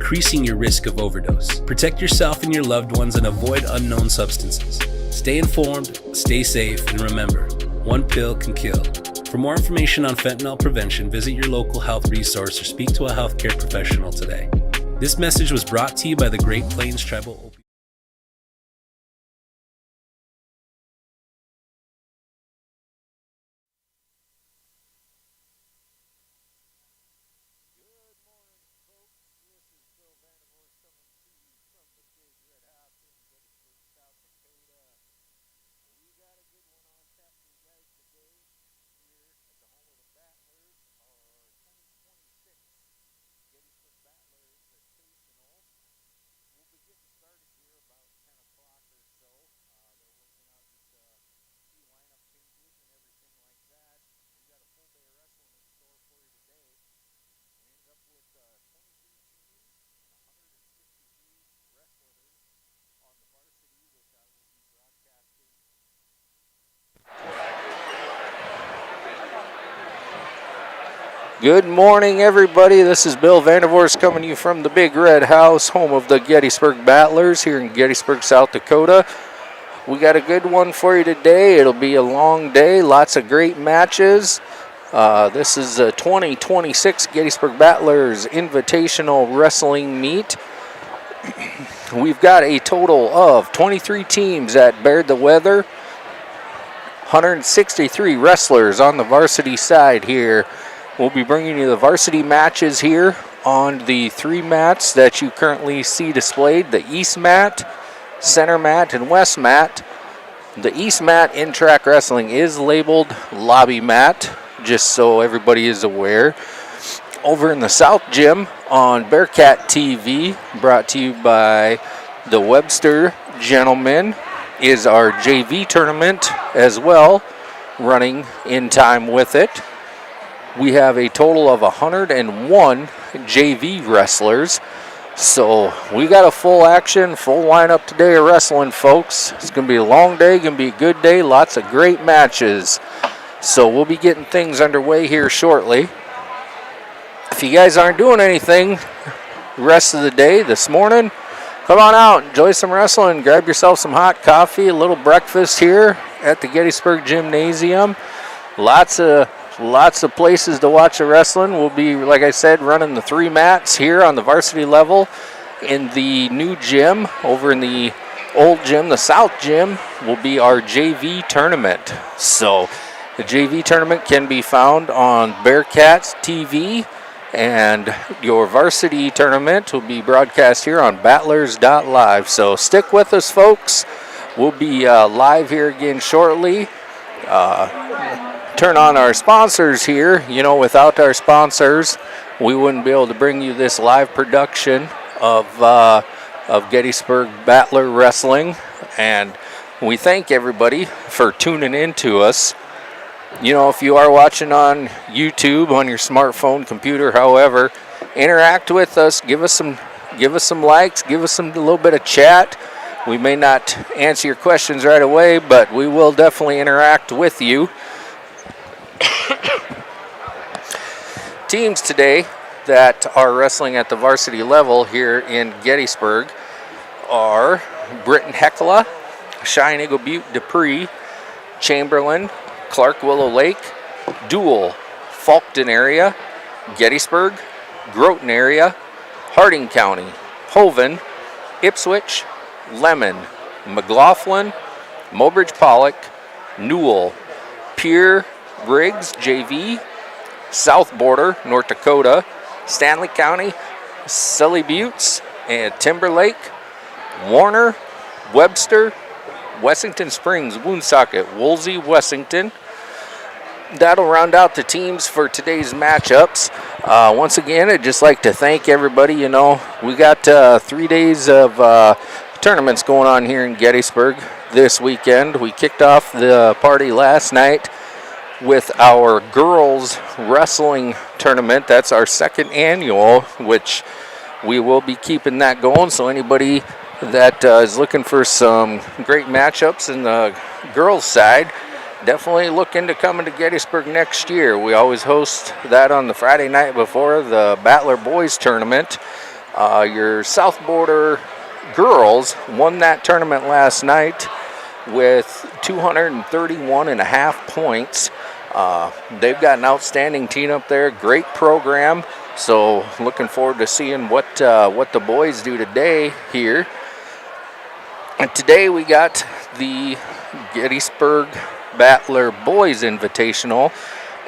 increasing your risk of overdose. Protect yourself and your loved ones and avoid unknown substances. Stay informed, stay safe, and remember, one pill can kill. For more information on fentanyl prevention, visit your local health resource or speak to a healthcare professional today. This message was brought to you by the Great Plains Tribal Opioid. Good morning, everybody. This is Bill Vandervorst coming to you from the Big Red House, home of the Gettysburg Battlers here in Gettysburg, South Dakota. We got a good one for you today. It'll be a long day, lots of great matches. This is the 2026 Gettysburg Battlers Invitational Wrestling Meet. We've got a total of 23 teams that bared the weather, 163 wrestlers on the varsity side here. We'll be bringing you the varsity matches here on the three mats that you currently see displayed, the East mat, Center mat, and West mat. The East mat in track wrestling is labeled lobby mat, just so everybody is aware. Over in the South Gym on Bearcat TV, brought to you by the Webster Gentlemen, is our JV tournament as well, running in time with it. We have a total of 101 JV wrestlers. So we got a full action, full lineup today of wrestling, folks. It's going to be a long day, going to be a good day, lots of great matches. So we'll be getting things underway here shortly. If you guys aren't doing anything the rest of the day this morning, come on out, enjoy some wrestling, grab yourself some hot coffee, a little breakfast here at the Gettysburg Gymnasium. Lots of places to watch the wrestling. We'll be, like I said, running the three mats here on the varsity level in the new gym. Over in the old gym, the South Gym, will be our JV tournament. So the JV tournament can be found on Bearcat TV, and your varsity tournament will be broadcast here on battlers.live. So stick with us, folks. We'll be live here again shortly. Turn on our sponsors here. You know, without our sponsors, we wouldn't be able to bring you this live production of Gettysburg Battler Wrestling. And we thank everybody for tuning in to us. You know, if you are watching on YouTube, on your smartphone, computer, however, interact with us. Give us some likes. Give us a little bit of chat. We may not answer your questions right away, but we will definitely interact with you. Teams today that are wrestling at the varsity level here in Gettysburg are Britton Hecla, Cheyenne Eagle Butte Dupree, Chamberlain, Clark Willow Lake, Dual, Faulkton area, Gettysburg, Groton area, Harding County, Hoven, Ipswich, Lemon, McLaughlin, Mobridge Pollock, Newell, Pierre, Briggs, JV, South Border, North Dakota, Stanley County, Sully Buttes, and Timberlake, Warner, Webster, Wessington Springs, Woonsocket, Woolsey, Wessington. That'll round out the teams for today's matchups. Once again, I'd just like to thank everybody. You know, we got 3 days of tournaments going on here in Gettysburg this weekend. We kicked off the party last night with our girls wrestling tournament. That's our second annual, which we will be keeping that going. So anybody that is looking for some great matchups in the girls side, definitely look into coming to Gettysburg next year. We always host that on the Friday night before the Battler Boys tournament. Your South Border girls won that tournament last night with 231.5 points. They've got an outstanding team up there, great program. So looking forward to seeing what the boys do today here. And today we got the Gettysburg Battler Boys Invitational.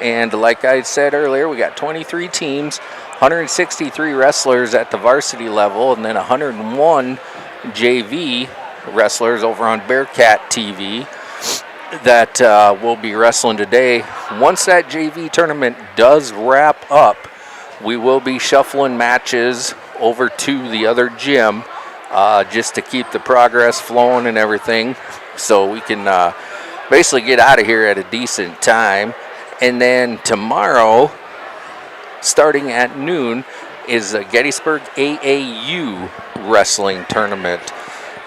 And like I said earlier, we got 23 teams, 163 wrestlers at the varsity level, and then 101 JV wrestlers over on Bearcat TV that will be wrestling today. Once that JV tournament does wrap up, we will be shuffling matches over to the other gym just to keep the progress flowing and everything, so we can basically get out of here at a decent time. And then tomorrow, starting at noon, is a Gettysburg AAU wrestling tournament.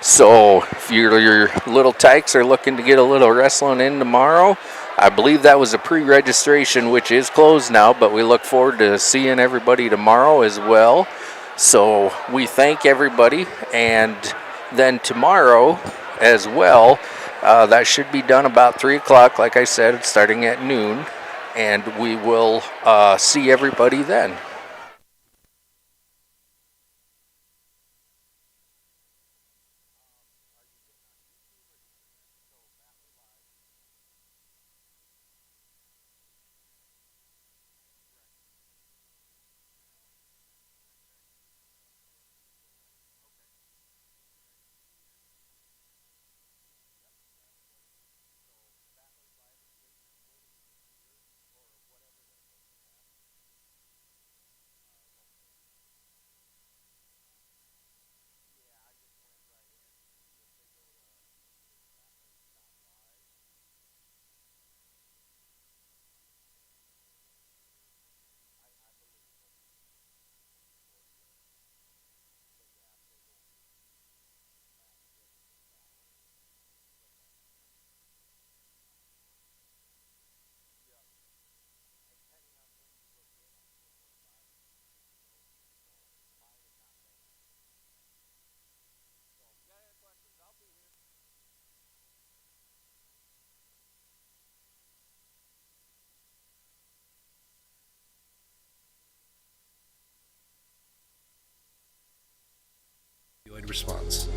So if your little tykes are looking to get a little wrestling in tomorrow, I believe that was a pre-registration, which is closed now, but we look forward to seeing everybody tomorrow as well. So we thank everybody, and then tomorrow as well, that should be done about 3 o'clock, like I said, starting at noon, and we will see everybody then. Response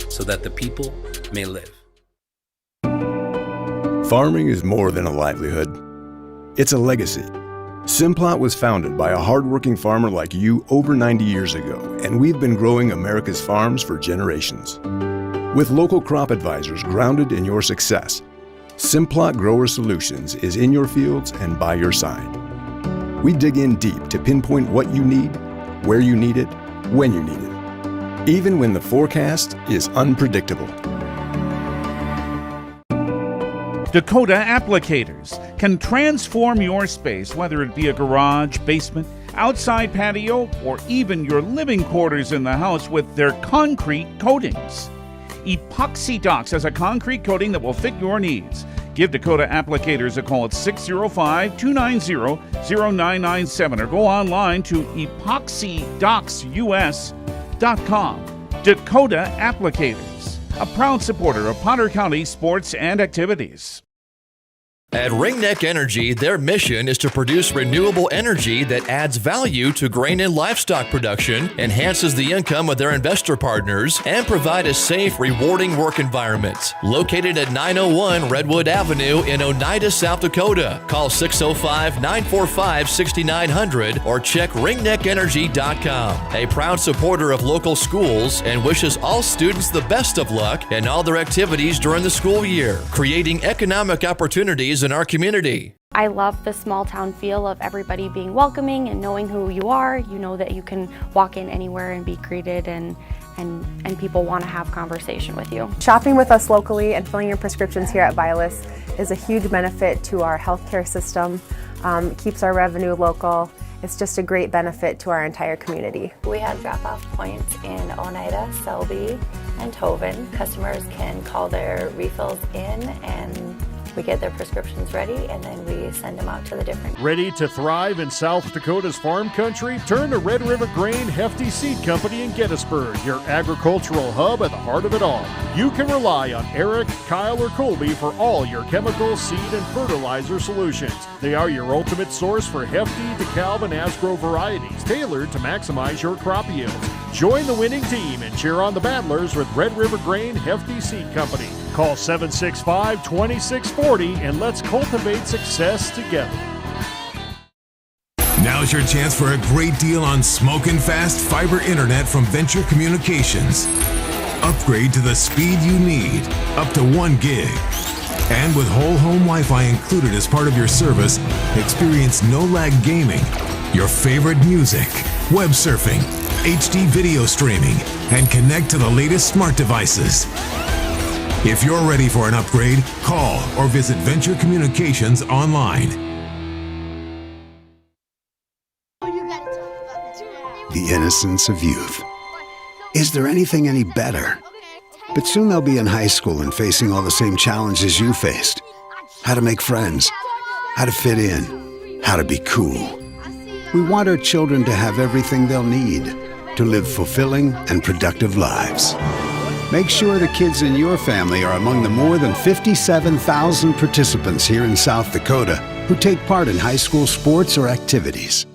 so that the people may live. Farming is more than a livelihood. It's a legacy. Simplot was founded by a hardworking farmer like you over 90 years ago, and we've been growing America's farms for generations. With local crop advisors grounded in your success, Simplot Grower Solutions is in your fields and by your side. We dig in deep to pinpoint what you need, where you need it, when you need it, even when the forecast is unpredictable. Dakota Applicators can transform your space, whether it be a garage, basement, outside patio, or even your living quarters in the house, with their concrete coatings. Epoxy Docs has a concrete coating that will fit your needs. Give Dakota Applicators a call at 605-290-0997 or go online to epoxydocsus.com. Dakota Applicators, a proud supporter of Potter County sports and activities. At Ringneck Energy, their mission is to produce renewable energy that adds value to grain and livestock production, enhances the income of their investor partners, and provide a safe, rewarding work environment. Located at 901 Redwood Avenue in Oneida, South Dakota. Call 605-945-6900 or check ringneckenergy.com. A proud supporter of local schools and wishes all students the best of luck in all their activities during the school year, creating economic opportunities in our community. I love the small town feel of everybody being welcoming and knowing who you are. You know that you can walk in anywhere and be greeted, and people want to have conversation with you. Shopping with us locally and filling your prescriptions here at Vilas is a huge benefit to our healthcare system. It keeps our revenue local. It's just a great benefit to our entire community. We have drop-off points in Oneida, Selby, and Tovin. Customers can call their refills in and We get their prescriptions ready, and then we send them out to the different. Ready to thrive in South Dakota's farm country? Turn to Red River Grain Hefty Seed Company in Gettysburg, your agricultural hub at the heart of it all. You can rely on Eric, Kyle, or Colby for all your chemical, seed, and fertilizer solutions. They are your ultimate source for Hefty, DeKalb, and Asgrow varieties, tailored to maximize your crop yields. Join the winning team and cheer on the battlers with Red River Grain Hefty Seed Company. Call 765-2640 and let's cultivate success together. Now's your chance for a great deal on smoking fast fiber internet from Venture Communications. Upgrade to the speed you need, up to 1 gig. And with whole home Wi-Fi included as part of your service, experience no-lag gaming, your favorite music, web surfing, HD video streaming, and connect to the latest smart devices. If you're ready for an upgrade, call or visit Venture Communications online. The innocence of youth. Is there anything any better? But soon they'll be in high school and facing all the same challenges you faced. How to make friends, how to fit in, how to be cool. We want our children to have everything they'll need to live fulfilling and productive lives. Make sure the kids in your family are among the more than 57,000 participants here in South Dakota who take part in high school sports or activities.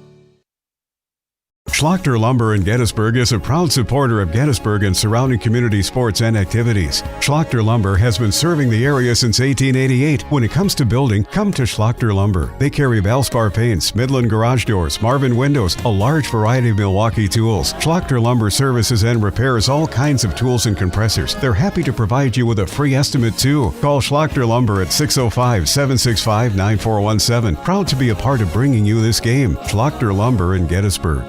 Schlachter Lumber in Gettysburg is a proud supporter of Gettysburg and surrounding community sports and activities. Schlachter Lumber has been serving the area since 1888. When it comes to building, come to Schlachter Lumber. They carry Valspar paints, Midland garage doors, Marvin windows, a large variety of Milwaukee tools. Schlachter Lumber services and repairs all kinds of tools and compressors. They're happy to provide you with a free estimate too. Call Schlachter Lumber at 605-765-9417. Proud to be a part of bringing you this game. Schlachter Lumber in Gettysburg.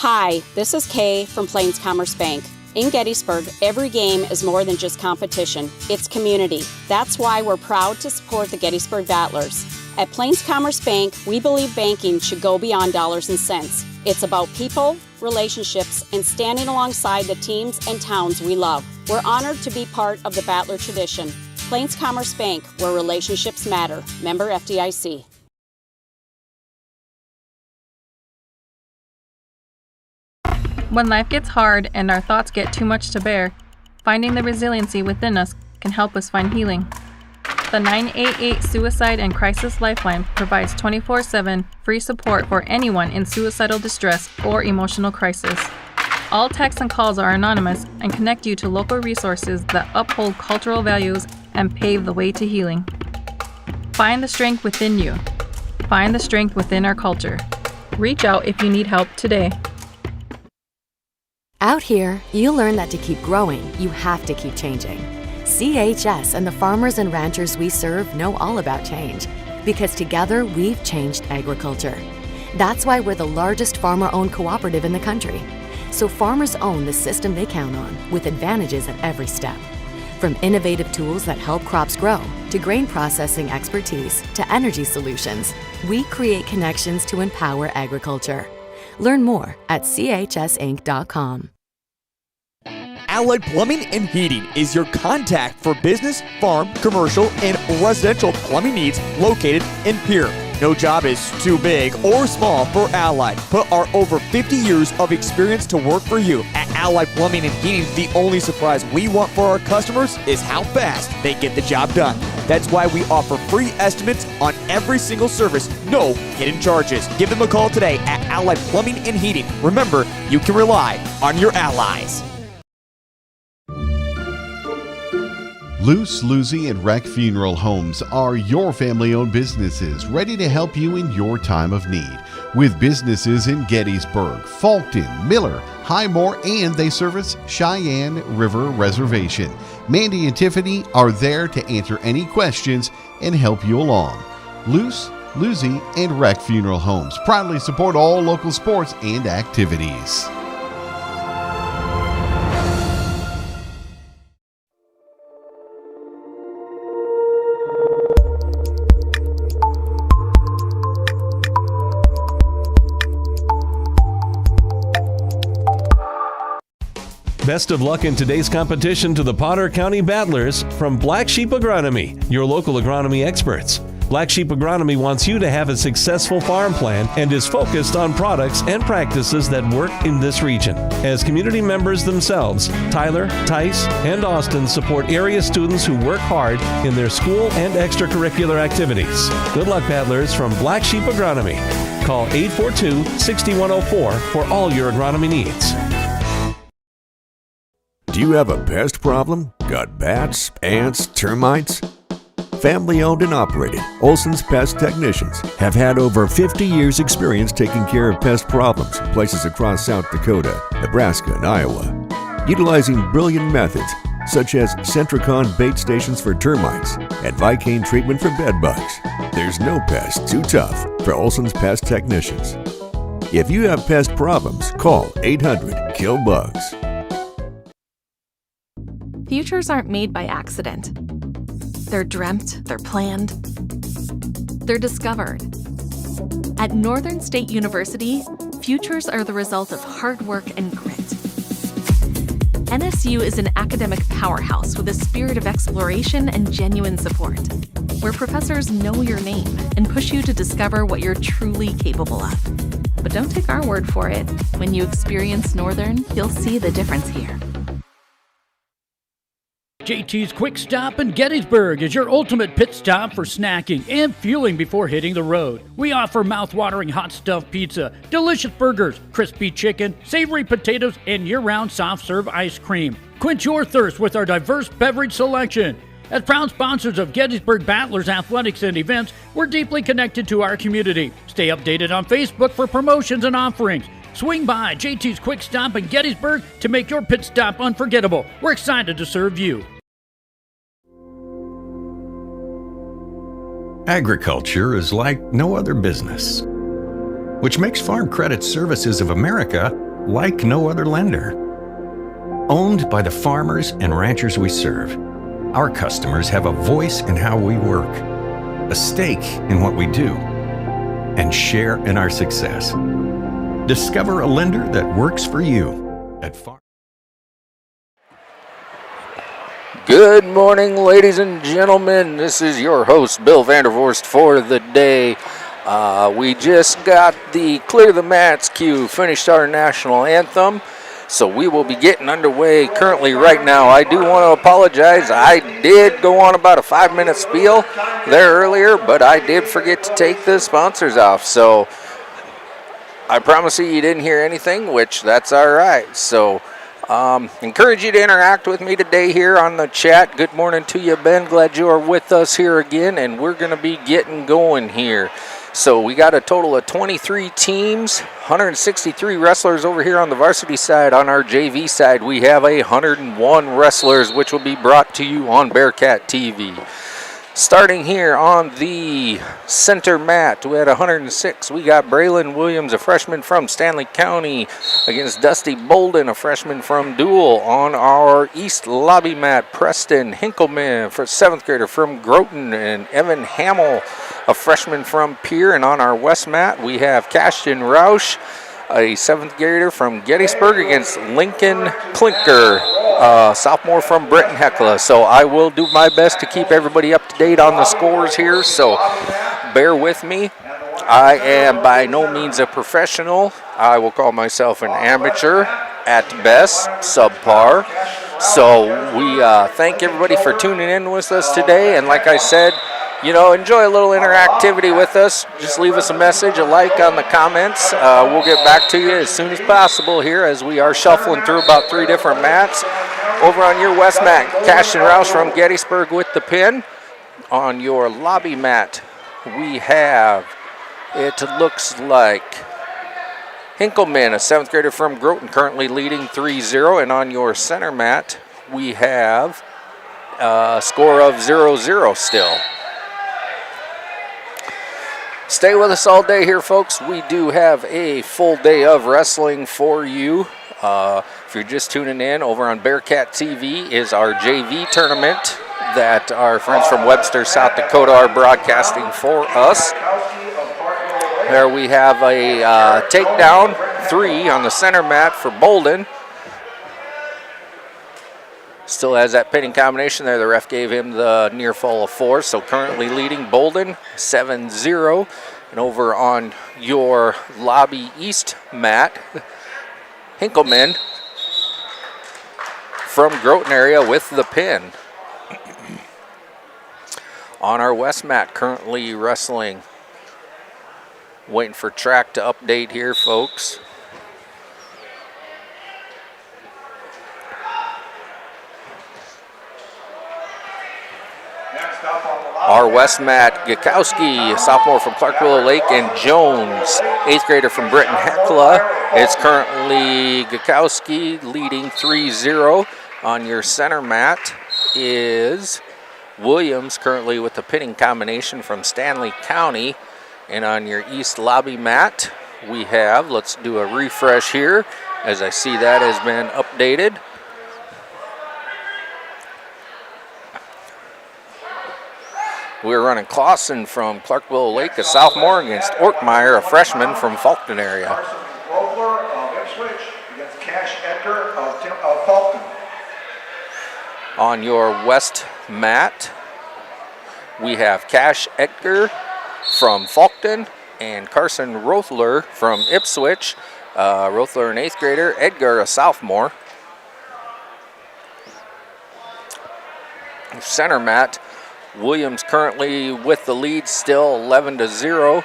Hi, this is Kay from Plains Commerce Bank. In Gettysburg, every game is more than just competition. It's community. That's why we're proud to support the Gettysburg Battlers. At Plains Commerce Bank, we believe banking should go beyond dollars and cents. It's about people, relationships, and standing alongside the teams and towns we love. We're honored to be part of the Battler tradition. Plains Commerce Bank, where relationships matter. Member FDIC. When life gets hard and our thoughts get too much to bear, finding the resiliency within us can help us find healing. The 988 Suicide and Crisis Lifeline provides 24/7 free support for anyone in suicidal distress or emotional crisis. All texts and calls are anonymous and connect you to local resources that uphold cultural values and pave the way to healing. Find the strength within you. Find the strength within our culture. Reach out if you need help today. Out here, you learn that to keep growing, you have to keep changing. CHS and the farmers and ranchers we serve know all about change, because together we've changed agriculture. That's why we're the largest farmer-owned cooperative in the country. So farmers own the system they count on, with advantages at every step. From innovative tools that help crops grow, to grain processing expertise, to energy solutions, we create connections to empower agriculture. Learn more at chsinc.com. Allied Plumbing and Heating is your contact for business, farm, commercial, and residential plumbing needs located in Pierre. No job is too big or small for Allied. Put our over 50 years of experience to work for you. At Allied Plumbing and Heating, the only surprise we want for our customers is how fast they get the job done. That's why we offer free estimates on every single service, no hidden charges. Give them a call today at Allied Plumbing and Heating. Remember, you can rely on your allies. Luce, Lucy, and Wreck Funeral Homes are your family-owned businesses ready to help you in your time of need. With businesses in Gettysburg, Falkton, Miller, Highmore, and they service Cheyenne River Reservation. Mandy and Tiffany are there to answer any questions and help you along. Luce, Lucy, and Wreck Funeral Homes proudly support all local sports and activities. Best of luck in today's competition to the Potter County Battlers from Black Sheep Agronomy, your local agronomy experts. Black Sheep Agronomy wants you to have a successful farm plan and is focused on products and practices that work in this region. As community members themselves, Tyler, Tice, and Austin support area students who work hard in their school and extracurricular activities. Good luck, Battlers from Black Sheep Agronomy. Call 842-6104 for all your agronomy needs. Do you have a pest problem? Got bats, ants, termites? Family owned and operated, Olson's Pest Technicians have had over 50 years experience taking care of pest problems in places across South Dakota, Nebraska, and Iowa. Utilizing brilliant methods such as Centricon bait stations for termites and Vicane treatment for bed bugs. There's no pest too tough for Olson's Pest Technicians. If you have pest problems, call 800-KILL-BUGS. Futures aren't made by accident. They're dreamt, they're planned, they're discovered. At Northern State University, futures are the result of hard work and grit. NSU is an academic powerhouse with a spirit of exploration and genuine support, where professors know your name and push you to discover what you're truly capable of. But don't take our word for it. When you experience Northern, you'll see the difference here. JT's Quick Stop in Gettysburg is your ultimate pit stop for snacking and fueling before hitting the road. We offer mouth-watering hot stuffed pizza, delicious burgers, crispy chicken, savory potatoes, and year-round soft-serve ice cream. Quench your thirst with our diverse beverage selection. As proud sponsors of Gettysburg Battlers athletics and events, we're deeply connected to our community. Stay updated on Facebook for promotions and offerings. Swing by JT's Quick Stop in Gettysburg to make your pit stop unforgettable. We're excited to serve you. Agriculture is like no other business, which makes Farm Credit Services of America like no other lender. Owned by the farmers and ranchers we serve, our customers have a voice in how we work, a stake in what we do, and share in our success. Discover a lender that works for you at Farm. Good morning, ladies and gentlemen. This is your host, Bill Vandervorst, for the day. We just got the Clear the Mats cue, finished our national anthem, so we will be getting underway currently right now. I do want to apologize. I did go on about a 5-minute spiel there earlier, but I did forget to take the sponsors off, so I promise you didn't hear anything, which that's all right. So encourage you to interact with me today here on the chat. Good morning to you, Ben. Glad you are with us here again, and we're going to be getting going here. So we got a total of 23 teams, 163 wrestlers over here on the varsity side. On our JV side, we have 101 wrestlers, which will be brought to you on Bearcat TV. Starting here on the center mat, we had 106. We got Braylon Williams, a freshman from Stanley County, against Dusty Bolden, a freshman from Dual. On our east lobby mat, Preston Hinkleman, for 7th grader from Groton, and Evan Hamill, a freshman from Pierre. And on our west mat, we have Cashton Roush, a 7th grader from Gettysburg, against Lincoln Klinker, sophomore from Britton Hecla. So I will do my best to keep everybody up to date on the scores here, so bear with me. I am by no means a professional. I will call myself an amateur at best, subpar. So we thank everybody for tuning in with us today, and like I said, you know, enjoy a little interactivity with us. Just leave us a message, a like on the comments. We'll get back to you as soon as possible here as we are shuffling through about 3 different mats. Over on your west mat, Cashton Roush from Gettysburg with the pin. On your lobby mat, we have, it looks like, Hinkleman, a 7th grader from Groton, currently leading 3-0. And on your center mat, we have a score of 0-0 still. Stay with us all day here, folks. We do have a full day of wrestling for you. If you're just tuning in, over on Bearcat TV is our JV tournament that our friends from Webster, South Dakota are broadcasting for us. There we have a takedown 3 on the center mat for Bolden. Still has that pinning combination there. The ref gave him the near fall of 4, so currently leading Bolden 7-0. And over on your lobby east mat, Hinkleman from Groton area with the pin. On our west mat, currently wrestling. Waiting for track to update here, folks. Our west mat, Gakowski, sophomore from Clark-Willow Lake, and Jones, 8th grader from Britton Hecla. It's currently Gakowski leading 3-0. On your center mat is Williams, currently with the pinning combination from Stanley County. And on your east lobby mat, we have, let's do a refresh here, as I see that has been updated. We're running Clausen from Clark-Willow Lake, a sophomore, against Ortmeyer, a freshman from Falkton area. Robler of Ipswich against Cash Edgar of Falkton. On your west mat, we have Cash Edgar from Falkton and Carson Rothler from Ipswich. Rothler, an 8th grader, Edgar, a sophomore. Center mat, Williams currently with the lead, still 11-0.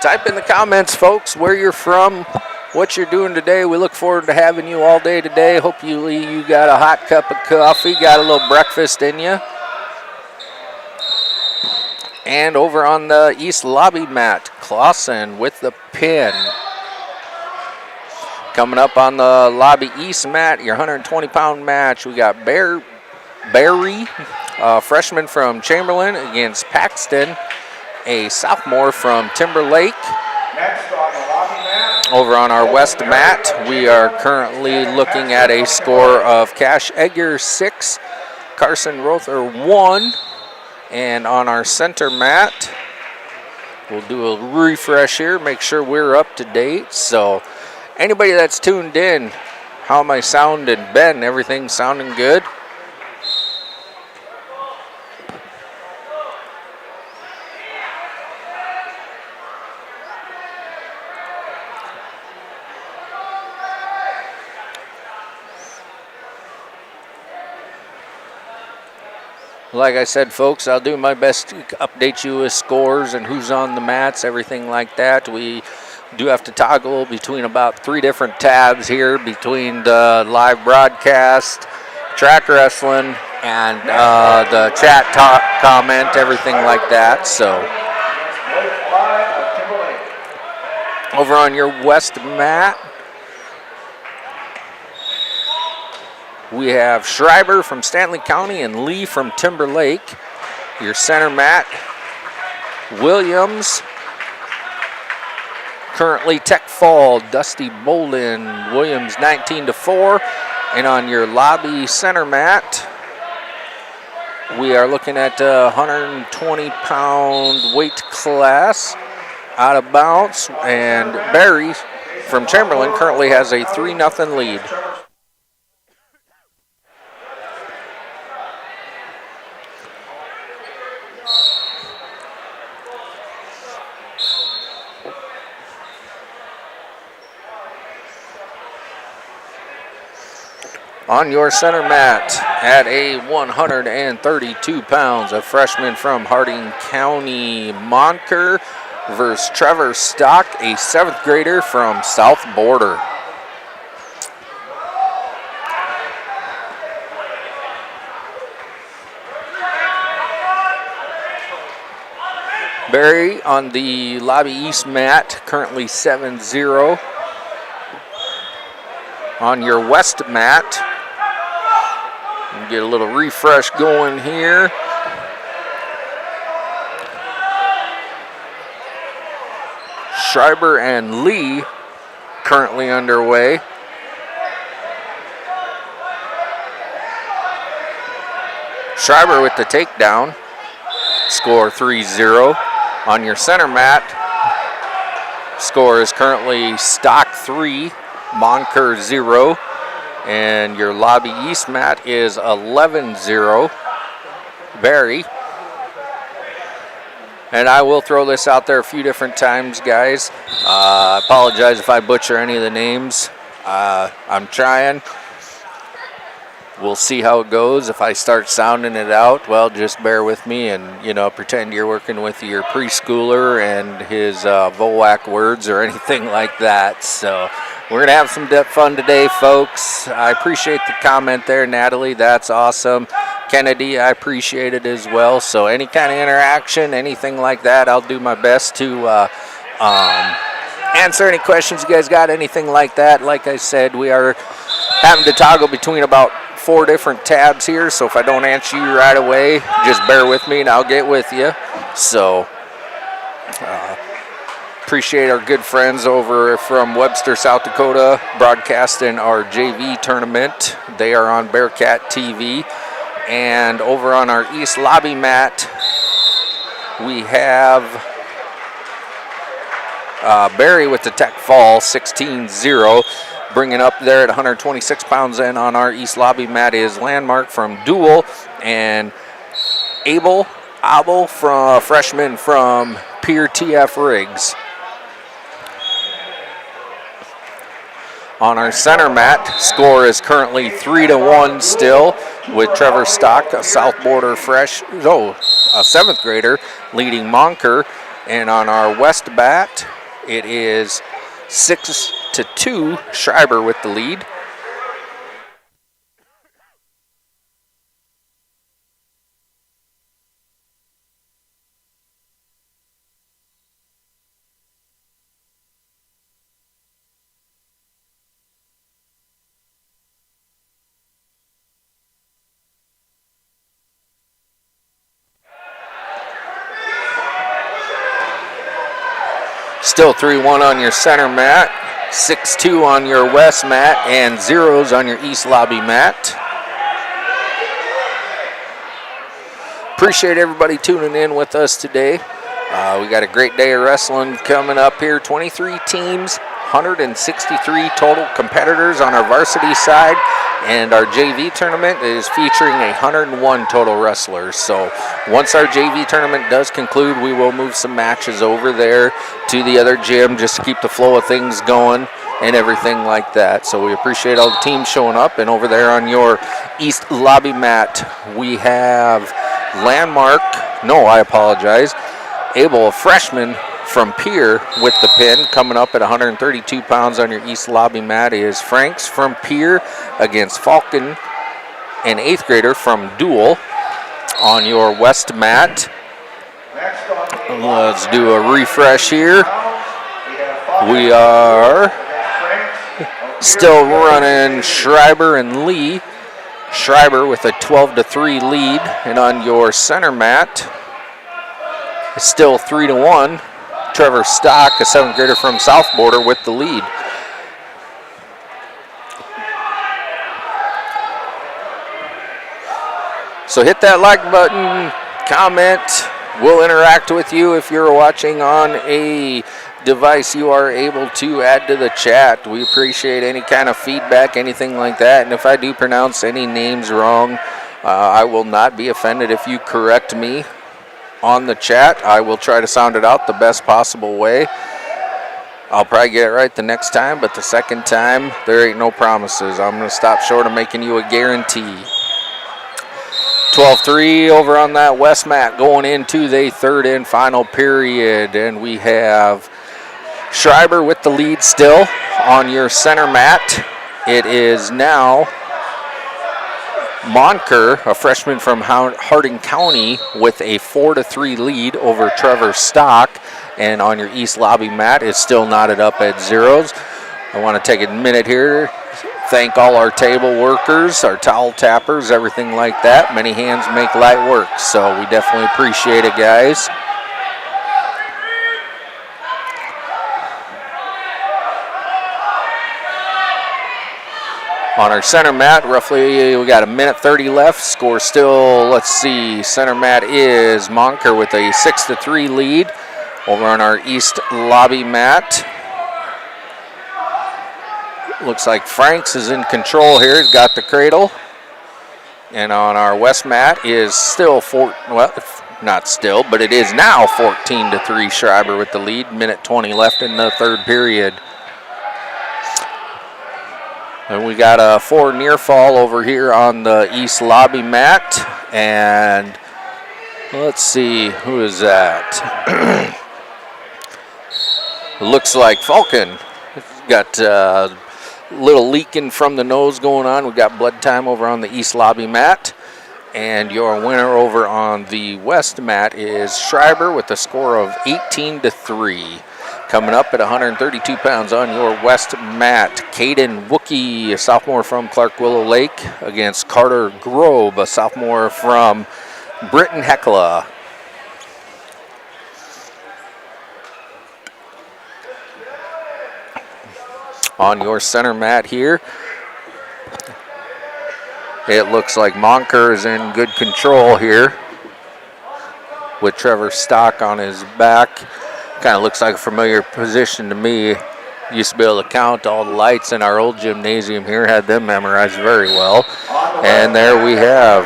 Type in the comments, folks, where you're from, what you're doing today. We look forward to having you all day today. Hopefully you got a hot cup of coffee, got a little breakfast in you. And over on the east lobby mat, Clausen with the pin. Coming up on the lobby east mat, your 120-pound match, we got Barry, freshman from Chamberlain, against Paxton, a sophomore from Timberlake. Next on the lobby mat. Over on our west mat, we are currently looking at a score of Cash Edgar 6, Carson Rother 1. And on our center mat, we'll do a refresh here, make sure we're up to date. So anybody that's tuned in, how am I sounding? Ben, everything sounding good? Like I said, folks, I'll do my best to update you with scores and who's on the mats, everything like that. We do have to toggle between about 3 different tabs here, between the live broadcast, track wrestling, and the chat comment, everything like that. So over on your west mat, we have Schreiber from Stanley County and Lee from Timberlake. Your center mat, Williams, currently Tech Fall, Dusty Bolden, Williams 19-4. And on your lobby center mat, we are looking at a 120-pound weight class, out of bounds. And Barry from Chamberlain currently has a 3-0 lead. On your center mat, at a 132 pounds, a freshman from Harding County, Monker, versus Trevor Stock, a 7th grader from South Border. Barry on the lobby east mat, currently 7-0. On your west mat, get a little refresh going here. Schreiber and Lee currently underway. Schreiber with the takedown, score 3-0. On your center mat, Score is currently Stock 3, Monker 0. And your Lobby East mat is 11-0, Barry. And I will throw this out there a few different times, guys. I apologize if I butcher any of the names. I'm trying. We'll see how it goes. If I start sounding it out, well, just bear with me and, pretend you're working with your preschooler and his VOAC words or anything like that. So we're going to have some fun today, folks. I appreciate the comment there, Natalie. That's awesome. Kennedy, I appreciate it as well. So any kind of interaction, anything like that, I'll do my best to answer any questions you guys got, anything like that. Like I said, we are having to toggle between about 4 different tabs here, so if I don't answer you right away, just bear with me and I'll get with you. So appreciate our good friends over from Webster, South Dakota, broadcasting our JV tournament. They are on Bearcat TV. And over on our East Lobby mat, we have Barry with the Tech Fall, 16-0. Bringing up there at 126 pounds in on our East Lobby mat is Landmark from Dual, and Abel from freshman from Pier TF Riggs. On our center mat, score is currently 3-1 still, with Trevor Stock, a South Border a 7th grader, leading Monker. And on our west bat, it is 6-2, Schreiber with the lead. Still 3-1 on your center mat, 6-2 on your west mat, and 0s on your east lobby mat. Appreciate everybody tuning in with us today. We got a great day of wrestling coming up here. 23 teams, 163 total competitors on our varsity side, and our JV tournament is featuring 101 total wrestlers. So once our JV tournament does conclude, we will move some matches over there to the other gym just to keep the flow of things going and everything like that. So we appreciate all the teams showing up. And over there on your east lobby mat, we have Abel, a freshman from Pier with the pin. Coming up at 132 pounds on your east lobby mat is Franks from Pier against Falcon, an 8th grader from Dual. On your west mat, let's do a refresh here. We are still running Schreiber and Lee. Schreiber with a 12-3 lead. And on your center mat, it's still 3-1. Trevor Stock, a 7th grader from South Border, with the lead. So hit that like button, comment. We'll interact with you. If you're watching on a device, you are able to add to the chat. We appreciate any kind of feedback, anything like that. And if I do pronounce any names wrong, I will not be offended if you correct me on the chat. I will try to sound it out the best possible way. I'll probably get it right the next time, but the second time, there ain't no promises. I'm going to stop short of making you a guarantee. 12-3 over on that west mat going into the third and final period. And we have Schreiber with the lead still. On your center mat, it is now Monker, a freshman from Harding County, with a 4-3 lead over Trevor Stock. And on your east lobby mat, it's still knotted up at 0s. I want to take a minute here. Thank all our table workers, our towel tappers, everything like that. Many hands make light work, so we definitely appreciate it, guys. On our center mat, roughly we got a minute 30 left. Score still, let's see, center mat is Monker with a 6-3 lead. Over on our east lobby mat, looks like Franks is in control here. He's got the cradle. And on our west mat is still not still, but it is now 14-3 Schreiber with the lead. Minute 20 left in the third period. And we got a 4 near fall over here on the east lobby mat. And let's see, who is that? Looks like Falcon. Got a little leaking from the nose going on. We got blood time over on the east lobby mat. And your winner over on the west mat is Schreiber with a score of 18-3. Coming up at 132 pounds on your west mat, Caden Wookie, a sophomore from Clark Willow Lake, against Carter Grobe, a sophomore from Britton Hecla. On your center mat here, it looks like Monker is in good control here with Trevor Stock on his back. Kind of looks like a familiar position to me. Used to be able to count all the lights in our old gymnasium here, had them memorized very well. And there we have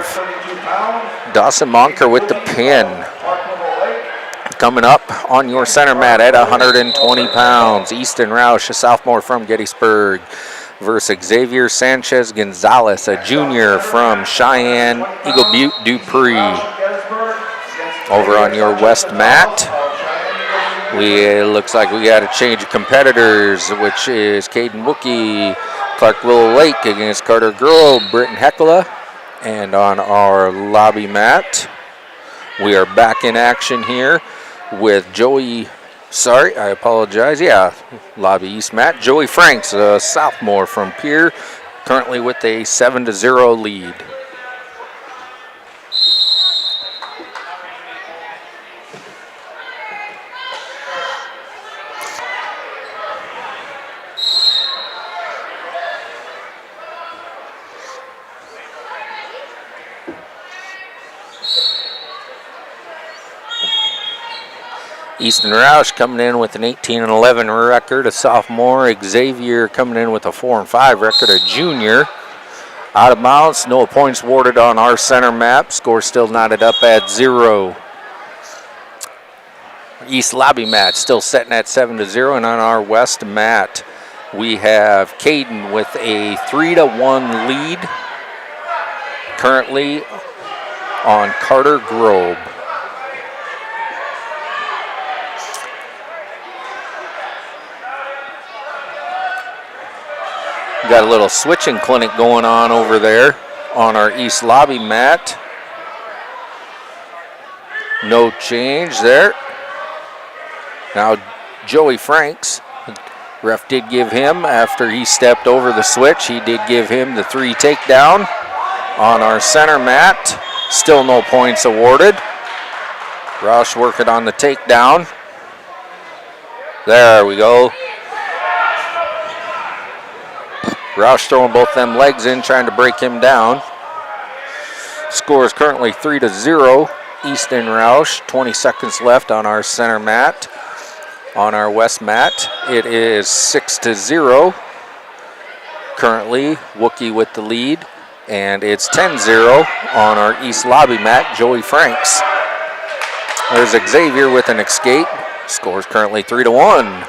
Dawson Monker with the pin. Coming up on your center mat at 120 pounds, Easton Roush, a sophomore from Gettysburg, versus Xavier Sanchez Gonzalez, a junior from Cheyenne, Eagle Butte, Dupree. Over on your west mat, it looks like we got a change of competitors, which is Caden Wookie, Clark Willow Lake against Carter Grove, Britton Hecla. And on our lobby mat, we are back in action here with lobby east mat, Joey Franks, a sophomore from Pierre, currently with a 7-0 lead. Easton Roush coming in with an 18-11 record, a sophomore. Xavier coming in with a 4-5 record, a junior. Out of bounds, no points awarded on our center map. Score still knotted up at 0. East lobby mat still setting at 7-0, and on our west mat, we have Caden with a 3-1 lead, currently on Carter Grove. Got a little switching clinic going on over there on our east lobby mat. No change there. Now Joey Franks, ref did give him, after he stepped over the switch, he did give him the 3 takedown. On our center mat, still no points awarded. Roush working on the takedown. There we go. Roush throwing both them legs in, trying to break him down. Score is currently 3-0. Easton Roush, 20 seconds left on our center mat. On our west mat, it is 6-0. Currently, Wookie with the lead. And it's 10-0 on our east lobby mat, Joey Franks. There's Xavier with an escape. Score is currently 3-1.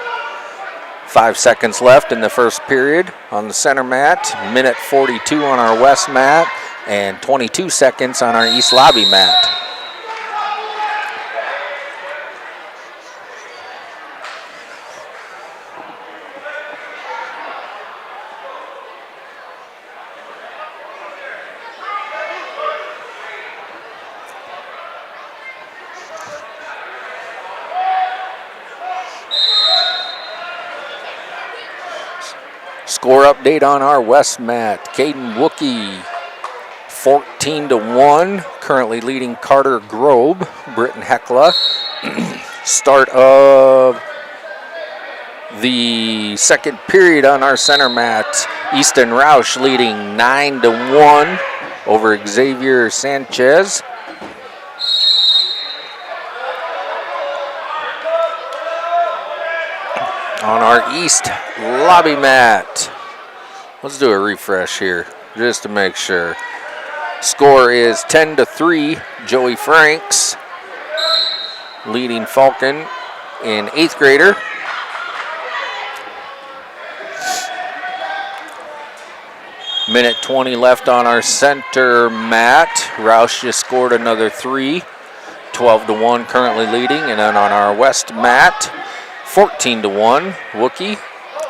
5 seconds left in the first period on the center mat. Minute 42 on our west mat and 22 seconds on our east lobby mat. Score update on our west mat. Caden Wookie, 14-1, currently leading Carter Grobe, Britton Hecla. Start of the second period on our center mat. Easton Roush leading 9-1 over Xavier Sanchez. on our east lobby mat. Let's do a refresh here just to make sure. Score is 10-3. Joey Franks leading Falcon in 8th grader. Minute 20 left on our center mat. Roush just scored another 3. 12-1 currently leading. And then on our west mat, 14-1 Wookie.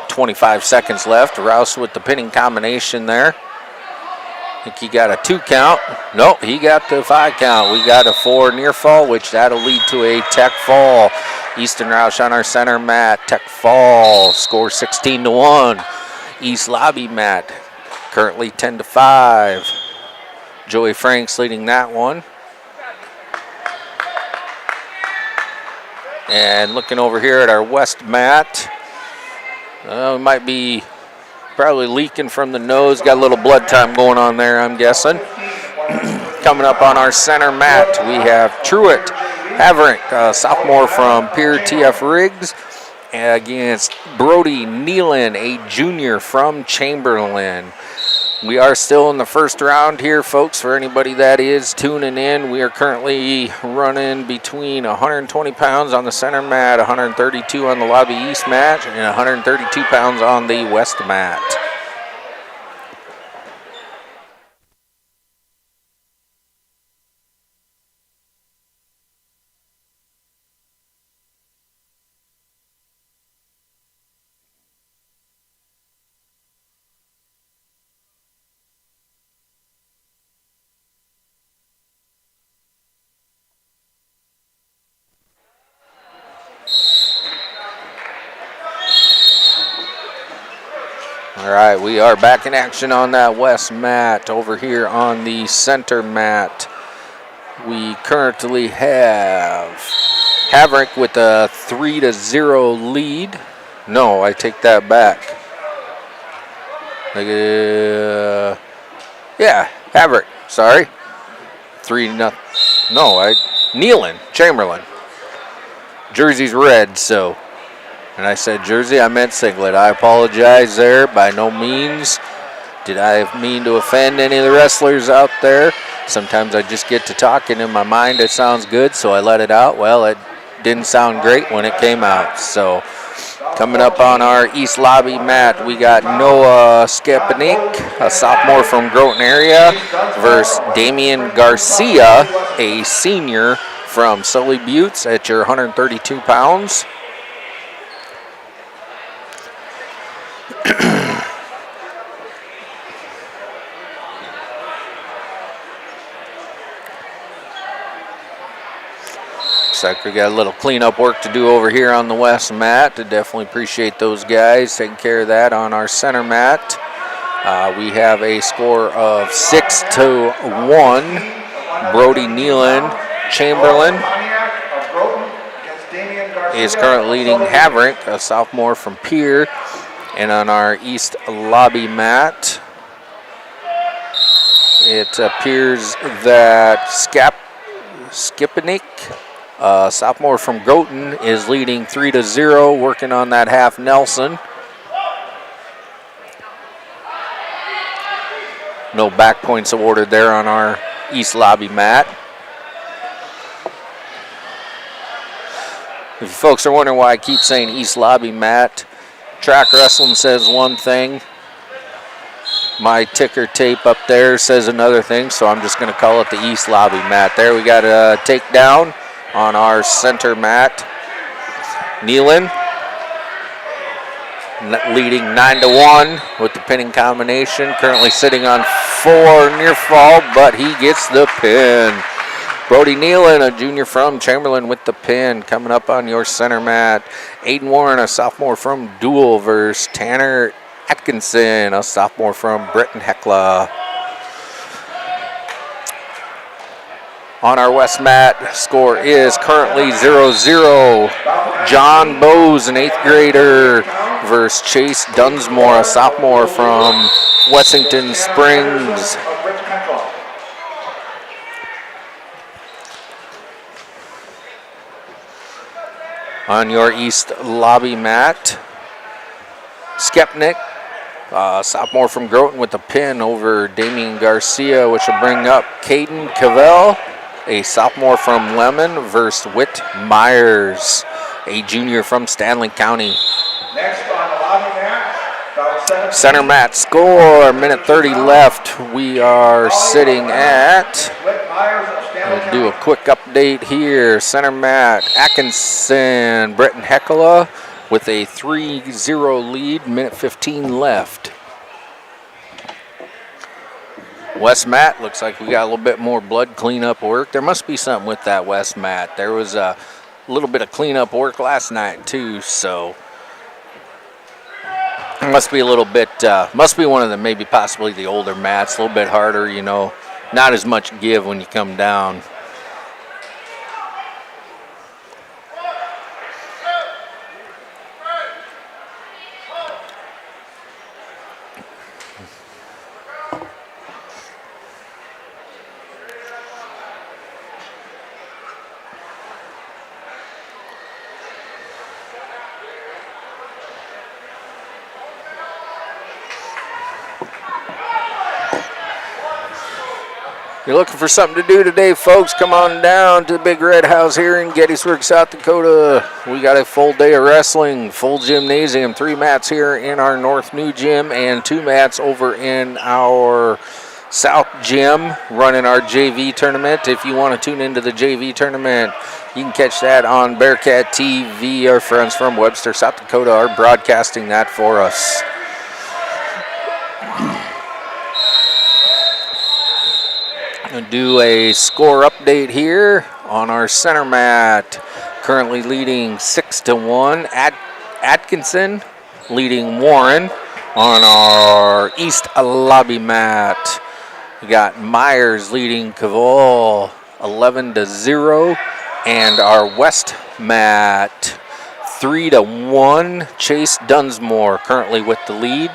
25 seconds left. Rouse with the pinning combination there. I think he got a 2 count. Nope, he got the 5 count. We got a 4 near fall, which that'll lead to a tech fall. Easton Roush on our center mat. Tech fall. Score 16-1. East lobby mat. Currently 10-5. Joey Franks leading that one. And looking over here at our west mat, we might be probably leaking from the nose. Got a little blood time going on there, I'm guessing. Coming up on our center mat, we have Truett Haverink, sophomore from Pier TF Riggs, against Brody Nealon, a junior from Chamberlain. We are still in the first round here, folks. For anybody that is tuning in, we are currently running between 120 pounds on the center mat, 132 on the lobby east mat, and 132 pounds on the west mat. All right, we are back in action on that west mat. Over here on the center mat, we currently have Haverink with a 3-0 lead. No, I take that back. Yeah, Haverink, sorry. 3-0. No, Nealon, Chamberlain. Jersey's red, so. And I said jersey, I meant singlet. I apologize there. By no means did I mean to offend any of the wrestlers out there. Sometimes I just get to talking in my mind. It sounds good, so I let it out. Well, it didn't sound great when it came out. So coming up on our east lobby mat, we got Noah Skepanik, a sophomore from Groton area, versus Damian Garcia, a senior from Sully Buttes at your 132 pounds. Looks like we got a little cleanup work to do over here on the west mat. I definitely appreciate those guys taking care of that on our center mat. We have a score of 6-1. Brody Nealon Chamberlain is currently leading Haverink, a sophomore from Pier. And on our east lobby mat, it appears that Skipanik, sophomore from Groton, is leading 3-0, working on that half Nelson. No back points awarded there on our east lobby mat. If you folks are wondering why I keep saying east lobby mat, Track Wrestling says one thing. My ticker tape up there says another thing, so I'm just going to call it the east lobby mat. There we got a takedown on our center mat. Nealon leading 9-1 with the pinning combination. Currently sitting on 4 near fall, but he gets the pin. Brody Nealon, a junior from Chamberlain, with the pin. Coming up on your center mat, Aiden Warren, a sophomore from Dual, versus Tanner Atkinson, a sophomore from Britton Hecla. On our west mat, score is currently 0-0. John Bowes, an 8th grader, versus Chase Dunsmore, a sophomore from Wessington Springs. On your east lobby mat, Skepnik, sophomore from Groton, with a pin over Damian Garcia, which will bring up Caden Cavell, a sophomore from Lemon, versus Whit Myers, a junior from Stanley County. Next on the lobby mat, about Center mat score, minute 30 left. We are sitting at, we'll do a quick update here. Center mat, Atkinson, Bretton Heckela with a 3-0 lead, minute 15 left. West mat, looks like we got a little bit more blood cleanup work. There must be something with that West mat. There was a little bit of cleanup work last night too, so it must be a little bit, must be one of the, maybe possibly the older mats, a little bit harder, you know, not as much give when you come down. You're looking for something to do today, folks, come on down to the Big Red House here in Gettysburg, South Dakota. We got a full day of wrestling, full gymnasium, 3 mats here in our North New Gym and 2 mats over in our South Gym running our JV tournament. If you want to tune into the JV tournament, you can catch that on Bearcat TV. Our friends from Webster, South Dakota are broadcasting that for us. Gonna do a score update here on our center mat. Currently leading 6-1. Atkinson leading Warren on our east lobby mat. We got Myers leading Cavall 11-0, and our west mat 3-1. Chase Dunsmore currently with the lead.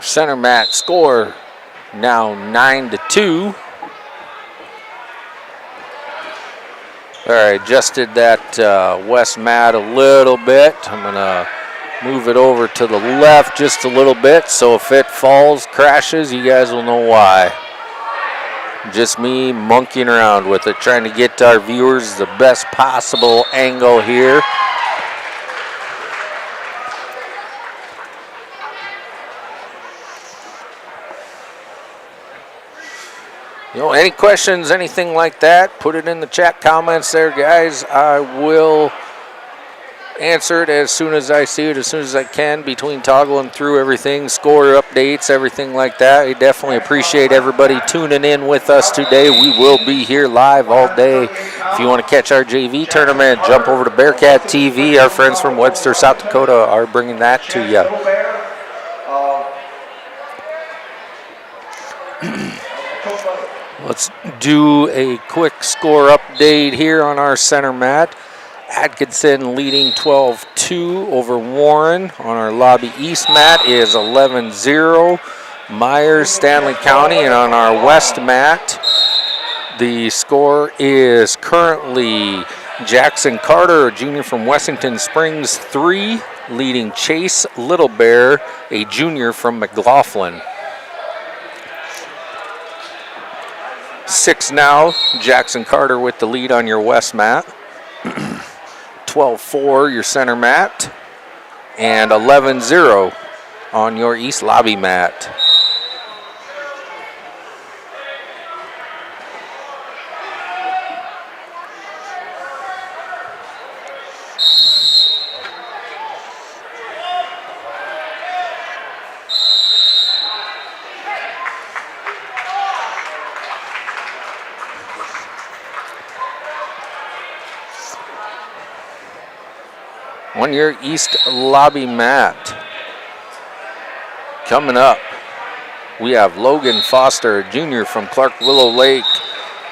Center mat score now 9-2. All right, adjusted that west mat a little bit. I'm gonna move it over to the left just a little bit, so if it falls, crashes, you guys will know why. Just me monkeying around with it, trying to get our viewers the best possible angle here. You know, any questions, anything like that, put it in the chat comments there, guys. I will answer it as soon as I see it, as soon as I can, between toggling through everything, score updates, everything like that. I definitely appreciate everybody tuning in with us today. We will be here live all day. If you want to catch our JV tournament, jump over to Bearcat TV. Our friends from Webster, South Dakota are bringing that to you. Let's do a quick score update here on our center mat. Atkinson leading 12-2 over Warren. On our lobby east mat is 11-0. Myers, Stanley County. And on our west mat, the score is currently Jackson Carter, a junior from Wessington Springs, 3, leading Chase Little Bear, a junior from McLaughlin. 6 now, Jackson Carter with the lead on your west mat. 12-4 your center mat. And 11-0 on your east lobby mat. on your east lobby mat. Coming up, we have Logan Foster Jr. from Clark Willow Lake,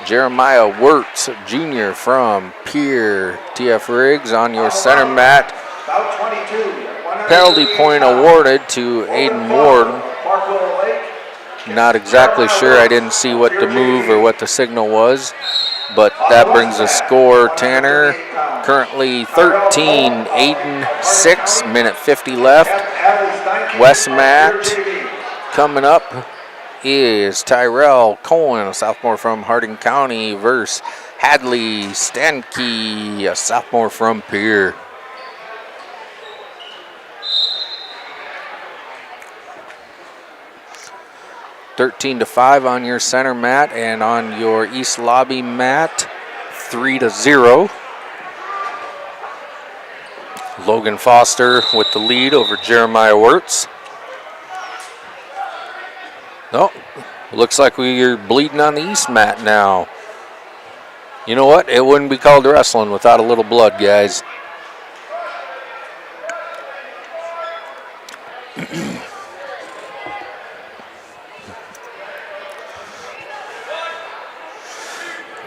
Jeremiah Wirtz Jr. from Pierre. TF Riggs on your center mat. Penalty point awarded to Aiden Ward. Not exactly sure. I didn't see what the move or what the signal was, but that brings the score. Tanner currently 13, Aiden 6, minute 50 left. West mat coming up is Tyrell Cohen, a sophomore from Hardin County, versus Hadley Stanke, a sophomore from Pierre. (13-5) on your center mat, and on your east lobby mat, 3-0. Logan Foster with the lead over Jeremiah Wirtz. No, looks like we're bleeding on the east mat now. You know what? It wouldn't be called wrestling without a little blood, guys.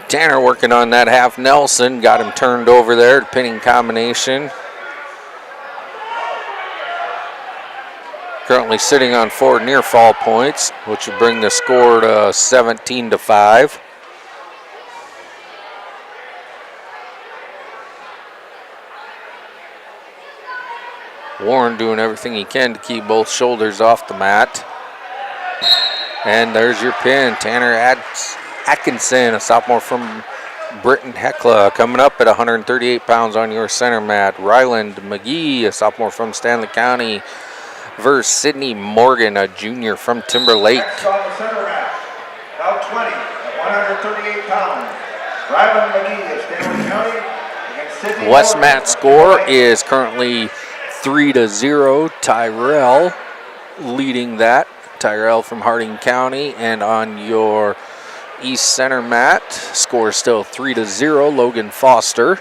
Tanner working on that half Nelson, got him turned over there, the pinning combination. Currently sitting on 4 near fall points, which would bring the score to 17-5. Warren doing everything he can to keep both shoulders off the mat. And there's your pin. Tanner Atkinson, a sophomore from Britton Hecla, coming up at 138 pounds on your center mat. Ryland McGee, a sophomore from Stanley County, versus Sidney Morgan, a junior from Timberlake. Next on the center mat, about 20 at 138 pounds. Ryland McGee of Stanley County against Sidney West Morgan. mat score is currently 3-0. Tyrell leading that. Tyrell from Harding County. And on your east center mat, score is still 3-0. Logan Foster.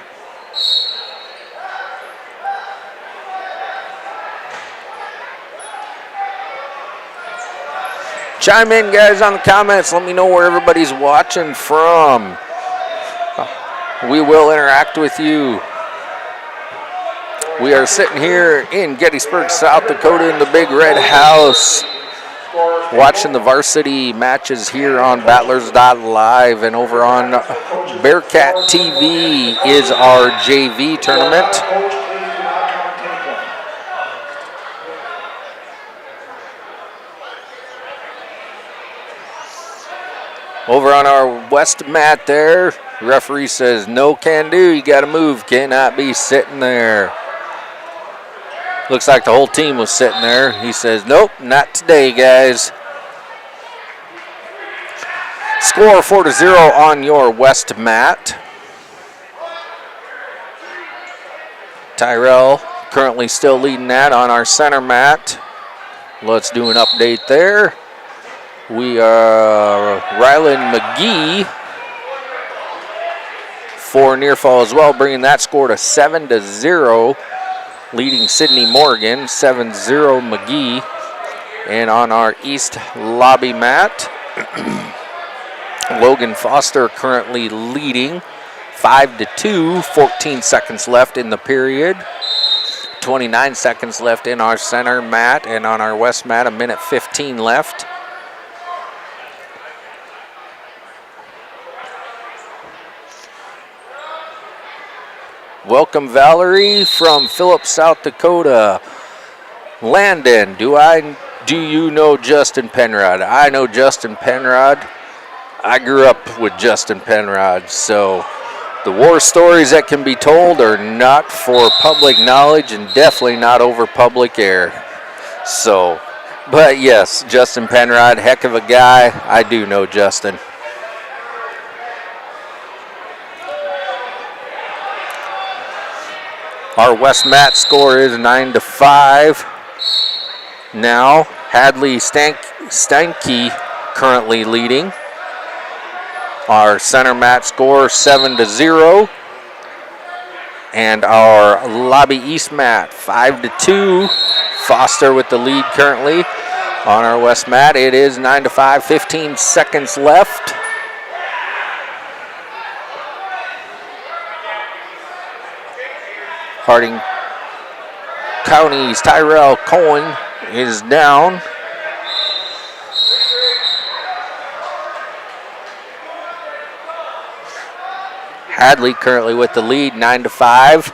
Chime in, guys, on the comments. Let me know where everybody's watching from. We will interact with you. We are sitting here in Gettysburg, South Dakota in the Big Red House, watching the varsity matches here on Battlers.live, and over on Bearcat TV is our JV tournament. Over on our west mat there, referee says no can do, you gotta move, cannot be sitting there. Looks like the whole team was sitting there. He says, nope, not today, guys. Score 4-0 on your west mat. Tyrell currently still leading that on our center mat. Let's do an update there. We are Ryland McGee for near fall as well, bringing that score to 7-0. Leading Sidney Morgan, 7-0 McGee. And on our east lobby mat, Logan Foster currently leading 5-2, 14 seconds left in the period. 29 seconds left in our center mat, and on our west mat, a minute 15 left. Welcome, Valerie from Phillips, South Dakota. Landon, do you know Justin Penrod? I know Justin Penrod. I grew up with Justin Penrod, so the war stories that can be told are not for public knowledge and definitely not over public air. So, but yes, Justin Penrod, heck of a guy. I do know Justin. Our west mat score is 9-5. Now, Hadley Stanke currently leading. Our center mat score 7-0. And our Lobby East mat, 5-2. Foster with the lead currently. On our West mat, it is 9-5, 15 seconds left. Harding County's Tyrell Cohen is down. Hadley currently with the lead, 9-5.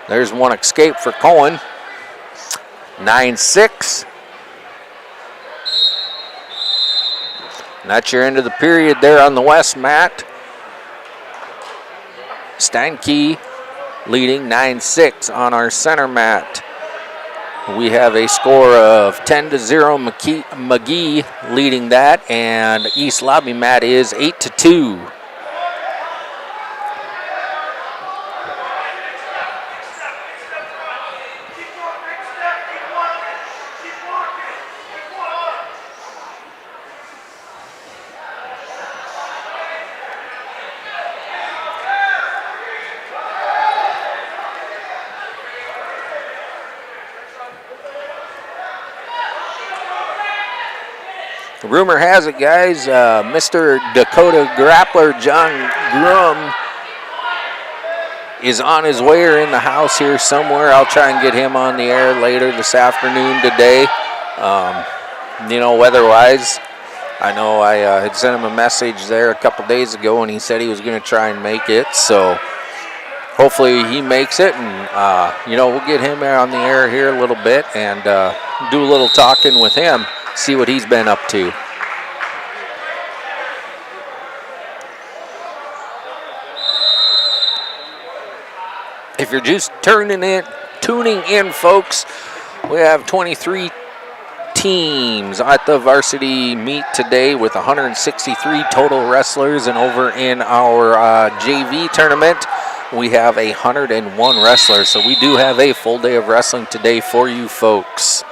There's one escape for Cohen. 9-6. And that's your end of the period there on the West mat. Steinke leading 9-6 on our center mat. We have a score of 10-0. McGee leading that, and East Lobby mat is 8-2. Rumor has it, guys, Mr. Dakota Grappler John Grum is on his way or in the house here somewhere. I'll try and get him on the air later this afternoon today. Weather-wise, I know I had sent him a message there a couple days ago, and he said he was going to try and make it. So hopefully he makes it, and, we'll get him on the air here a little bit and do a little talking with him. See what he's been up to. If you're just tuning in, folks, we have 23 teams at the varsity meet today with 163 total wrestlers, and over in our JV tournament, we have 101 wrestlers. So we do have a full day of wrestling today for you folks.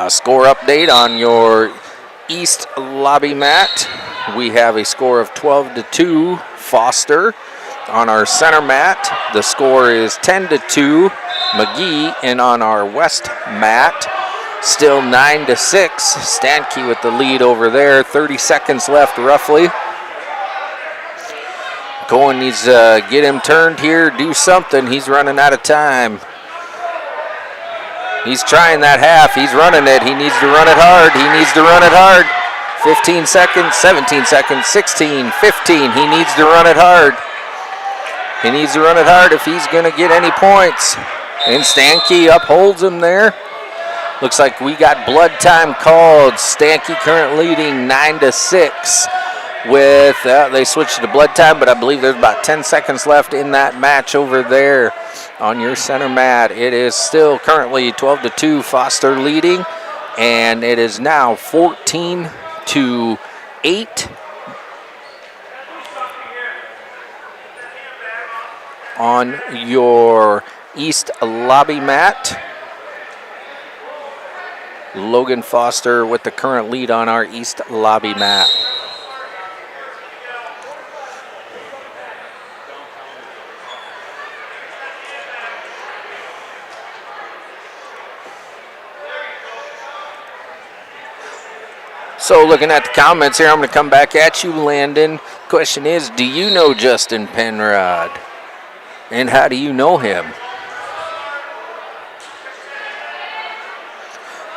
Score update on your East Lobby mat. We have a score of 12-2 Foster. On our center mat, the score is 10-2 McGee. And on our West mat, still 9-6. Stanke with the lead over there. 30 seconds left roughly. Cohen needs to get him turned here, do something. He's running out of time. He's trying that half. He's running it. He needs to run it hard. 15 seconds, 17 seconds, 16, 15. He needs to run it hard. If he's going to get any points. And Stanke upholds him there. Looks like we got blood time called. Stanke currently leading 9-6. With they switched to blood time, but I believe there's about 10 seconds left in that match over there on your center mat. It is still currently 12-2 Foster leading, and it is now 14-8 on your East Lobby mat. Logan Foster with the current lead on our East Lobby mat. So looking at the comments here, I'm going to come back at you, Landon. Question is, do you know Justin Penrod? And how do you know him?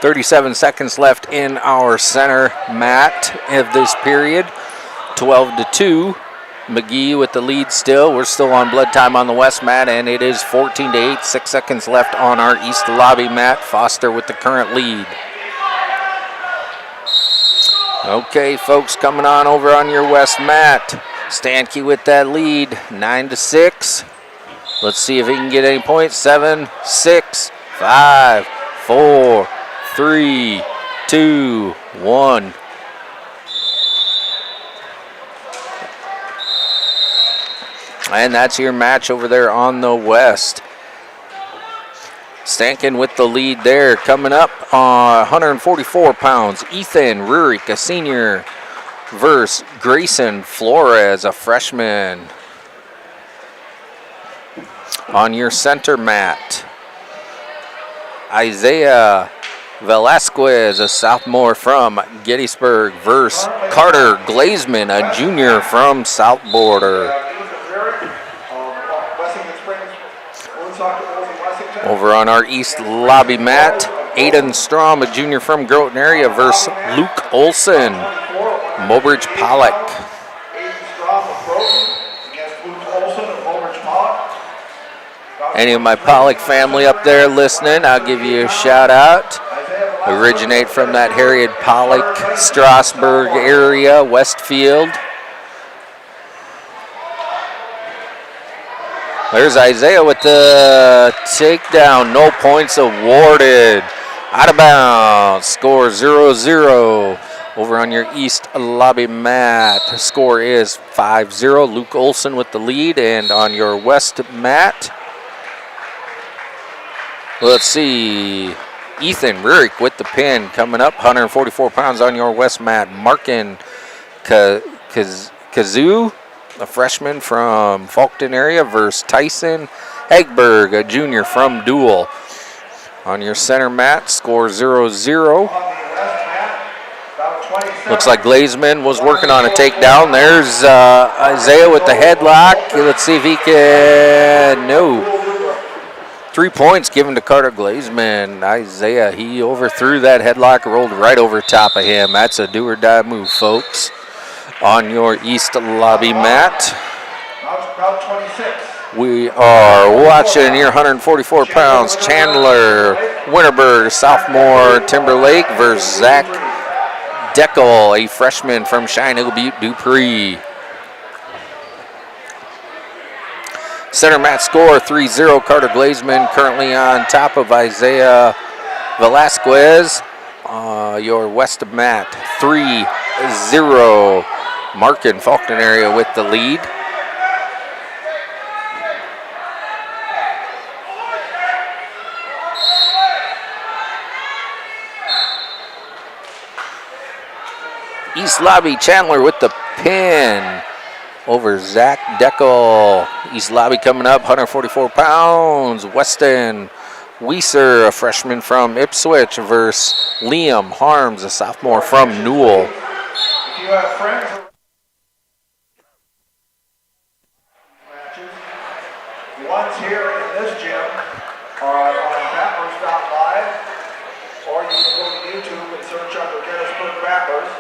37 seconds left in our center mat of this period. 12-2. McGee with the lead still. We're still on blood time on the West mat, and it is 14-8. 6 seconds left on our East Lobby mat. Foster with the current lead. Okay, folks, coming on over on your West mat. Stanke with that lead, 9-6. Let's see if he can get any points. 7, 6, 5, 4, 3, 2, 1. And that's your match over there on the West. Stankin with the lead there. Coming up, 144 pounds. Ethan Rurik, a senior, versus Grayson Flores, a freshman. On your center mat, Isaiah Velasquez, a sophomore from Gettysburg, versus Carter Glazman, a junior from South Border. Over on our east lobby mat, Aiden Strom, a junior from Groton area, versus Luke Olson, Mobridge Pollock. Any of my Pollock family up there listening, I'll give you a shout out. Originate from that Harriet Pollock, Strasburg area, Westfield. There's Isaiah with the takedown. No points awarded. Out of bounds. Score 0-0. Over on your east lobby mat, the score is 5-0. Luke Olson with the lead. And on your west mat, let's see, Ethan Rurik with the pin coming up. 144 pounds on your west mat. Markin Kazoo, a freshman from Faulkton area, versus Tyson Hegberg, a junior from Dual. On your center mat, score 0-0. Looks like Glazman was working on a takedown. There's Isaiah with the headlock. Let's see if he can. No. 3 points given to Carter Glazman. Isaiah, he overthrew that headlock, rolled right over top of him. That's a do or die move, folks. On your east lobby mat, we are watching your 144 pounds Chandler Winterberg, sophomore Timberlake, versus Zach Deckel, a freshman from Cheyenne Butte Dupree. Center mat score 3-0. Carter Glazman currently on top of Isaiah Velasquez. Your west mat 3-0. Markin Faulkton area with the lead. East lobby Chandler with the pin over Zach Deckel. East lobby coming up, 144 pounds. Weston Weiser, a freshman from Ipswich, versus Liam Harms, a sophomore from Newell. If you have friends matches, the ones here in this gym are on Battlers.live, or you can go to YouTube and search under Gettysburg Battlers.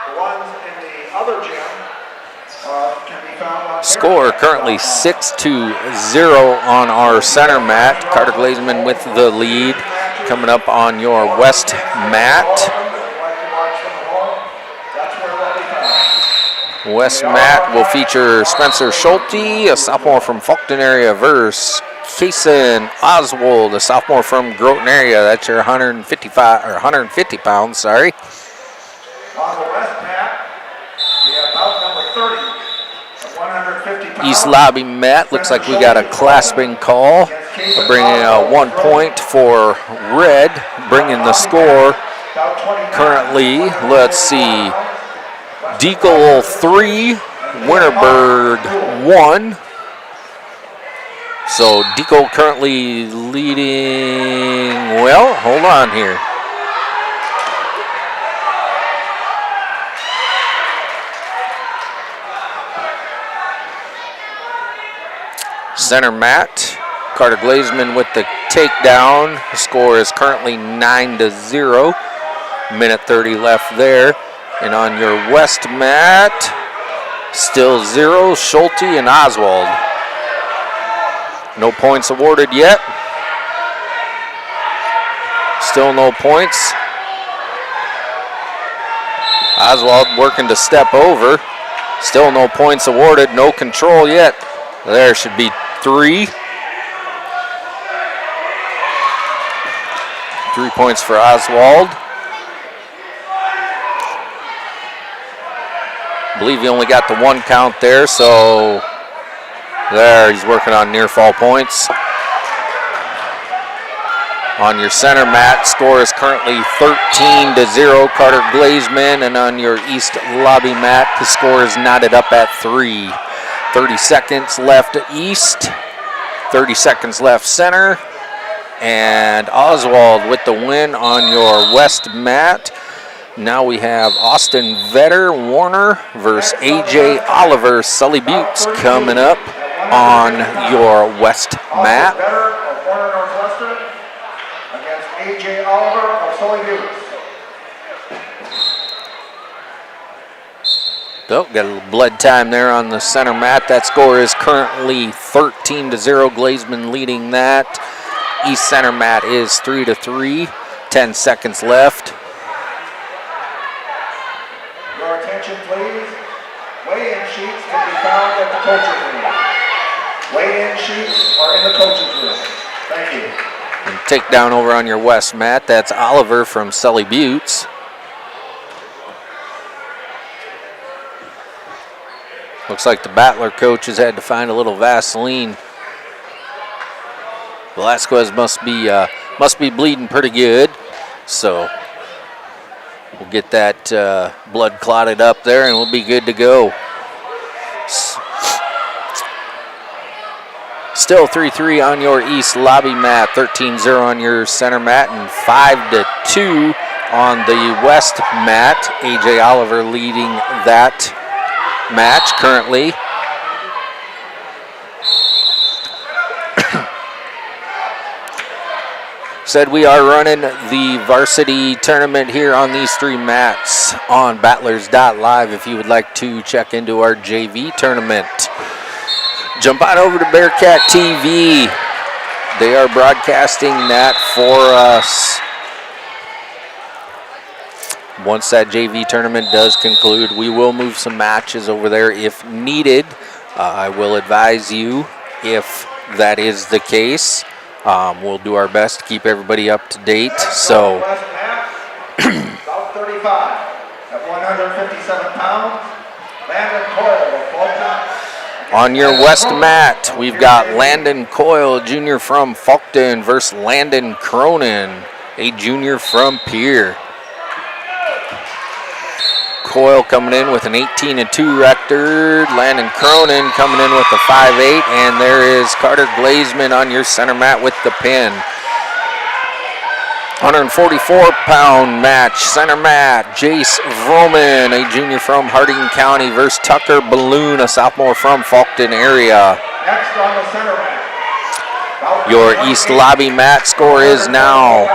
The ones in the other gym can be found on Score currently 6-0 on our center mat. Carter Glazman with the lead. Coming up on your west mat. West mat will feature Spencer Schulte, a sophomore from Faulkton area, versus Kason Oswald, a sophomore from Groton area. That's your 150 pounds, sorry. On the west mat, we have bout number 30 at 150 pounds. East lobby mat, looks like we got a clasping call. We're bringing 1 point for red, bringing the score currently, let's see, Deacle 3, Winterberg 1. So Deacle currently leading, well, hold on here. Center mat, Carter Glazman with the takedown. The score is currently 9-0. Minute 30 left there. And on your west mat, still 0, Schulte and Oswald. No points awarded yet. Still no points. Oswald working to step over. Still no points awarded, no control yet. There should be 3. 3 points for Oswald. I believe he only got the 1 count there, so there, he's working on near fall points. On your center mat, score is currently 13-0, Carter Glazman, and on your east lobby mat, the score is knotted up at 3. 30 seconds left east. 30 seconds left center. And Oswald with the win on your west mat. Now we have Austin Vetter Warner versus AJ Oliver Sully Buttes coming up on your west mat. Vetter of Warner Northwestern against AJ Oliver of Sully Buttes. Oh, got a little blood time there on the center mat. That score is currently 13-0. Glazeman leading that. East center mat is 3-3. 10 seconds left. Your attention, please. Weigh-in sheets can be found at the coaches room. Weigh-in sheets are in the coaches room. Thank you. And take down over on your west mat. That's Oliver from Sully Buttes. Looks like the Battler coaches had to find a little Vaseline. Velasquez must be bleeding pretty good, so we'll get that blood clotted up there, and we'll be good to go. Still 3-3 on your east lobby mat, 13-0 on your center mat, and 5-2 on the west mat. AJ Oliver leading that match currently. Said we are running the varsity tournament here on these three mats on battlers.live if you would like to check into our JV tournament. Jump on over to Bearcat TV. They are broadcasting that for us. Once that JV tournament does conclude, we will move some matches over there if needed. I will advise you if that is the case. We'll do our best to keep everybody up to date. So, South 35 at 157 pounds. Landon Coyle of Fulton. on your west mat, we've got Landon Coyle, junior from Fulton, versus Landon Cronin, a junior from Pierre. Coyle coming in with an 18-2 record. Landon Cronin coming in with a 5-8. And there is Carter Glazeman on your center mat with the pin. 144-pound match. Center mat, Jace Vroman, a junior from Harding County, versus Tucker Balloon, a sophomore from Fulton area. Next on the center mat. Your east lobby mat score is now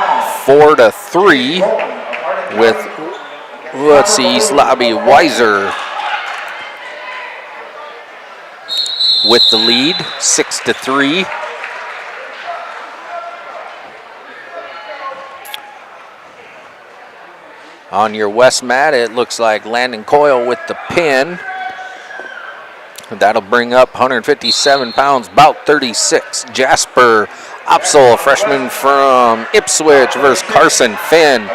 4-3 with, let's see, East Lobby Weiser with the lead, 6-3. On your west mat, it looks like Landon Coyle with the pin. That'll bring up 157 pounds, about 36. Jasper Opsel, a freshman from Ipswich, versus Carson Finn.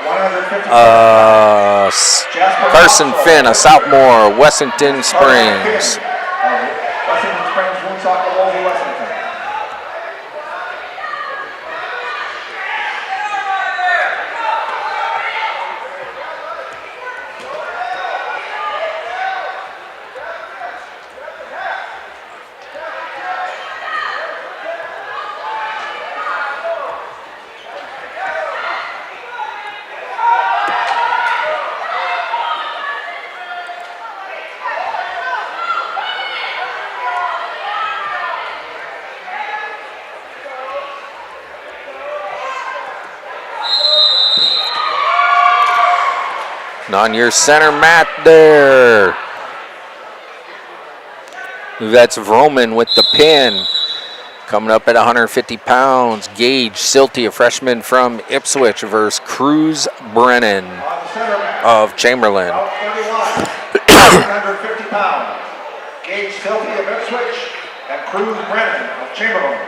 Carson Finn, a sophomore, Wessington Springs. Wessington Springs Wound Soccer Wolsey Wessington. On your center mat there, that's Vroman with the pin. Coming up at 150 pounds, Gage Silty, a freshman from Ipswich, versus Cruz Brennan of Chamberlain. 150 pounds. Gage Silty of Ipswich and Cruz Brennan of Chamberlain.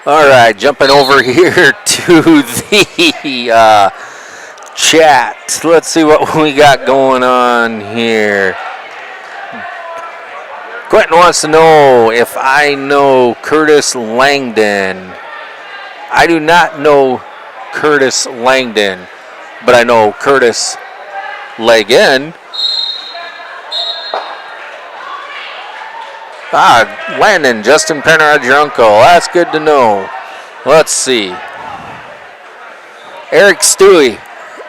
All right, jumping over here to the chat. Let's see what we got going on here. Quentin wants to know if I know Curtis Langdon. I do not know Curtis Langdon, but I know Curtis Leg-In. Landon, Justin Penrod, your uncle. That's good to know. Let's see. Eric Stewie.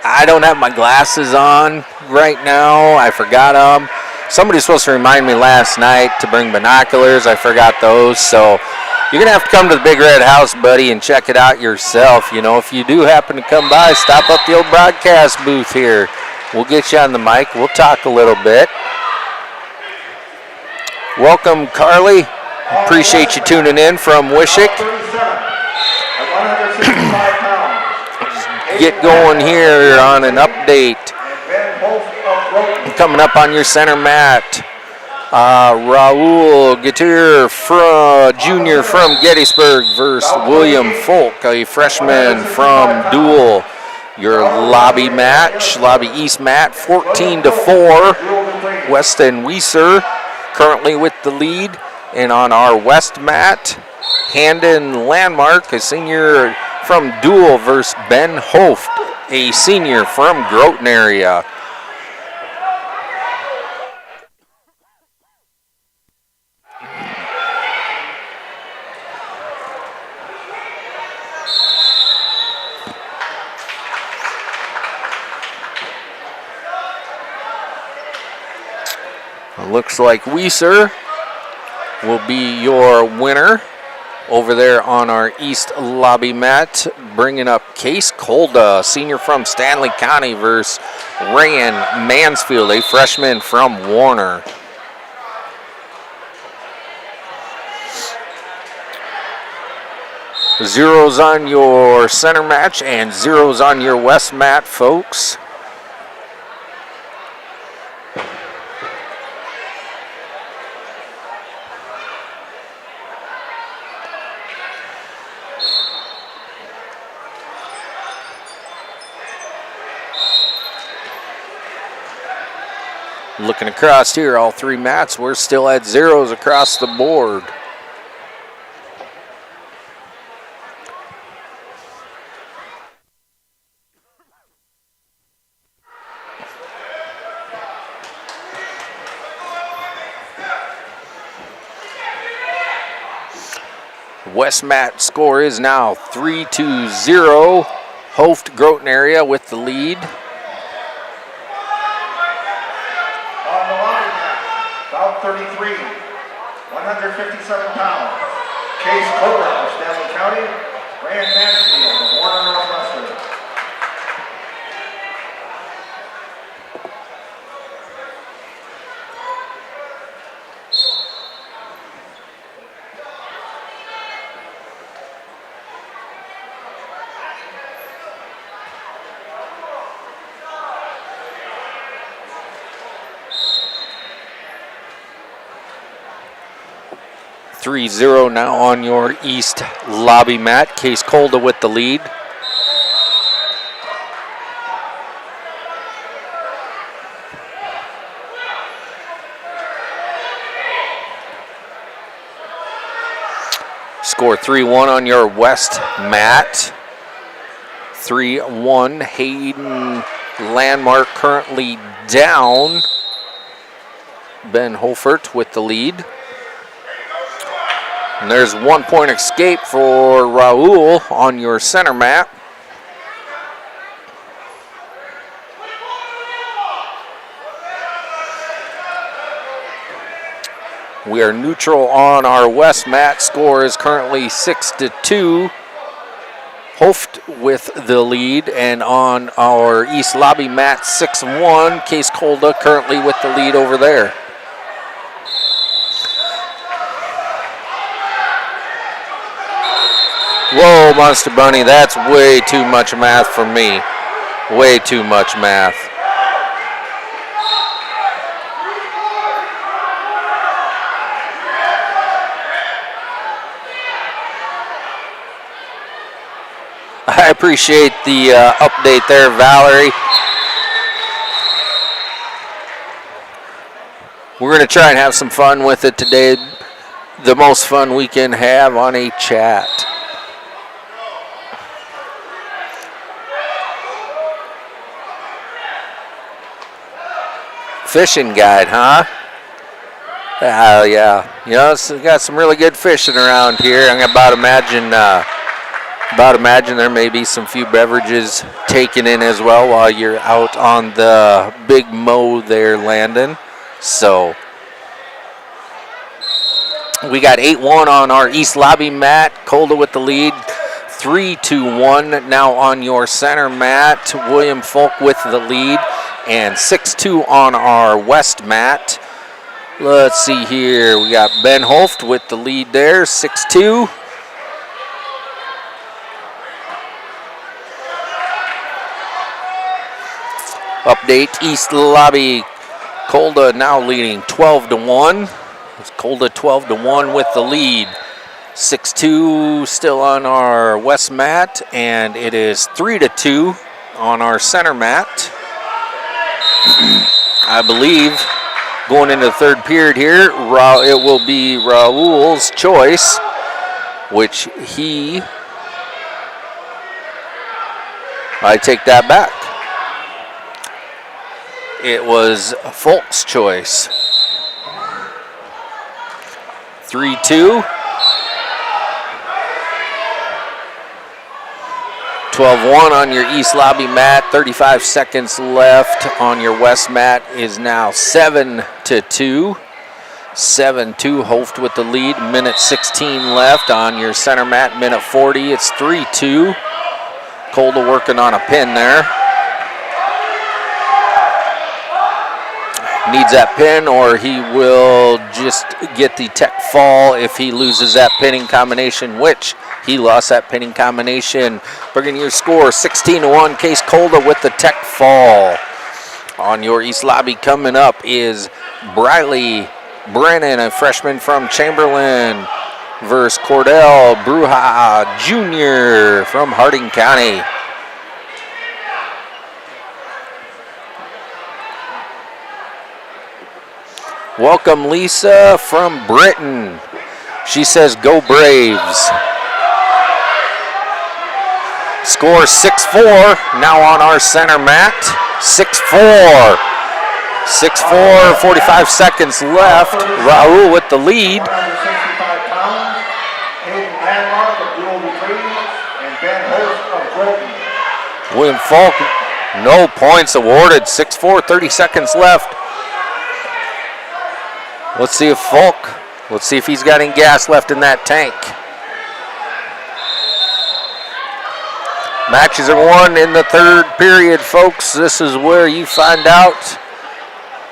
I don't have my glasses on right now. I forgot them. Somebody was supposed to remind me last night to bring binoculars. I forgot those. So you're going to have to come to the Big Red House, buddy, and check it out yourself. You know, if you do happen to come by, stop up the old broadcast booth here. We'll get you on the mic. We'll talk a little bit. Welcome, Carly. Appreciate you tuning in from Wishick. Get going here on an update. Coming up on your center mat, Raul Gautier Jr. from Gettysburg versus William Folk, a freshman from Dual. Your lobby match, lobby East mat, 14-4. Weston Weiser currently with the lead. And on our West mat, Handon Landmark, a senior from Dual versus Ben Hoft, a senior from Groton area. Looks like Weiser will be your winner over there on our East lobby mat. Bringing up Case Kolda, senior from Stanley County versus Ryan Mansfield, a freshman from Warner. Zeros on your center match and zeros on your West mat, folks. Looking across here, all three mats, we're still at zeros across the board. West mat score is now 3-0. Hoft Groton area with the lead. On the lobby mat, about 33, 157 pounds. Case Cobra of Stanley County, Rand Mansfield of Warner Northwestern. .30 now on your East lobby mat. Case Kolda with the lead. Score 3-1 on your West mat. 3-1. Hayden Landmark currently down. Ben Holfert with the lead. And there's 1 point escape for Raul on your center mat. We are neutral on our West mat. Score is currently 6-2. Hoft with the lead. And on our East lobby mat, 6-1. Case Kolda currently with the lead over there. Whoa, Monster Bunny, that's way too much math for me. Way too much math. I appreciate the update there, Valerie. We're going to try and have some fun with it today. The most fun we can have on a chat. Fishing guide, huh? Yeah. You know, it's got some really good fishing around here. I'm about imagine there may be some few beverages taken in as well while you're out on the big mow there, Landon. So we got 8-1 on our East Lobby mat. Colda with the lead, 3-1 now on your center mat. William Folk with the lead, and 6-2 on our West mat. Let's see here. We got Ben Holft with the lead there, 6-2. Update, East Lobby, Colda now leading 12-1. It's Colda 12-1 with the lead. 6-2 still on our West mat, and it is 3-2 on our center mat. I believe going into the third period here, it will be Raul's choice, which I take that back. It was Folk's choice. 3-2. 12-1 on your East Lobby mat. 35 seconds left on your West mat is now 7-2. 7-2, Hoft with the lead. Minute 16 left on your center mat. Minute 40, it's 3-2. Colda working on a pin there. Needs that pin, or he will just get the tech fall if he loses that pinning combination, which he lost that pinning combination. Bringing your score 16-1, Case Colda with the tech fall. On your East Lobby coming up is Briley Brennan, a freshman from Chamberlain, versus Cordell Bruja Jr. from Harding County. Welcome Lisa from Britain. She says, go Braves. Score 6-4 now on our center mat. 6-4. 6-4, 45 seconds left. Raul with the lead. William Falk, no points awarded. 6-4, 30 seconds left. Let's see if he's got any gas left in that tank. Matches are won in the third period, folks. This is where you find out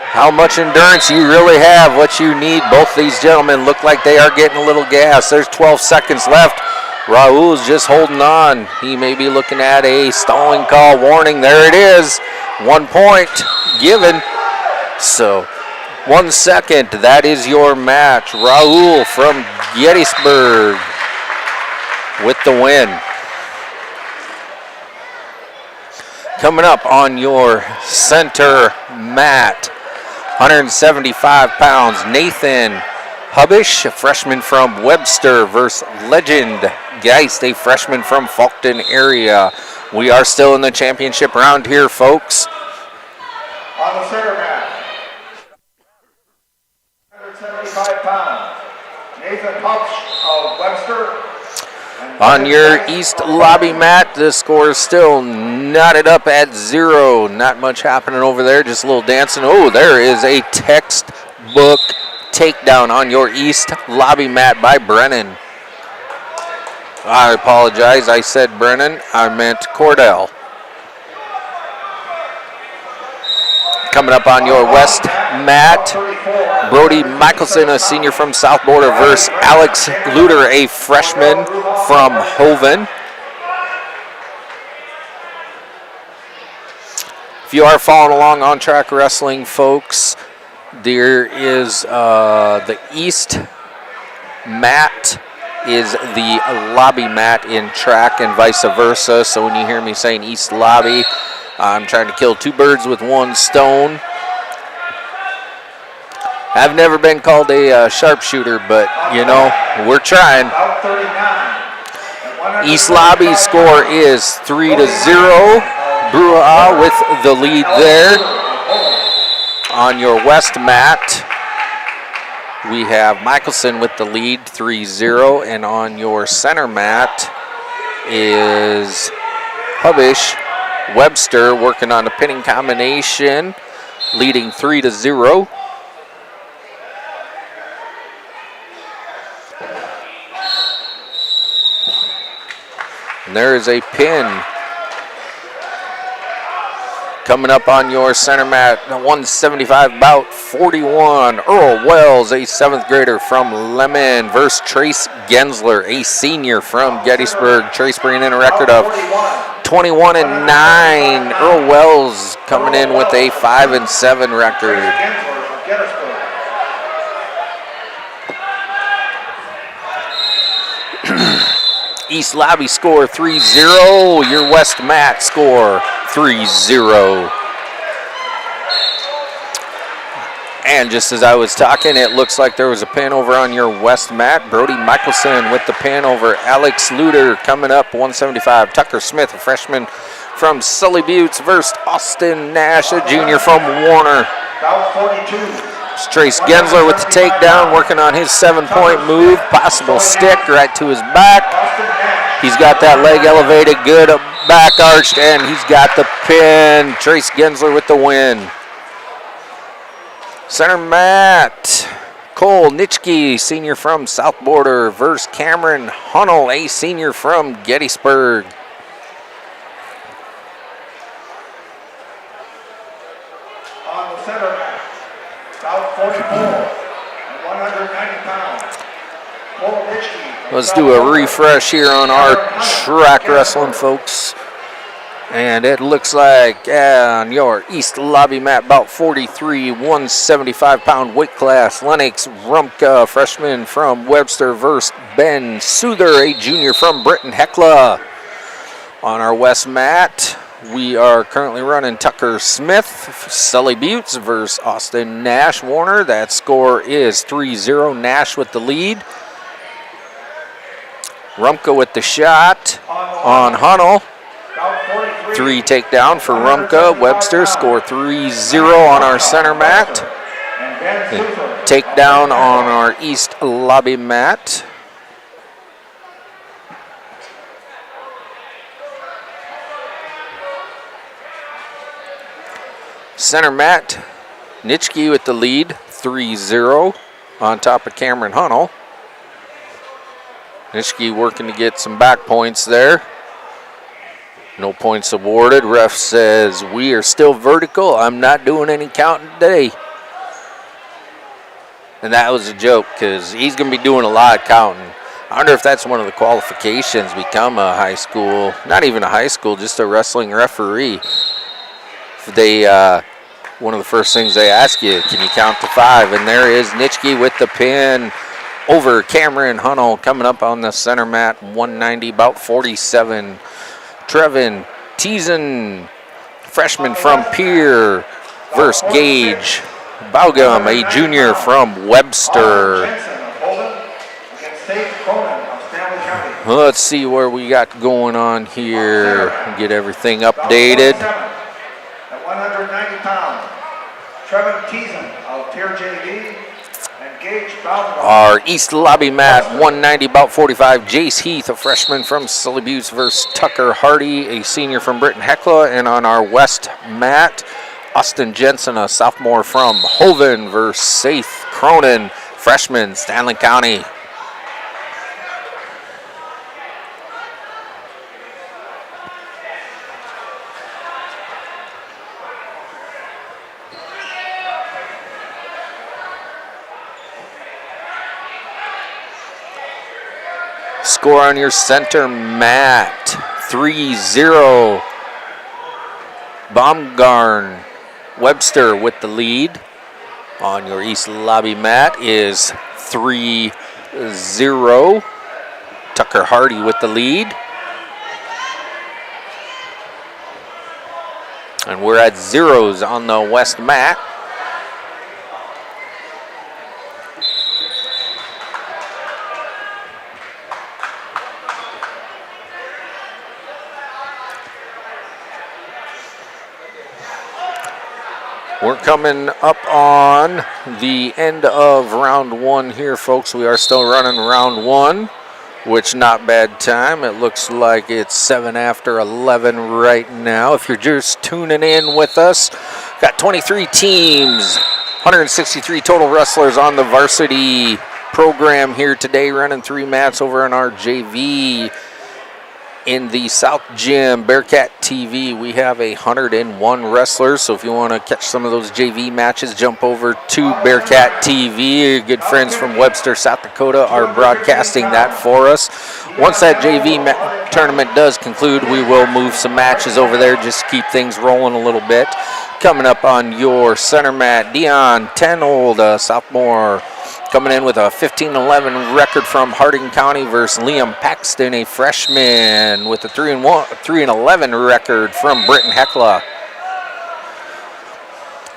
how much endurance you really have, what you need. Both these gentlemen look like they are getting a little gas. There's 12 seconds left. Raul's just holding on. He may be looking at a stalling call warning. There it is. 1 point given. So 1 second, that is your match. Raul from Gettysburg with the win. Coming up on your center mat, 175 pounds, Nathan Hubish, a freshman from Webster, versus Legend Geist, a freshman from Faulkton area. We are still in the championship round here, folks. On the center mat, 175 pounds, Nathan Hubish of Webster. On your East Lobby mat, the score is still knotted up at 0. Not much happening over there, just a little dancing. Oh, there is a textbook takedown on your East Lobby mat by Brennan. I apologize, I said Brennan, I meant Cordell. Coming up on your West mat, Brody Michelson, a senior from South Border, versus Alex Luter, a freshman from Hoven. If you are following along on Track Wrestling, folks, there is the East mat is the lobby mat in track and vice versa. So when you hear me saying East Lobby, I'm trying to kill two birds with one stone. I've never been called a sharpshooter, but, you know, we're trying. About 39. East Lobby's score is 3-0. Brua with the lead there. On your west mat, we have Michelson with the lead, 3-0. And on your center mat is Hubish Webster working on the pinning combination, leading 3-0. And there is a pin coming up on your center mat, 175 bout 41. Earl Wells, a 7th grader from Lemon, versus Trace Gensler, a senior from Gettysburg. Trace bringing in a record of 21-9. Earl Wells coming in with a 5-7 record. East Lobby score 3-0. Your west mat score 3-0. And just as I was talking, it looks like there was a pin over on your west mat. Brody Michelson with the pin over Alex Luter coming up 175. Tucker Smith, a freshman from Sully Buttes, versus Austin Nash, a junior from Warner. About 42. Trace Gensler with the takedown, working on his 7-point move. Possible stick right to his back. He's got that leg elevated, good back arched, and he's got the pin. Trace Gensler with the win. Center mat, Cole Nitschke, senior from South Border, versus Cameron Hunnell, a senior from Gettysburg. On the center mat, about 44 and 190 pounds. Cole Nitschke. Let's do a refresh here on our track wrestling, folks. And it looks like on your East Lobby mat, about 43, 175-pound weight class, Lennox Rumpka, freshman from Webster, versus Ben Souther, a junior from Britton Hecla. On our west mat, we are currently running Tucker Smith, Sully Buttes, versus Austin Nash Warner. That score is 3-0, Nash with the lead. Rumpka with the shot on Hunnell. 3 takedown for Rumpka. Webster score 3-0 on our center mat. Takedown on our East Lobby mat. Center mat, Nitschke with the lead, 3-0 on top of Cameron Hunnell. Nitschke working to get some back points there. No points awarded. Ref says we are still vertical. I'm not doing any counting today. And that was a joke because he's going to be doing a lot of counting. I wonder if that's one of the qualifications, become a high school, not even a high school, just a wrestling referee. They, one of the first things they ask you, can you count to 5? And there is Nitschke with the pin over Cameron Hunnell coming up on the center mat, 190, about 47. Trevin Teason, freshman from Pierre, versus Gage Baugum, a junior from Webster. Let's see where we got going on here. Get everything updated. At 190 pounds, Trevin Teason of Pierre JV. Our East Lobby mat, 190, about 45. Jace Heath, a freshman from Sully Buttes, versus Tucker Hardy, a senior from Britton Hecla. And on our west mat, Austin Jensen, a sophomore from Hoven, versus Safe Cronin, freshman, Stanley County. Score on your center mat, 3-0. Baumgarn Webster with the lead. On your East Lobby mat is 3-0. Tucker Hardy with the lead. And we're at zeros on the west mat. We're coming up on the end of round one here, folks. We are still running round one, which not bad time. It looks like it's 7 after 11 right now. If you're just tuning in with us, got 23 teams, 163 total wrestlers on the varsity program here today, running 3 mats over in our JV. In the South Gym, Bearcat TV, we have 101 wrestlers. So if you want to catch some of those JV matches, jump over to Bearcat TV. Good friends from Webster, South Dakota are broadcasting that for us. Once that JV tournament does conclude, we will move some matches over there just to keep things rolling a little bit. Coming up on your center mat, Dion Tenold, sophomore, coming in with a 15-11 record from Harding County versus Liam Paxton, a freshman, with a 3-11 record from Britton Hecla.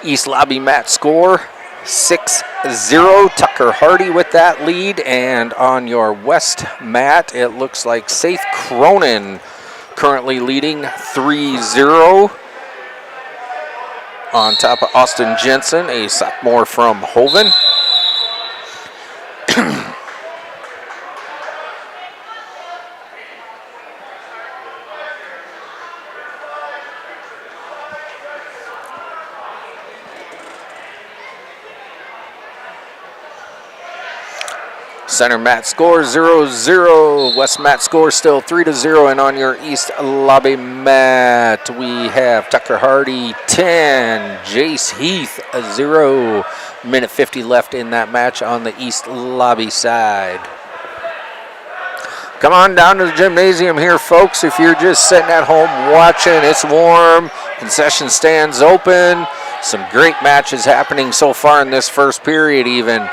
East lobby mat score 6-0. Tucker Hardy with that lead. And on your west mat, it looks like Saith Cronin currently leading 3-0. On top of Austin Jensen, a sophomore from Hoven. Center mat score 0-0. West mat score still 3-0. And on your east lobby mat, we have Tucker Hardy 10, Jace Heath 0. Minute 50 left in that match on the east lobby side. Come on down to the gymnasium here, folks. If you're just sitting at home watching, it's warm. Concession stands open. Some great matches happening so far in this first period even.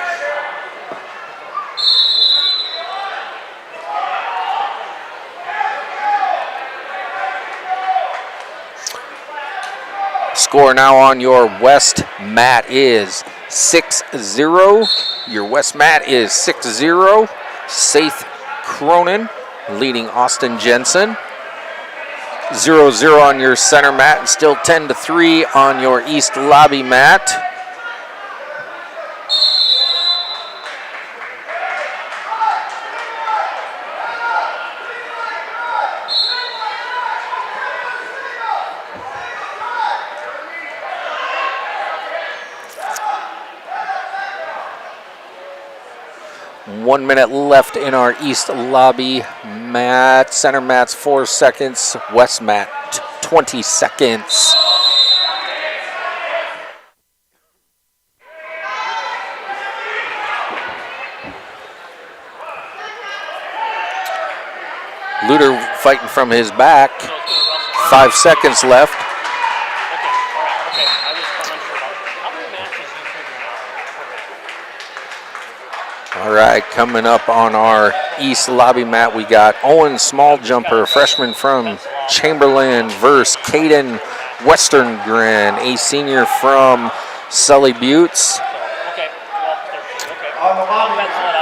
Score now on your west mat is 6-0. Your west mat is 6-0. Saith Cronin leading Austin Jensen. 0-0 on your center mat, and still 10-3 on your east lobby mat. One minute left in our east lobby mat. Center mat's 4 seconds. West mat 20 seconds. Luder fighting from his back. 5 seconds left. All right, coming up on our east lobby mat, we got Owen Small Jumper, freshman from Chamberlain, versus Caden Westerngren, a senior from Sully Buttes.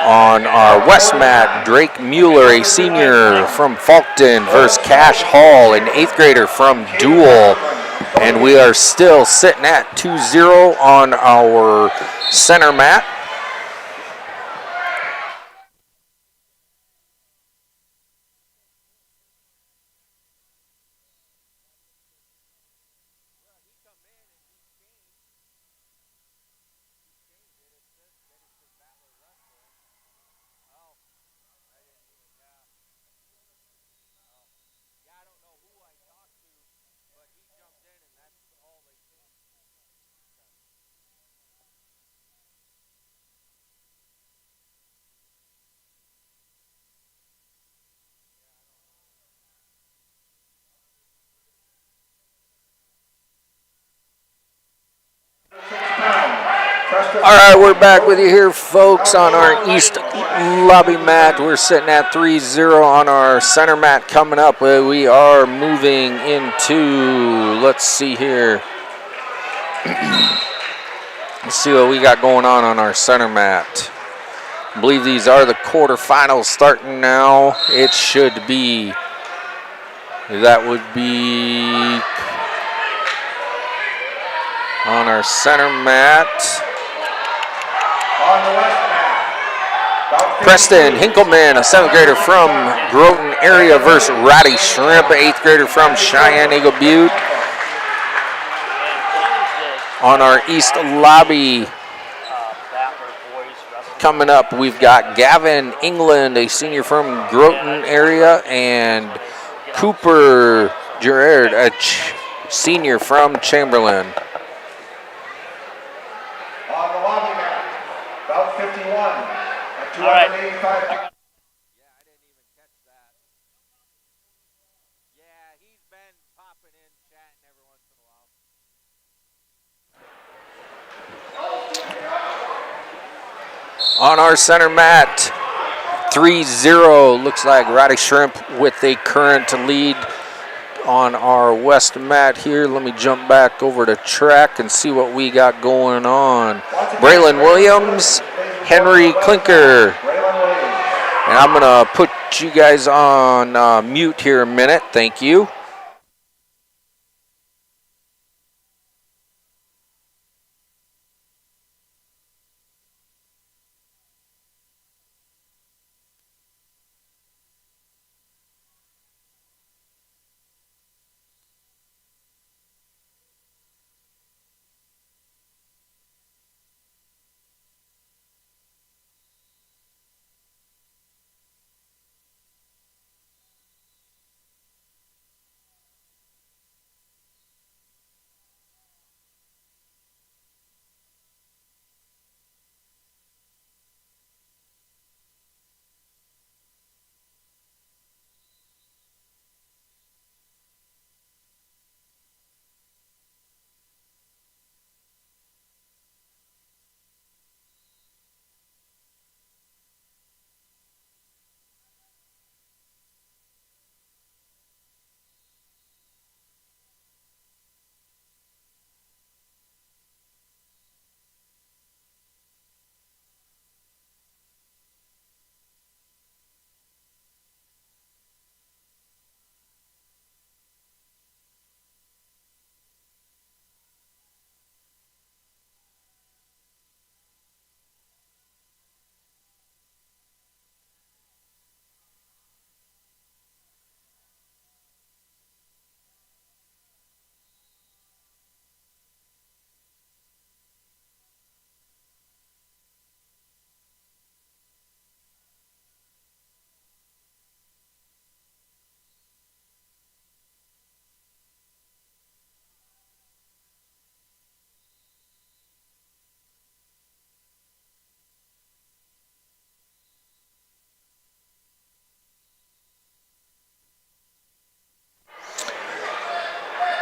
On our west mat, Drake Mueller, a senior from Falkton, versus Cash Hall, an 8th grader from Dual. And we are still sitting at 2-0 on our center mat. All right, we're back with you here, folks, on our east lobby mat. We're sitting at 3-0 on our center mat. Coming up, we are moving into, let's see here. Let's see what we got going on our center mat. I believe these are the quarterfinals starting now. It should be, that would be On our center mat, On the west mat, about Preston Hinkleman, a 7th grader from Groton area versus Roddy Shrimp, 8th grader from Cheyenne Eagle Butte. On our east lobby, coming up, we've got Gavin England, a senior from Groton area, and Cooper Gerard, a senior from Chamberlain. on the lobby mat, about 51 at 285. On our center mat, 3-0, looks like Roddy Shrimp with a current lead. On our west mat here, let me jump back over to track and see what we got going on. Braylon Williams, Henry Klinker. And I'm going to put you guys on mute here a minute. Thank you.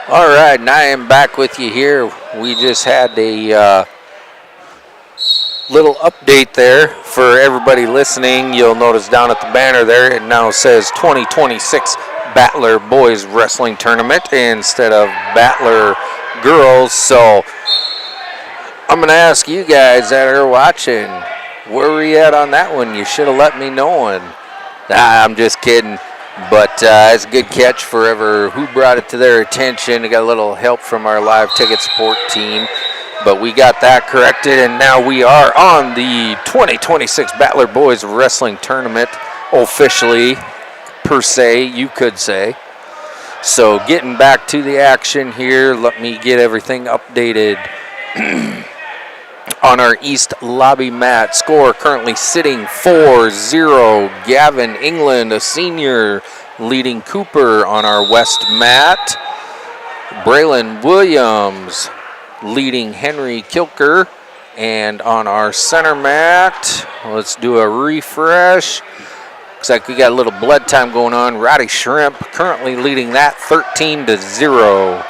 All right, and I am back with you here. We just had a little update there for everybody listening. You'll notice down at the banner there, it now says 2026 Battler Boys Wrestling Tournament instead of Battler Girls. So I'm going to ask you guys that are watching, where were you at on that one? You should have let me know. And I'm just kidding. But it's a good catch for who brought it to their attention. We got a little help from our live ticket support team. But we got that corrected, and now we are on the 2026 Battler Boys Wrestling Tournament officially, per se, you could say. So getting back to the action here, let me get everything updated. On our east lobby mat, score currently sitting 4-0. Gavin England, a senior, leading Cooper. On our west mat, Braylon Williams leading Henry Kilker. And on our center mat, let's do a refresh. Looks like we got a little blood time going on. Roddy Shrimp currently leading that 13-0.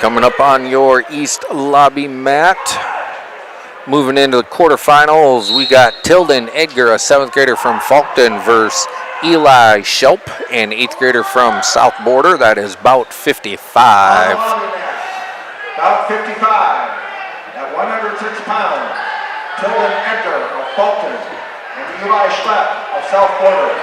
Coming up on your east lobby mat, moving into the quarterfinals, we got Tilden Edgar, a 7th grader from Falkton, versus Eli Shelp, an 8th grader from South Border. That is bout 55. About 55 at 106 pounds. Tilden Edgar of Fulton and Eli Schlepp of South Border.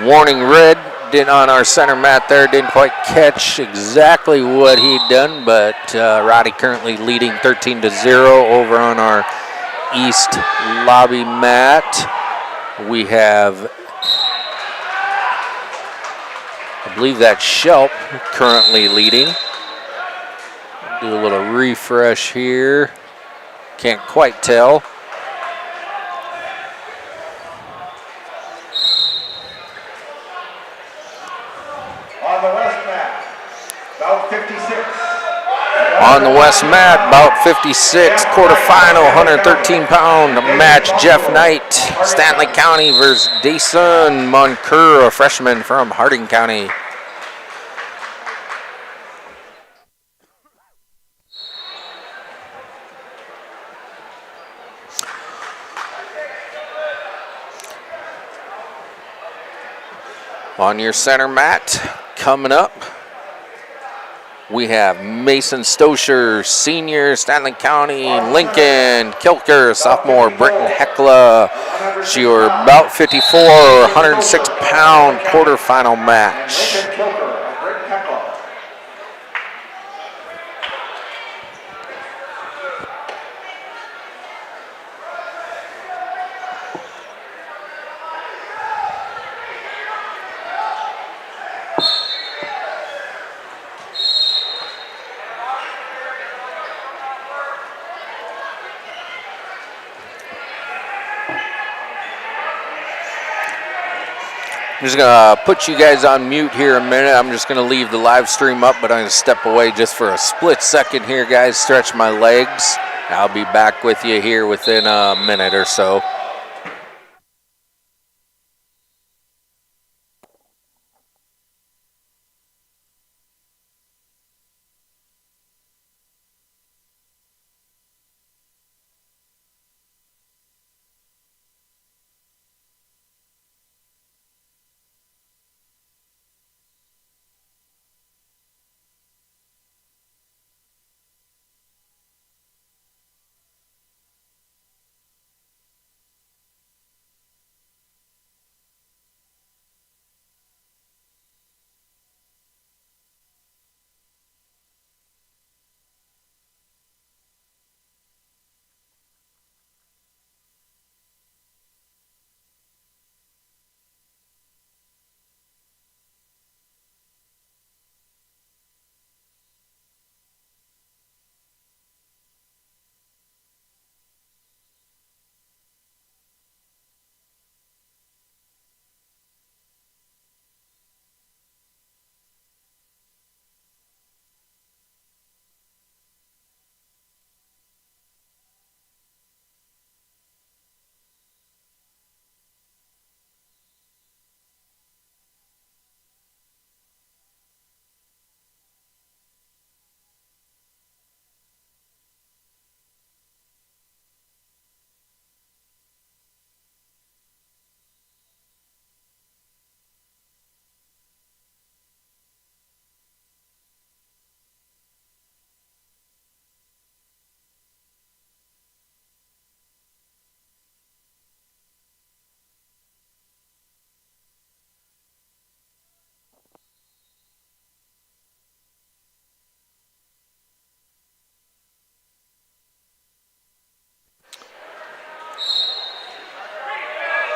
Warning red on our center mat there. Didn't quite catch exactly what he'd done, but Roddy currently leading 13-0 over on our east lobby mat. We have, I believe that's Shelp currently leading. Do a little refresh here. Can't quite tell. On the west mat, about 56. On the west mat, about 56, quarterfinal, 113-pound match. Jeff Knight, Stanley County versus Dason Moncur, a freshman from Harding County. On your center mat, coming up, we have Mason Stosher, senior, Stanley County, Lincoln Kilker, sophomore, Britton Heckla. It's your about 54, 106-pound quarterfinal match. I'm just going to put you guys on mute here a minute. I'm just going to leave the live stream up, but I'm going to step away just for a split second here, guys. Stretch my legs. I'll be back with you here within a minute or so.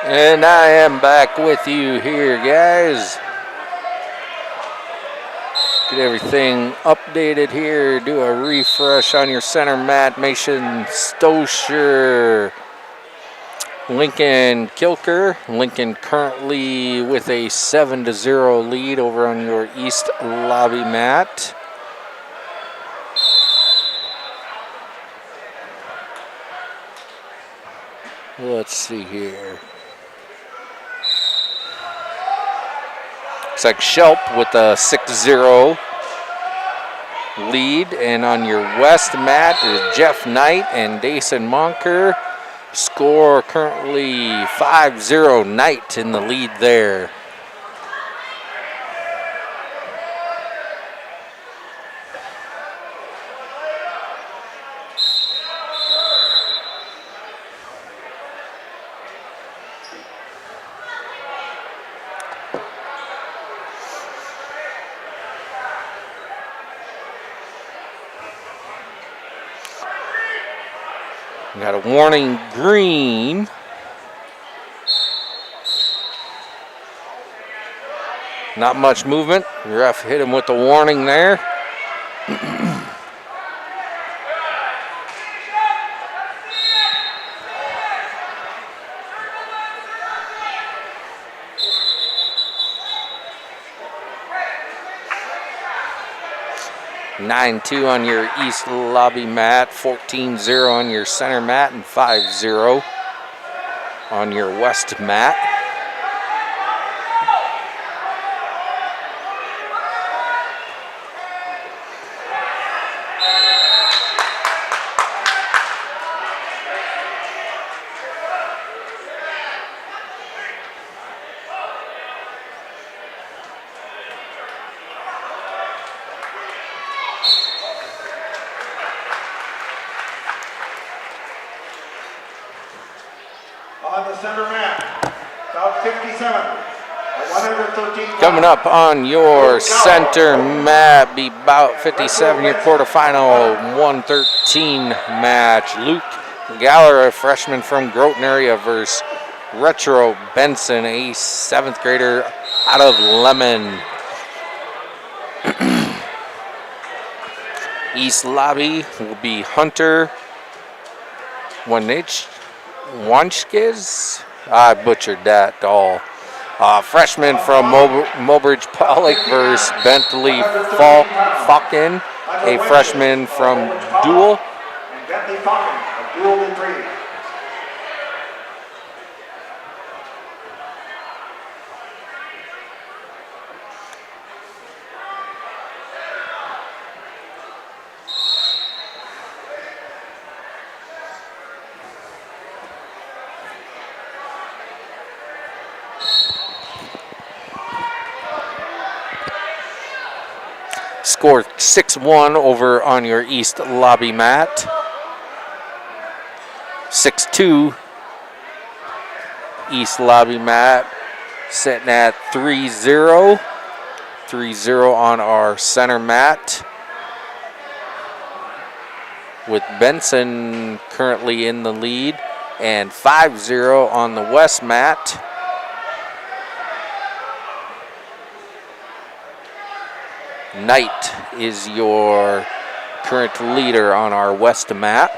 And I am back with you here, guys. Get everything updated here. Do a refresh on your center mat. Mason Stosher, Lincoln Kilker. Lincoln currently with a 7-0 lead over on your east lobby mat. Let's see here. Looks like Shelp with a 6-0 lead. And on your west mat is Jeff Knight and Dason Monker. Score currently 5-0, Knight in the lead there. Got a warning green. Not much movement. The ref hit him with the warning there. (9-2) on your east lobby mat, 14-0 on your center mat, and 5-0 on your west mat. On the center mat, about 57, 113 pounds. Coming up on your center mat, be about 57, your quarterfinal 113 match. Luke Galler, a freshman from Groton area, versus Retro Benson, a 7th grader out of Lemon. East lobby will be Hunter Wanchkes. I butchered that all. Freshman from Mobridge Pollock versus Bentley Falcon, a freshman from Dual. And Bentley Falcon, a dual in 3. Score 6-1 over on your east lobby mat. 6-2 east lobby mat, sitting at 3-0. 3-0 on our center mat, with Benson currently in the lead, and 5-0 on the west mat. Knight is your current leader on our west mat.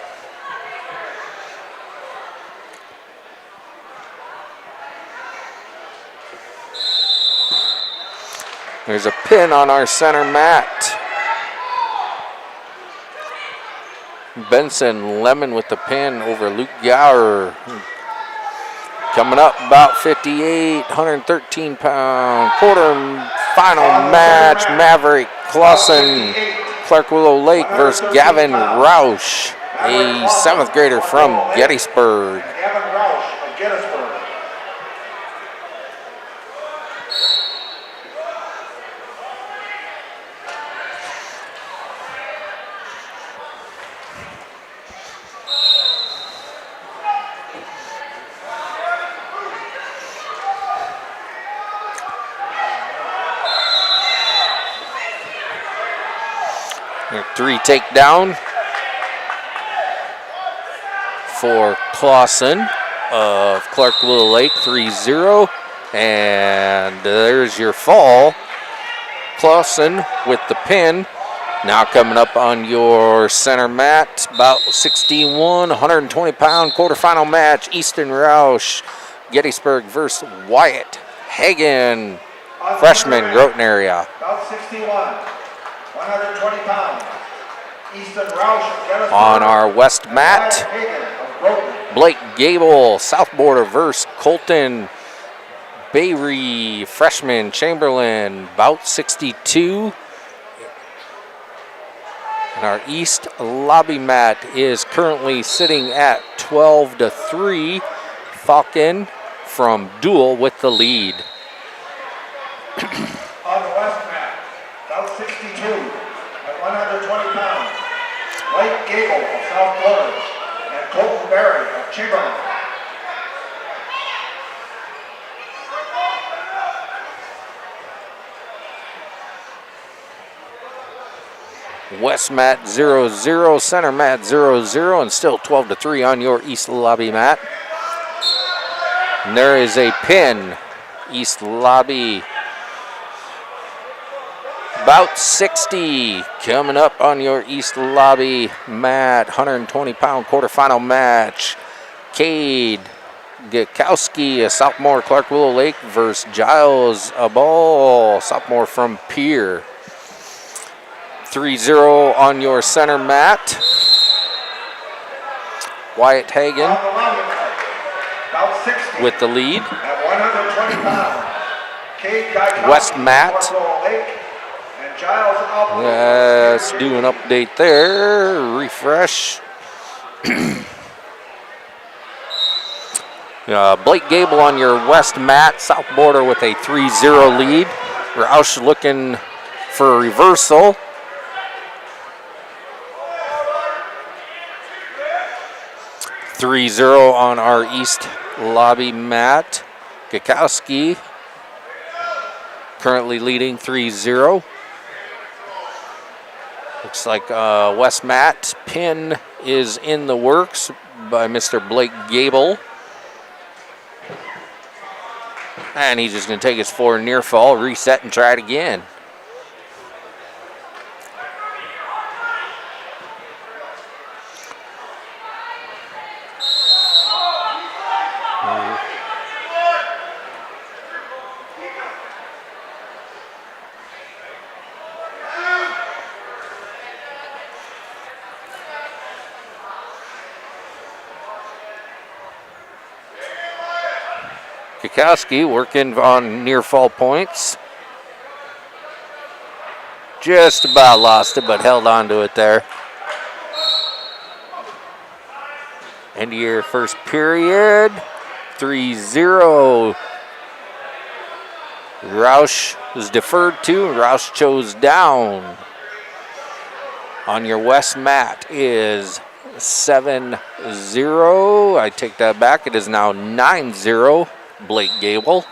There's a pin on our center mat. Benson Lemon with the pin over Luke Gower. Coming up about 58, 113 pound quarterfinal match. Maverick Clausen, Clark Willow Lake versus Gavin Roush, a 7th grader from Gettysburg. Gavin Roush of Gettysburg. Three takedown for Clausen of Clark Willow Lake, 3-0. And there's your fall. Clausen with the pin. Now coming up on your center mat, about 61, 120 pound quarterfinal match. Easton Roush, Gettysburg versus Wyatt Hagen, freshman, Groton area. About 61, 120 pounds. Easton Roush of Gettysburg. On our west mat, Wyatt Hagen of Groton. Blake Gable, South Border versus Colton Bayry, freshman, Chamberlain, about 62. And our east lobby mat is currently sitting at 12-3. Falcon from Dual with the lead. On the west mat, South 62 at 120 pounds. White Gable of South Florida and Colton Berry of Chamberlain. West mat 0-0, center mat 0-0, and still 12-3 on your east lobby mat. And there is a pin. East lobby about 60 coming up on your east lobby mat. 120-pound quarterfinal match. Cade Gakowski, a sophomore, Clark Willow Lake, versus Giles Aball, sophomore from Pier. 3-0 on your center mat. Wyatt Hagen with the lead. At 120 pounds, Cade Gakowski West mat. of Clark Willow Lake and Giles Aball. Let's do an update there. Refresh. Blake Gable on your west mat, south border with a 3-0 lead. Roush looking for a reversal. .30 on our east lobby mat. Gakowski currently leading 3-0. Looks like west mat pin is in the works by Mr. Blake Gable. And he's just going to take his forward near fall, reset, and try it again. Gakowski working on near fall points. Just about lost it, but held on to it there. End of your first period. 3-0. Roush was deferred to. Roush chose down. On your west mat is 7-0. I take that back. It is now 9-0. Blake Gable.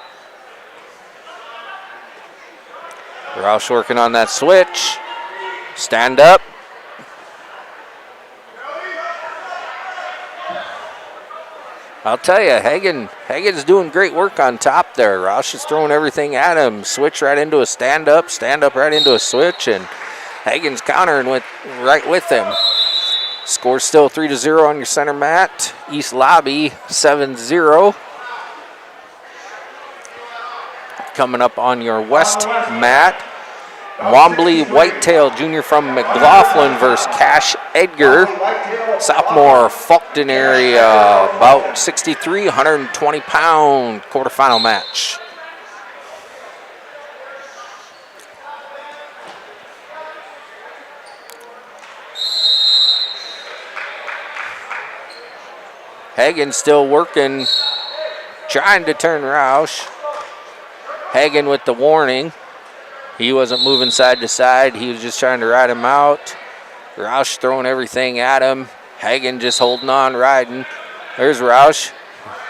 Roush working on that switch. Stand up. I'll tell you, Hagen's doing great work on top there. Roush is throwing everything at him. Switch right into a stand up right into a switch, and Hagen's countering right with him. Score still 3-0 on your center mat. East lobby 7-0. Coming up on your west mat, Wombly Whitetail Jr. from McLaughlin versus Cash Edgar, sophomore, Fulton area, about 63, 120-pound quarterfinal match. Hagen still working, trying to turn Roush. Hagen with the warning. He wasn't moving side to side. He was just trying to ride him out. Roush throwing everything at him. Hagen just holding on, riding. There's Roush.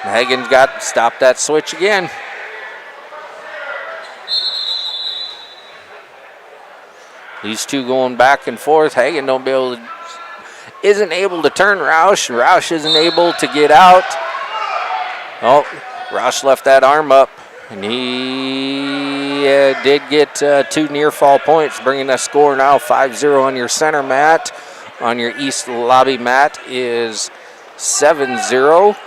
Hagen's got to stop that switch again. These two going back and forth. Hagen isn't able to turn Roush. Roush isn't able to get out. Oh, Roush left that arm up. And he did get two near fall points, bringing that score now 5-0 on your center mat. On your east lobby mat is 7-0.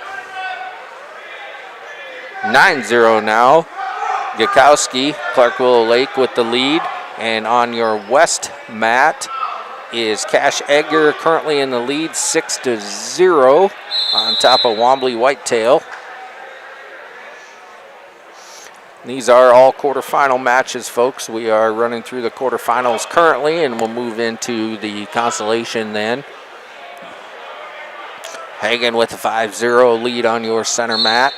9-0 now. Gakowski, Clark Willow Lake with the lead. And on your west mat is Cash Edgar, currently in the lead, 6-0 on top of Wombly Whitetail. These are all quarterfinal matches, folks. We are running through the quarterfinals currently, and we'll move into the consolation then. Hagen with a 5-0 lead on your center mat.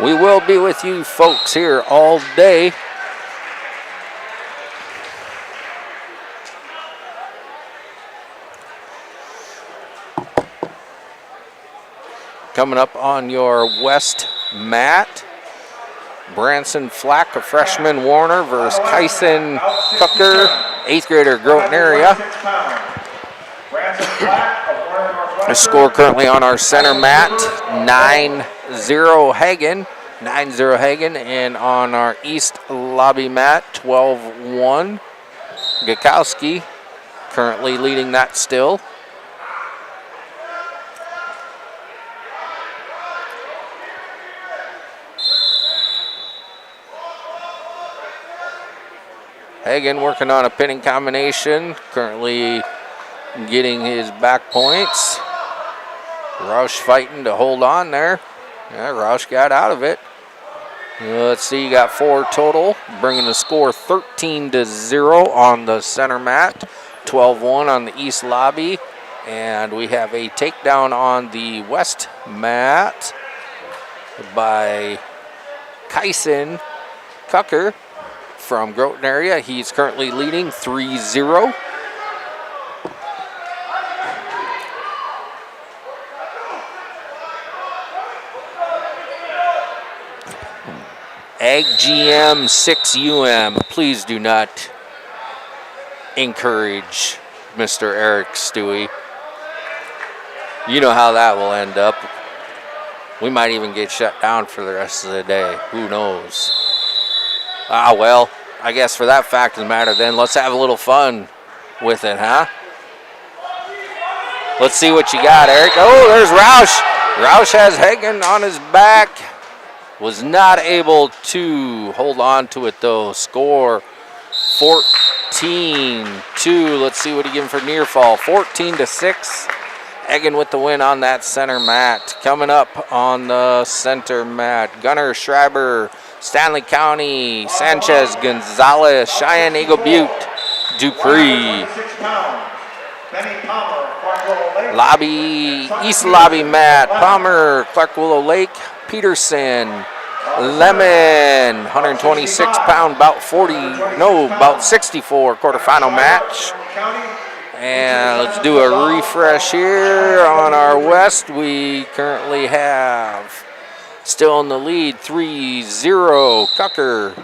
We will be with you folks here all day. Coming up on your west mat, Branson Flack, a freshman Warner versus Kyson Tucker, 8th grader Groton area. The score currently on our center mat, 9-0 Hagen. 9-0 Hagen, and on our east lobby mat, 12-1. Gakowski currently leading that still. Hagen working on a pinning combination, currently getting his back points. Roush fighting to hold on there. Yeah, Roush got out of it. Let's see, you got 4 total, bringing the score 13-0 on the center mat, 12-1 on the east lobby, and we have a takedown on the west mat by Kyson Tucker from Groton area. He's currently leading 3-0. Ag GM 6UM, please do not encourage Mr. Eric Stewie. You know how that will end up. We might even get shut down for the rest of the day. Who knows? Well, I guess for that fact of the matter, then let's have a little fun with it, huh? Let's see what you got, Eric. Oh, there's Roush. Roush has Hagen on his back. Was not able to hold on to it, though. Score 14-2. Let's see what he gives for near fall. 14-6. Hagen with the win on that center mat. Coming up on the center mat, Gunner, Schreiber, Stanley County, Sanchez, Gonzalez, Cheyenne, Eagle Butte, Dupree. Lobby, east lobby mat, Palmer, Clark Willow Lake, Peterson, Lemon, 126-pound, about 64 quarterfinal match. And let's do a refresh here on our west. We currently have still in the lead, 3-0, Tucker.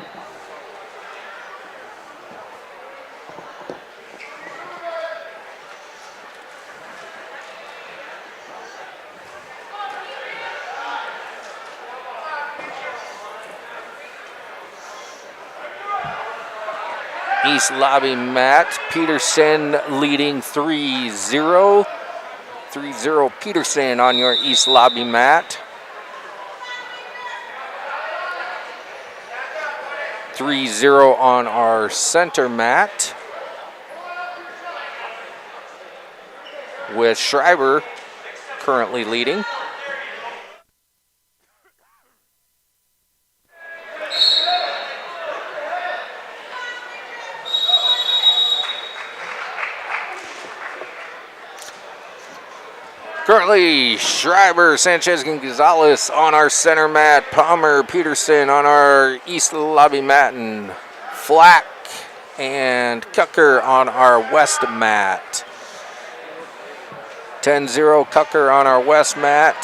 East lobby mat, Peterson leading 3-0. 3-0 Peterson on your east lobby mat. 3-0 on our center mat, with Schreiber currently leading. Currently, Schreiber, Sanchez, and Gonzalez on our center mat. Palmer, Peterson on our east lobby mat. And Flack and Tucker on our west mat. 10-0 Cucker on our west mat.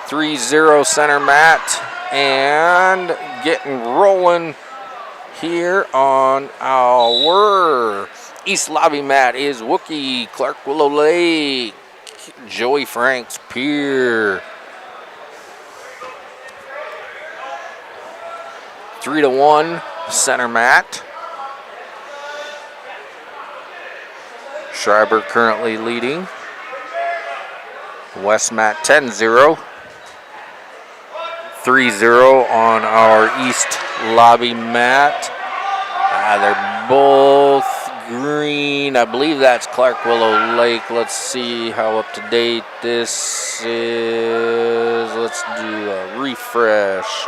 3-0 center mat. And getting rolling here on our east lobby mat is Wookie, Clark Willow Lake, Joey Franks Pier. 3-1 center mat. Schreiber currently leading. West mat 10-0. 3-0 on our east lobby mat. They're both green. I believe that's Clark Willow Lake. Let's see how up to date this is. Let's do a refresh.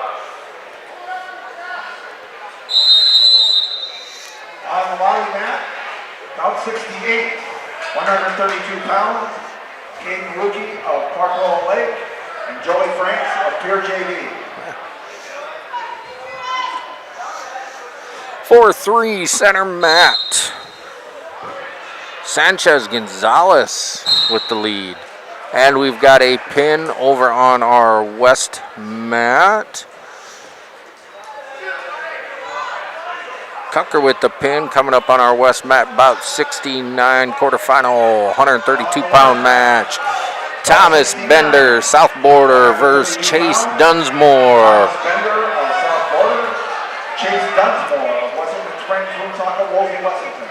On the lobby mat, about 68, 132 pounds, King Rookie of Clark Willow Lake and Joey Franks of Pier JV. 4-3 center mat. Sanchez Gonzalez with the lead. And we've got a pin over on our west mat. Cucker with the pin coming up on our west mat, about 69 quarterfinal, 132-pound match. Thomas Bender, South Border versus Chase Dunsmore. Bender of South Border, Chase Dunsmore of Washington Springs, Woonsocket, Wolsey, Washington.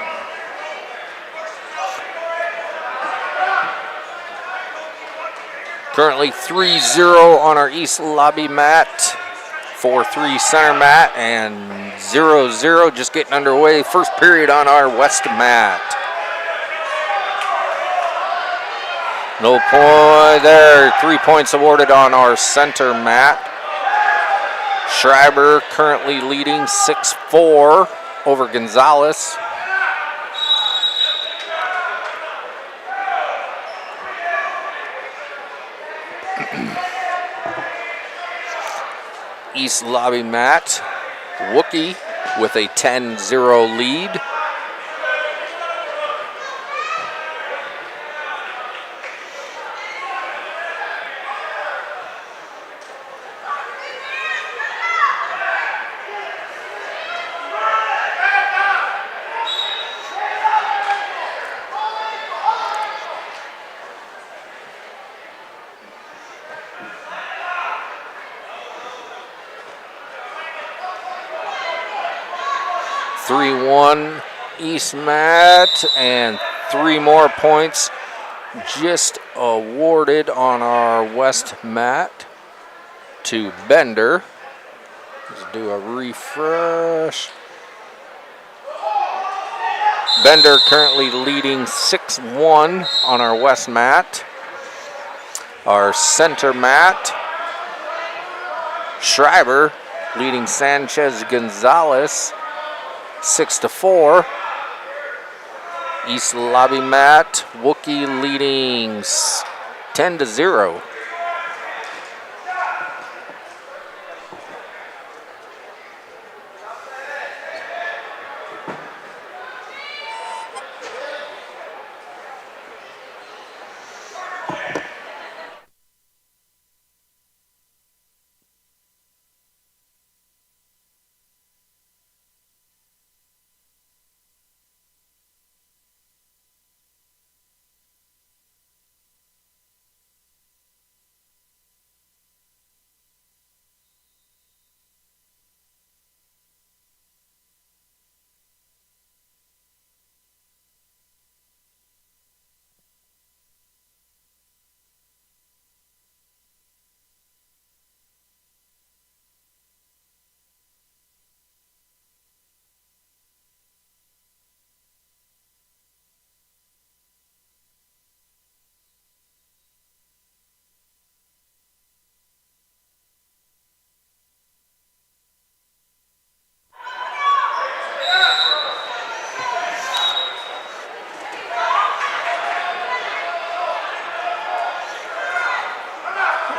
Currently 3-0 on our east lobby mat. 4-3 center mat and 0-0 just getting underway. First period on our west mat. No point there. 3 points awarded on our center mat. Schreiber currently leading 6-4 over Gonzalez. East lobby mat, Wookie with a 10-0 lead. East mat, and 3 more points just awarded on our west mat to Bender. Let's do a refresh. Bender currently leading 6-1 on our west mat. Our center mat, Schreiber leading Sanchez Gonzalez 6-4. East lobby mat, Wookie leading 10-0.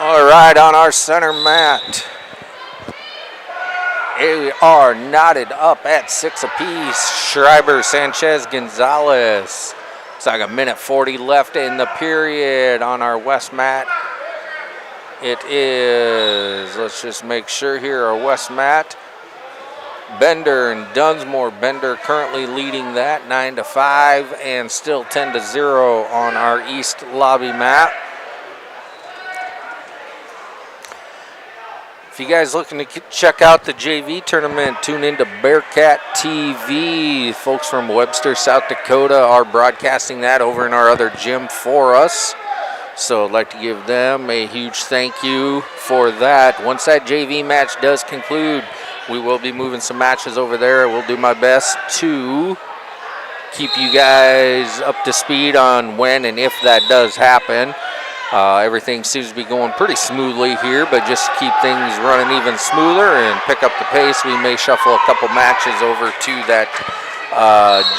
All right, on our center mat, we are knotted up at 6 apiece. Schreiber, Sanchez, Gonzalez. It's like 1:40 left in the period on our west mat. It is, let's just make sure here, our west mat. Bender and Dunsmore. Bender currently leading that 9-5 and still 10-0 on our east lobby mat. If you guys looking to check out the JV tournament, tune into Bearcat TV. Folks from Webster, South Dakota are broadcasting that over in our other gym for us. So I'd like to give them a huge thank you for that. Once that JV match does conclude, we will be moving some matches over there. We'll do my best to keep you guys up to speed on when and if that does happen. Everything seems to be going pretty smoothly here, but just to keep things running even smoother and pick up the pace, we may shuffle a couple matches over to that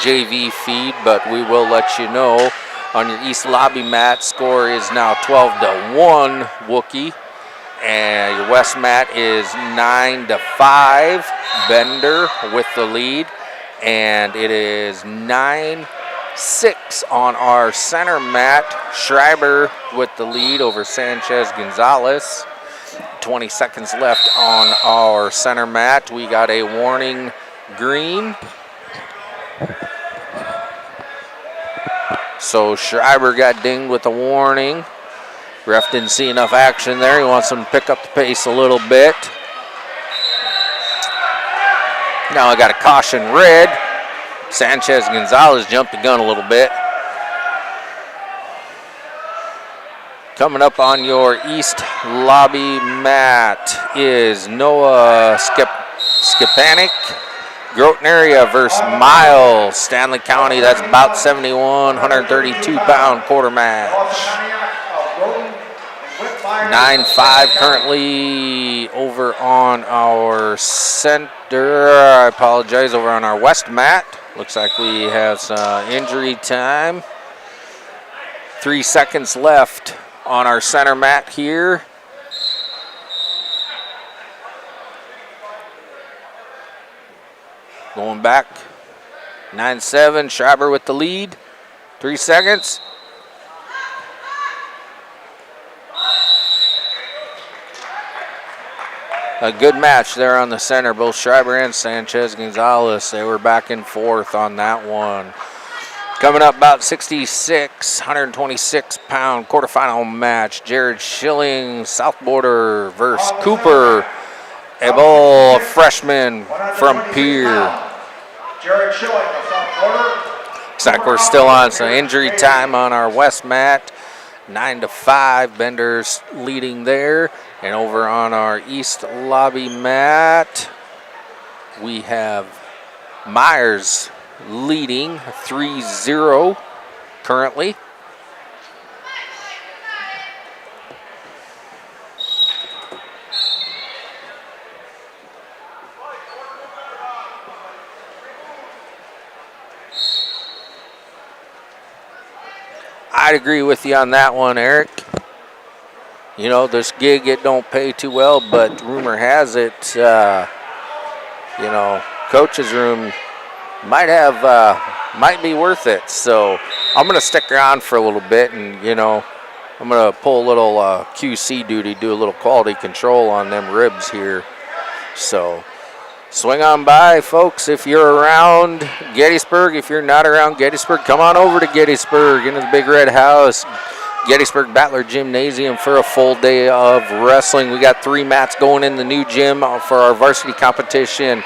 JV feed, but we will let you know. On your east lobby mat, score is now 12-1 Wookie. And your west mat is 9-5 Bender with the lead. And it is 9-6 on our center mat. Schreiber with the lead over Sanchez Gonzalez. 20 seconds left on our center mat. We got a warning green. So Schreiber got dinged with a warning. Ref didn't see enough action there. He wants him to pick up the pace a little bit. Now I got a caution red. Sanchez Gonzalez jumped the gun a little bit. Coming up on your east lobby mat is Noah Skipanic. Groton area versus Miles, Stanley County. That's about 71, 132-pound quarter match. 9-5 currently over on our center. I apologize, over on our west mat. Looks like we have some injury time. 3 seconds left on our center mat here. Going back, 9-7, Schreiber with the lead. 3 seconds. A good match there on the center. Both Schreiber and Sanchez Gonzalez, they were back and forth on that one. Coming up about 66, 126-pound quarterfinal match. Jared Schilling, South Border versus Cooper. A freshman from Pierre. Jared Schilling of South Border. Looks like we're still on some injury time on our west mat. 9-5, Bender's leading there. And over on our east lobby mat, we have Myers leading 3-0 currently. I'd agree with you on that one, Eric. You know, this gig, it don't pay too well, but rumor has it, you know, coach's room might be worth it. So I'm going to stick around for a little bit and, you know, I'm going to pull a little QC duty, do a little quality control on them ribs here. So swing on by, folks, if you're around Gettysburg. If you're not around Gettysburg, come on over to Gettysburg into the Big Red House, Gettysburg Battler Gymnasium for a full day of wrestling. We got 3 mats going in the new gym for our varsity competition.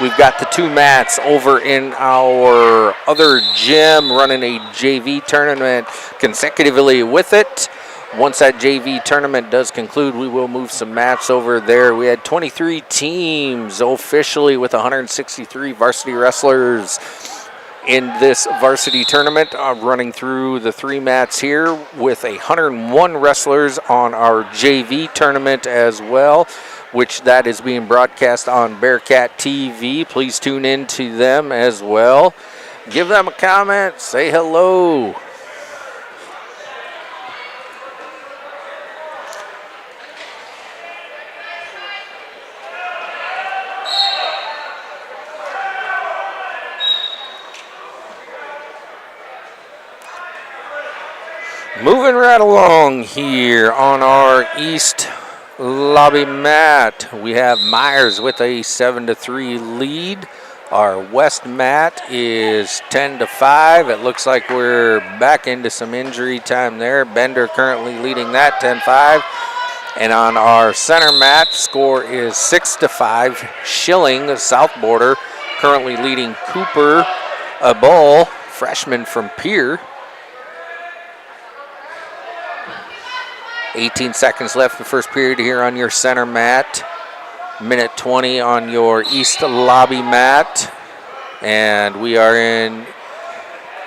We've got the 2 mats over in our other gym running a JV tournament consecutively with it. Once that JV tournament does conclude, we will move some mats over there. We had 23 teams officially with 163 varsity wrestlers in this varsity tournament. Running through the 3 mats here with 101 wrestlers on our JV tournament as well, which that is being broadcast on Bearcat TV. Please tune in to them as well. Give them a comment, say hello. Moving right along here on our east lobby mat, we have Myers with a 7-3 lead. Our west mat is 10-5. It looks like we're back into some injury time there. Bender currently leading that 10-5. And on our center mat, score is 6-5. Schilling, the south border, currently leading Cooper Abol, freshman from Pier. 18 seconds left in the first period here on your center mat. Minute 20 on your east lobby mat. And we are in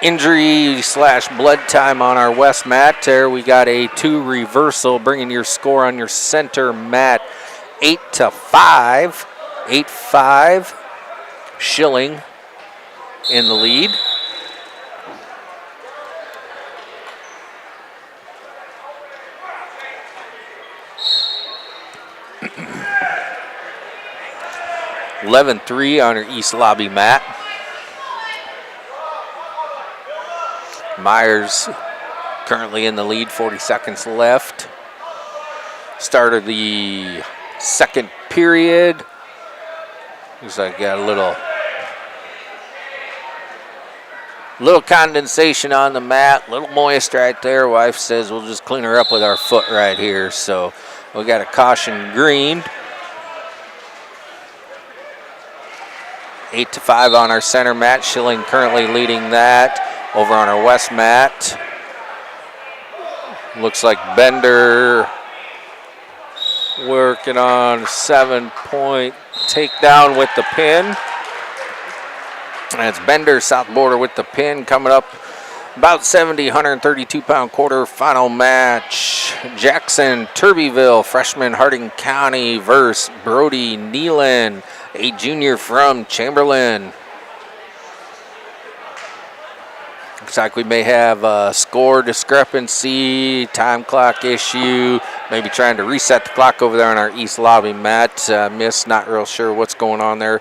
injury/blood time on our west mat. There we got a 2 reversal, bringing your score on your center mat 8-5. 8-5. Schilling in the lead. (11-3) on our east lobby mat. Myers currently in the lead, 40 seconds left. Start of the second period. Looks like got a little condensation on the mat, little moist right there. Wife says we'll just clean her up with our foot right here. So we got a caution green. 8-5 on our center mat. Schilling currently leading that. Over on our west mat, looks like Bender working on 7-point takedown with the pin. And it's Bender, south border with the pin, coming up about 70, 132-pound quarterfinal match. Jackson Turbyville, freshman Harding County versus Brody Nealon, a junior from Chamberlain. Looks like we may have a score discrepancy, time clock issue, maybe trying to reset the clock over there on our east lobby mat. Not real sure what's going on there.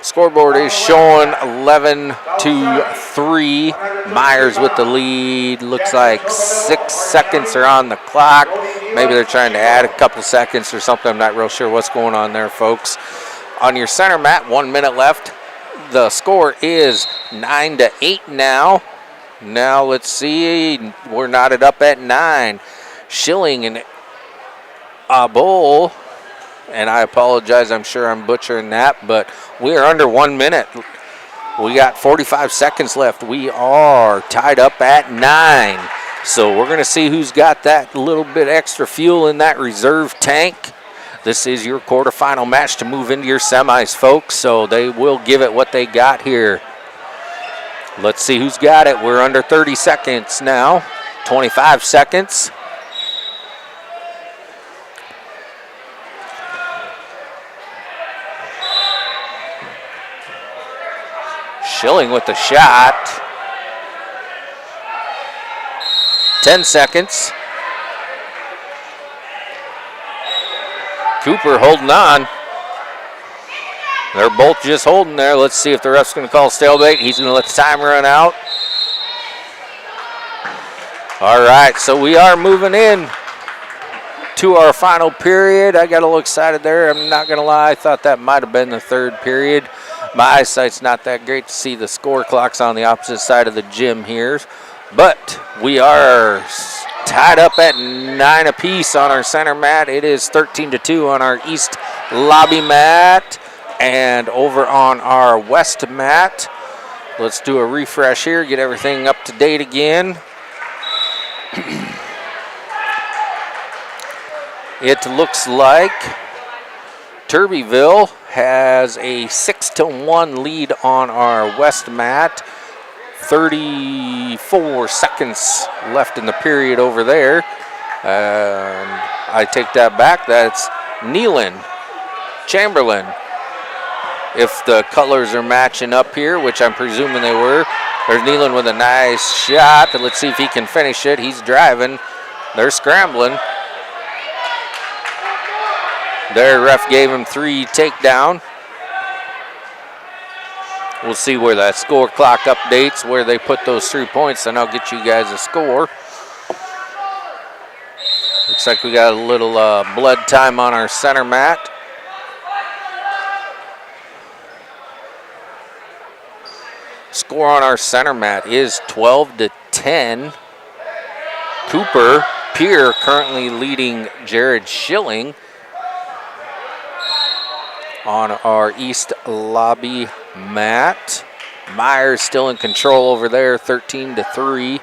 Scoreboard is showing 11-3. Myers with the lead. Looks like 6 seconds are on the clock. Maybe they're trying to add a couple seconds or something. I'm not real sure what's going on there, folks. On your center mat, 1 minute left. The score is 9-8 now. Now let's see, we're knotted up at 9. Schilling and Abol, and I apologize, I'm sure I'm butchering that, but we are under 1 minute. We got 45 seconds left. We are tied up at 9. So we're going to see who's got that little bit extra fuel in that reserve tank. This is your quarterfinal match to move into your semis, folks, so they will give it what they got here. Let's see who's got it. We're under 30 seconds now. 25 seconds. Schilling with the shot. 10 seconds. Cooper holding on. They're both just holding there. Let's see if the ref's going to call stalemate. He's going to let the time run out. All right, so we are moving in to our final period. I got a little excited there. I'm not going to lie. I thought that might have been the third period. My eyesight's not that great to see the score clocks on the opposite side of the gym here. But we are tied up at 9 apiece on our center mat. It is 13-2 on our east lobby mat. And over on our west mat, let's do a refresh here, get everything up to date again. It looks like Turbyville has a 6-1 lead on our west mat. 34 seconds left in the period over there. I take that back. That's Nealon, Chamberlain. If the colors are matching up here, which I'm presuming they were. There's Nealon with a nice shot. Let's see if he can finish it. He's driving. They're scrambling. Their ref gave him 3 takedown. We'll see where that score clock updates, where they put those 3 points, and I'll get you guys a score. Looks like we got a little blood time on our center mat. Score on our center mat is 12-10. Cooper Peer currently leading Jared Schilling. On our east lobby mat, Myers still in control over there, 13-3.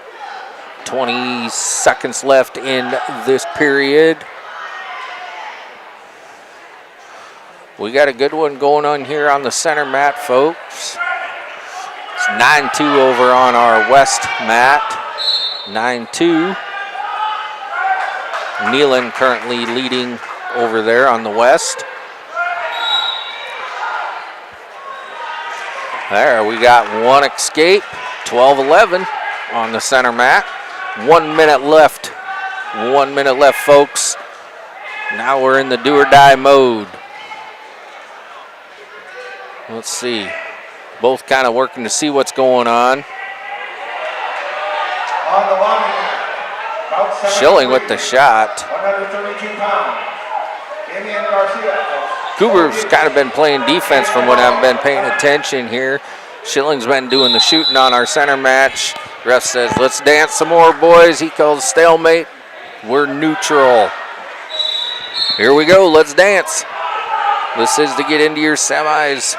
20 seconds left in this period. We got a good one going on here on the center mat, folks. It's 9-2 over on our west mat. 9-2. Nealon currently leading over there on the west. There, we got one escape, 12-11 on the center mat. 1 minute left. 1 minute left, folks. Now we're in the do or die mode. Let's see. Both kind of working to see what's going on. Schilling with the shot. 132 pounds. Damian Garcia. Cooper's kind of been playing defense from what I've been paying attention here. Schilling's been doing the shooting on our center match. Ref says, let's dance some more, boys. He calls stalemate. We're neutral. Here we go. Let's dance. This is to get into your semis.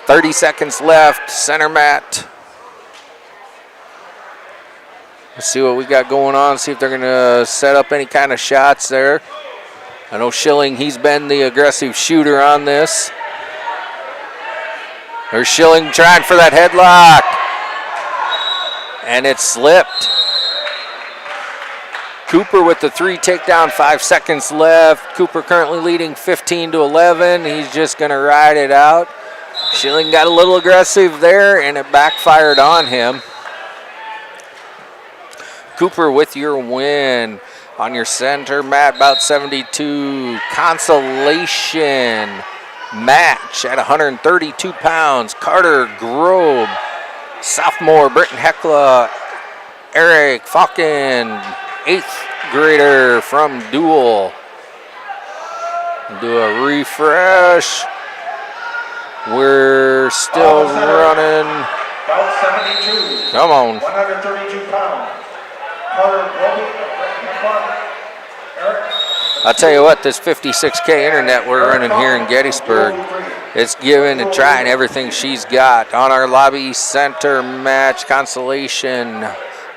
30 seconds left. Center mat. Let's see what we got going on. See if they're going to set up any kind of shots there. I know Schilling, he's been the aggressive shooter on this. There's Schilling trying for that headlock. And it slipped. Cooper with the 3 takedown, 5 seconds left. Cooper currently leading 15-11. He's just going to ride it out. Schilling got a little aggressive there, and it backfired on him. Cooper with your win. On your center mat, about 72. Consolation match at 132 pounds. Carter Grobe, sophomore. Britton Heckla, Eric Falcon, 8th grader from Dual. Do a refresh. We're still running. About 72. Come on. 132 pounds. Carter Grobe. I'll tell you what, this 56K internet we're running here in Gettysburg, it's giving and trying everything she's got. On our lobby center match, Consolation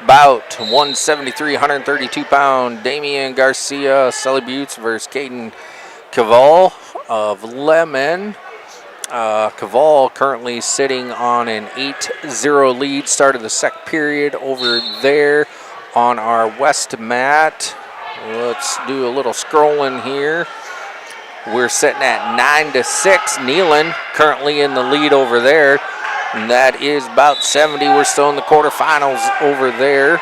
bout, 173, 132 pound, Damian Garcia, Sully Buttes versus Caden Caval of Lemon. Caval currently sitting on an 8-0 lead, start of the second period over there on our west mat. Let's do a little scrolling here. We're sitting at 9-6. Nealon currently in the lead over there. And that is about 70. We're still in the quarterfinals over there.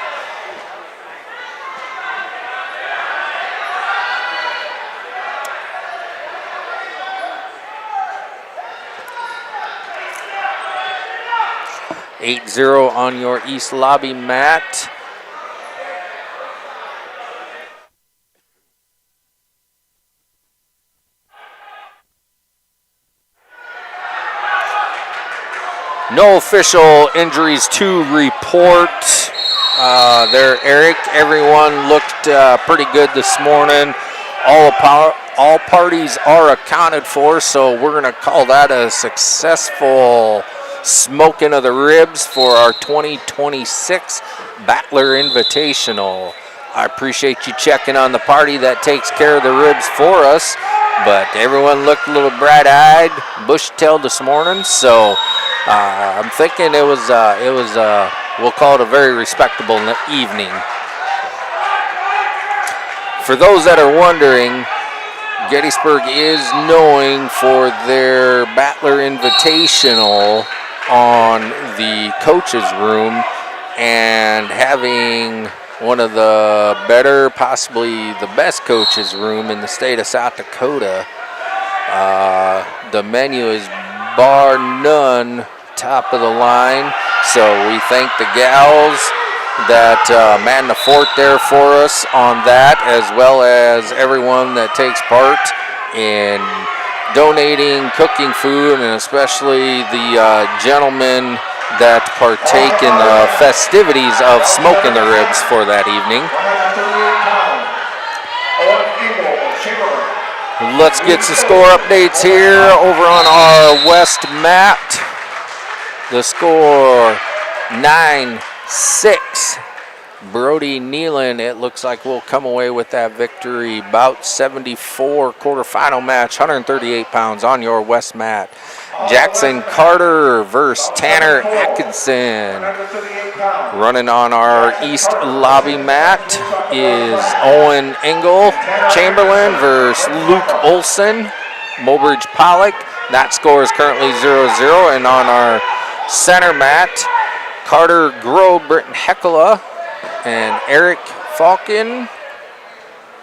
(8-0) on your east lobby mat. No official injuries to report there, Eric. Everyone looked pretty good this morning. All parties are accounted for, so we're going to call that a successful smoking of the ribs for our 2026 Battler Invitational. I appreciate you checking on the party that takes care of the ribs for us, but everyone looked a little bright-eyed, bush-tailed this morning, so I'm thinking it was we'll call it a very respectable evening. For those that are wondering, Gettysburg is known for their Battler Invitational on the coach's room and having one of the better, possibly the best coach's room in the state of South Dakota. The menu is bar none top of the line, so we thank the gals that man the fort there for us on that, as well as everyone that takes part in donating, cooking food, and especially the gentlemen that partake in the festivities of smoking the ribs for that evening. Let's get some score updates here over on our west mat. The score 9-6. Brody Nealon, it looks like we'll come away with that victory. Bout 74 quarterfinal match, 138 pounds on your west mat. Jackson Carter versus Tanner Atkinson. Running on our east lobby mat is Owen Engel Chamberlain versus Luke Olson, Mobridge Pollock. That score is currently 0-0. And on our center mat, Carter Grove, Britton Heckela, and Eric Falcon.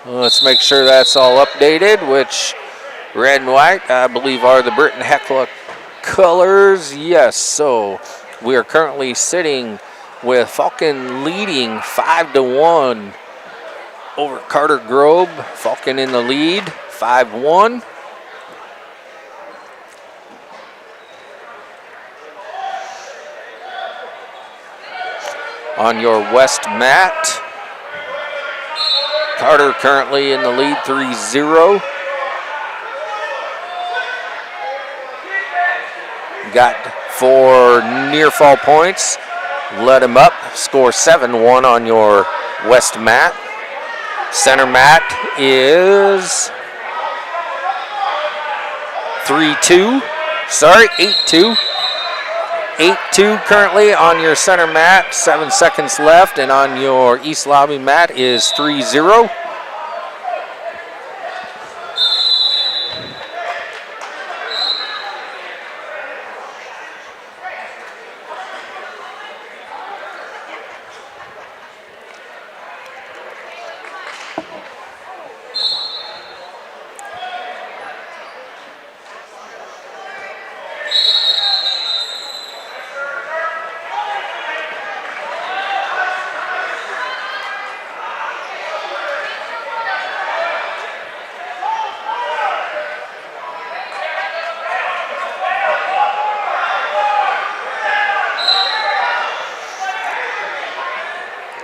Let's make sure that's all updated, which red and white, I believe, are the Britton Heckela colors. Yes, so we are currently sitting with Falcon leading 5-1 over Carter Grove. Falcon in the lead, 5-1. On your west mat, Carter currently in the lead, 3-0. Got 4 near fall points. Let him up. Score 7-1 on your west mat. Center mat is 3-2. Sorry, 8-2. 8-2 currently on your center mat. 7 seconds left. And on your east lobby mat is 3-0.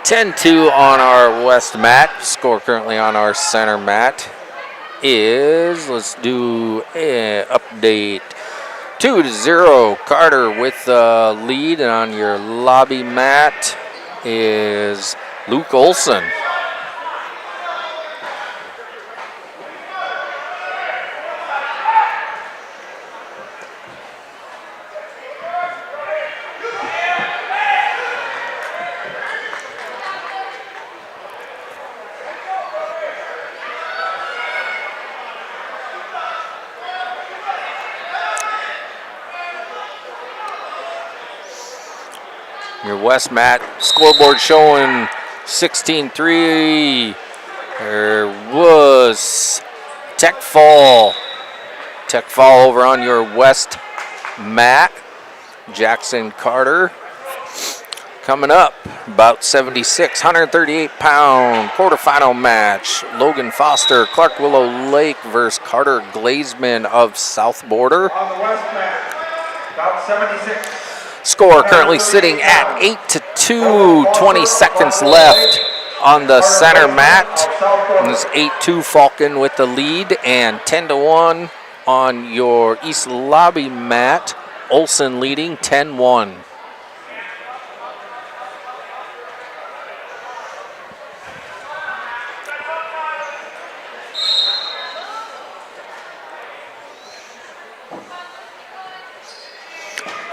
(10-2) on our west mat. Score currently on our center mat is, let's do an update, 2-0. Carter with the lead, and on your lobby mat is Luke Olson. Your west mat scoreboard showing 16-3. There was Tech Fall over on your west mat. Jackson Carter coming up. About 76, 138-pound quarterfinal match. Logan Foster, Clark Willow Lake versus Carter Glazman of South Border. On the west mat, about 76. Score currently sitting at 8-2, 20 seconds left on the center mat. And it's 8-2 Falcon with the lead, and 10-1 on your east lobby mat. Olson leading 10-1.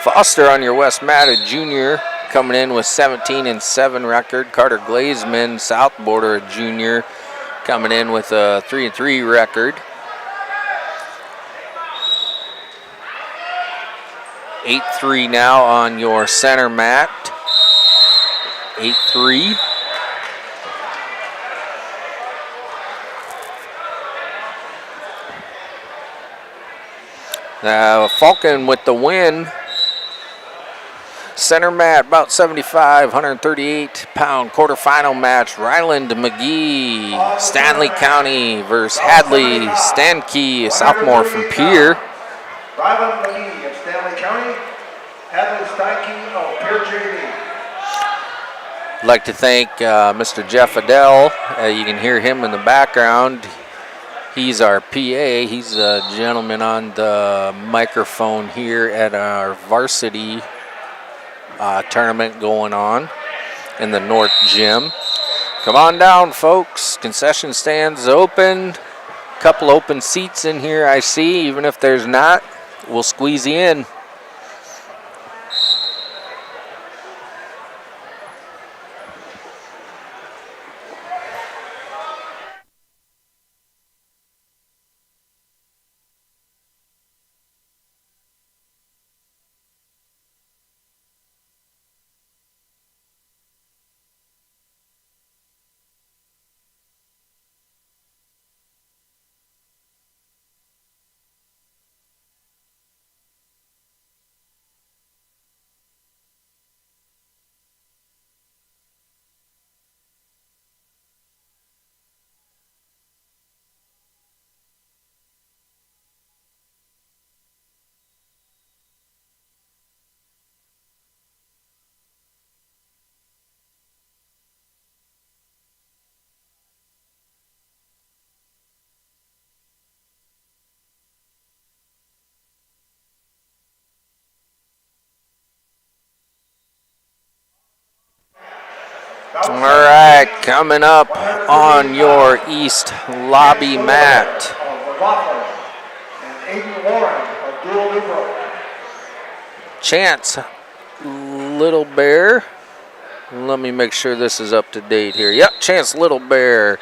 Foster on your west mat, a junior, coming in with 17-7 record. Carter Glazman, South Border, a junior, coming in with a 3-3 record. 8-3 now on your center mat. 8-3. Falcon with the win. Center mat, about 75, 138-pound quarterfinal match. Ryland McGee, Stanley County versus Hadley Stankey, a sophomore from Pierre. Ryland McGee of Stanley County, Hadley Stankey of Pierre JV. I'd like to thank Mr. Jeff Adele. You can hear him in the background. He's our PA. He's a gentleman on the microphone here at our varsity tournament going on in the North Gym. Come on down, folks. Concession stands open. Couple open seats in here, I see. Even if there's not, we'll squeeze you in. All right, coming up on your east lobby mat. Chance Little Bear. Let me make sure this is up to date here. Yep, Chance Little Bear.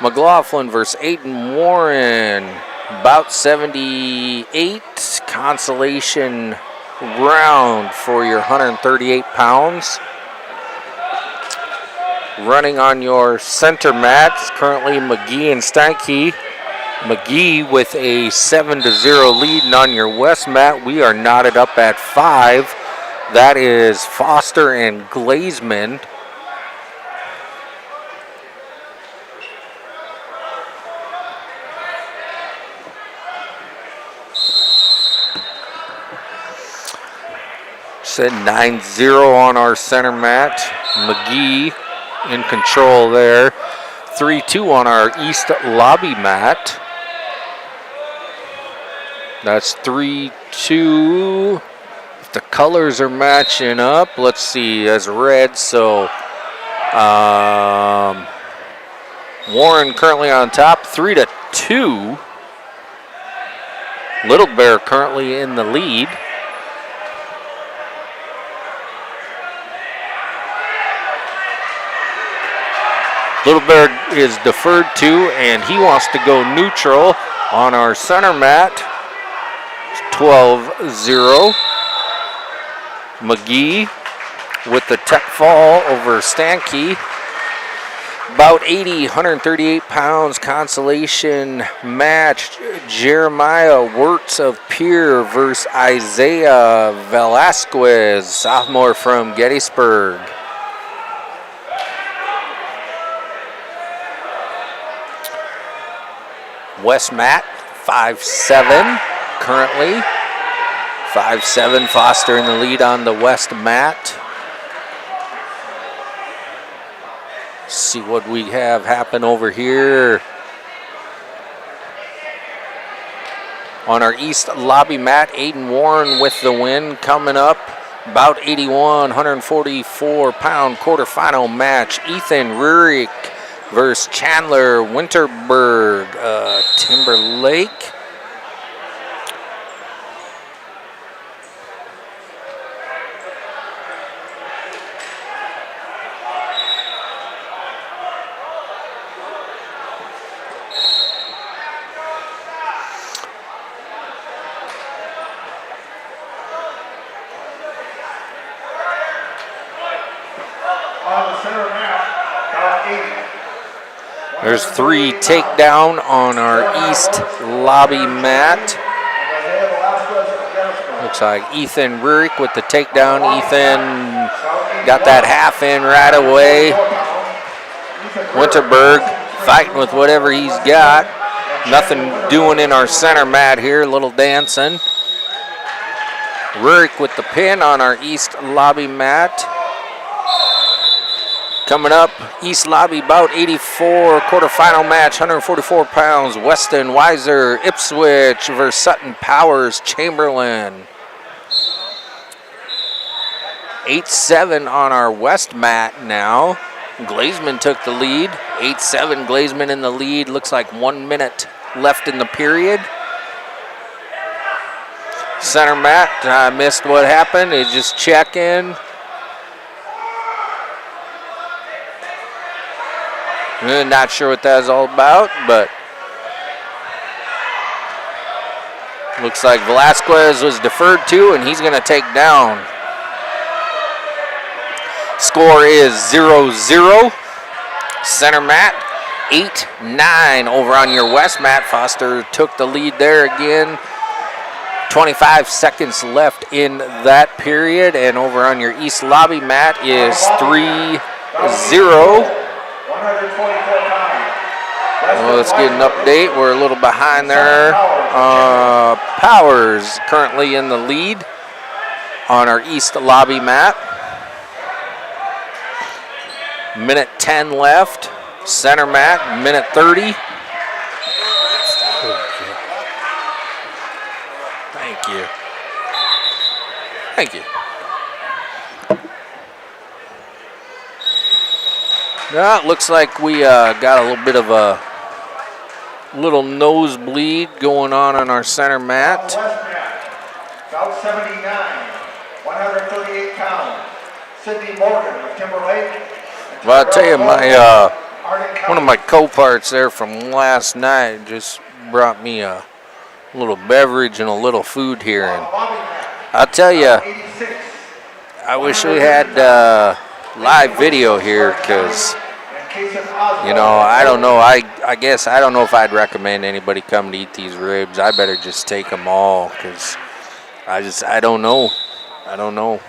McLaughlin versus Aiden Warren. About 78. Consolation round for your 138 pounds. Running on your center mats, currently McGee and Steinke. McGee with a 7-0 lead, and on your west mat, we are knotted up at 5. That is Foster and Glazman. Said 9-0 on our center mat. McGee in control there. 3-2 on our east lobby mat. That's 3-2. If the colors are matching up, let's see, as red, so Warren currently on top, 3-2. Little Bear currently in the lead. Little Bear is deferred to, and he wants to go neutral on our center mat. 12-0. McGee with the tech fall over Stanke. About 80, 138 pounds consolation match. Jeremiah Wirtz of Pierre versus Isaiah Velasquez, sophomore from Gettysburg. West mat, 5-7 currently. 5-7, Foster in the lead on the west mat. See what we have happen over here. On our east lobby mat, Aiden Warren with the win coming up. About 81, 144-pound quarterfinal match. Ethan Rurik versus Chandler Winterberg, Timberlake. There's 3 takedown on our east lobby mat. Looks like Ethan Rurik with the takedown. Ethan got that half in right away. Winterberg fighting with whatever he's got. Nothing doing in our center mat here, a little dancing. Rurik with the pin on our east lobby mat. Coming up, East Lobby bout 84, quarterfinal match, 144 pounds. Weston, Weiser, Ipswich versus Sutton, Powers, Chamberlain. 8-7 on our west mat now. Glazeman took the lead. 8-7, Glazeman in the lead. Looks like 1 minute left in the period. Center mat, I missed what happened. It's just checking. Not sure what that's all about, but looks like Velasquez was deferred to, and he's going to take down. Score is 0-0. Center mat, 8-9 over on your west mat. Foster took the lead there again. 25 seconds left in that period, and over on your east lobby mat is 3-0. Well, let's get an update. We're a little behind there. Powers currently in the lead on our east lobby mat. Minute 10 left. Center mat, minute 30. Thank you. Thank you. Now it looks like we got a little bit of a little nosebleed going on our center mat. About 79, 138 pounds. Sidney Morgan of Timberlake. Well, I'll tell you, one of my co-parts there from last night just brought me a little beverage and a little food here, and I'll tell you, I wish we had live video here, because I don't know. I guess I don't know if I'd recommend anybody come to eat these ribs. I better just take them all, because I don't know. I don't know.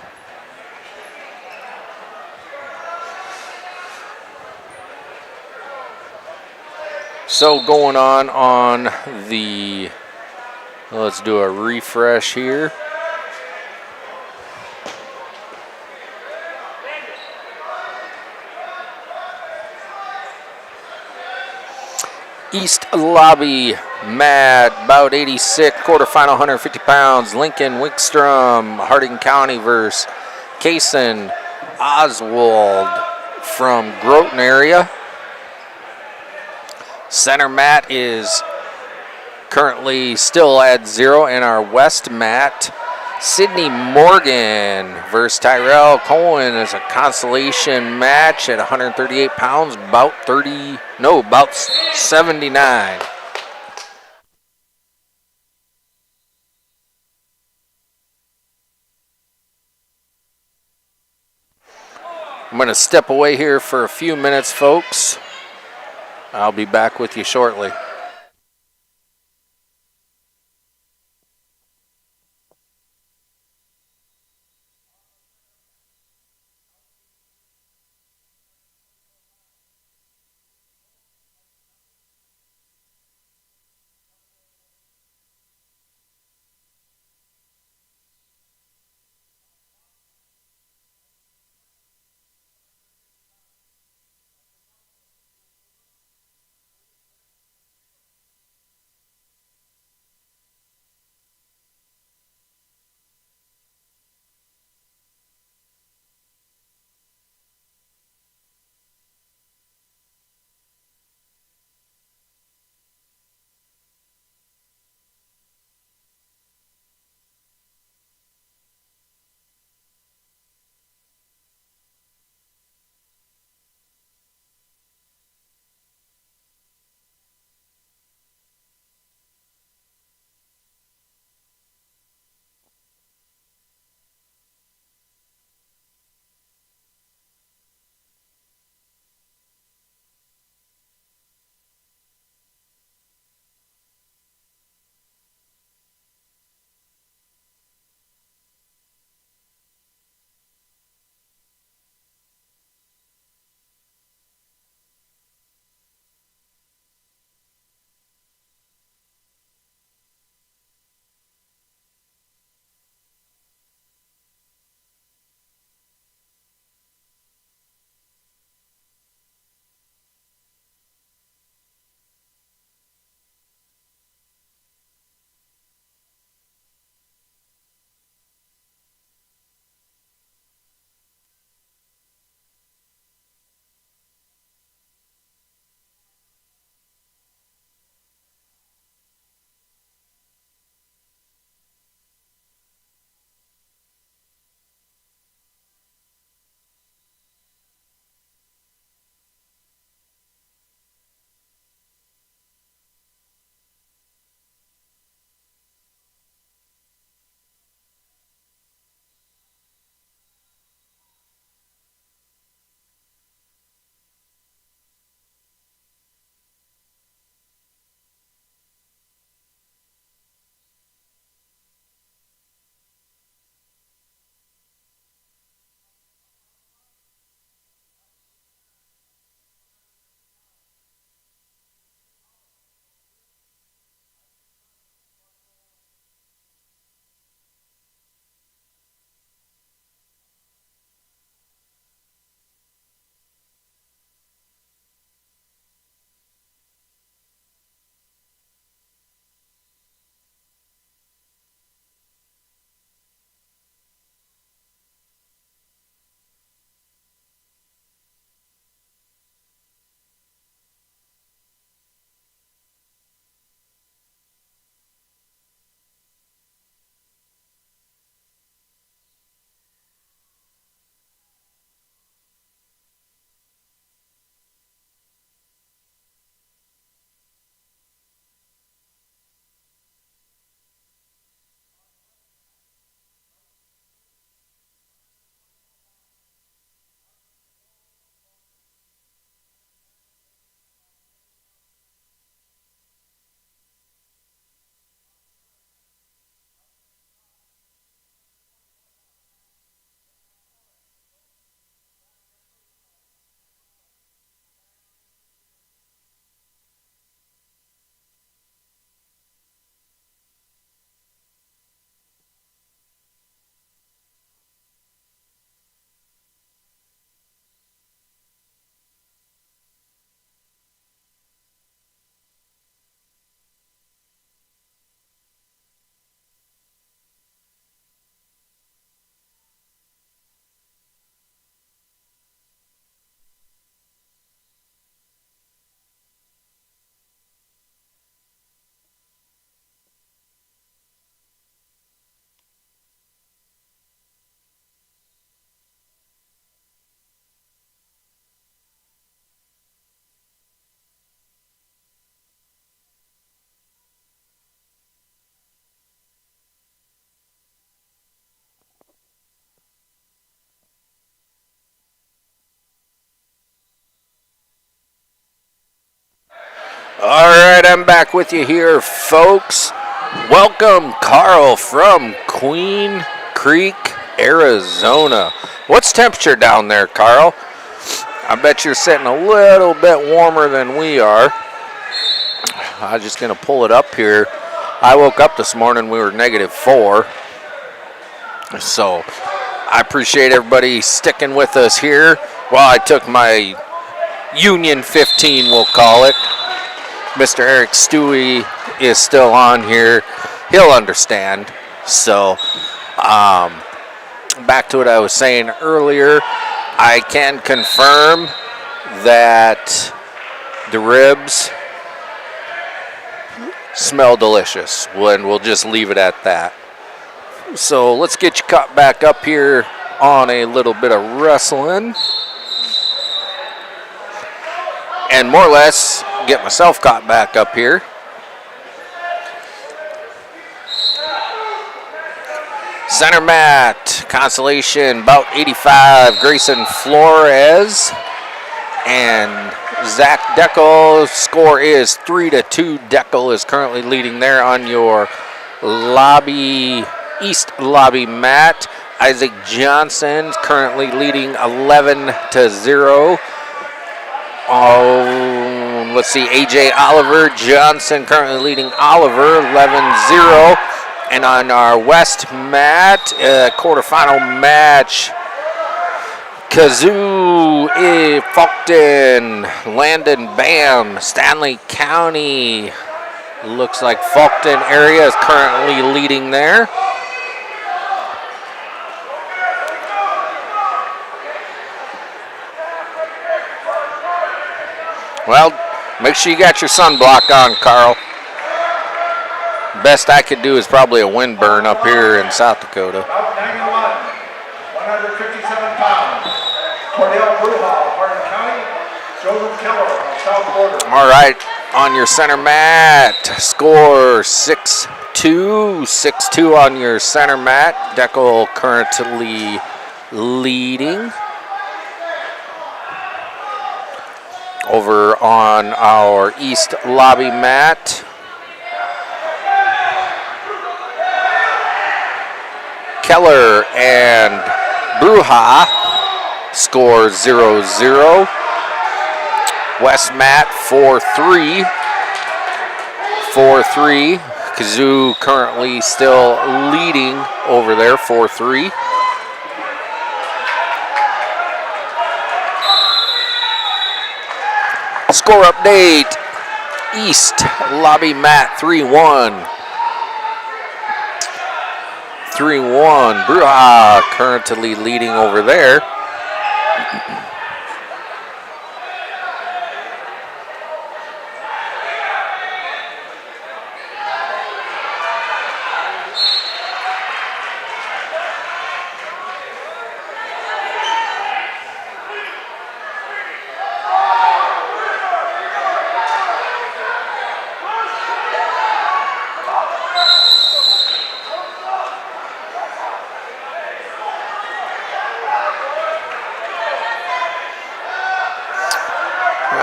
So going on the, let's do a refresh here. East Lobby mat, bout 86, quarterfinal, 150 pounds. Lincoln Wickstrom, Harding County versus Kaysen Oswald from Groton area. Center mat is currently still at 0, and our west mat, Sidney Morgan versus Tyrell Cohen is a consolation match at 138 pounds, about 79. I'm going to step away here for a few minutes, folks. I'll be back with you shortly. All right, I'm back with you here, folks. Welcome, Carl from Queen Creek, Arizona. What's temperature down there, Carl? I bet you're sitting a little bit warmer than we are. I'm just going to pull it up here. I woke up this morning, we were -4. So I appreciate everybody sticking with us here while I took my Union 15, we'll call it. Mr. Eric Stewie is still on here. He'll understand. So back to what I was saying earlier. I can confirm that the ribs smell delicious, and we'll just leave it at that. So let's get you caught back up here on a little bit of wrestling. And more or less get myself caught back up here. Center mat, Consolation, about 85, Grayson Flores. And Zach Deckel, score is 3-2. Deckel is currently leading there on your East lobby mat. Isaac Johnson currently leading 11-0. Oh, let's see, AJ Oliver Johnson currently leading Oliver 11-0. And on our west mat, quarterfinal match, Kazoo, Fulton, Landon Bam, Stanley County. Looks like Fulton area is currently leading there. Well, make sure you got your sunblock on, Carl. Best I could do is probably a wind burn up here in South Dakota. Up 91, 157 pounds. Cordell Bruhall, Hardin County. Joseph Keller, South Border. All right, on your center mat, score 6-2. 6-2 on your center mat. Deckel currently leading. Over on our east lobby mat, Keller and Bruja score 0-0. West mat 4-3. 4-3. Kazoo currently still leading over there 4-3. Score update, East lobby mat 3-1. 3-1, Bruja currently leading over there.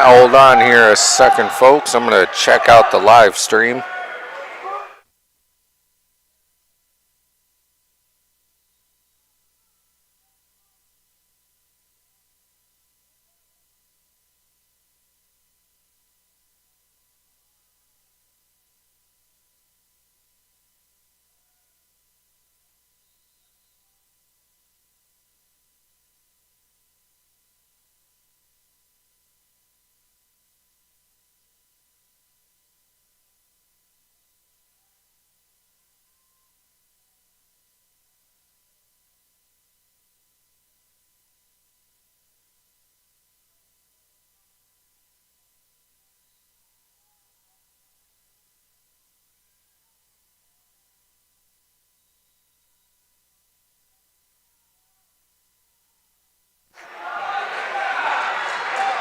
Hold on here a second, folks. I'm going to check out the live stream.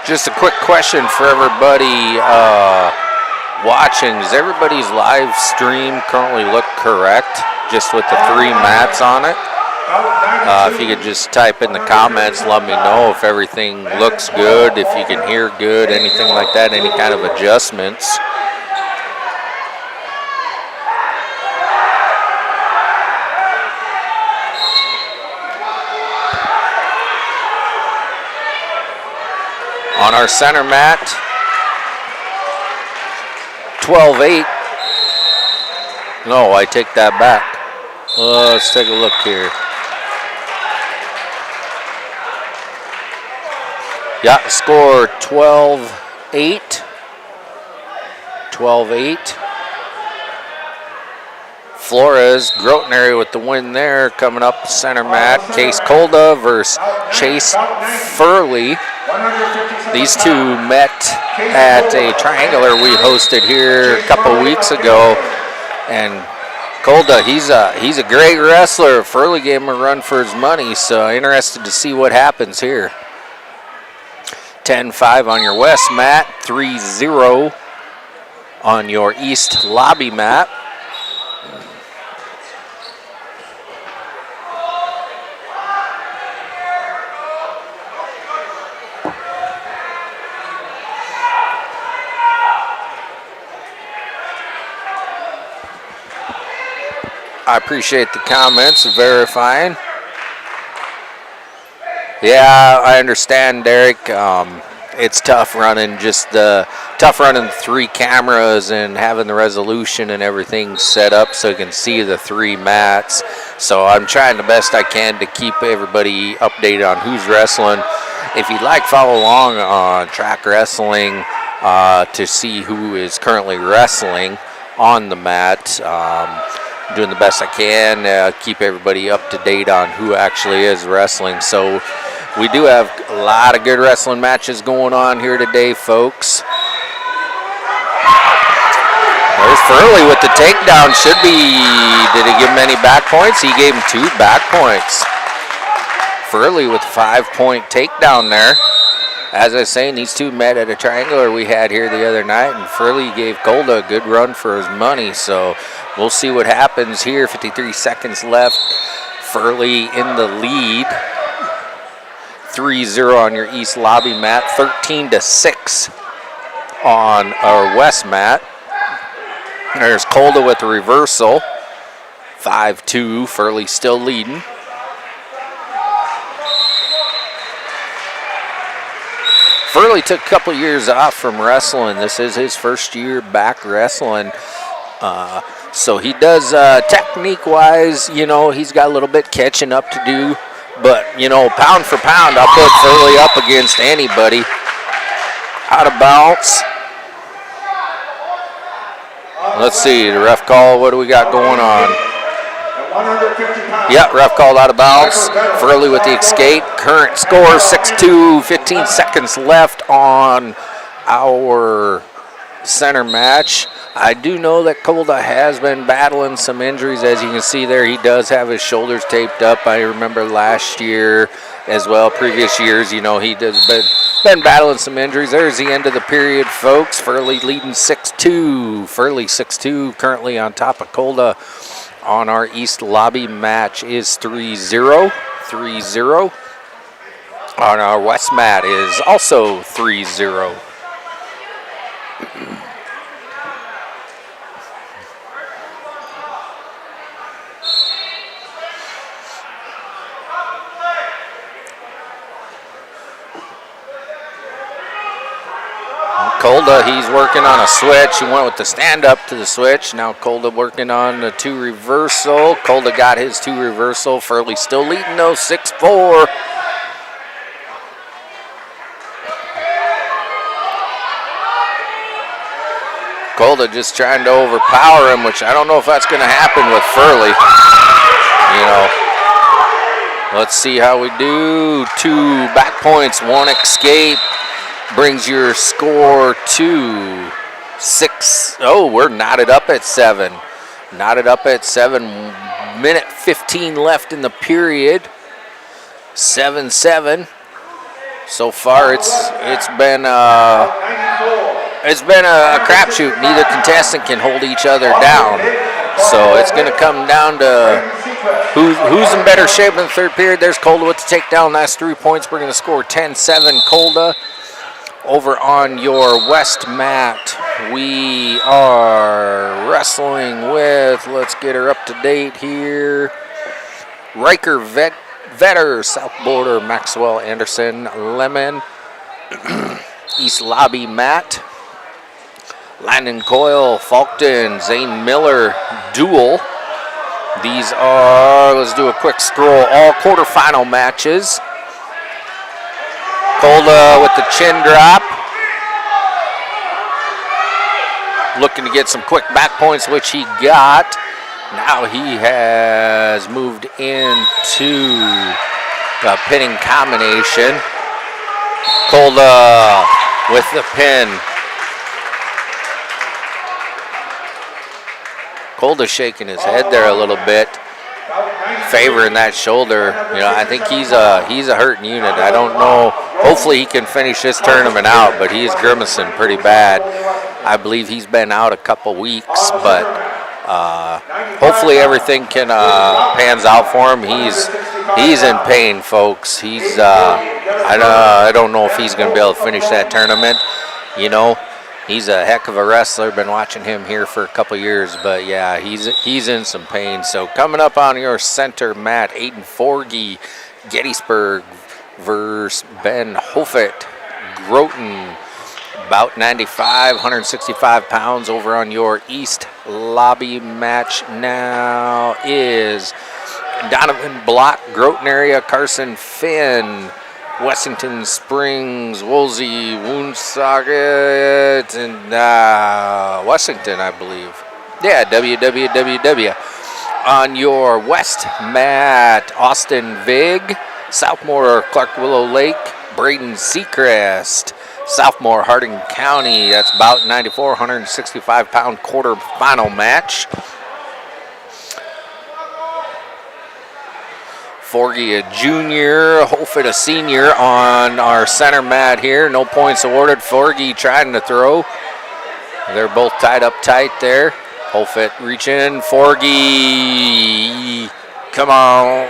Just a quick question for everybody watching. Does everybody's live stream currently look correct? Just with the 3 mats on it? If you could just type in the comments, let me know if everything looks good, if you can hear good, anything like that, any kind of adjustments. On our center mat, 12-8. No, I take that back. Let's take a look here. Yeah, score 12-8. 12-8. Flores, Grotner with the win there. Coming up center mat, Case Kolda versus Chase Furley. These two met at a triangular we hosted here a couple weeks ago. And Kolda, he's a great wrestler. Furley gave him a run for his money, so interested to see what happens here. 10-5 on your west mat, 3-0 on your east lobby mat. I appreciate the comments, verifying. Yeah, I understand, Derek. It's tough running the 3 cameras and having the resolution and everything set up so you can see the 3 mats. So I'm trying the best I can to keep everybody updated on who's wrestling. If you'd like, follow along on Track Wrestling to see who is currently wrestling on the mat. Doing the best I can, keep everybody up to date on who actually is wrestling. So we do have a lot of good wrestling matches going on here today, folks. There's Furley with the takedown. Did he give him any back points? He gave him 2 back points. Furley with a 5-point takedown there. As I was saying, these two met at a triangular we had here the other night, and Furley gave Kolda a good run for his money. So we'll see what happens here. 53 seconds left. Furley in the lead. 3-0 on your east lobby mat. 13-6 on our west mat. There's Kolda with the reversal. 5-2. Furley still leading. Furley took a couple years off from wrestling. This is his first year back wrestling. So he does, technique-wise, he's got a little bit catching up to do. But, pound for pound, I'll put Furley up against anybody. Out of bounds. Let's see, the ref call, what do we got going on? Yeah, ref called out of bounds. Furley with the escape. Current score 6-2, 15 seconds left on our center match. I do know that Kolda has been battling some injuries. As you can see there, he does have his shoulders taped up. I remember last year as well, previous years, he does been battling some injuries. There's the end of the period, folks. Furley leading 6-2. Furley 6-2, currently on top of Kolda. On our east lobby match is 3-0. 3-0. On our west mat is also 3-0. Kolda, he's working on a switch. He went with the stand-up to the switch. Now Kolda working on the 2 reversal. Kolda got his 2 reversal. Furley still leading though, 6-4. Kolda just trying to overpower him, which I don't know if that's going to happen with Furley. Let's see how we do. 2 back points, 1 escape. Brings your score to 6. Oh, we're knotted up at 7. Knotted up at 7. Minute 15 left in the period. 7-7. So far, it's been a crapshoot. Neither contestant can hold each other down. So it's going to come down to who's in better shape in the third period. There's Kolda with the takedown. Last 3 points. We're going to score 10-7. Kolda. Over on your west mat, we are wrestling with, let's get her up to date here, Riker Vetter, South Border, Maxwell Anderson, Lemon. East Lobby mat. Landon Coyle, Falkton, Zane Miller duel. These are, let's do a quick scroll, all quarterfinal matches. Kolda with the chin drop. Looking to get some quick back points, which he got. Now he has moved into the pinning combination. Kolda with the pin. Kolda shaking his head there a little bit, favoring that shoulder. You know, I think he's a hurting unit. I don't know. Hopefully he can finish this tournament out, but he's grimacing pretty bad. I believe he's been out a couple weeks, but hopefully everything can pans out for him. He's in pain, folks. He's I don't know if he's going to be able to finish that tournament. You know, he's a heck of a wrestler. Been watching him here for a couple years, but yeah, he's in some pain. So coming up on your center mat, Aiden Forgy, Gettysburg versus Ben Hofett, Groton. About 95, 165 pounds. Over on your East Lobby match now is Donovan Block, Groton area, Carson Finn, Wessington Springs, Woolsey, Woonsocket, and Wessington, I believe. Yeah, WWWW. On your West mat, Austin Vig, Southmore, Clark Willow Lake, Braden Seacrest, Southmore, Harding County. That's about 94, 165 pound quarterfinal match. Forgy a junior, Hofett a senior on our center mat here. No points awarded. Forgy trying to throw. They're both tied up tight there. Hofett reaching. Forgy, come on.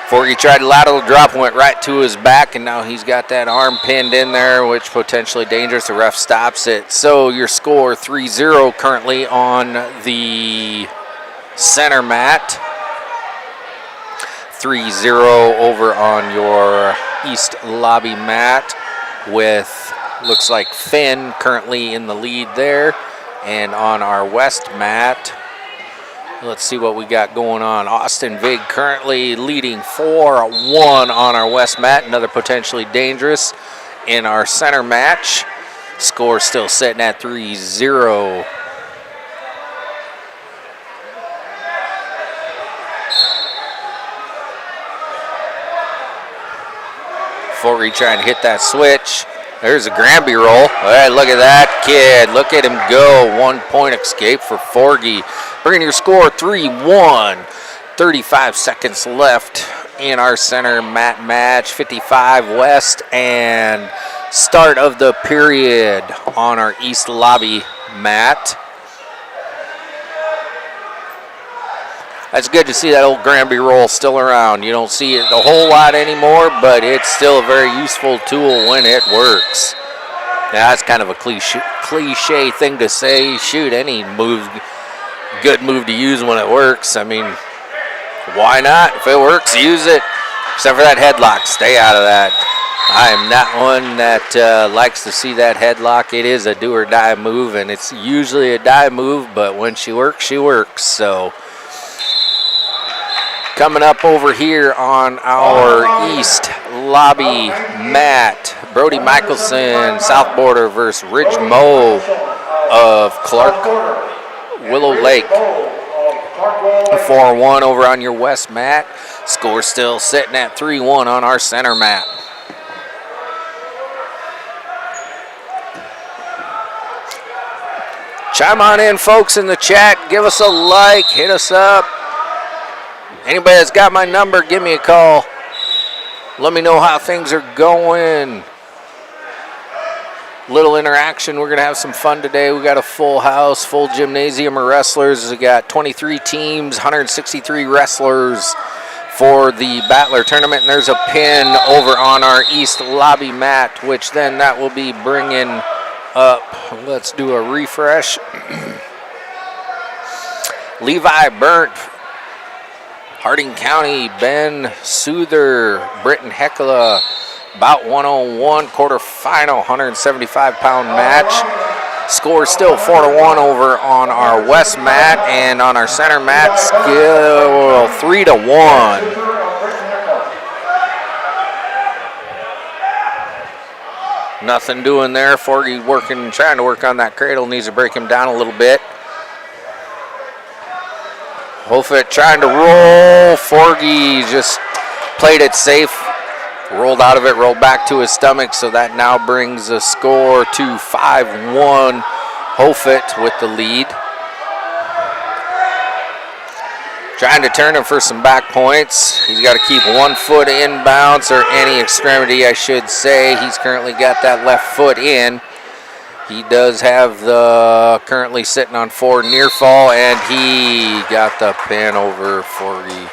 Forgy tried a lateral drop, went right to his back, and now he's got that arm pinned in there, which potentially dangerous. The ref stops it. So your score 3-0 currently on the center mat. 3-0 over on your East Lobby mat with, looks like Finn currently in the lead there. And on our West mat, let's see what we got going on. Austin Vig currently leading 4-1 on our West mat. Another potentially dangerous in our center match. Score still sitting at 3-0. Forgy trying to hit that switch. There's a Granby roll. All right, look at that kid. Look at him go. 1 point escape for Forgy. Bringing your score 3-1. 35 seconds left in our center mat match. 55 West and start of the period on our East Lobby mat. That's good to see that old Granby roll still around. You don't see it a whole lot anymore, but it's still a very useful tool when it works. Now, that's kind of a cliche thing to say. Shoot, any move, good move to use when it works. I mean, why not? If it works, use it. Except for that headlock. Stay out of that. I am not one that likes to see that headlock. It is a do or die move, and it's usually a die move, but when she works, she works. So coming up over here on our East Lobby mat, Brody Michelson, South Border versus Ridge Moe of Clark Willow Lake. 4-1 over on your West mat. Score still sitting at 3-1 on our center mat. Chime on in, folks, in the chat. Give us a like. Hit us up. Anybody that's got my number, give me a call. Let me know how things are going. Little interaction. We're going to have some fun today. We got a full house, full gymnasium of wrestlers. We got 23 teams, 163 wrestlers for the Battler tournament. And there's a pin over on our East Lobby mat, which then that will be bringing up. Let's do a refresh. Levi Burnt, Harding County, Ben Souther, Britton Heckla, About 101, quarterfinal, 175-pound match. Score still 4-1 over on our west mat, and on our center mat, skill 3-1. Nothing doing there. Forgy trying to work on that cradle. Needs to break him down a little bit. Hofit trying to roll. Forgy just played it safe. Rolled out of it, rolled back to his stomach. So that now brings the score to 5-1. Hofit with the lead. Trying to turn him for some back points. He's got to keep 1 foot in bounds, or any extremity, I should say. He's currently got that left foot in. He does have the currently sitting on 4 near fall, and he got the pin over Forgy.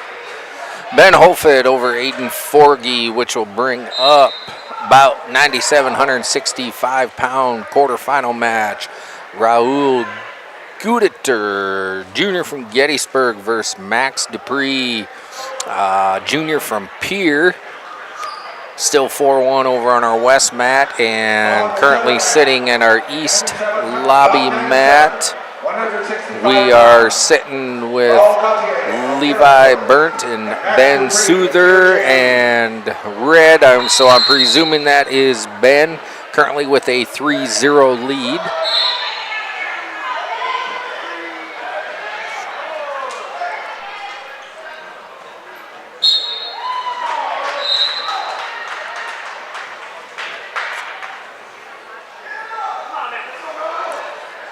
Ben Hofit over Aiden Forgy, which will bring up about 97, 165-pound quarterfinal match. Raul Guditer, Jr. from Gettysburg versus Max Dupree, Jr. from Pierre. Still 4-1 over on our west mat, and currently sitting in our east lobby mat. We are sitting with Levi Burnt and Ben Souther and Red. So I'm presuming that is Ben, currently with a 3-0 lead.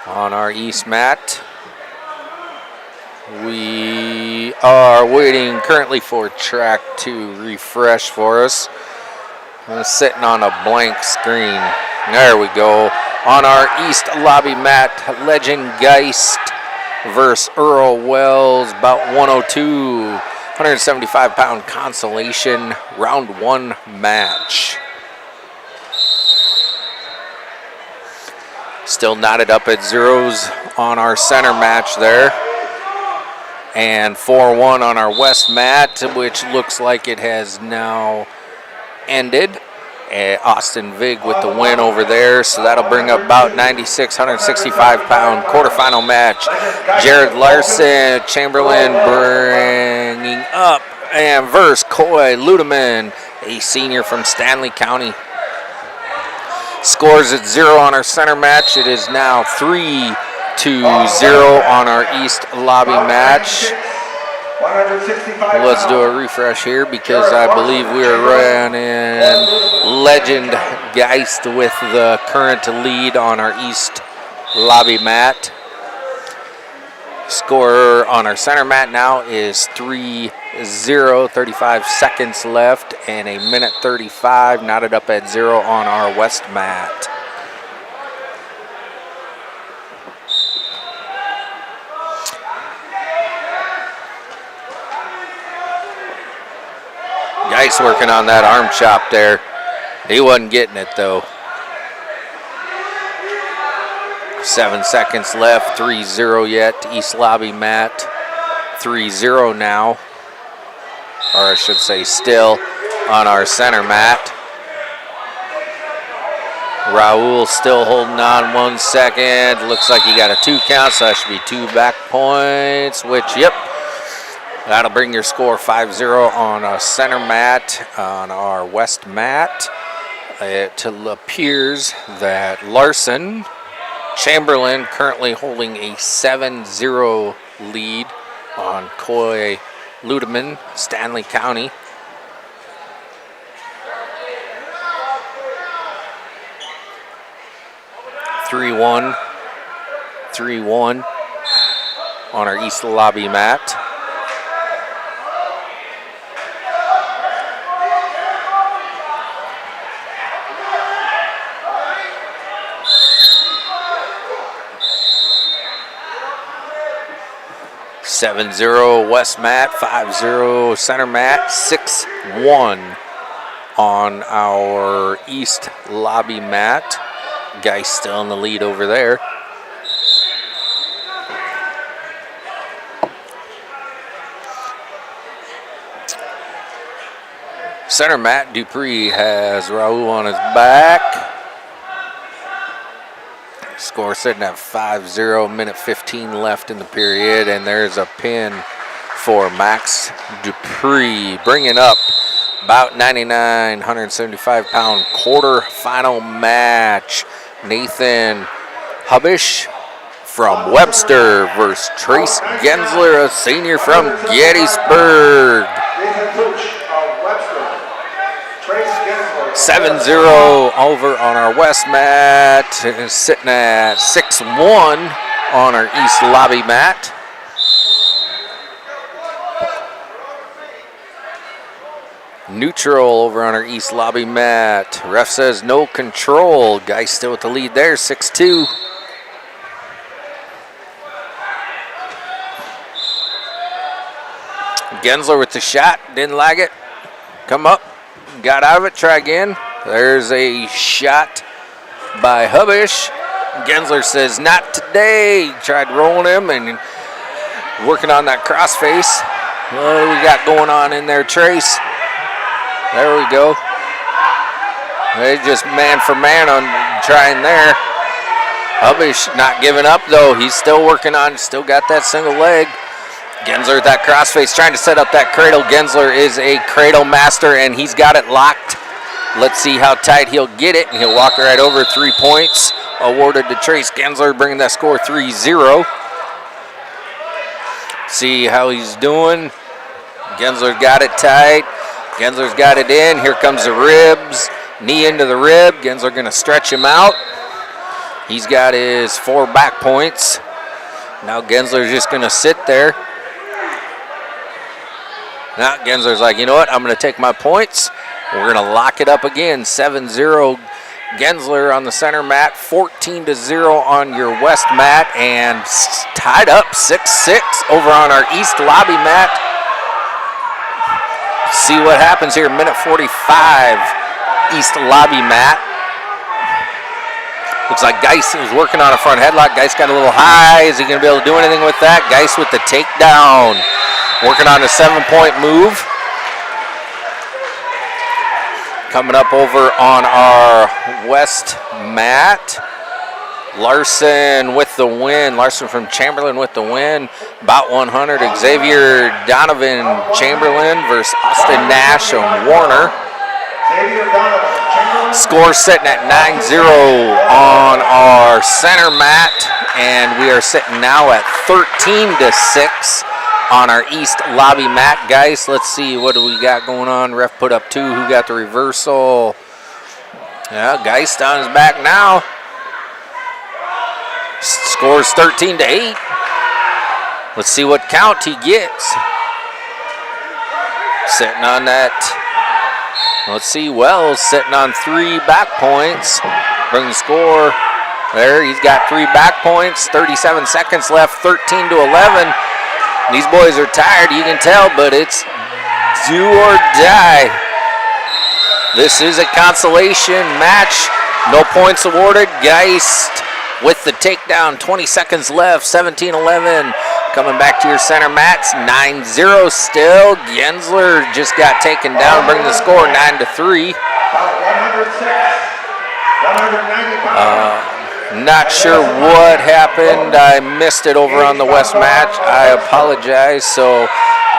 On our east mat, we are waiting currently for track to refresh for us. I'm sitting on a blank screen. There we go. On our east lobby mat, Legend Geist versus Earl Wells, about 102, 175-pound Consolation round 1 match. Still knotted up at zeros on our center match there. And 4-1 on our west mat, which looks like it has now ended. Austin Vig with the win over there. So that'll bring up about 96, 165-pound quarterfinal match. Jared Larson, Chamberlain bringing up, and versus Coy Ludeman, a senior from Stanley County. Scores at 0 on our center match. It is now 3-0 on our east lobby match. Let's do a refresh here because I believe we are running Legend Geist with the current lead on our east lobby mat. Score on our center mat now is 3-0, 35 seconds left, and a minute 35, knotted up at 0 on our west mat. Geist working on that arm chop there. He wasn't getting it though. 7 seconds left, 3-0 yet. East lobby mat, 3-0 now. Or I should say still on our center mat. Raul still holding on 1 second. Looks like he got a 2 count, so that should be 2 back points, which, yep. That'll bring your score 5-0 on our center mat. On our west mat, it appears that Larson, Chamberlain currently holding a 7-0 lead on Coy Ludeman, Stanley County. (3-1) on our east lobby mat. (7-0) west mat, 5-0 center mat, 6-1 on our east lobby mat. Guy still in the lead over there. Center mat, Dupree has Raul on his back. Score sitting at 5-0, minute 15 left in the period, and there's a pin for Max Dupree, bringing up about 99, 175-pound quarterfinal match. Nathan Hubish from Webster versus Trace Gensler, a senior from Gettysburg. Nathan Hooch of Webster. Trace Gensler. 7-0 over on our west mat, sitting at 6-1 on our east lobby mat. Neutral over on our east lobby mat. Ref says no control. Guys still with the lead there, 6-2. Gensler with the shot, didn't like it. Come up, got out of it, try again. There's a shot by Hubish. Gensler says not today. Tried rolling him and working on that crossface. What do we got going on in there, Trace? There we go. They just man for man on trying there. Hubish not giving up though. He's still working on, still got that single leg. Gensler with that crossface trying to set up that cradle. Gensler is a cradle master and he's got it locked. Let's see how tight he'll get it, and he'll walk right over. 3 points awarded to Trace Gensler, bringing that score 3-0. See how he's doing. Gensler's got it tight. Gensler's got it in. Here comes the ribs. Knee into the rib. Gensler going to stretch him out. He's got his 4 back points. Now Gensler's just going to sit there. Now Gensler's like, you know what? I'm going to take my points. We're going to lock it up again. 7-0 Gensler on the center mat. 14-0 on your west mat. And tied up 6-6 over on our east lobby mat. See what happens here. Minute 45, east lobby mat. Looks like Geis was working on a front headlock. Geis got a little high. Is he going to be able to do anything with that? Geis with the takedown. Working on a 7-point move. Coming up over on our west mat. Larson with the win. Larson from Chamberlain with the win. About 100. Xavier Donovan Chamberlain versus Austin Nash and Warner. Score sitting at 9-0 on our center mat. And we are sitting now at 13-6 on our east lobby mat. Guys, let's see, what do we got going on? Ref put up 2. Who got the reversal? Yeah, Geist on his back now. Scores 13-8. Let's see what count he gets. Sitting on that. Let's see, Wells sitting on 3 back points. Bring the score there. He's got 3 back points. 37 seconds left. 13-11. These boys are tired, you can tell, but it's do or die. This is a consolation match. No points awarded. Geist with the takedown. 20 seconds left. 17-11. Coming back to your center mats. 9-0 still. Gensler just got taken down. Bring the score 9-3. Not sure what happened. I missed it over on the west match. I apologize. So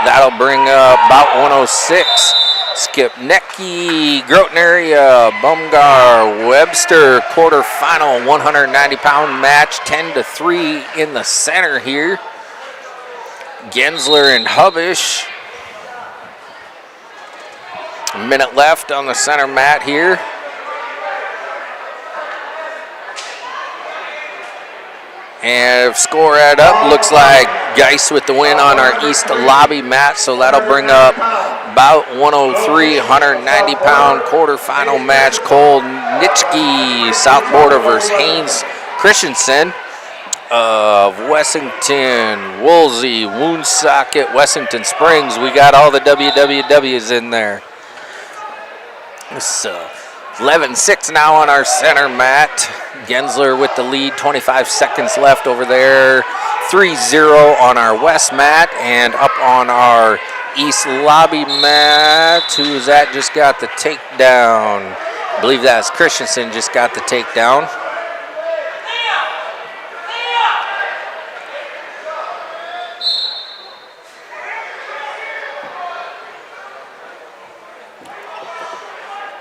that'll bring up about 106. Skipnecki, Groton area, Bumgar, Webster, quarterfinal, 190-pound match, 10-3 in the center here. Gensler and Hubish. A minute left on the center mat here. And if score add up, looks like Geist with the win on our east lobby mat. So that'll bring up about 103, 190-pound quarterfinal match. Cole Nitschke, South Border versus Haynes Christensen of Wessington, Woolsey, Woonsocket, Wessington Springs. We got all the WWWs in there. It's 11-6 now on our center mat. Gensler with the lead, 25 seconds left over there. 3-0 on our west mat, and up on our East lobby mat. Who is that? Just got the takedown. I believe that's Christensen just got the takedown.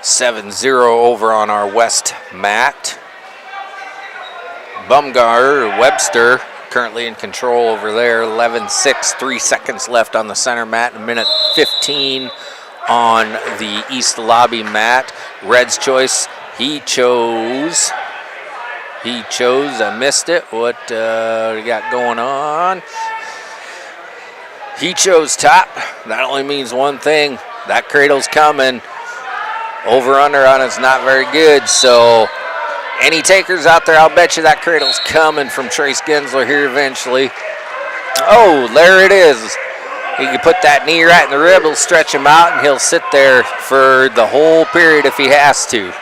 (7-0) over on our west mat. Bumgar, or Webster, currently in control over there. 11-6, 3 seconds left on the center mat, a minute 15 on the east lobby mat. Red's choice, he chose, I missed it. What we got going on? He chose top. That only means one thing. That cradle's coming. Over-under on it's not very good, so any takers out there, I'll bet you that cradle's coming from Trace Gensler here eventually. Oh, there it is. He can put that knee right in the rib, he'll stretch him out, and he'll sit there for the whole period if he has to.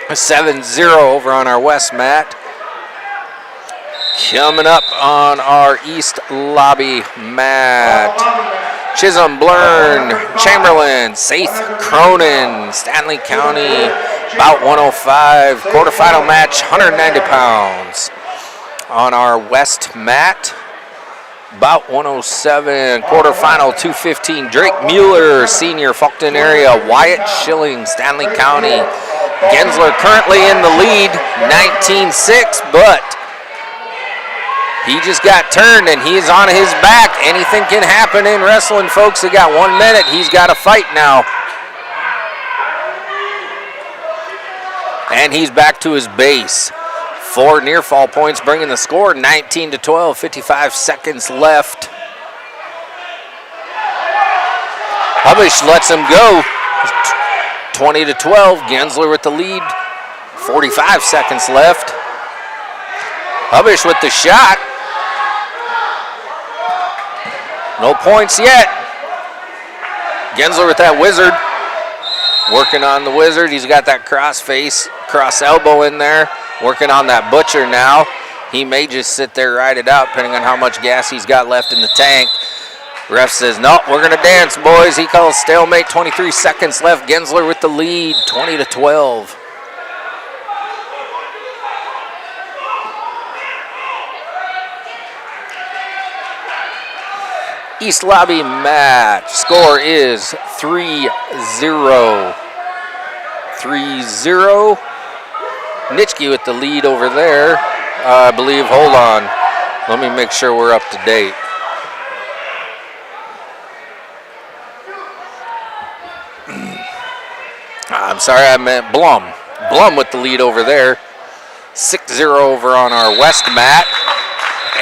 7-0 over on our west mat. Coming up on our east lobby mat. Chisholm, Blern, Chamberlain, Saith, Cronin, Stanley County, about 105. Quarterfinal match, 190 pounds. On our west mat, about 107. Quarterfinal, 215. Drake Mueller, senior, Fulton area. Wyatt Schilling, Stanley County. Gensler currently in the lead, 19-6, but he just got turned and he's on his back. Anything can happen in wrestling, folks. They got 1 minute. He's got to fight now. And he's back to his base. 4 near fall points bringing the score 19-12, 55 seconds left. Hubish lets him go. 20-12, Gensler with the lead. 45 seconds left. Hubish with the shot. No points yet. Gensler with that wizard. Working on the wizard. He's got that cross face, cross elbow in there. Working on that butcher now. He may just sit there, ride it out, depending on how much gas he's got left in the tank. Ref says, no, we're going to dance, boys. He calls stalemate, 23 seconds left. Gensler with the lead, 20-12. East lobby match. Score is 3-0. 3-0. Nitschke with the lead over there. I believe, hold on. Let me make sure we're up to date. I'm sorry, I meant Blum. Blum with the lead over there. 6-0 over on our west mat.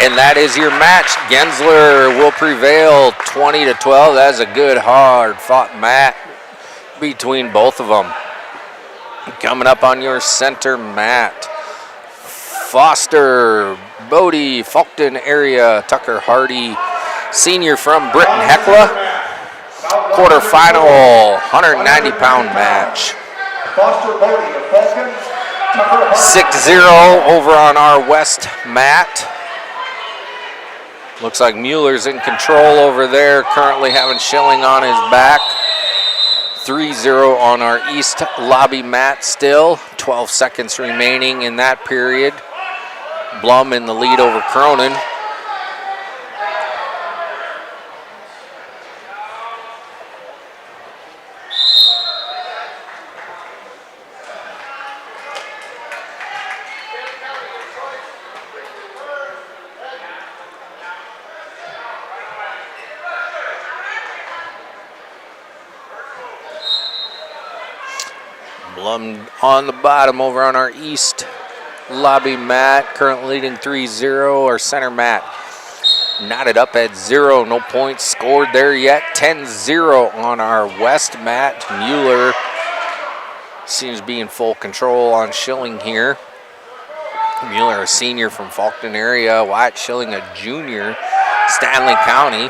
And that is your match. Gensler will prevail 20-12. That is a good, hard-fought match between both of them. Coming up on your center mat. Foster, Bodie, Fulton area, Tucker Hardy, senior from Britton Hecla. Quarterfinal, 190-pound match. 6-0 over on our west mat. Looks like Mueller's in control over there, currently having Schilling on his back. 3-0 on our east lobby mat still. 12 seconds remaining in that period. Blum in the lead over Cronin. Blum on the bottom over on our east lobby mat, currently leading 3-0. Our center mat knotted up at 0, no points scored there yet. 10-0 on our west mat. Mueller seems to be in full control on Schilling here. Mueller, a senior from Fulton area. Wyatt Schilling, a junior, Stanley County.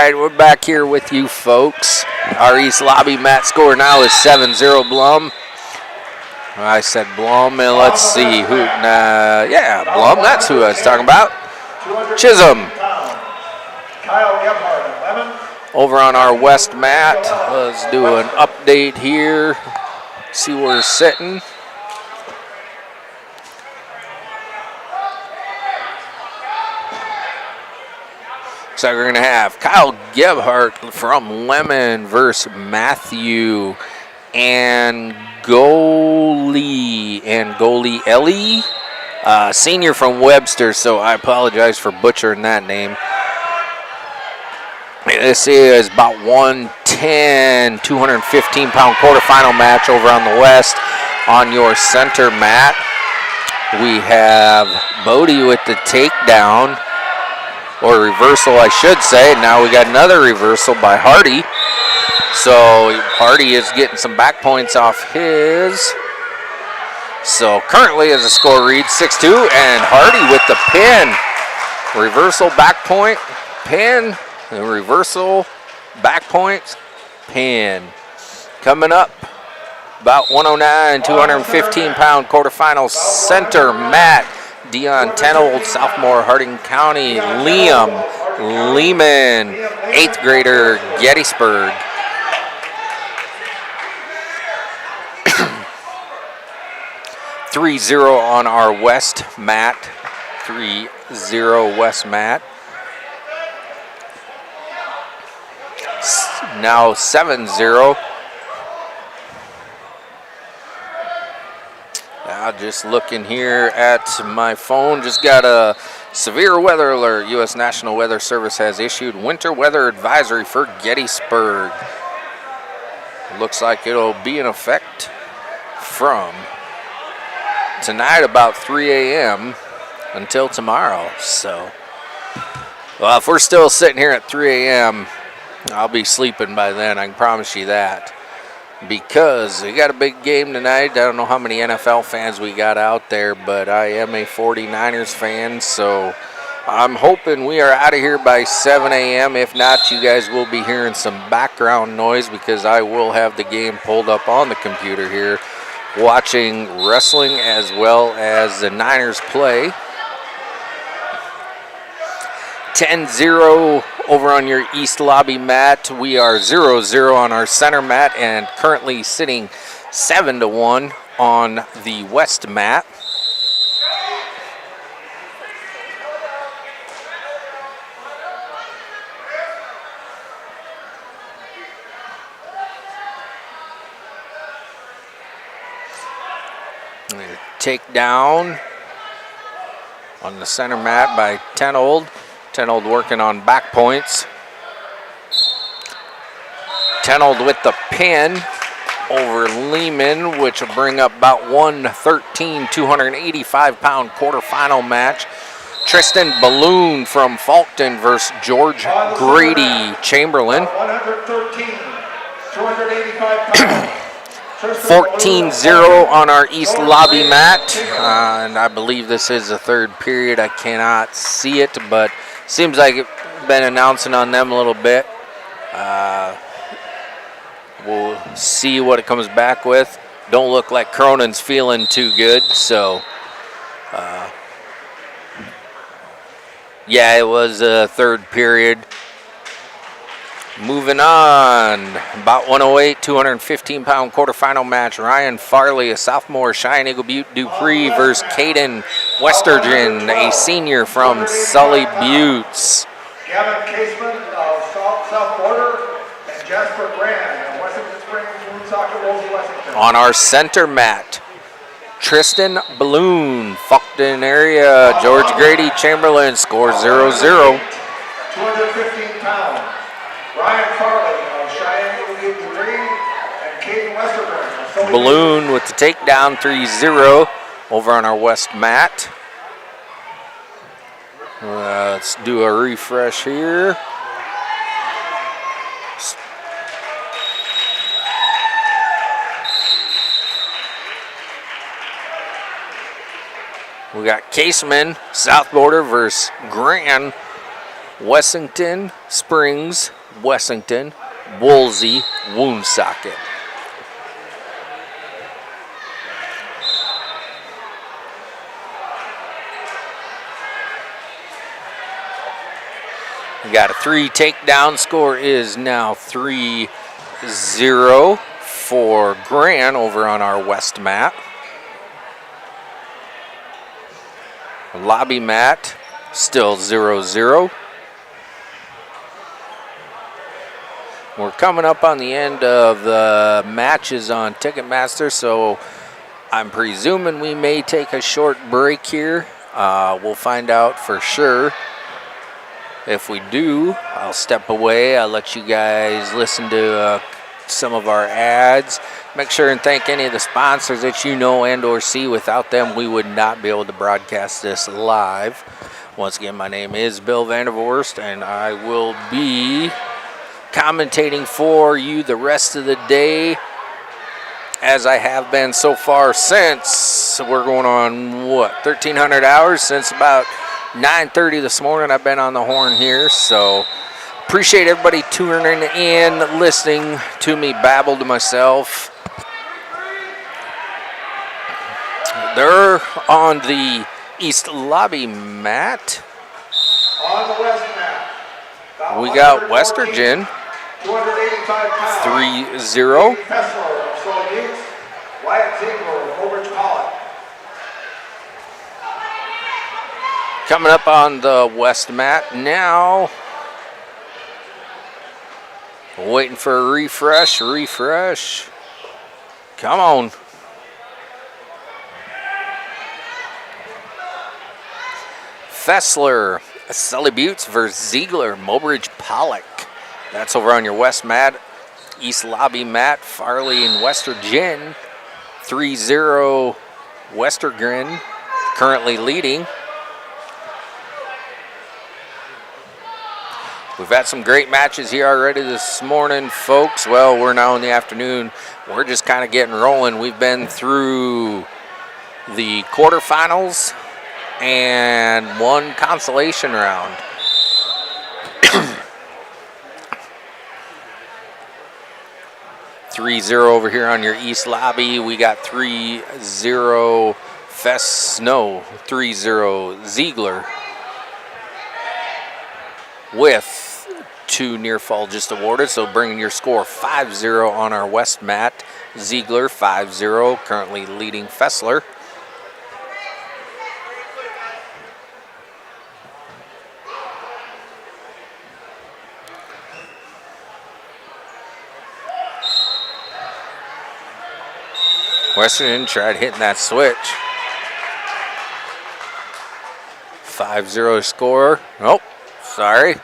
right, we're back here with you folks. Our East Lobby mat score now is 7-0 Blum. I said Blum, and let's see who. Yeah, Blum, that's who I was talking about. Chisholm. Over on our west mat, let's do an update here. See where we're sitting. So we're going to have Kyle Gebhardt from Lemon versus Matthew Angoli Ellie, senior from Webster, so I apologize for butchering that name. This is about 110, 215-pound quarterfinal match over on the west. On your center mat, we have Bodie with the takedown, or reversal, I should say. Now we got another reversal by Hardy. So Hardy is getting some back points off his. So currently as the score reads 6-2, and Hardy with the pin. Reversal, back point, pin, and reversal, back points, pin. Coming up, about 109, 215-pound quarterfinal center mat. Dion Tenold, sophomore, Harding County. Liam Lehman, 8th grader, Gettysburg. (3-0) on our west mat. 3-0 west mat. Now 7-0. Just looking here at my phone, just got a severe weather alert. U.S. National Weather Service has issued winter weather advisory for Gettysburg. Looks like it'll be in effect from tonight about 3 a.m. until tomorrow. So, well, if we're still sitting here at 3 a.m., I'll be sleeping by then, I can promise you that. Because we got a big game tonight. I don't know how many NFL fans we got out there, but I am a 49ers fan, so I'm hoping we are out of here by 7 a.m. If not, you guys will be hearing some background noise because I will have the game pulled up on the computer here, watching wrestling as well as the Niners play. 10-0 over on your east lobby mat. We are 0-0 on our center mat and currently sitting 7-1 on the west mat. Takedown on the center mat by Tenold. Tenold working on back points. Tenold with the pin over Lehman, which will bring up about 113, 285-pound quarterfinal match. Tristan Balloon from Falkton versus George Grady Chamberlain. 113, 285 pounds. 14-0 on our east lobby mat, and I believe this is the third period. I cannot see it, but seems like it's been announcing on them a little bit. We'll see what it comes back with. Don't look like Cronin's feeling too good, so yeah, it was a third period. Moving on, about 108, 215-pound quarterfinal match. Ryan Farley, a sophomore, Cheyenne Eagle Butte Dupree versus Caden Westergen, a senior from Sully Buttes. Gavin Caseman of South Border and Jasper Grand of Washington Springs Wood Soccer Wolves Washington. On our center mat, Tristan Balloon, Falkton area, George Grady Chamberlain, score 0-0. 215 pounds. Ryan Farley of Cheyenne Eagle Butte Dupree and Caden Westerberg. Balloon with the takedown, 3-0 over on our west mat. Let's do a refresh here. We got Caseman, South Border versus Grand, Wessington Springs, Wessington, Woolsey, Woonsocket. We got a 3 takedown. Score is now 3-0 for Gran over on our west mat. Lobby mat still 0-0. We're coming up on the end of the matches on Ticketmaster, so I'm presuming we may take a short break here. We'll find out for sure. If we do, I'll step away. I'll let you guys listen to some of our ads. Make sure and thank any of the sponsors that you know and or see. Without them, we would not be able to broadcast this live. Once again, my name is Bill Vandervorst, and I will be commentating for you the rest of the day, as I have been so far since we're going on, 1,300 hours since about 9:30 this morning. I've been on the horn here, so appreciate everybody tuning in, listening to me babble to myself. They're on the East Lobby mat. On the west mat. We got Westergen 3-0. Wyatt Ziegler, Overage Pollock. Coming up on the west mat now. Waiting for a refresh. Come on. Fessler, Sully Buttes versus Ziegler, Mobridge Pollock. That's over on your west mat. East Lobby mat, Farley and Westergen. 3-0 Westergren currently leading. We've had some great matches here already this morning, folks. Well, we're now in the afternoon. We're just kind of getting rolling. We've been through the quarterfinals and one consolation round. 3-0 over here on your East Lobby. We got 3-0 3-0 Ziegler with 2 near fall just awarded, so bringing your score 5-0 on our west mat. Ziegler 5-0, currently leading Fessler. Western tried hitting that switch. 5-0 score. Nope, sorry.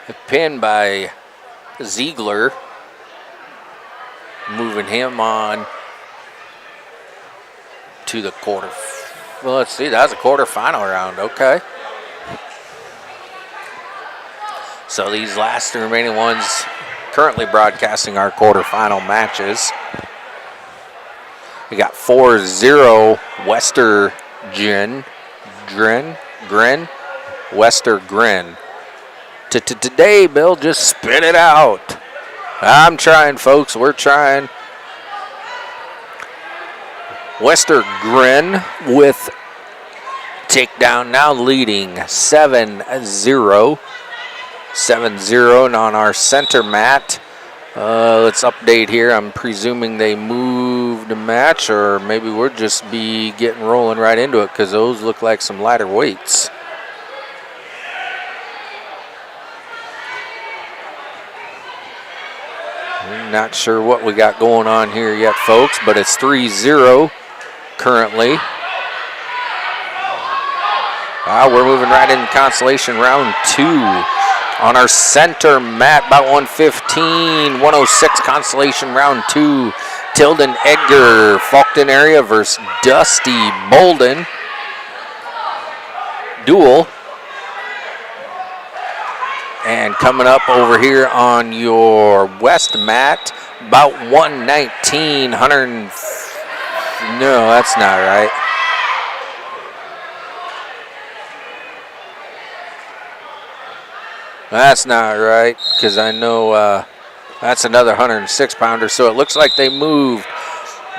A pin by Ziegler. Moving him on to the quarter. Well, let's see, that was a quarterfinal round. Okay. So these last remaining ones currently broadcasting our quarterfinal matches. We got 4-0 Westergen, Westergren. Today, Bill, just spit it out. I'm trying, folks. We're trying. Westergren with takedown now leading 7-0. 7-0 on our center mat. Let's update here. I'm presuming they moved a match, or maybe we'll just be getting rolling right into it because those look like some lighter weights. I'm not sure what we got going on here yet, folks, but it's 3-0 currently. We're moving right into consolation round 2. On our center mat, about 115, 106 consolation round 2. Tilden Edgar, Faulkton area versus Dusty Bolden. Duel. And coming up over here on your west mat, about 119, no, that's not right. That's not right, because I know that's another 106-pounder. So it looks like they moved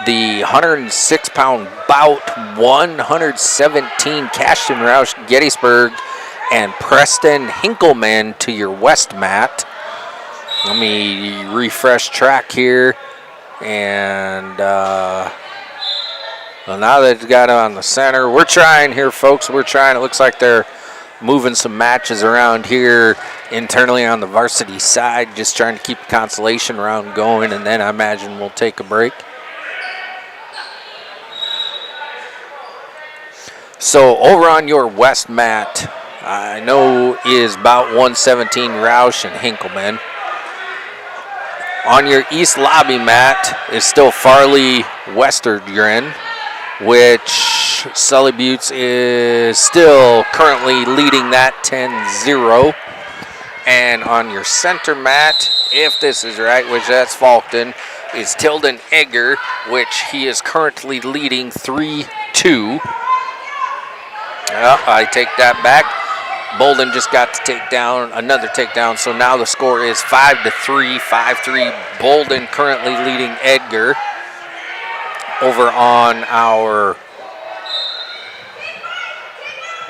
the 106-pound bout 117 Cashton Roush Gettysburg and Preston Hinkleman to your west mat. Let me refresh track here. And well, now they've got it on the center. We're trying here, folks. We're trying. It looks like they're moving some matches around here internally on the varsity side, just trying to keep the consolation round going, and then I imagine we'll take a break. So over on your west mat, I know is about 117 Roush and Hinkleman. On your east lobby mat is still Farley Westergren, which Sully Buttes is still currently leading that 10-0. And on your center mat, if this is right, which that's Faulkton, is Tilden Egger, which he is currently leading 3-2. Well, I take that back. Bolden just got to take down another takedown, so now the score is 5-3, 5-3. Bolden currently leading Edgar. Over on our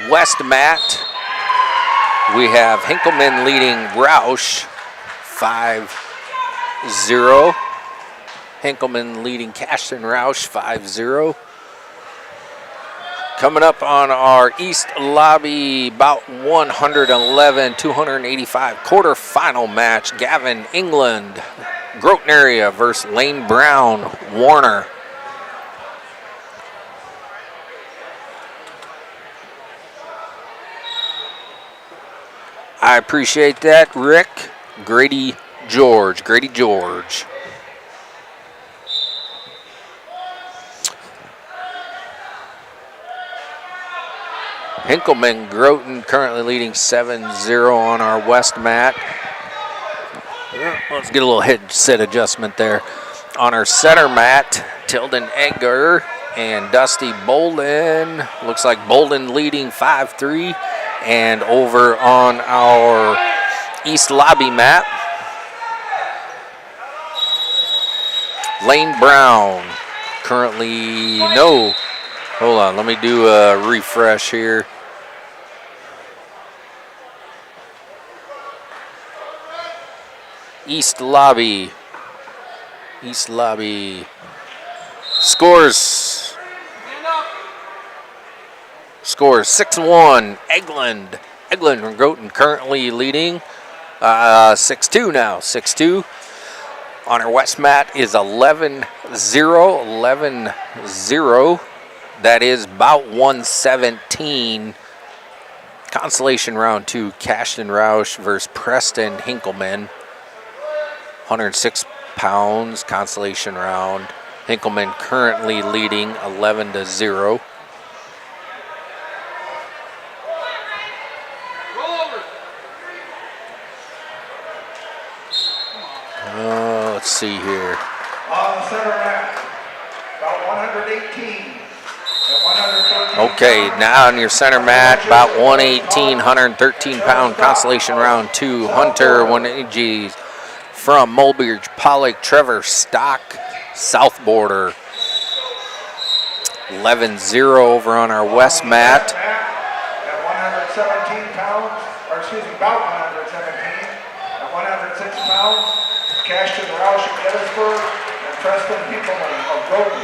west mat, we have Hinkleman leading Roush 5-0. Hinkleman leading Cashton Roush 5-0. Coming up on our east lobby, about 111, 285 quarterfinal match. Gavin England, Groton area versus Lane Brown, Warner. I appreciate that, Rick. Grady George. Hinkleman Groton currently leading 7-0 on our west mat. Let's get a little headset adjustment there. On our center mat, Tilden Edgar and Dusty Bolden. Looks like Bolden leading 5-3. And over on our east lobby mat, Lane Brown currently, no, hold on, let me do a refresh here. East lobby. Scores 6-1. Eglin from Groton currently leading 6-2 now. 6-2. On our west mat is 11-0. 11-0. That is about 117. Consolation round 2. Cashton Roush versus Preston Hinkleman. 106 pounds. Consolation round. Hinkleman currently leading 11-0. Let's see here. On the center mat, about 118 and 113. Okay, now on your center mat, about 118, 113-pound Consolation round 2. Hunter Wanigi from Mulberge, Pollock, Trevor Stock, South Border. 11-0 over on our west mat. At 117 pounds, or excuse me, about 117, at 106 pounds, Cashton Roush of Gettysburg and Preston Hinkleman of Groton.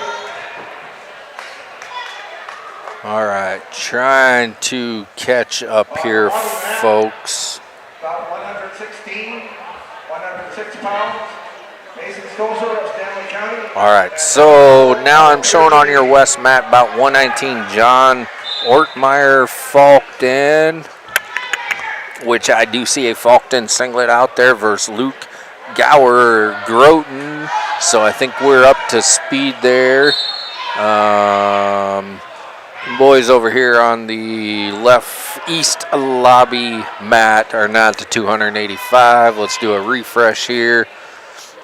All right, trying to catch up here, folks. About 116, 106 pounds. Mason Stoser of Stanley County. All right, so now I'm showing on your west mat about 119, John Ortmeyer Faulkton, which I do see a Faulkton singlet out there versus Luke Gower Groton. So I think we're up to speed there. Boys over here on the left east lobby mat are not to 285. Let's do a refresh here.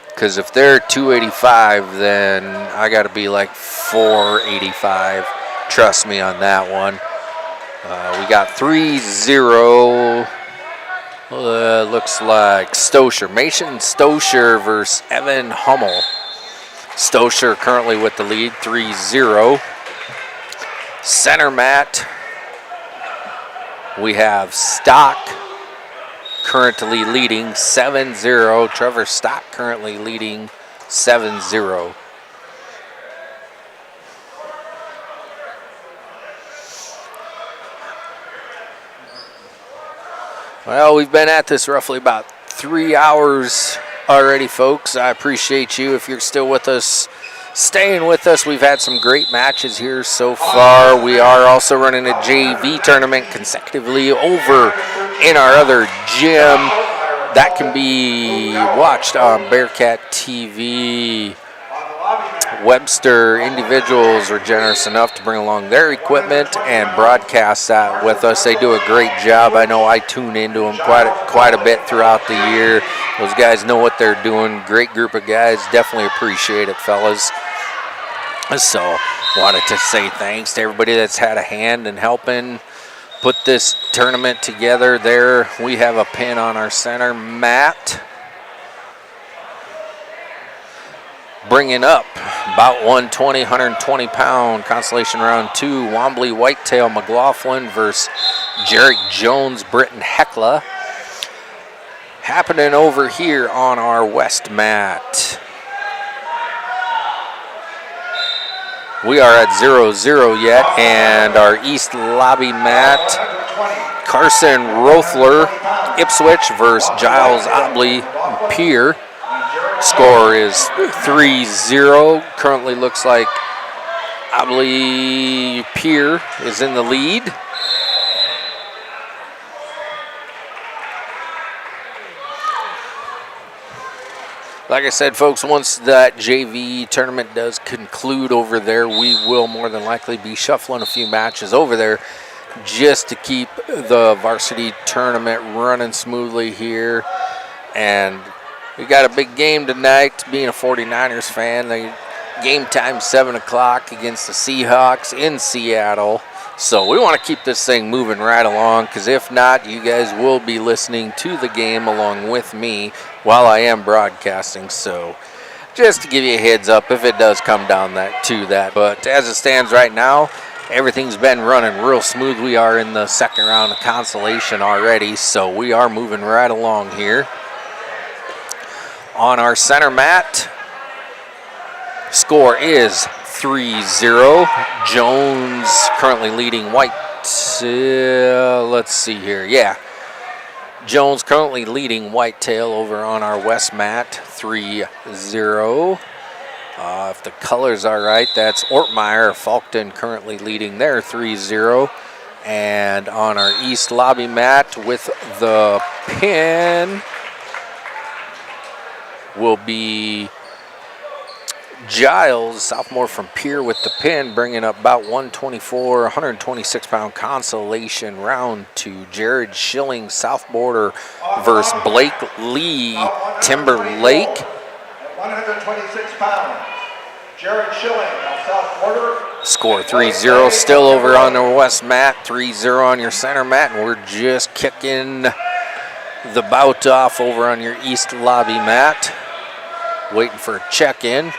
Because if they're 285, then I got to be like 485. Trust me on that one. We got 3-0. Looks like Stosher. Mason Stosher versus Evan Hummel. Stosher currently with the lead, 3-0. Center mat, we have Stock currently leading 7-0. Trevor Stock currently leading 7-0. Well, we've been at this roughly about 3 hours already, folks. I appreciate you if you're still with us, staying with us. We've had some great matches here so far. We are also running a JV tournament consecutively over in our other gym. That can be watched on Bearcat TV. Webster individuals were generous enough to bring along their equipment and broadcast that with us. They do a great job. I know I tune into them quite a bit throughout the year. Those guys know what they're doing. Great group of guys. Definitely appreciate it, fellas. So wanted to say thanks to everybody that's had a hand in helping put this tournament together. There we have a pin on our center mat. Bringing up about 120 pound Consolation round 2, Wombly Whitetail McLaughlin versus Jarek Jones, Britton Heckla. Happening over here on our west mat. We are at 0-0 yet, and our east lobby mat, Carson Rothler, Ipswich versus Giles Obley, Pier. Score is 3-0. Currently looks like Obley Pier is in the lead. Like I said, folks, once that JV tournament does conclude over there, we will more than likely be shuffling a few matches over there just to keep the varsity tournament running smoothly here. And we got a big game tonight. Being a 49ers fan, the game time 7 o'clock against the Seahawks in Seattle. So we want to keep this thing moving right along, because if not, you guys will be listening to the game along with me while I am broadcasting. So just to give you a heads up if it does come down to that. But as it stands right now, everything's been running real smooth. We are in the second round of Consolation already, so we are moving right along here. On our center mat, score is 3-0. Jones currently leading White. Let's see here. Yeah. Jones currently leading Whitetail over on our west mat, 3-0. If the colors are right, that's Ortmeyer, Falkton currently leading there, 3-0. And on our east lobby mat with the pin will be Giles, sophomore from Pier, with the pin, bringing up about 126 pound Consolation round 2. Jared Schilling, South Border versus Blake Lee, Timberlake. 126 pounds. Jared Schilling of South Border. Score 3-0, still over on the west mat, 3-0 on your center mat, and we're just kicking the bout off over on your east lobby mat. Waiting for a check-in.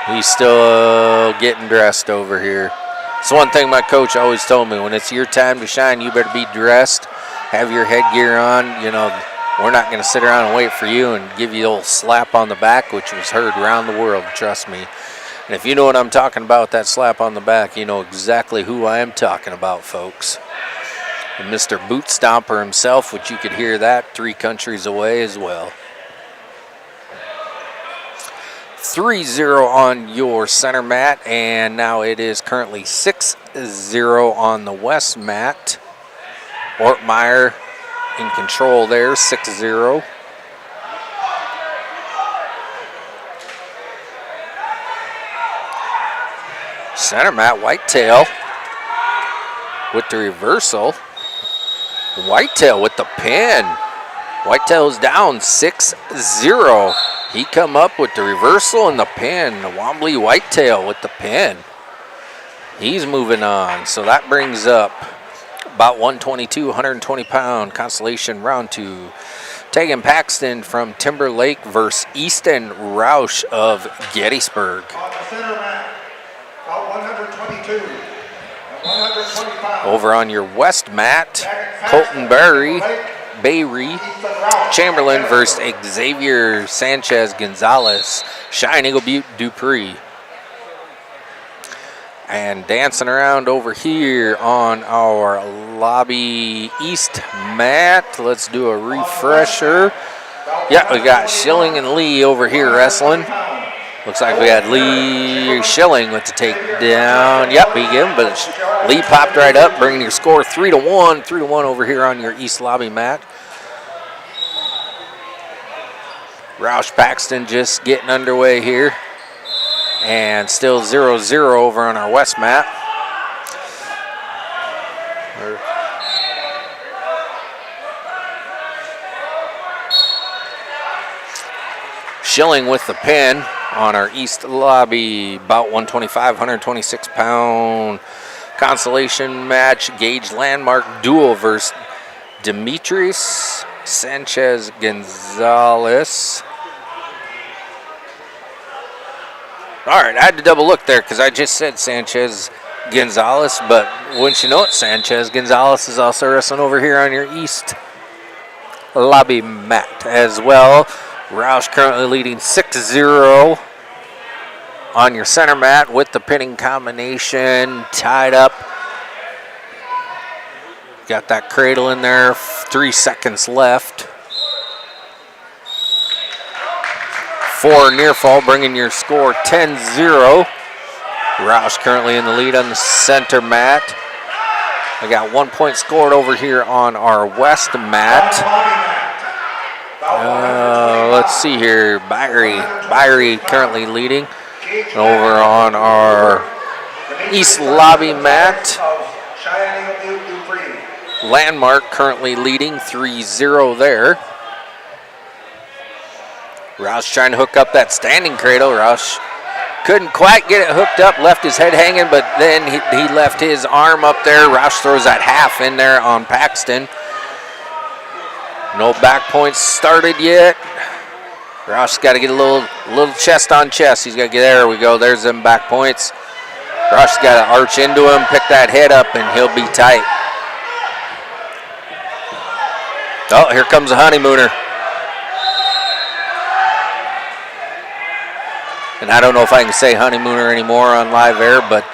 He's still getting dressed over here. It's one thing my coach always told me: when it's your time to shine, you better be dressed, have your headgear on. You know, we're not going to sit around and wait for you and give you the old slap on the back, which was heard around the world, trust me. And if you know what I'm talking about, that slap on the back, you know exactly who I am talking about, folks. And Mr. Boot Stomper himself, which you could hear that 3 countries away as well. 3-0 on your center mat, and now it is currently 6-0 on the west mat. Ortmeyer in control there, 6-0. Center mat, Whitetail with the reversal. Whitetail with the pin. Whitetail's down 6-0. He come up with the reversal and the pin. Wombly Whitetail with the pin. He's moving on. So that brings up about 122, 120-pound Consolation round 2. Tegan Paxton from Timberlake versus Easton Roush of Gettysburg. On the center mat, about 122 and 120 pounds. Over on your west mat, Colton Barry Chamberlain versus Xavier Sanchez Gonzalez, Cheyenne Eagle Butte Dupree. And dancing around over here on our lobby east mat, let's do a refresher. Yeah, we got Schilling and Lee over here wrestling. Looks like we had Lee Schilling with the takedown. Yep, he gave him, but Lee popped right up, bringing your score 3-1. 3-1 over here on your east lobby mat. Roush Paxton just getting underway here. And still 0-0 over on our west mat. Schilling with the pin on our east lobby, about 125, 126-pound Consolation match. Gage Landmark duel versus Demetrius Sanchez Gonzalez. All right, I had to double look there because I just said Sanchez Gonzalez, but wouldn't you know it, Sanchez Gonzalez is also wrestling over here on your east lobby mat as well. Roush currently leading 6-0 on your center mat with the pinning combination tied up. Got that cradle in there, 3 seconds left. 4 near fall, bringing your score 10-0. Roush currently in the lead on the center mat. I got 1 point scored over here on our west mat. Let's see here. Byrie currently leading. Over on our east lobby mat, Landmark currently leading 3-0 there. Roush trying to hook up that standing cradle. Roush couldn't quite get it hooked up, left his head hanging, but then he left his arm up there. Roush throws that half in there on Paxton. No back points started yet. Roush's got to get a little chest on chest. He's got to get, there we go, there's them back points. Roush's got to arch into him, pick that head up, and he'll be tight. Oh, here comes a honeymooner. And I don't know if I can say honeymooner anymore on live air, but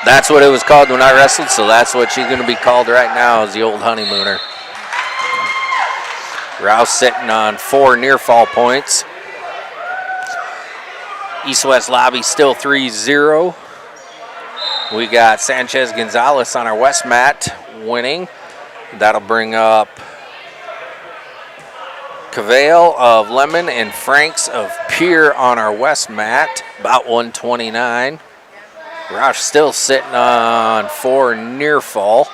that's what it was called when I wrestled, so that's what she's going to be called right now, is the old honeymooner. Roush sitting on 4 near fall points. East-West lobby still 3-0. We got Sanchez Gonzalez on our west mat winning. That'll bring up Cavale of Lemon and Franks of Pier on our west mat, about 129. Roush still sitting on 4 near fall.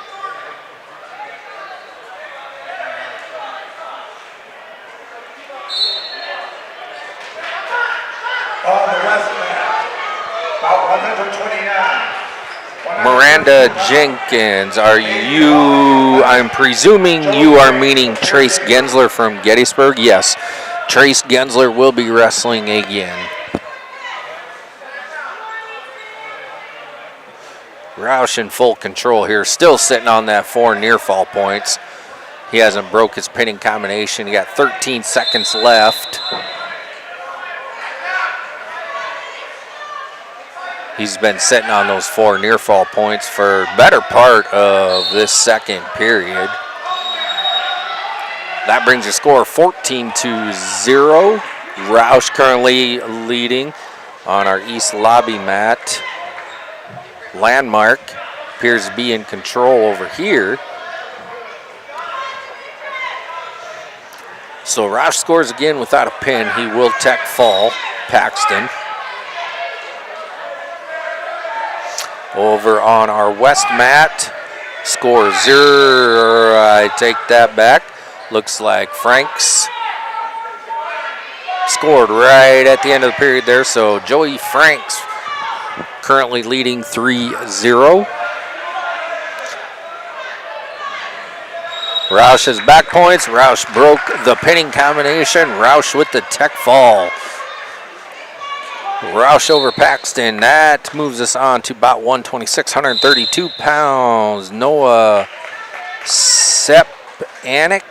On the west mat, about 129. Miranda Jenkins, I'm presuming you are meaning Trace Gensler from Gettysburg? Yes, Trace Gensler will be wrestling again. Roush in full control here, still sitting on that 4 near fall points. He hasn't broke his pinning combination. He got 13 seconds left. He's been sitting on those 4 near fall points for better part of this second period. That brings your score 14-0. Roush currently leading on our east lobby mat. Landmark appears to be in control over here. So Roush scores again without a pin. He will tech fall Paxton. Over on our west mat, score 0. I take that back. Looks like Franks scored right at the end of the period there. So Joey Franks currently leading 3-0. Roush's back points. Roush broke the pinning combination. Roush with the tech fall. Roush over Paxton. That moves us on to about 126, 132 pounds. Noah Sepanic.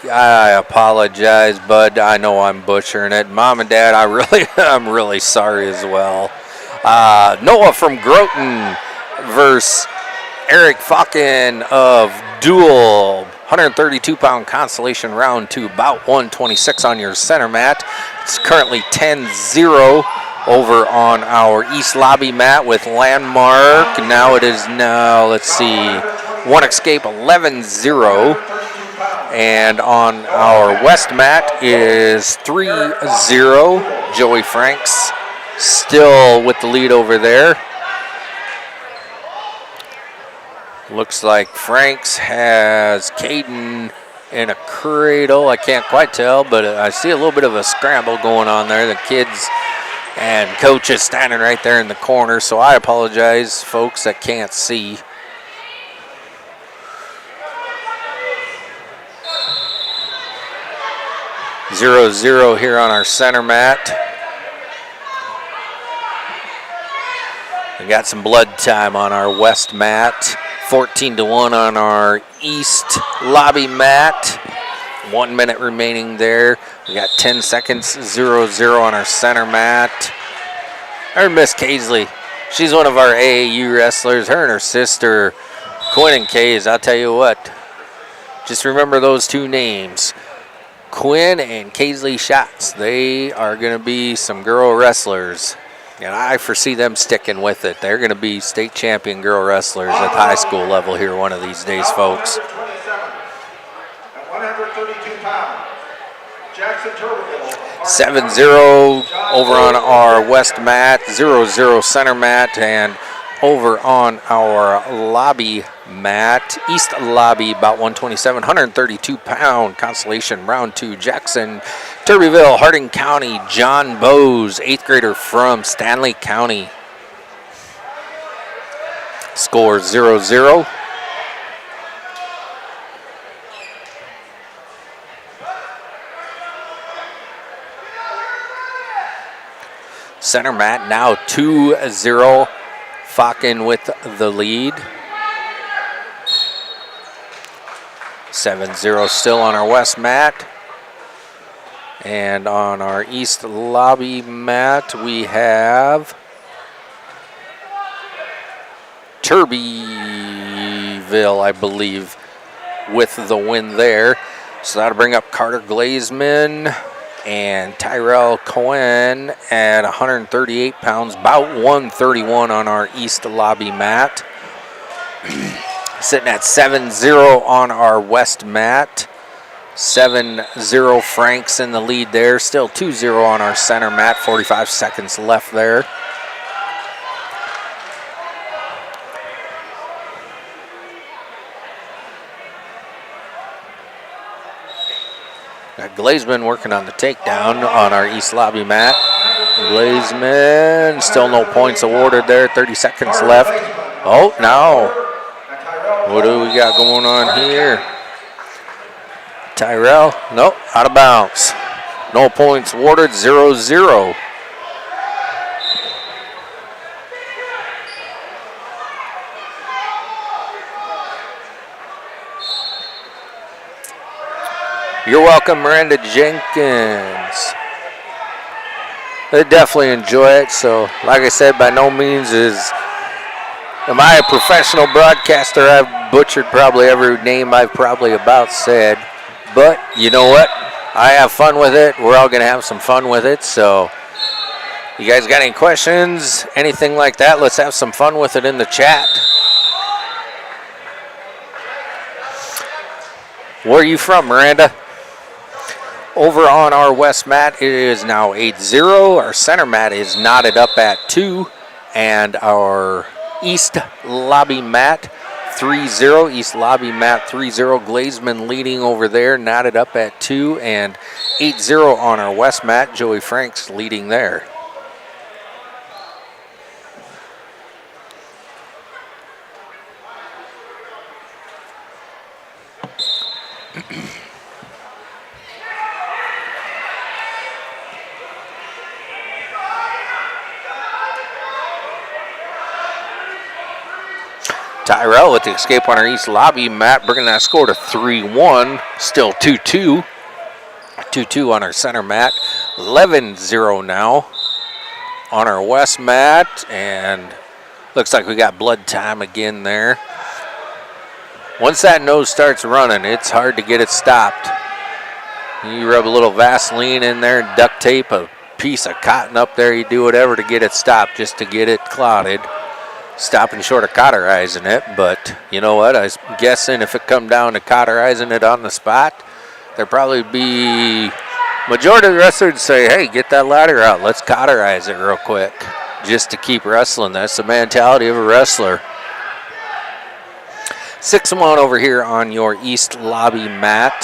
I apologize, bud. I know I'm butchering it. Mom and Dad, I'm really sorry as well. Noah from Groton versus Eric Falken of Dual. 132-pound Consolation round 2, about 126 on your center mat. It's currently 10-0 over on our East Lobby mat with Landmark. Now it is let's see, one escape, 11-0. And on our West mat is 3-0. Joey Franks still with the lead over there. Looks like Franks has Caden in a cradle. I can't quite tell, but I see a little bit of a scramble going on there. The kids and coaches standing right there in the corner, so I apologize, folks, that can't see. Zero here on our center mat. We got some blood time on our west mat. 14-1 on our east lobby mat. 1 minute remaining there. We got 10 seconds, 0-0 on our center mat. There's Miss Kaisley. She's one of our AAU wrestlers. Her and her sister, Quinn and Kays. I'll tell you what, just remember those two names. Quinn and Kaisley Schatz. They are going to be some girl wrestlers. And I foresee them sticking with it. They're going to be state champion girl wrestlers at high school level here one of these days, folks. 7-0 over on our west mat, 0-0 center mat, and over on our lobby mat, east lobby, about 127, 132-pound Consolation round 2. Jackson, Turbyville, Harding County, John Bowes, 8th grader from Stanley County. Score 0-0. Center mat now 2-0. Falken with the lead. 7-0 still on our west mat. And on our east lobby mat, we have Turbyville, I believe, with the win there. So that'll bring up Carter Glazman and Tyrell Cohen at 138 pounds, about 131 on our east lobby mat. Sitting at 7-0 on our west mat. 7-0 Franks in the lead there. Still 2-0 on our center mat. 45 seconds left there. Got Glazman working on the takedown on our east lobby mat. Glazman, still no points awarded there. 30 seconds left. Oh, now, what do we got going on here? Tyrell, nope, out of bounds. No points awarded, 0-0. You're welcome, Miranda Jenkins. They definitely enjoy it. So, like I said, by no means am I a professional broadcaster. I've butchered probably every name I've probably about said. But you know what? I have fun with it. We're all going to have some fun with it. So, you guys got any questions, anything like that? Let's have some fun with it in the chat. Where are you from, Miranda? Over on our west mat, it is now 8-0. Our center mat is knotted up at 2. And our east lobby mat, 3-0. East lobby mat, 3-0. Glazman leading over there, knotted up at 2. And 8-0 on our west mat. Joey Franks leading there. Tyrell with the escape on our east lobby. Matt bringing that score to 3-1. Still 2-2. 2-2 on our center mat. 11-0 now on our west mat. And looks like we got blood time again there. Once that nose starts running, it's hard to get it stopped. You rub a little Vaseline in there, duct tape, a piece of cotton up there. You do whatever to get it stopped, just to get it clotted. Stopping short of cauterizing it, but you know what? I was guessing if it come down to cauterizing it on the spot, there'd probably be majority of the wrestlers would say, hey, get that ladder out. Let's cauterize it real quick just to keep wrestling. That's the mentality of a wrestler. 6-1 over here on your east lobby mat.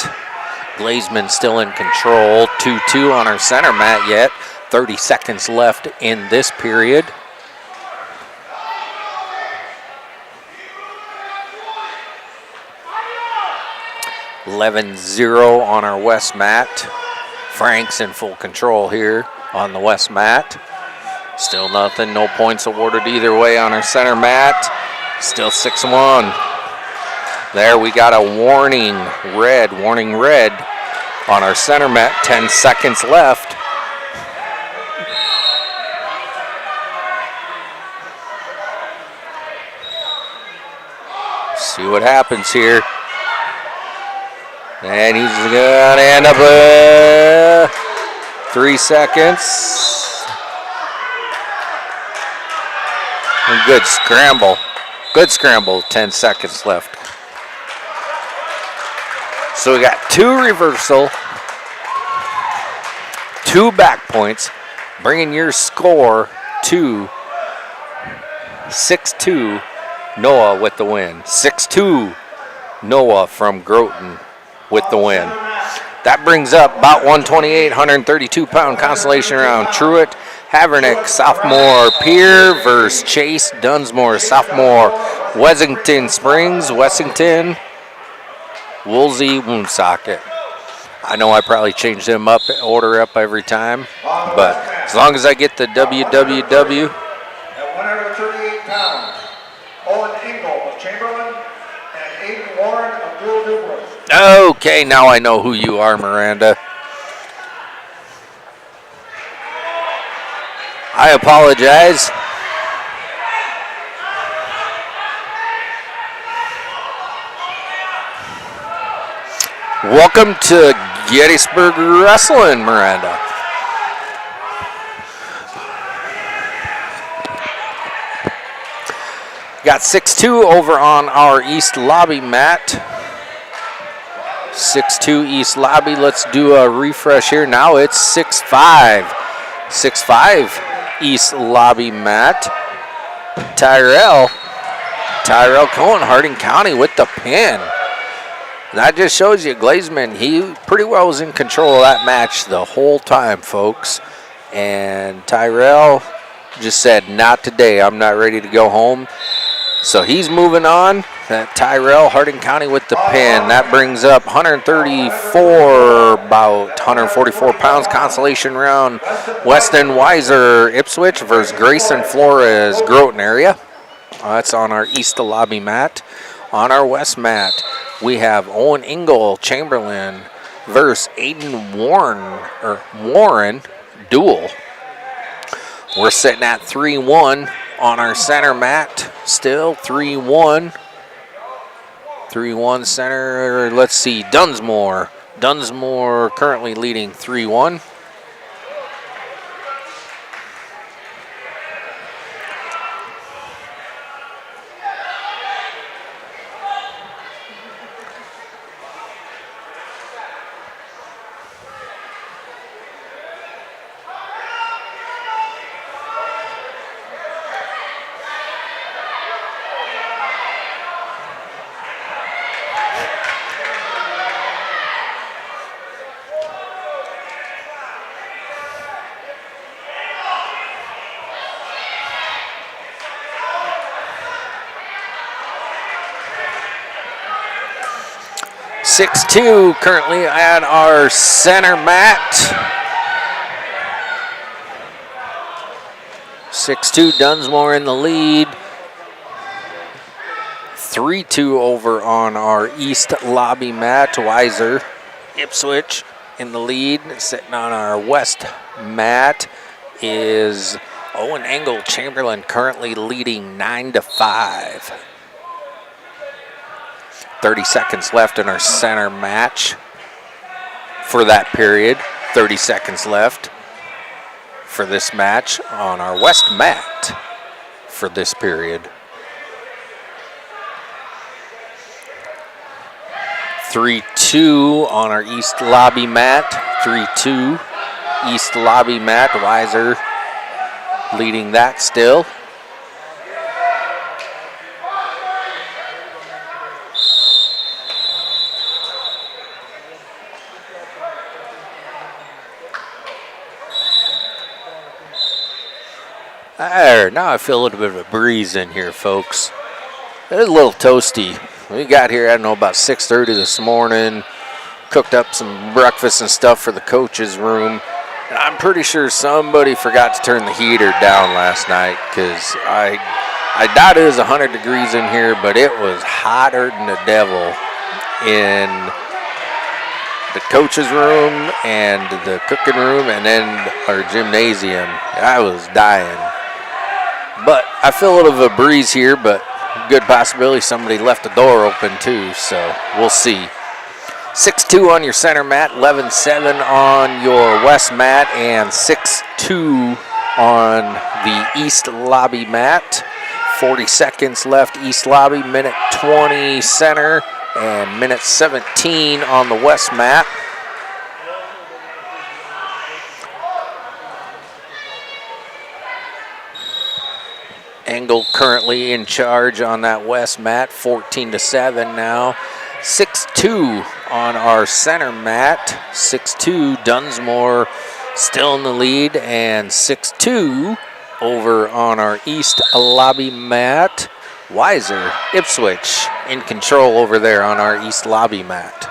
Glazeman still in control. 2-2 on our center mat yet. 30 seconds left in this period. $11-0 on our west mat. Frank's in full control here on the west mat. Still nothing, no points awarded either way on our center mat. Still 6-1. There we got a warning red on our center mat. 10 seconds left. See what happens here. And he's going to end up with 3 seconds. And good scramble. Good scramble, 10 seconds left. So we got 2 reversal, 2 back points, bringing your score to 6-2. Noah with the win. 6-2. Noah from Groton with the win. That brings up about 128, 132-pound consolation round. Truett, Havernick, sophomore. Peer versus Chase Dunsmore, sophomore. Wessington Springs, Wessington. Woolsey, Woonsocket. I know I probably changed them up, order up every time, but as long as I get the WWW. At 138 pounds, Owen Engel of Chamberlain and Aiden Warren of Duluth. Okay, now I know who you are, Miranda. I apologize. Welcome to Gettysburg Wrestling, Miranda. Got 6-2 over on our east lobby mat. 6-2 east lobby. Let's do a refresh here. Now it's 6-5. 6-5 east lobby mat. Tyrell Cohen, Harding County with the pin. That just shows you Glazeman, he pretty well was in control of that match the whole time, folks. And Tyrell just said, not today, I'm not ready to go home. So he's moving on. That Tyrell, Harding County with the pin. That brings up 134, about 144 pounds, consolation round. Weston Weiser, Ipswich versus Grayson Flores, Groton area. That's on our east lobby mat. On our west mat, we have Owen Engel, Chamberlain versus Aiden Warren, duel. We're sitting at 3-1 on our center mat. Still 3-1. 3-1 center. Let's see, Dunsmore. Dunsmore currently leading 3-1. (6-2) currently at our center mat. 6-2 Dunsmore in the lead. 3-2 over on our east lobby mat. Weiser, Ipswich in the lead. Sitting on our west mat is Owen Engel Chamberlain, currently leading 9-5. 30 seconds left in our center match for that period. 30 seconds left for this match on our west mat for this period. 3-2 on our east lobby mat. 3-2 east lobby mat. Weiser leading that still. There, now I feel a little bit of a breeze in here, folks. It's a little toasty. We got here, I don't know, about 6:30 this morning. Cooked up some breakfast and stuff for the coach's room. And I'm pretty sure somebody forgot to turn the heater down last night, because I doubt it was 100 degrees in here, but it was hotter than the devil in the coach's room and the cooking room and then our gymnasium. I was dying. But I feel a little bit of a breeze here, but good possibility somebody left the door open too, so we'll see. 6-2 on your center mat, 11-7 on your west mat, and 6-2 on the east lobby mat. 40 seconds left east lobby, minute 20 center, and minute 17 on the west mat. Engel currently in charge on that west mat, 14-7 now. 6-2 on our center mat. 6-2, Dunsmore still in the lead, and 6-2 over on our east lobby mat. Weiser, Ipswich in control over there on our east lobby mat.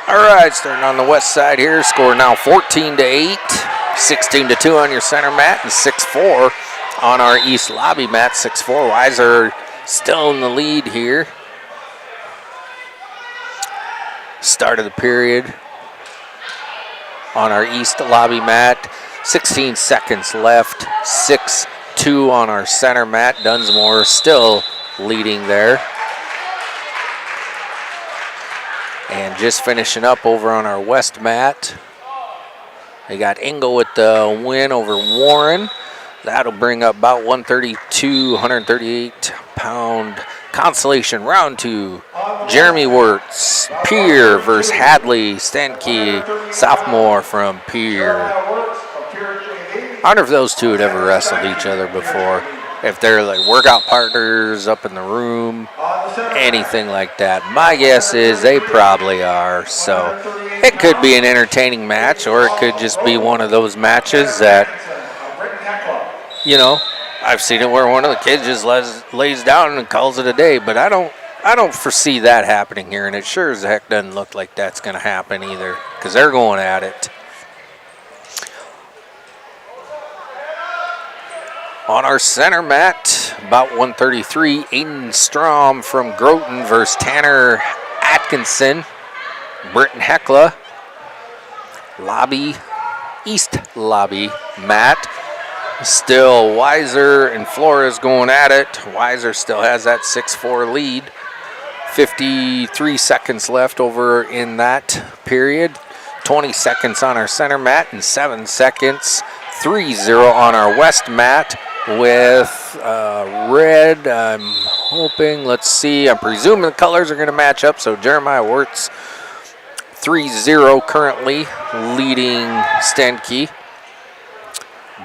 All right, starting on the west side here, score now 14-8, 16-2 on your center mat, and 6-4 on our east lobby mat. 6-4, Weiser still in the lead here. Start of the period on our east lobby mat. 16 seconds left, 6-2 on our center mat. Dunsmore still leading there. And just finishing up over on our west mat, they got Engel with the win over Warren. That'll bring up about 132, 138-pound Consolation round 2. Jeremy Wirtz, Pier versus Hadley Stanke, sophomore from Pier. I wonder if those two had ever wrestled each other before. If they're like workout partners up in the room, anything like that. My guess is they probably are. So it could be an entertaining match, or it could just be one of those matches that, you know, I've seen it where one of the kids just lays down and calls it a day. But I don't foresee that happening here, and it sure as heck doesn't look like that's going to happen either, because they're going at it. On our center mat, about 133, Aiden Strom from Groton versus Tanner Atkinson. Britton Hecla, lobby, east lobby mat. Still Weiser and Flores going at it. Weiser still has that 6-4 lead. 53 seconds left over in that period. 20 seconds on our center mat and 7 seconds. 3-0 on our west mat. With red, I'm hoping, let's see, I'm presuming the colors are going to match up. So Jeremiah Wirtz, 3-0 currently leading Stenke.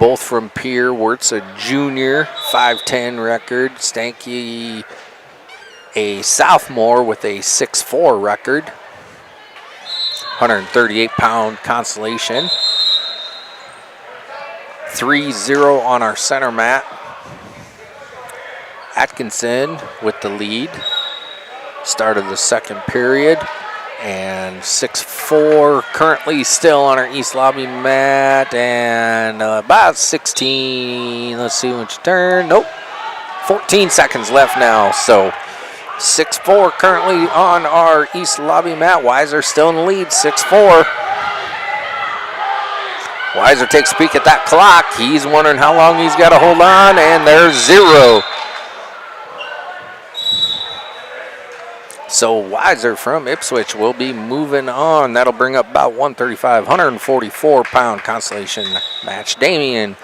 both from Pierre. Wirtz a junior, 5'10 record. Stanky a sophomore with a 6'4 record. 138-pound Consolation. 3-0 on our center mat. Atkinson with the lead. Start of the second period. And 6-4 currently still on our east lobby mat. And about 16. Let's see when you turn. Nope. 14 seconds left now. So 6-4 currently on our east lobby mat. Weiser still in the lead. 6-4. Weiser takes a peek at that clock. He's wondering how long he's got to hold on. And there's 0. So Weiser from Ipswich will be moving on. That'll bring up about 135, 144-pound Consolation match. Damian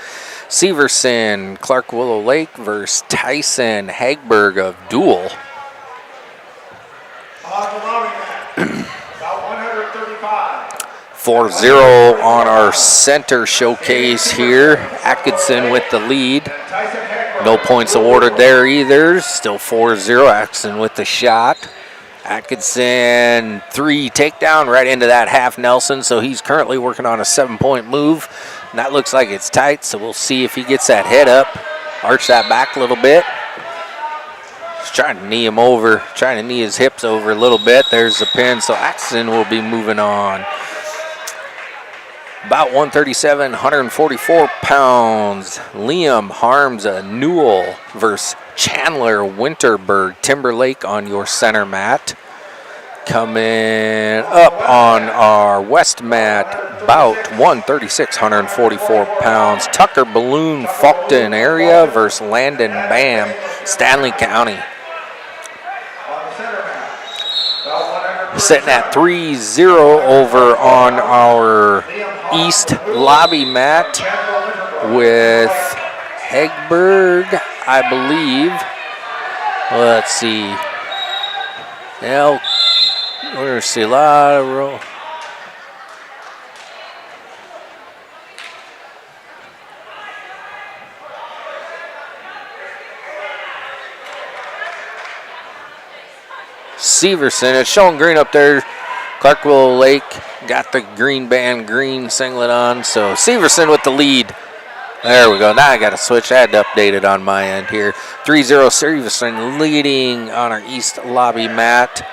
Severson, Clark Willow Lake versus Tyson Hagberg of Dual. About 135. 4-0 on our center showcase here. Atkinson with the lead. No points awarded there either. Still 4-0. Atkinson with the shot. Atkinson, 3 takedown right into that half Nelson, so he's currently working on a 7-point move. And that looks like it's tight, so we'll see if he gets that head up, arch that back a little bit. He's trying to knee him over, trying to knee his hips over a little bit. There's the pin, so Atkinson will be moving on. About 137, 144 pounds. Liam Harms, Newell versus Chandler Winterberg. Timberlake on your center mat. Coming up on our west mat, about 136, 144 pounds. Tucker Balloon, Faulkton area versus Landon Bam, Stanley County. Sitting at 3-0 over on our east lobby mat with Hagberg, I believe. Let's see. Now, we're see a lot of roll. Severson, it's showing green up there. Clarkwell Lake got the green band, green singlet on. So Severson with the lead. There we go. Now I got to switch. I had to update it on my end here. 3-0 Severson leading on our east lobby mat.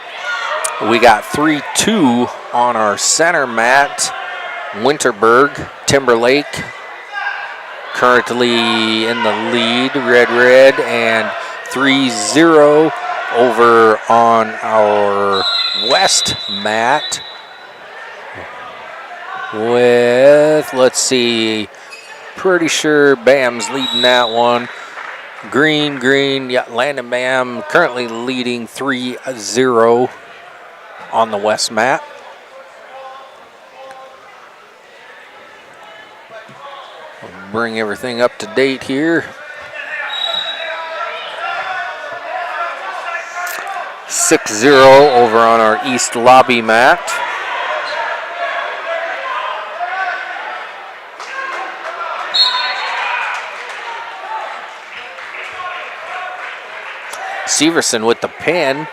We got 3-2 on our center mat. Winterberg, Timberlake currently in the lead, red, and 3-0 over on our west mat with, let's see, pretty sure Bam's leading that one. Green, yeah, Landon Bam currently leading 3-0 on the west mat. We'll bring everything up to date here. 6-0 over on our east lobby mat. Severson with the pin.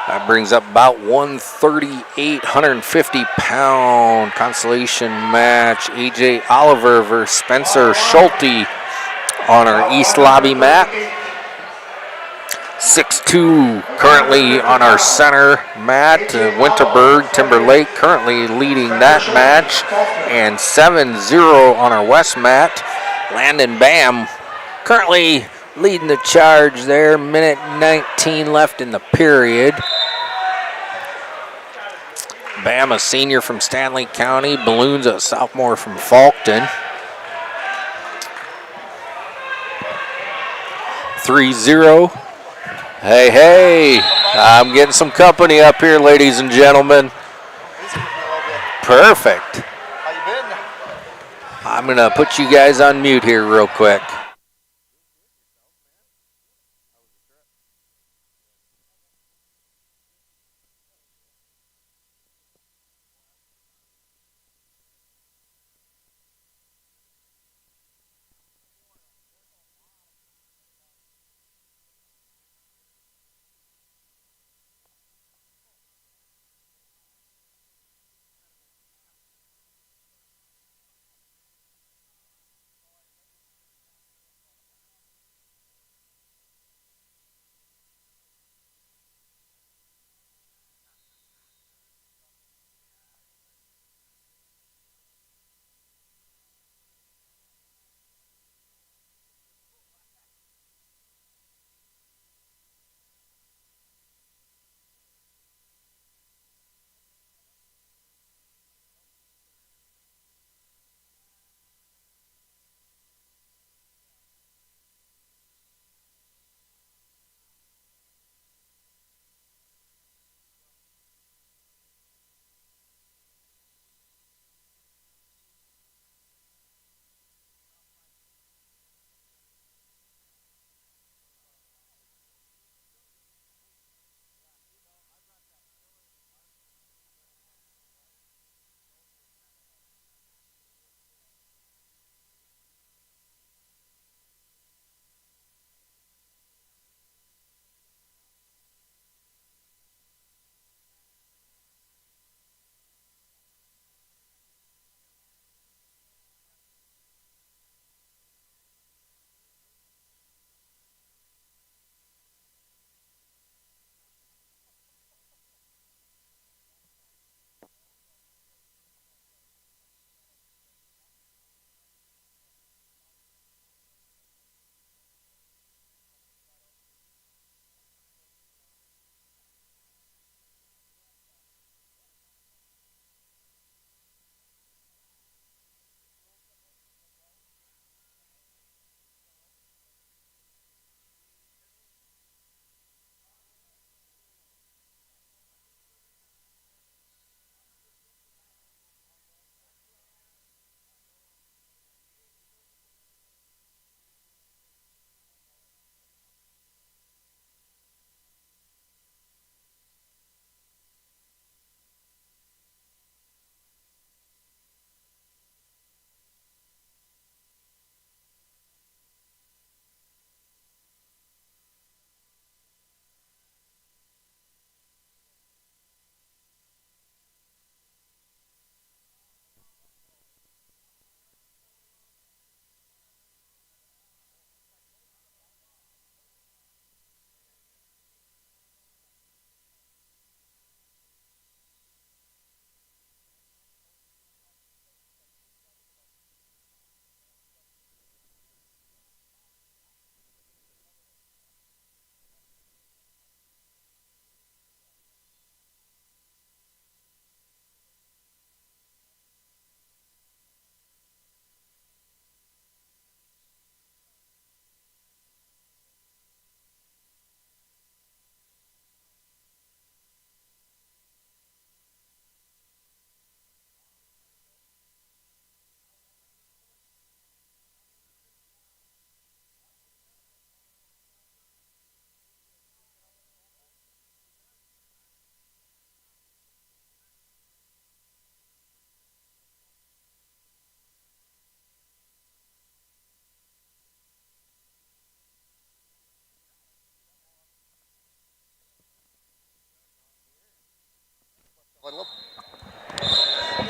That brings up about 138, 150-pound Consolation match. AJ Oliver versus Spencer Schulte on our east lobby mat. 6-2 currently on our center mat. Winterberg, Timberlake currently leading that match. And 7-0 on our west mat. Landon Bam currently leading the charge there. Minute 19 left in the period. Bam, a senior from Stanley County. Balloons, a sophomore from Faulkton. 3-0. Hey, I'm getting some company up here, ladies and gentlemen. Perfect. I'm going to put you guys on mute here real quick.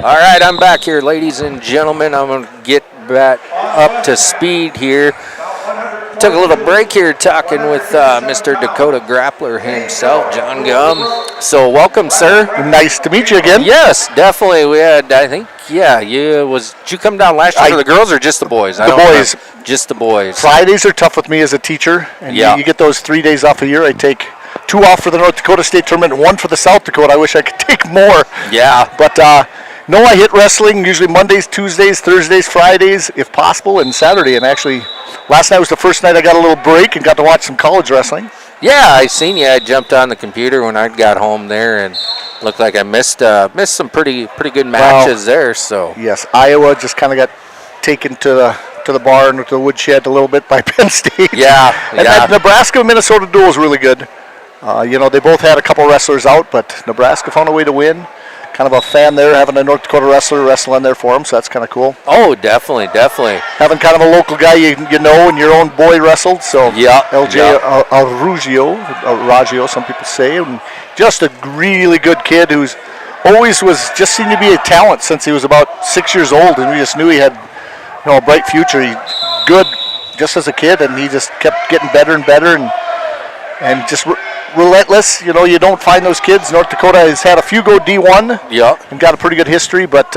All right, I'm back here, ladies and gentlemen. I'm going to get back up to speed here. Took a little break here talking with Mr. Dakota Grappler himself, John Gum. So welcome, sir. Nice to meet you again. Yes, definitely. We had, I think, did you come down last year for the girls or just the boys? The boys. Just the boys. Fridays are tough with me as a teacher. And you get those 3 days off a year. I take 2 off for the North Dakota State Tournament and 1 for the South Dakota. I wish I could take more. Yeah. But no, I hit wrestling usually Mondays, Tuesdays, Thursdays, Fridays, if possible, and Saturday. And actually, last night was the first night I got a little break and got to watch some college wrestling. Yeah, I seen you. I jumped on the computer when I got home there, and looked like I missed some pretty good matches there. So yes, Iowa just kind of got taken to the barn with the woodshed a little bit by Penn State. Yeah, and that Nebraska Minnesota duel was really good. They both had a couple wrestlers out, but Nebraska found a way to win. Kind of a fan there, having a North Dakota wrestler wrestle in there for them, so that's kind of cool. Oh, definitely. Having kind of a local guy you know and your own boy wrestled, so LJ Raggio, some people say, and just a really good kid who's always just seemed to be a talent since he was about 6 years old, and we just knew he had a bright future. He's good just as a kid, and he just kept getting better and better, and just relentless. You don't find those kids. North Dakota has had a few go D1 and got a pretty good history, but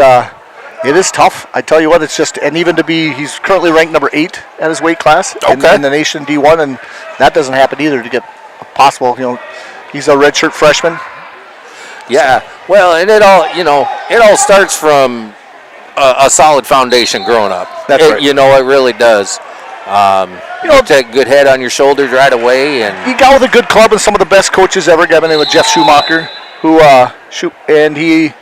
it is tough. I tell you what, it's just, and even he's currently ranked number 8 at his weight class in the nation D1, and that doesn't happen either to get a possible, he's a redshirt freshman. Yeah, well, and it all starts from a solid foundation growing up. That's right. It really does. You take a good head on your shoulders right away, and he got with a good club and some of the best coaches ever. Got with Jeff Schumacher, and he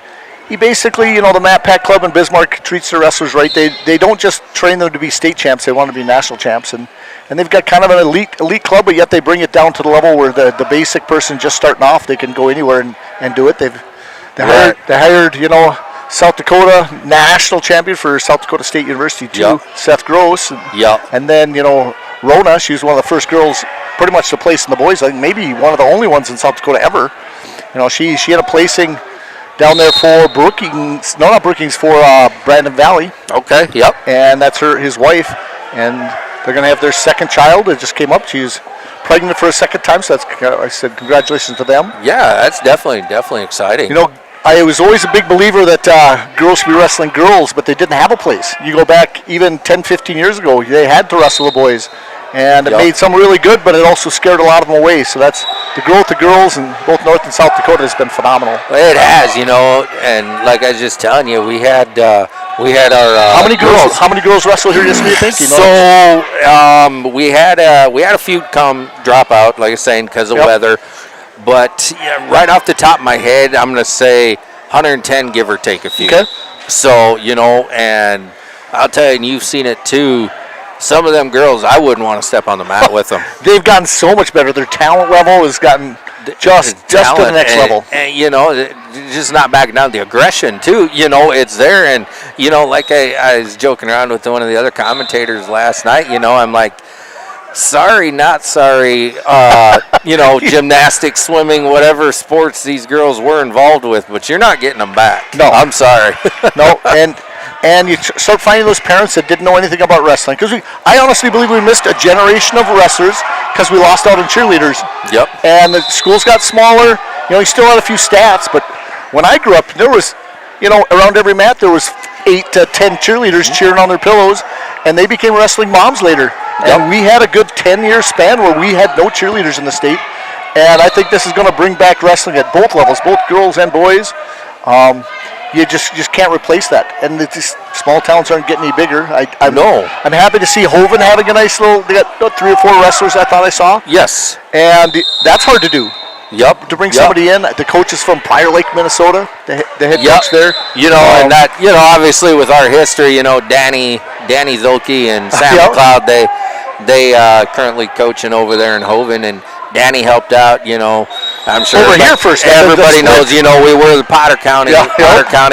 basically, the Matt Pack Club in Bismarck treats their wrestlers right. They don't just train them to be state champs; they want to be national champs, and they've got kind of an elite club, but yet they bring it down to the level where the basic person just starting off, they can go anywhere and do it. They hired South Dakota national champion for South Dakota State University too, Seth Gross. And then Rona, she was one of the first girls pretty much to place in the boys. I think maybe one of the only ones in South Dakota ever. She had a placing down there for Brookings. No, not Brookings, for Brandon Valley. Okay. Yep. And that's his wife, and they're going to have their second child. It just came up. She's pregnant for a second time, so I said congratulations to them. Yeah, that's definitely exciting. I was always a big believer that girls should be wrestling girls, but they didn't have a place. You go back even 10, 15 years ago, they had to wrestle the boys. And it made some really good, but it also scared a lot of them away. So that's the growth of girls in both North and South Dakota has been phenomenal. It has, and like I was just telling you, we had our how many girls wrestle here yesterday, you think? We had a few drop out, like I was saying, because of weather. But right off the top of my head, I'm going to say 110, give or take a few. Okay. So, and I'll tell you, and you've seen it too, some of them girls, I wouldn't want to step on the mat with them. They've gotten so much better. Their talent level has gotten just to the next level. And, just not backing down. The aggression, too, it's there. And, like I was joking around with one of the other commentators last night, I'm like, sorry, not sorry, gymnastics, swimming, whatever sports these girls were involved with, but you're not getting them back. No. I'm sorry. No, and you start finding those parents that didn't know anything about wrestling. Because I honestly believe we missed a generation of wrestlers because we lost out on cheerleaders. Yep. And the schools got smaller. You still had a few stats, but when I grew up, there was, around every mat there was 8 to 10 cheerleaders cheering on their pillows, and they became wrestling moms later. And we had a good 10-year span where we had no cheerleaders in the state. And I think this is going to bring back wrestling at both levels, both girls and boys. You just can't replace that. And these small towns aren't getting any bigger. I know. I'm happy to see Hoven having a nice little, they got 3 or 4 wrestlers I thought I saw. Yes. And that's hard to do. Yep. To bring somebody in. The coach is from Prior Lake, Minnesota, the head coach there. And that, obviously with our history, Danny Zolke and Sam McLeod, they currently coaching over there in Hoven, and Danny helped out, I'm sure over here first. Everybody knows, we were the Potter County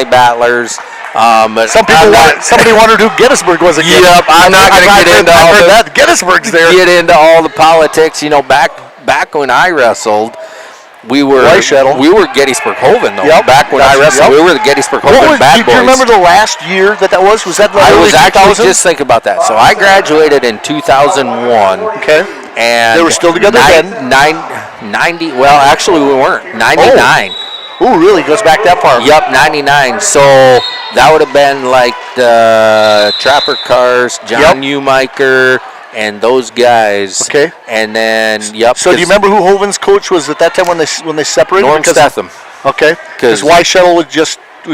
Battlers. Somebody wondered who Gettysburg was again. Yep, I'm not going to get into all Gettysburg's there. Get into all the politics, back when I wrestled, We were Gettysburg Hoven though. Yep. Back when I wrestled, we were the Gettysburg Hoven Bad Boys. Do you remember the last year that was? Was that the I early was actually 2000s? just thinking about that. So I graduated in 2001. Okay. And they were still together then? 90, well, actually we weren't. 99. Oh, really? Goes back that far? Yep, 99. So that would have been like the Trapper Cars, John Newmiker, and those guys. Okay. And then, So do you remember who Hoven's coach was at that time when they separated? Norm Statham. Okay. Because Y Shuttle was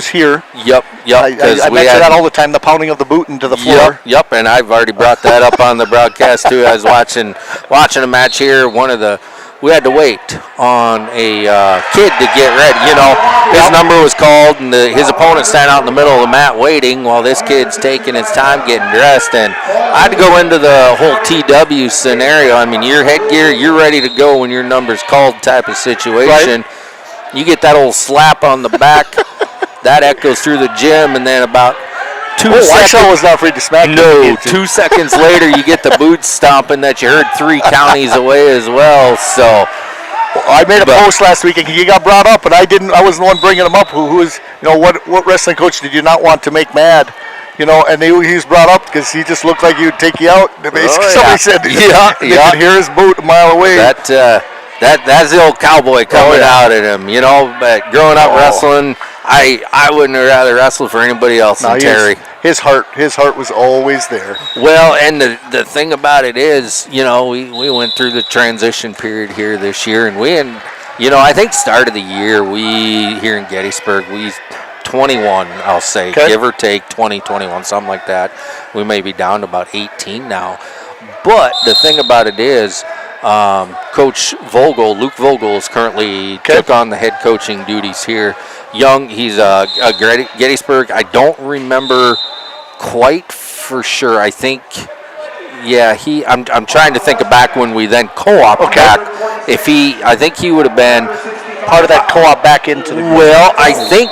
here. Yep. I mention that all the time, the pounding of the boot into the floor. Yep, and I've already brought that up on the broadcast too. I was watching a match here. We had to wait on a kid to get ready. You know, his number was called, and his opponent standing out in the middle of the mat waiting while this kid's taking his time getting dressed. And I had to go into the whole TW scenario. I mean, your headgear, you're ready to go when your number's called type of situation. Right. You get that old slap on the back. That echoes through the gym, and then about 2 seconds. I was not afraid to smack you. No, 2 seconds later, you get the boots stomping that you heard 3 counties away as well. So I made a post last week, and he got brought up, and I wasn't the one bringing him up. Who was, what wrestling coach did you not want to make mad? You know, and he was brought up because he just looked like he would take you out. Basically, somebody said, you could hear his boot a mile away. That's the old cowboy coming out at him, you know. But growing up wrestling, I wouldn't have rather wrestled for anybody else than Terry. His heart was always there. Well, and the thing about it is, you know, we went through the transition period here this year, and I think start of the year, we here in Gettysburg, 21, I'll say, give or take 20, 21, something like that. We may be down to about 18 now. But the thing about it is, Coach Vogel, Luke Vogel, is currently took on the head coaching duties here. Young, he's a Gettysburg. I don't remember quite for sure. I think, I'm trying to think of back when we then co-opted back. I think he would have been part of that co-op back into the group. Well, I think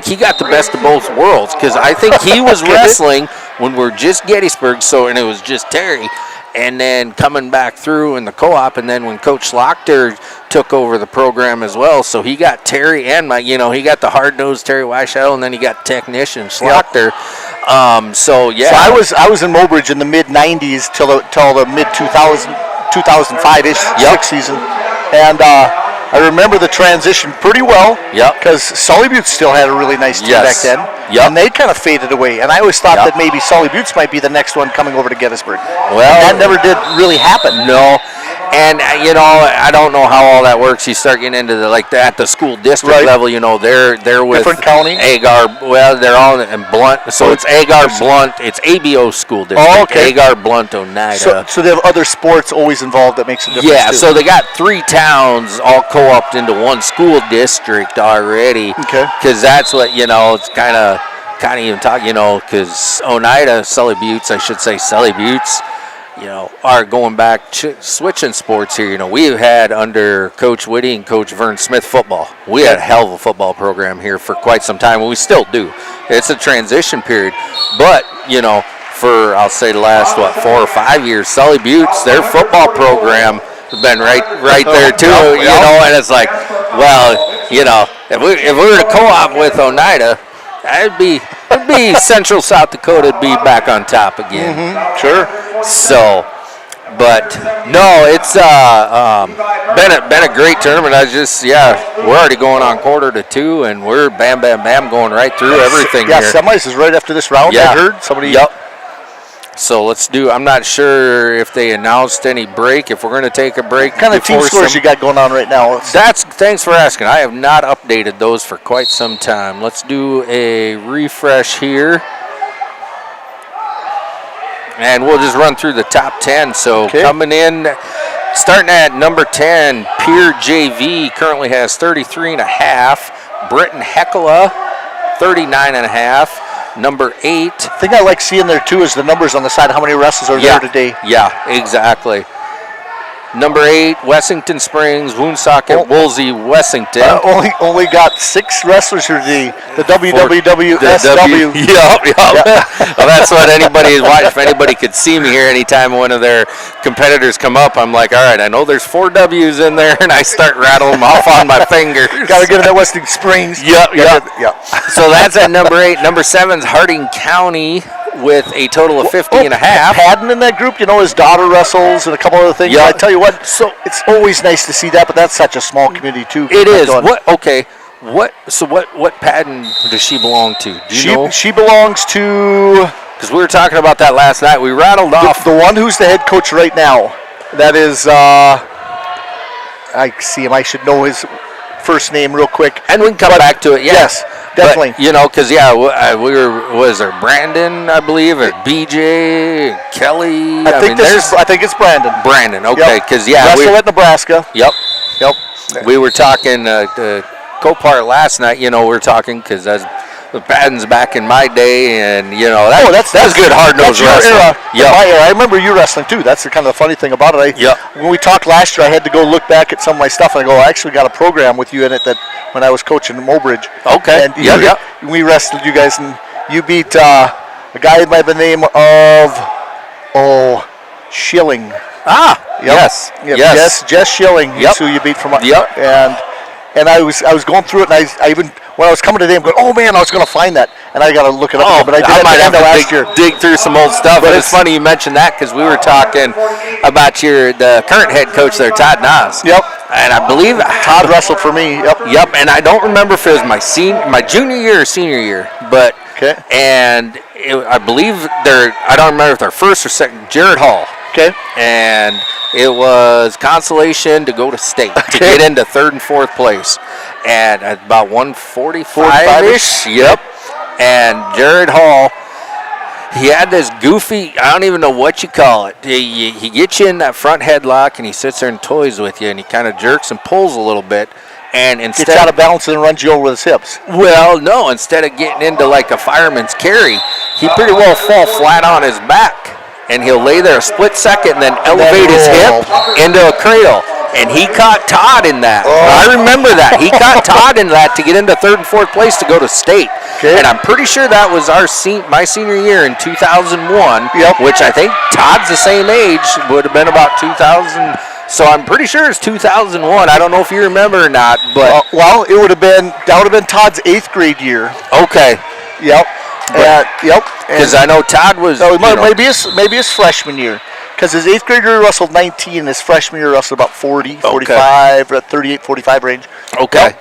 he got the best of both worlds, because I think he was wrestling when we're just Gettysburg, and it was just Terry. And then coming back through in the co-op, and then when Coach Schlochter took over the program as well, so he got Terry and he got the hard-nosed Terry Weishuttle, and then he got technician Schlochter. So I was in Mobridge in the mid-'90s till the mid-2005-ish season, and I remember the transition pretty well. Yep. Because Sully Buttes still had a really nice team back then. Yep. And they kind of faded away. And I always thought that maybe Sully Buttes might be the next one coming over to Gettysburg. Well, and that never did really happen. No. And, I don't know how all that works. You start getting into at the school district level, they're with different county. Agar. Well, they're all in Blunt. So it's Agar, Blunt. It's ABO school district. Oh, okay. Agar, Blunt, Oneida. So they have other sports always involved that makes a difference. Yeah, too. so they got 3 towns all co-opted into one school district already. Okay. Because that's what, it's kind of even talk, because Oneida, Sully Buttes, are going back, switching sports here. We've had under Coach Whitty and Coach Vern Smith football. We had a hell of a football program here for quite some time, and we still do. It's a transition period. But, for, I'll say the last, 4 or 5 years, Sully Buttes, their football program has been right there too, and it's like, well, if we were to co-op with Oneida, it'd be Central South Dakota would be back on top again. Mm-hmm. Sure. So, but no, it's been a great tournament. We're already going on quarter to 2, and we're bam going right through everything here. Semis is right after this round. I heard somebody. Yep. So let's do. I'm not sure if they announced any break. If we're going to take a break, what kind of team scores you got going on right now? Thanks for asking. I have not updated those for quite some time. Let's do a refresh here, and we'll just run through the top 10. So coming in, starting at number 10, Pier JV currently has 33.5. Britton Heckela, 39.5. Number 8. The thing I like seeing there too is the numbers on the side, how many wrestlers are there today. Yeah, exactly. Number 8, Wessington Springs, Woonsocket, Woolsey, Wessington. Only got 6 wrestlers here today. The WWSW. Yep. Well, that's what anybody is watching. If anybody could see me here anytime one of their competitors come up, I'm like, all right, I know there's 4 W's in there, and I start rattling them off on my fingers. Got to get in that Western Springs. Yep. So that's at number 8. Number 7 is Harding County with a total of 50 and a half. Padden in that group, his daughter wrestles and a couple other things. Yep. I tell you what, so it's always nice to see that, but that's such a small community too. It is. What Padden does she belong to? Do you know? She belongs to, because we were talking about that last night. We rattled off the one who's the head coach right now. That is, I see him. I should know his first name real quick. And we can come back to it. Yeah. Yes, definitely. But, because we were, was there Brandon, I believe, or BJ, Kelly? I think it's Brandon. Brandon, okay, because wrestled at Nebraska. Yep. We were talking Copart last night. We were talking because the Paddens back in my day, and that's good hard-nosed wrestling. My era. I remember you wrestling too. That's the kind of the funny thing about it. When we talked last year, I had to go look back at some of my stuff, and I go, I actually got a program with you in it that when I was coaching Mobridge. Okay. And we wrestled you guys, and you beat a guy by the name of Schilling. Yes. Jess Schilling. That's who you beat from. And I was going through it, and I even when I was coming today, I'm going, oh man, I was going to find that, and I got to look it up. But I might have to dig through some old stuff. But it's funny you mentioned that because we were talking about the current head coach there, Todd Nas. Yep. And I believe Todd wrestled for me. Yep. And I don't remember if it was my junior year or senior year, but and I believe I don't remember if they're first or second. Jared Hall. Okay. And it was consolation to go to state to get into 3rd and 4th place, and at about 145-ish. Yep. And Jared Hall, he had this goofy, I don't even know what you call it. He gets you in that front headlock, and he sits there and toys with you, and he kind of jerks and pulls a little bit. And instead gets out of balance and runs you over with his hips. Well, no, instead of getting into like a fireman's carry, he pretty well fall flat on his back. And he'll lay there a split second and then elevate his hip into a cradle. And he caught Todd in that. I remember that. He caught Todd in that to get into 3rd and 4th place to go to state. And I'm pretty sure that was my senior year in 2001, which I think Todd's the same age, would have been about 2000. So I'm pretty sure it's 2001. I don't know if you remember or not, but that would have been Todd's 8th grade year. Okay. Yep. Because I know Todd was. Maybe his freshman year. Because his 8th grade year wrestled 19, and his freshman year wrestled about 40, 45, or 38, 45 range. Okay. Yep.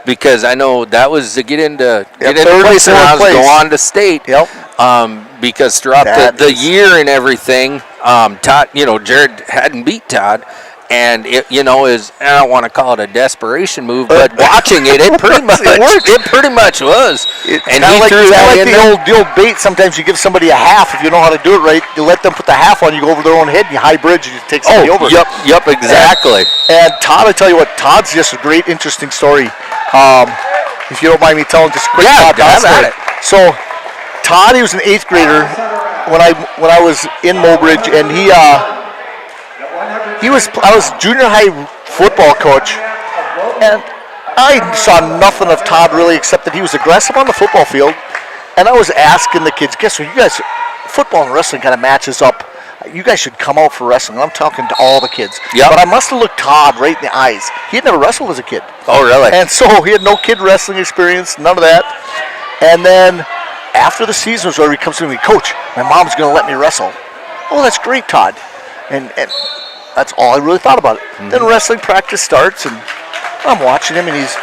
Because I know that was to get into place rounds, go on to state. Yep. Because throughout the year and everything, Todd, Jared hadn't beat Todd. And it, is, I don't want to call it a desperation move, but watching it pretty much was. And he threw that in the old bait. Sometimes you give somebody a half if you know how to do it right. You let them put the half on. You go over their own head. And you high bridge and you take somebody over. Yep, exactly. And Todd, I tell you what, Todd's just a great, interesting story. If you don't mind me telling, just a quick Todd story. So Todd, he was an 8th grader when I was in Mobridge, and I was junior high football coach, and I saw nothing of Todd really except that he was aggressive on the football field. And I was asking the kids, guess what, you guys, football and wrestling kind of matches up. You guys should come out for wrestling. I'm talking to all the kids. But I must have looked Todd right in the eyes. He had never wrestled as a kid. Oh, really? And so he had no kid wrestling experience, none of that. And then after the season was over, he comes to me, Coach, my mom's going to let me wrestle. Oh, that's great, Todd. And that's all I really thought about it. Mm-hmm. Then wrestling practice starts, and I'm watching him, and he's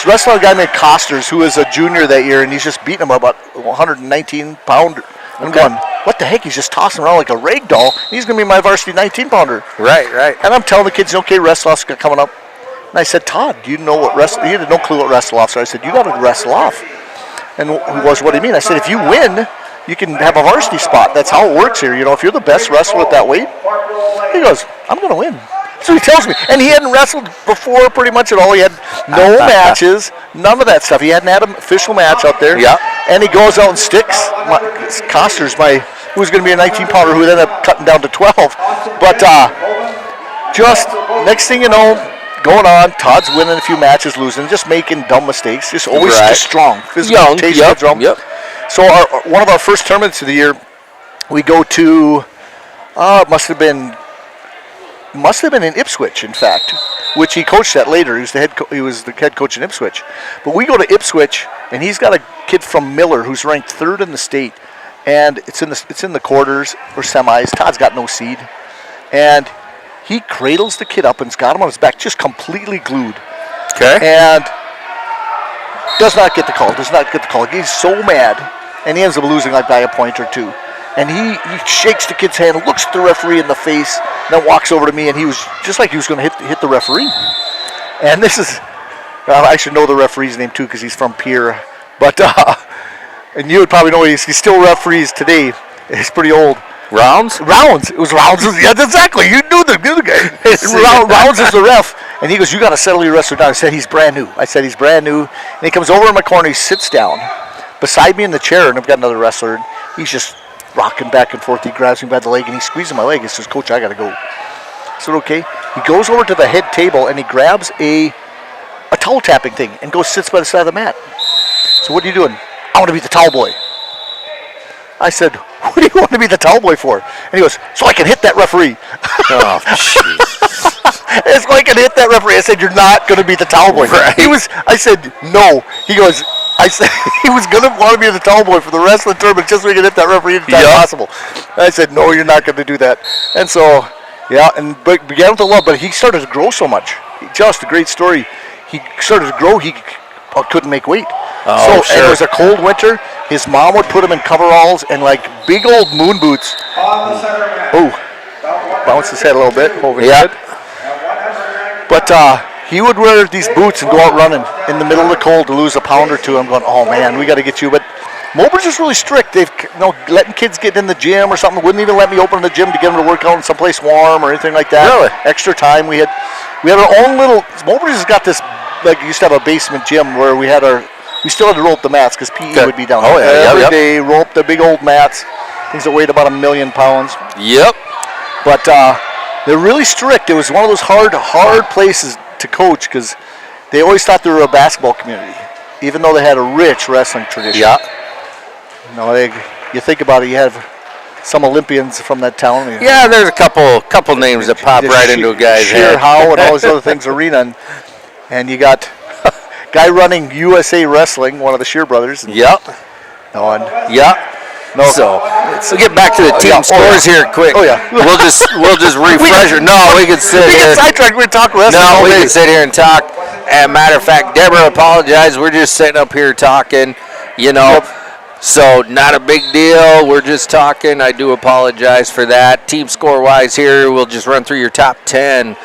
wrestling a guy named Costers, who is a junior that year, and he's just beating him about 119-pounder. I'm going, what the heck? He's just tossing around like a rag doll. He's going to be my varsity 19-pounder. Right. And I'm telling the kids, okay, wrestle-off's coming up. And I said, Todd, do you know what wrestle? He had no clue what wrestle-offs are. I said, you got to wrestle off. And he was, what do you mean? I said, if you win, you can have a varsity spot. That's how it works here. If you're the best wrestler at that weight. He goes, I'm going to win. So he tells me. And he hadn't wrestled before pretty much at all. He had no matches, none of that stuff. He hadn't had an official match out there. Yeah. And he goes out and sticks Costers, who's going to be a 19-pounder who ended up cutting down to 12. But just next thing you know, going on, Todd's winning a few matches, losing, just making dumb mistakes. Just always just strong. Physical Young, kids wrong. So one of our first tournaments of the year, we go to, it must have been in Ipswich, in fact, which he coached at later. He was the head coach in Ipswich. But we go to Ipswich, and he's got a kid from Miller who's ranked 3rd in the state, and it's in the quarters or semis. Todd's got no seed, and he cradles the kid up and's got him on his back, just completely glued. Okay. And does not get the call. He's so mad, and he ends up losing like by a point or two. And he shakes the kid's hand, looks at the referee in the face, then walks over to me, and he was just like he was going to hit the referee. And this is, I should know the referee's name too because he's from Pierre. But, and you would probably know he still referees today. He's pretty old. Rounds? It was Rounds. Yeah, exactly. You knew the guy. Rounds is the ref. And he goes, you got to settle your wrestler down. I said, he's brand new. And he comes over in my corner. He sits down beside me in the chair, and I've got another wrestler. And he's just rocking back and forth. He grabs me by the leg, and he squeezes my leg. He says, Coach, I got to go. I said, okay. He goes over to the head table, and he grabs a towel tapping thing and goes sits by the side of the mat. So what are you doing? I want to be the towel boy. I said, what do you want to be the towel boy for? And he goes, so I can hit that referee. Oh, jeez. It's so I can hit that referee. I said, you're not going to be the towel boy. Right. I said, no. He goes, I said he was going to want to be the towel boy for the rest of the tournament just so he could hit that referee anytime possible. I said, no, you're not going to do that. And so, yeah, and began with the love, but he started to grow so much. Just a great story. He started to grow. He couldn't make weight. Oh, so it was a cold winter. His mom would put him in coveralls and like big old moon boots. Oh, bounce his head a little bit over his head. But he would wear these boots and go out running in the middle of the cold to lose a pound or two. I'm going, oh man, we got to get you. But Mobridge is really strict. They've letting kids get in the gym or something. Wouldn't even let me open the gym to get them to work out in someplace warm or anything like that. Really? Extra time. We had our own little. Mobridge has got this. Like used to have a basement gym where we still had to roll up the mats because PE would be down there every day. Roll up the big old mats, things that weighed about 1 million pounds. Yep. But they're really strict. It was one of those hard places to coach because they always thought they were a basketball community, even though they had a rich wrestling tradition. Yeah. You think about it, you have some Olympians from that town. Yeah, there's a couple names that pop right into a guy's head. Howe and all these other things, arena. And you got a guy running USA Wrestling, one of the Shear brothers. Yep. So get back to the team scores here quick. Oh yeah. We'll just refresh it. No, we can sit here. Sidetracked. We talk wrestling. No, we can sit here and talk. And matter of fact, Deborah apologized. We're just sitting up here talking. So not a big deal. We're just talking. I do apologize for that. Team score wise here, we'll just run through your top 10.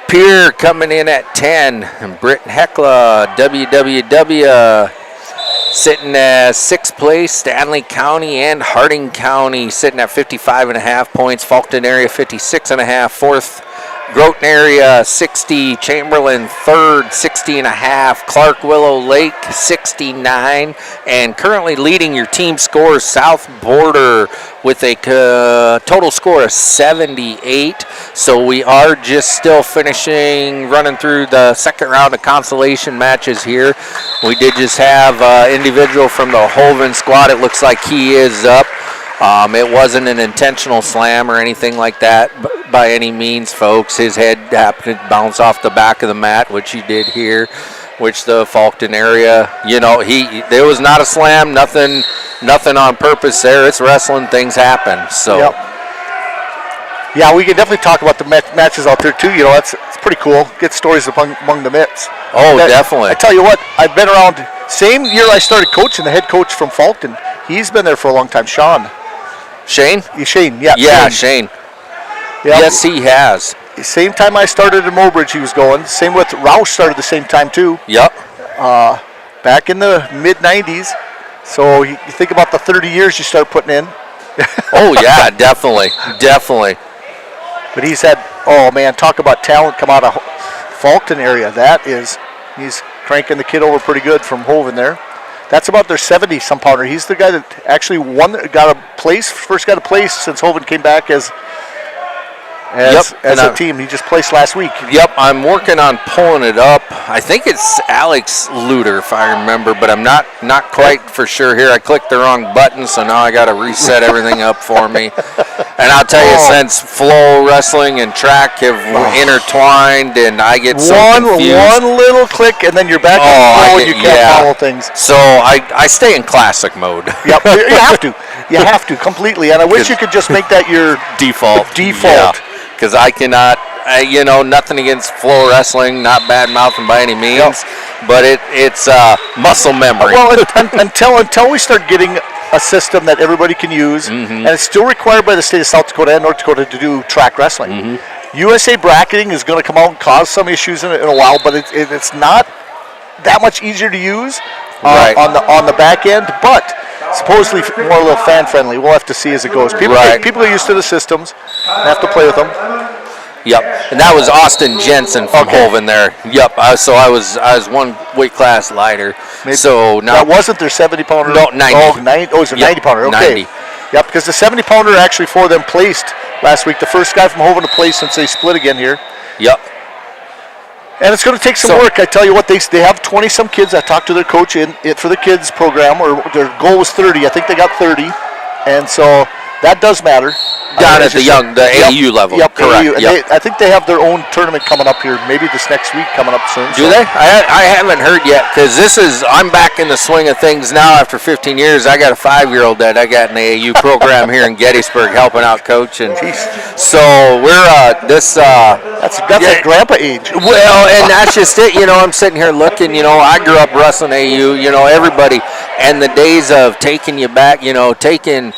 Pierre coming in at 10, and Britton Hecla, WWW, sitting at 6th place. Stanley County and Harding County sitting at 55.5 points. Faulkton area 56.5. 4th, Groton area 60. Chamberlain 3rd, 60.5. Clark Willow Lake 69. And currently leading your team scores, South Border with a total score of 78. So we are just still running through the second round of consolation matches here. We did just have an individual from the Hovind squad. It looks like he is up. It wasn't an intentional slam or anything like that by any means, folks. His head happened to bounce off the back of the mat, which he did here, which the Faulkton area, there was not a slam, nothing on purpose there. It's wrestling, things happen. So. Yep. Yeah, we can definitely talk about the matches out there too. It's pretty cool. Get stories among the mitts. Oh, definitely. I tell you what, I've been around. Same year I started coaching, the head coach from Faulkton. He's been there for a long time. Shane, yeah. Yeah, Shane. Yep. Yes, he has. Same time I started in Mobridge, he was going. Same with Roush, started the same time too. Yep. Back in the mid-90s. So you think about the 30 years you start putting in. Oh, yeah, definitely. But he's had, talk about talent come out of Faulkton area. He's cranking the kid over pretty good from Hovind there. That's about their 70-some pounder. He's the guy that actually first got a place since Hovind came back as as a team. He just placed last week. Yep, I'm working on pulling it up. I think it's Alex Luter, if I remember, but I'm not quite for sure here. I clicked the wrong button, so now I got to reset everything up for me. And I'll tell you, since flow wrestling and track have intertwined, and I get so confused. One little click, and then you're back on flow, and you can't follow things. So I stay in classic mode. Yep, you have to. You have to completely, and I wish you could just make that your default. Because I cannot, nothing against flow wrestling, not bad mouthing by any means, but it's muscle memory. Well, until we start getting a system that everybody can use, and it's still required by the state of South Dakota and North Dakota to do track wrestling. USA bracketing is going to come out and cause some issues in a while, but it's not that much easier to use on the back end, but supposedly more a little fan friendly. We'll have to see as it goes. People are used to the systems and have to play with them. Yep, and that was Austin Jensen from Hoven there. Yep, so I was one weight class lighter. Maybe. So now that wasn't their 70-pounder. No, 90. Oh, it's a 90-pounder. Okay. 90. Yep, because the 70-pounder actually for them placed last week. The first guy from Hoven to place since they split again here. Yep. And it's going to take some work. I tell you what, they have 20-some kids. I talked to their coach for the kids program, or their goal was 30. I think they got 30, and so that does matter. Down at the AAU level. Yep, correct. AAU. And I think they have their own tournament coming up here, maybe this next week coming up soon. Do they? I haven't heard yet, because I'm back in the swing of things now after 15 years. I got a 5-year-old that I got in the AAU program here in Gettysburg helping out coach. And so we're that's like grandpa age. Well, and that's just it. I'm sitting here looking, I grew up wrestling AAU, everybody, and the days of taking you back, taking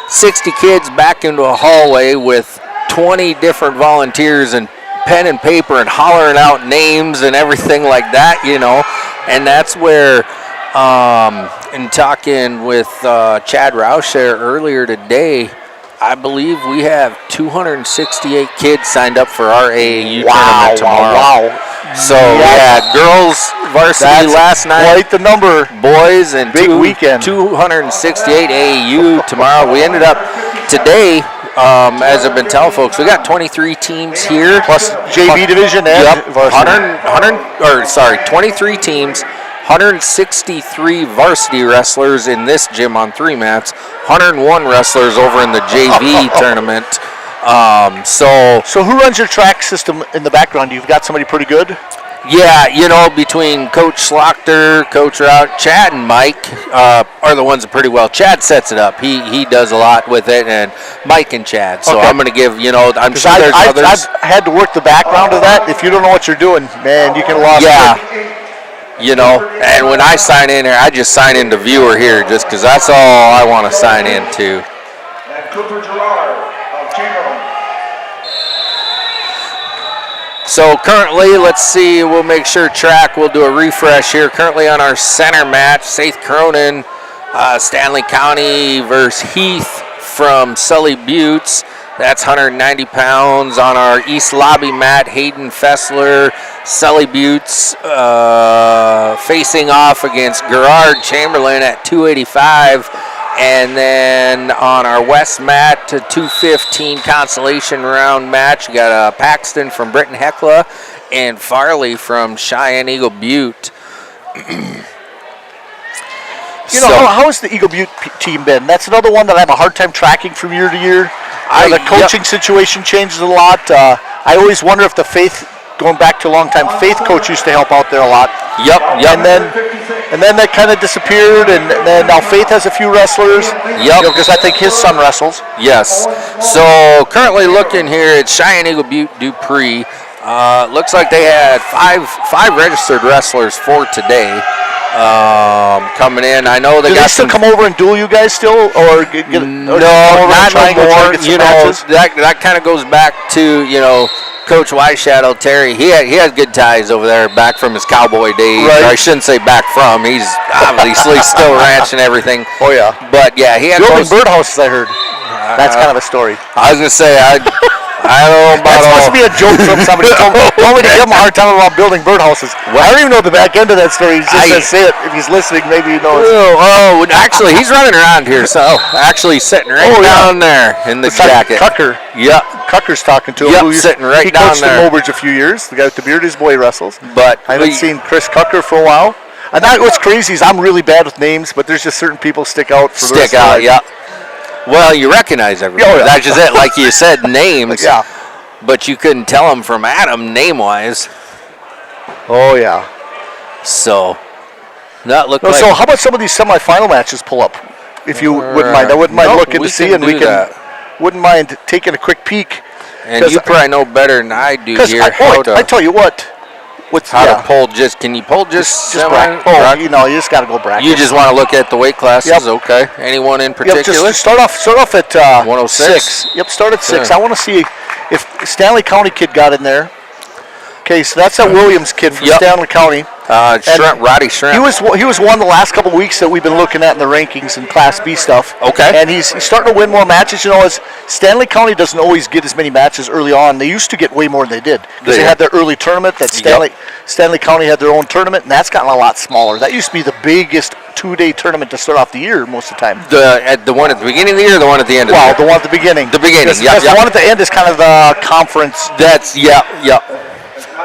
60 kids back into a hallway with 20 different volunteers and pen and paper and hollering out names and everything like that, and that's where in talking with Chad Roush there earlier today, I believe we have 268 kids signed up for our AAU tournament tomorrow. Wow. So we had girls varsity last night. Quite the number. Boys and big weekend. 268 AAU tomorrow. We ended up today, as I've been telling folks, we got 23 teams here. Plus JV division and varsity. 23 teams. 163 varsity wrestlers in this gym on 3 mats, 101 wrestlers over in the JV tournament. So who runs your track system in the background? You've got somebody pretty good? Yeah, between Coach Slaughter, Coach Rout, Chad and Mike are the ones that pretty well. Chad sets it up. He does a lot with it, and Mike and Chad. So I'm going to give, I'm sure there's others. I've had to work the background of that. If you don't know what you're doing, man, you can lose. Yeah. And when I sign in here, I just sign into viewer here just because that's all I want to sign into. And Cooper Gerard of Chamberlain. So currently, let's see, we'll make sure track, we'll do a refresh here. Currently on our center match, Saith Cronin, Stanley County versus Heath from Sully Buttes. That's 190 pounds. On our East Lobby mat, Hayden Fessler, Sully Buttes facing off against Gerard Chamberlain at 285. And then on our West mat, to 215 consolation round match, you got Paxton from Britton Hecla and Farley from Cheyenne Eagle Butte. How has the Eagle Butte team been? That's another one that I have a hard time tracking from year to year. The coaching situation changes a lot. I always wonder if the Faith, going back to a long time, Faith coach used to help out there a lot. Yep. And then that kind of disappeared, and then now Faith has a few wrestlers. Yep. Because I think his son wrestles. Yes. So currently looking here at Cheyenne Eagle Butte Dupree. Looks like they had five registered wrestlers for today. Coming in, I know they still come over and duel you guys still, or no, not anymore. That kind of goes back to Coach White Shadow Terry. He had good ties over there back from his cowboy days. Right. Or I shouldn't say back from. He's obviously still ranch and everything. Oh yeah. But yeah, he had building birdhouses. I heard. That's kind of a story. I was gonna say I don't know about That's supposed to be a joke from somebody. Told me to give him a hard time about building birdhouses. Well, I don't even know the back end of that story. He's just going to say it. If he's listening, maybe he knows. Oh, actually, he's running around here. So actually sitting right down there in the jacket. Cucker. Yep. Cucker's talking to him. Yep, sitting right down there. He coached in Mobridge a few years. The guy with the beard, his boy wrestles. But I haven't seen Chris Cucker for a while. And what's crazy is I'm really bad with names, but there's just certain people stick out for the rest of their life. Yeah. Well, you recognize everybody. That's just it. Like you said, names. Yeah. But you couldn't tell them from Adam name-wise. Oh, yeah. So, that looked like... So, how about some of these semifinal matches pull up? If you wouldn't mind. I wouldn't mind looking to see, and wouldn't mind taking a quick peek. And you probably know better than I do here. I tell you what. To pull just... Can you pull just bracket? You just got to go bracket. You just want to look at the weight classes? Yep. Okay. Anyone in particular? Just start off at 106. 6. Yep, start at 6. I want to see if Stanley County kid got in there. Okay, so that's that Williams kid from Stanley County. Roddy Shrimp. He was one the last couple of weeks that we've been looking at in the rankings and Class B stuff. Okay. And he's starting to win more matches. As Stanley County doesn't always get as many matches early on. They used to get way more than they did because they had their early tournament. That Stanley County had their own tournament, and that's gotten a lot smaller. That used to be the biggest 2-day tournament to start off the year most of the time. The one at the beginning of the year or the one at the end of the year? Well, the one at the beginning. The beginning, Because the one at the end is kind of the conference.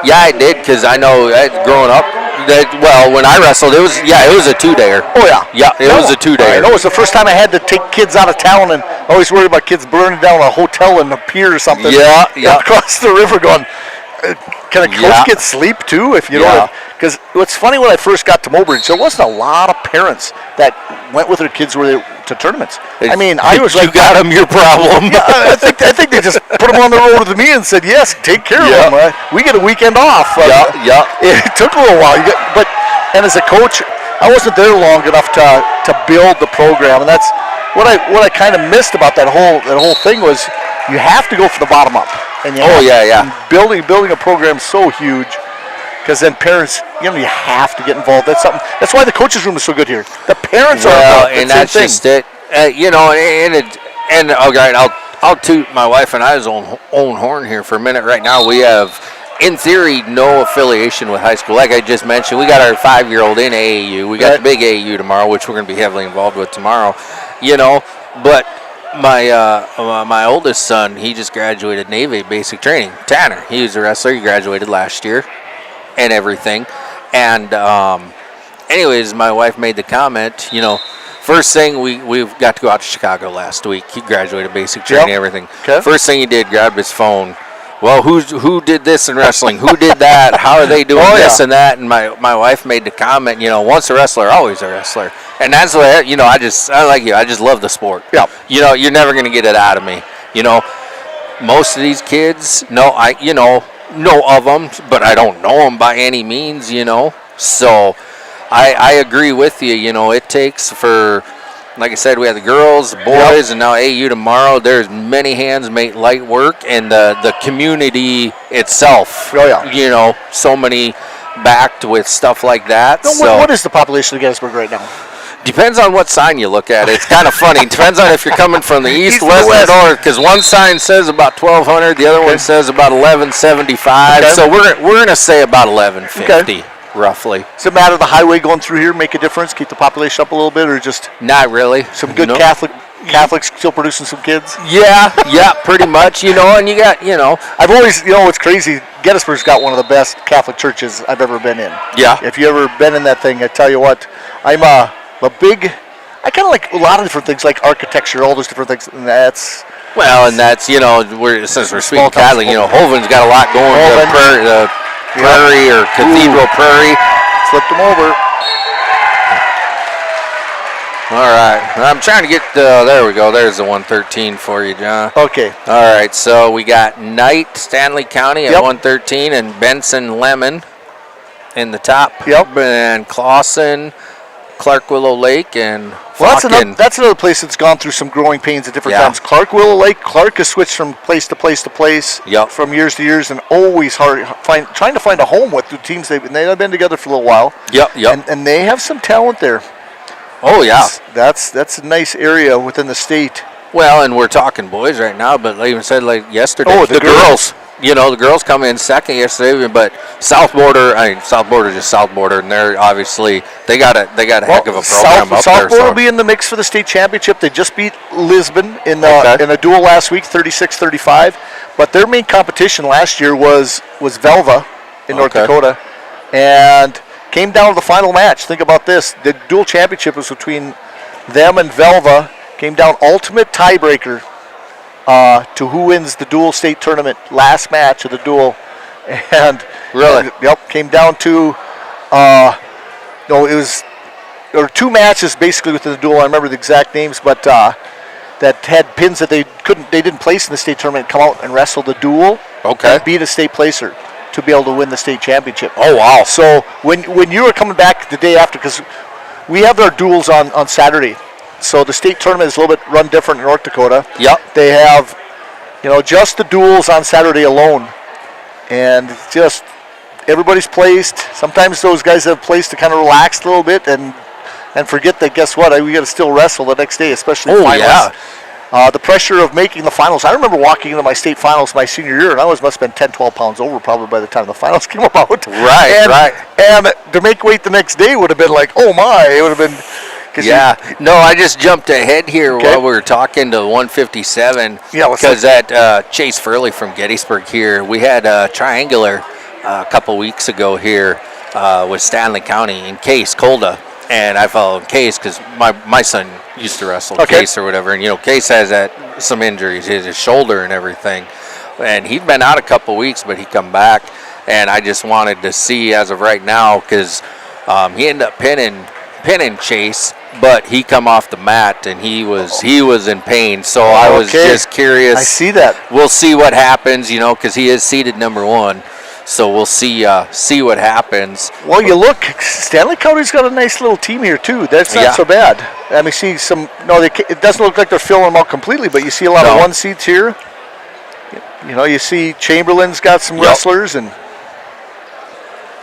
Yeah, I did because I know growing up. When I wrestled, it was a 2-dayer. Oh yeah, it was a 2-dayer. I know it was the first time I had to take kids out of town, and I always worried about kids burning down a hotel in a pier or something. Across the river, going, can a coach get sleep too? If you don't, because what's funny when I first got to Mobridge, there wasn't a lot of parents that went with their kids to tournaments. I mean, I was you got them, your problem. I think they just put them on the road with me and said, yes, take care of them. We get a weekend off. It took a little while, and as a coach, I wasn't there long enough to build the program, and that's what I kind of missed about that whole thing was you have to go from the bottom up. And and building a program so huge. Because then parents, you have to get involved. That's something. That's why the coaches' room is so good here. The parents are involved. And that's just it. I'll toot my wife and I's own horn here for a minute. Right now, we have, in theory, no affiliation with high school. Like I just mentioned, we got our 5-year-old in AAU. We got the big AAU tomorrow, which we're going to be heavily involved with tomorrow. But my oldest son, he just graduated Navy basic training. Tanner, he was a wrestler. He graduated last year. And everything, and anyways, my wife made the comment. First thing we've got to go out to Chicago last week. He graduated basic training, everything. Okay. First thing he did, grabbed his phone. Well, who did this in wrestling? Who did that? How are they doing this and that? And my wife made the comment. Once a wrestler, always a wrestler. And that's what I like you. I just love the sport. Yeah. You're never gonna get it out of me. Most of these kids, know of them, but I don't know them by any means, So I agree with you. It takes for, like I said, we have the girls, the boys, and now AU tomorrow. There's many hands make light work, and the community itself. So many backed with stuff like that. What is the population of Gettysburg right now? Depends on what sign you look at. It's kind of funny. It depends on if you're coming from the east, west, or north. Because one sign says about 1,200, the other one says about 1,175. Okay. So we're going to say about 1,150, roughly. Does it matter the highway going through here make a difference? Keep the population up a little bit, or just not really? Some good Catholics still producing some kids. Yeah, pretty much. And you got I've always what's crazy. Gettysburg's got one of the best Catholic churches I've ever been in. Yeah. If you ever been in that thing, I tell you what, I kind of like a lot of different things, like architecture, all those different things, and that's... Well, and that's, since we're speaking Catholic, Hoven's got a lot going to the Prairie or Cathedral Prairie. Flipped them over. All right. I'm trying to get, there we go. There's the 113 for you, John. Okay. All right, so we got Knight, Stanley County at 113, and Benson Lemon in the top. Yep. And Clawson, Clark Willow Lake, and that's another place that's gone through some growing pains at different times. Clark Willow Lake, Clark has switched from place to place to place from years to years, and always trying to find a home with the teams they've been together for a little while. And they have some talent there. Oh yeah, that's a nice area within the state. Well, and we're talking boys right now, but like you said, like yesterday, the girls. You know, the girls come in second yesterday, but South Border is just South Border, and they're obviously they got a heck of a program up South there. Border will be in the mix for the state championship. They just beat Lisbon in a duel last week, 36-35. But their main competition last year was Velva in North Dakota, and came down to the final match. Think about this: the dual championship was between them and Velva. Came down ultimate tiebreaker to who wins the dual state tournament, last match of the dual. And came down to there were two matches basically within the dual. I remember the exact names, but that had pins that they didn't place in the state tournament, come out and wrestle the dual and beat a state placer to be able to win the state championship. Oh wow. So when you were coming back the day after, because we have our duels on Saturday. So the state tournament is a little bit run different in North Dakota. Yep. They have, just the duels on Saturday alone. And just everybody's placed. Sometimes those guys have placed to kind of relax a little bit and forget that, guess what, we got to still wrestle the next day, especially finals. Yeah. The pressure of making the finals. I remember walking into my state finals my senior year, and I must have been 10, 12 pounds over probably by the time the finals came about. Right. And to make weight the next day would have been like, oh my, it would have been... No, I just jumped ahead here while we were talking to 157. Yeah, because at Chase Furley from Gettysburg here, we had a triangular a couple weeks ago here with Stanley County in Case, Colda. And I followed Case because my son used to wrestle Case or whatever. And, Case has some injuries, his shoulder and everything. And he'd been out a couple weeks, but he come back. And I just wanted to see as of right now because he ended up pinning Chase, but he come off the mat and he was in pain. So I was just curious. I see that. We'll see what happens, because he is seeded number 1. So we'll see what happens. Well, you look, Stanley County's got a nice little team here too. That's not so bad. I mean, see some. No, it doesn't look like they're filling them out completely, but you see a lot of 1 seeds here. You see Chamberlain's got some wrestlers and.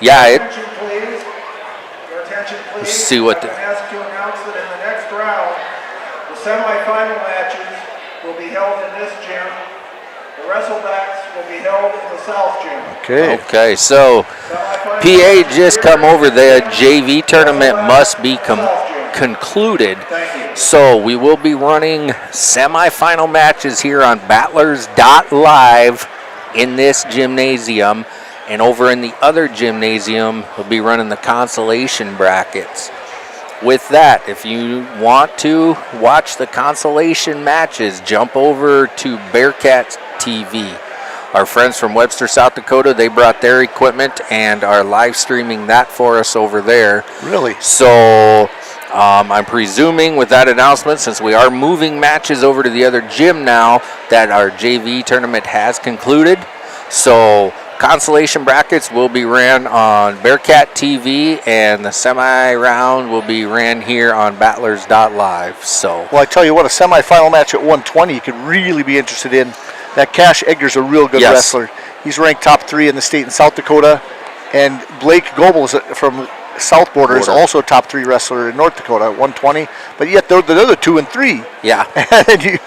Yeah. Attention, please. Let's see what I'm asked to announce that in the next round, the semifinal matches will be held in this gym. The wrestlebacks will be held in the South gym. Okay, so PA just come over. The JV tournament must be concluded. So we will be running semifinal matches here on Battlers.live in this gymnasium. And over in the other gymnasium, we'll be running the consolation brackets. With that, if you want to watch the consolation matches, jump over to Bearcat TV. Our friends from Webster, South Dakota, they brought their equipment and are live streaming that for us over there. Really? So I'm presuming with that announcement, since we are moving matches over to the other gym now, that our JV tournament has concluded. So consolation brackets will be ran on Bearcat TV, and the semi-round will be ran here on Battlers.live. So, well, I tell you what, a semi-final match at 120 you could really be interested in. That Cash Egger's a real good wrestler. He's ranked top 3 in the state in South Dakota, and Blake Goebel from South Border is also a top 3 wrestler in North Dakota at 120. But yet they're the other 2 and 3. Yeah. And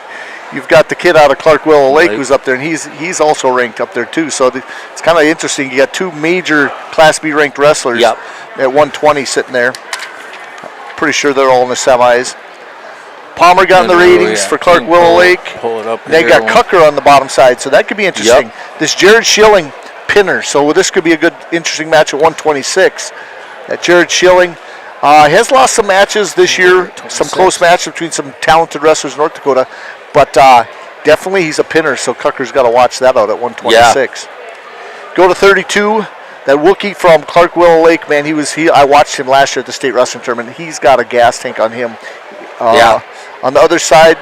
you've got the kid out of Clark-Willow Lake who's up there, and he's also ranked up there too. So it's kind of interesting. You got 2 major Class B ranked wrestlers at 120 sitting there. Pretty sure they're all in the semis. Palmer got in the ratings for Clark-Willow Lake. Pull it up. They got Cucker on the bottom side, so that could be interesting. This Jared Schilling pinner, so this could be a good, interesting match at 126. That Jared Schilling has lost some matches this year, some close matches between some talented wrestlers in North Dakota. But definitely he's a pinner, so Cucker's got to watch that out at 126. Yeah. Go to 32. That Wookiee from Clark-Willow Lake, man, I watched him last year at the state wrestling tournament. He's got a gas tank on him. On the other side,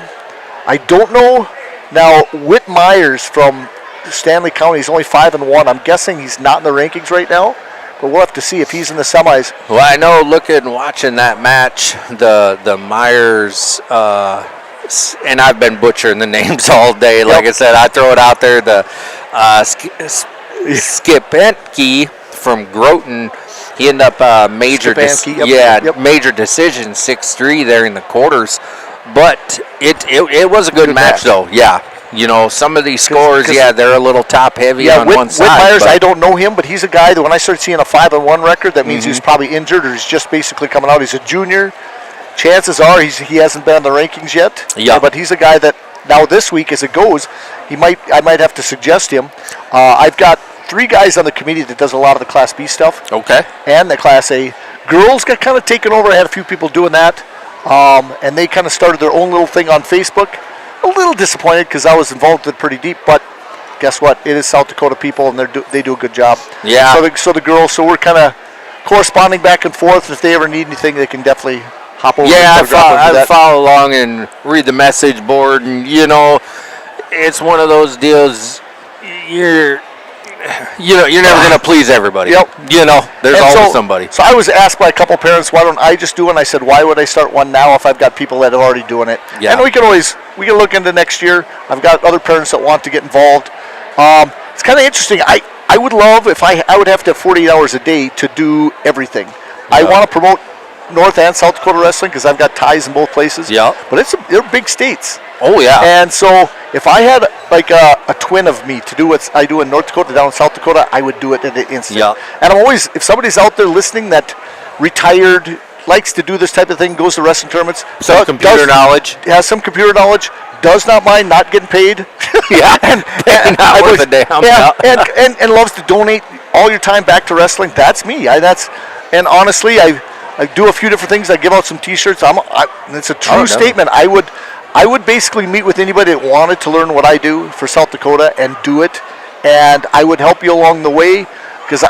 I don't know. Now, Whit Myers from Stanley County is only 5-1. I'm guessing he's not in the rankings right now, but we'll have to see if he's in the semis. Well, I know looking and watching that match, the Myers. And I've been butchering the names all day. Like I said, I throw it out there. The Skipentke from Groton, he ended up major decision 6-3 there in the quarters. But it was a good match, though. Yeah. You know, some of these scores, they're a little top heavy on one side. Whit Myers, I don't know him, but he's a guy that when I started seeing a 5-1 record, that means he's probably injured or he's just basically coming out. He's a junior. Chances are he hasn't been on the rankings yet. Yeah. But he's a guy that now this week, as it goes, I might have to suggest him. I've got 3 guys on the committee that does a lot of the Class B stuff. Okay. And the Class A. Girls got kind of taken over. I had a few people doing that. And they kind of started their own little thing on Facebook. A little disappointed because I was involved with it pretty deep, but guess what? It is South Dakota people, and they do a good job. Yeah. So the girls, so we're kind of corresponding back and forth. If they ever need anything, they can definitely hop over. Yeah, I follow along and read the message board, and you know, it's one of those deals. You're never gonna please everybody. Yep. You know, there's always somebody. So I was asked by a couple parents, why don't I just do it? And I said, why would I start one now if I've got people that are already doing it? Yeah. And we can look into next year. I've got other parents that want to get involved. It's kind of interesting. I would love if I would have to have 48 hours a day to do everything. I want to promote North and South Dakota wrestling because I've got ties in both places. Yeah. But they're big states. Oh yeah. And so if I had like a twin of me to do what I do in North Dakota down in South Dakota, I would do it in an instant. Yeah. And I'm always, if somebody's out there listening that retired, likes to do this type of thing, goes to wrestling tournaments, computer knowledge, has some computer knowledge, does not mind not getting paid. Yeah. and worth a damn. And loves to donate all your time back to wrestling. That's me. And honestly, I do a few different things. I give out some T-shirts. It's a true statement. I would basically meet with anybody that wanted to learn what I do for South Dakota and do it, and I would help you along the way because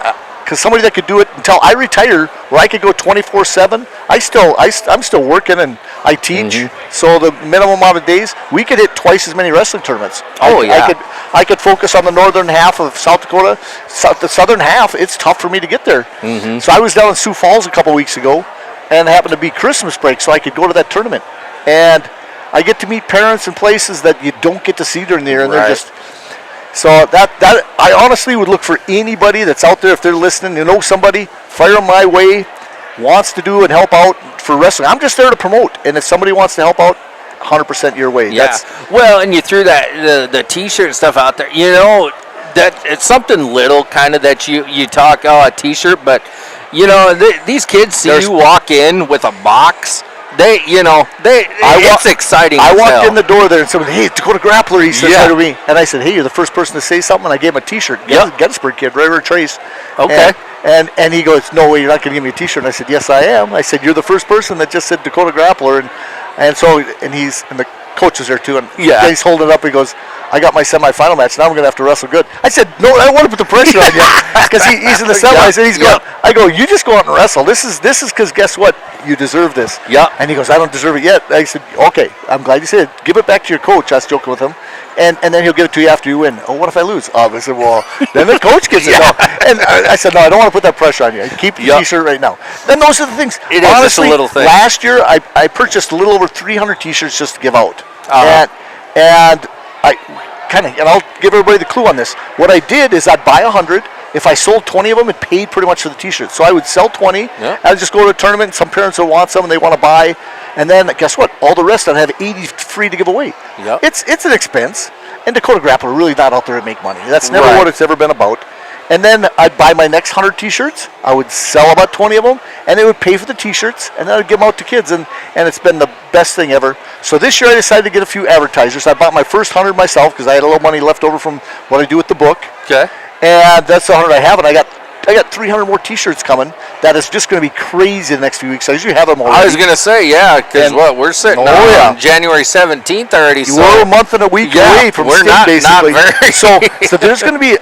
somebody that could do it until I retire, where I could go 24/7. I'm still working and I teach, so the minimum amount of days we could hit twice as many wrestling tournaments. I could focus on the northern half of South Dakota. The southern half, it's tough for me to get there. So I was down in Sioux Falls a couple weeks ago, and it happened to be Christmas break, so I could go to that tournament. And I get to meet parents in places that you don't get to see during the year, and they're just so that I honestly would look for anybody that's out there, if they're listening, you know somebody, fire them my way, wants to do and help out for wrestling. I'm just there to promote, and if somebody wants to help out, 100% your way. Yeah. Well, and you threw the T-shirt stuff out there. You know, that it's something little kind of that you talk a T-shirt, but you know these kids see you walk in with a box. It's exciting. I walked in the door there and someone, hey, Dakota Grappler, he said to me. And I said, hey, you're the first person to say something. And I gave him a T-shirt. Gettysburg kid, River Trace. Okay. And he goes, no way, you're not going to give me a T-shirt. And I said, yes, I am. I said, you're the first person that just said Dakota Grappler. And the coach was there too. And he's holding it up. He goes, I got my semifinal match. Now I'm going to have to wrestle good. I said, no, I don't want to put the pressure on you. Because he's in the semis. And he's going, I go, you just go out and wrestle. This is because guess what? You deserve this. Yeah. And he goes, I don't deserve it yet. I said, okay, I'm glad you said it. Give it back to your coach. I was joking with him. And then he'll give it to you after you win. Oh, what if I lose? I said, well, then the coach gets it. And I said, no, I don't want to put that pressure on you. Keep the T-shirt right now. Then those are the things. It is just a little thing. Last year, I purchased a little over 300 T-shirts just to give out. And I'll give everybody the clue on this. What I did is I'd buy 100. If I sold 20 of them, it paid pretty much for the T-shirts. So I would sell 20. I'd just go to a tournament. Some parents will want some and they want to buy. And then guess what? All the rest I'd have 80 free to give away. Yep. It's an expense. And Dakota Grappler are really not out there to make money. That's never what it's ever been about. And then I'd buy my next 100 T-shirts. I would sell about 20 of them, and they would pay for the T-shirts, and then I'd give them out to kids, and it's been the best thing ever. So this year I decided to get a few advertisers. I bought my first 100 myself because I had a little money left over from what I do with the book. Okay. And that's the 100 I have, and I got 300 more T-shirts coming. That is just going to be crazy the next few weeks. I usually have them already. I was going to say, because we're sitting on January 17th already. So we're a month and a week away from state, basically. Not very. So there's going to be.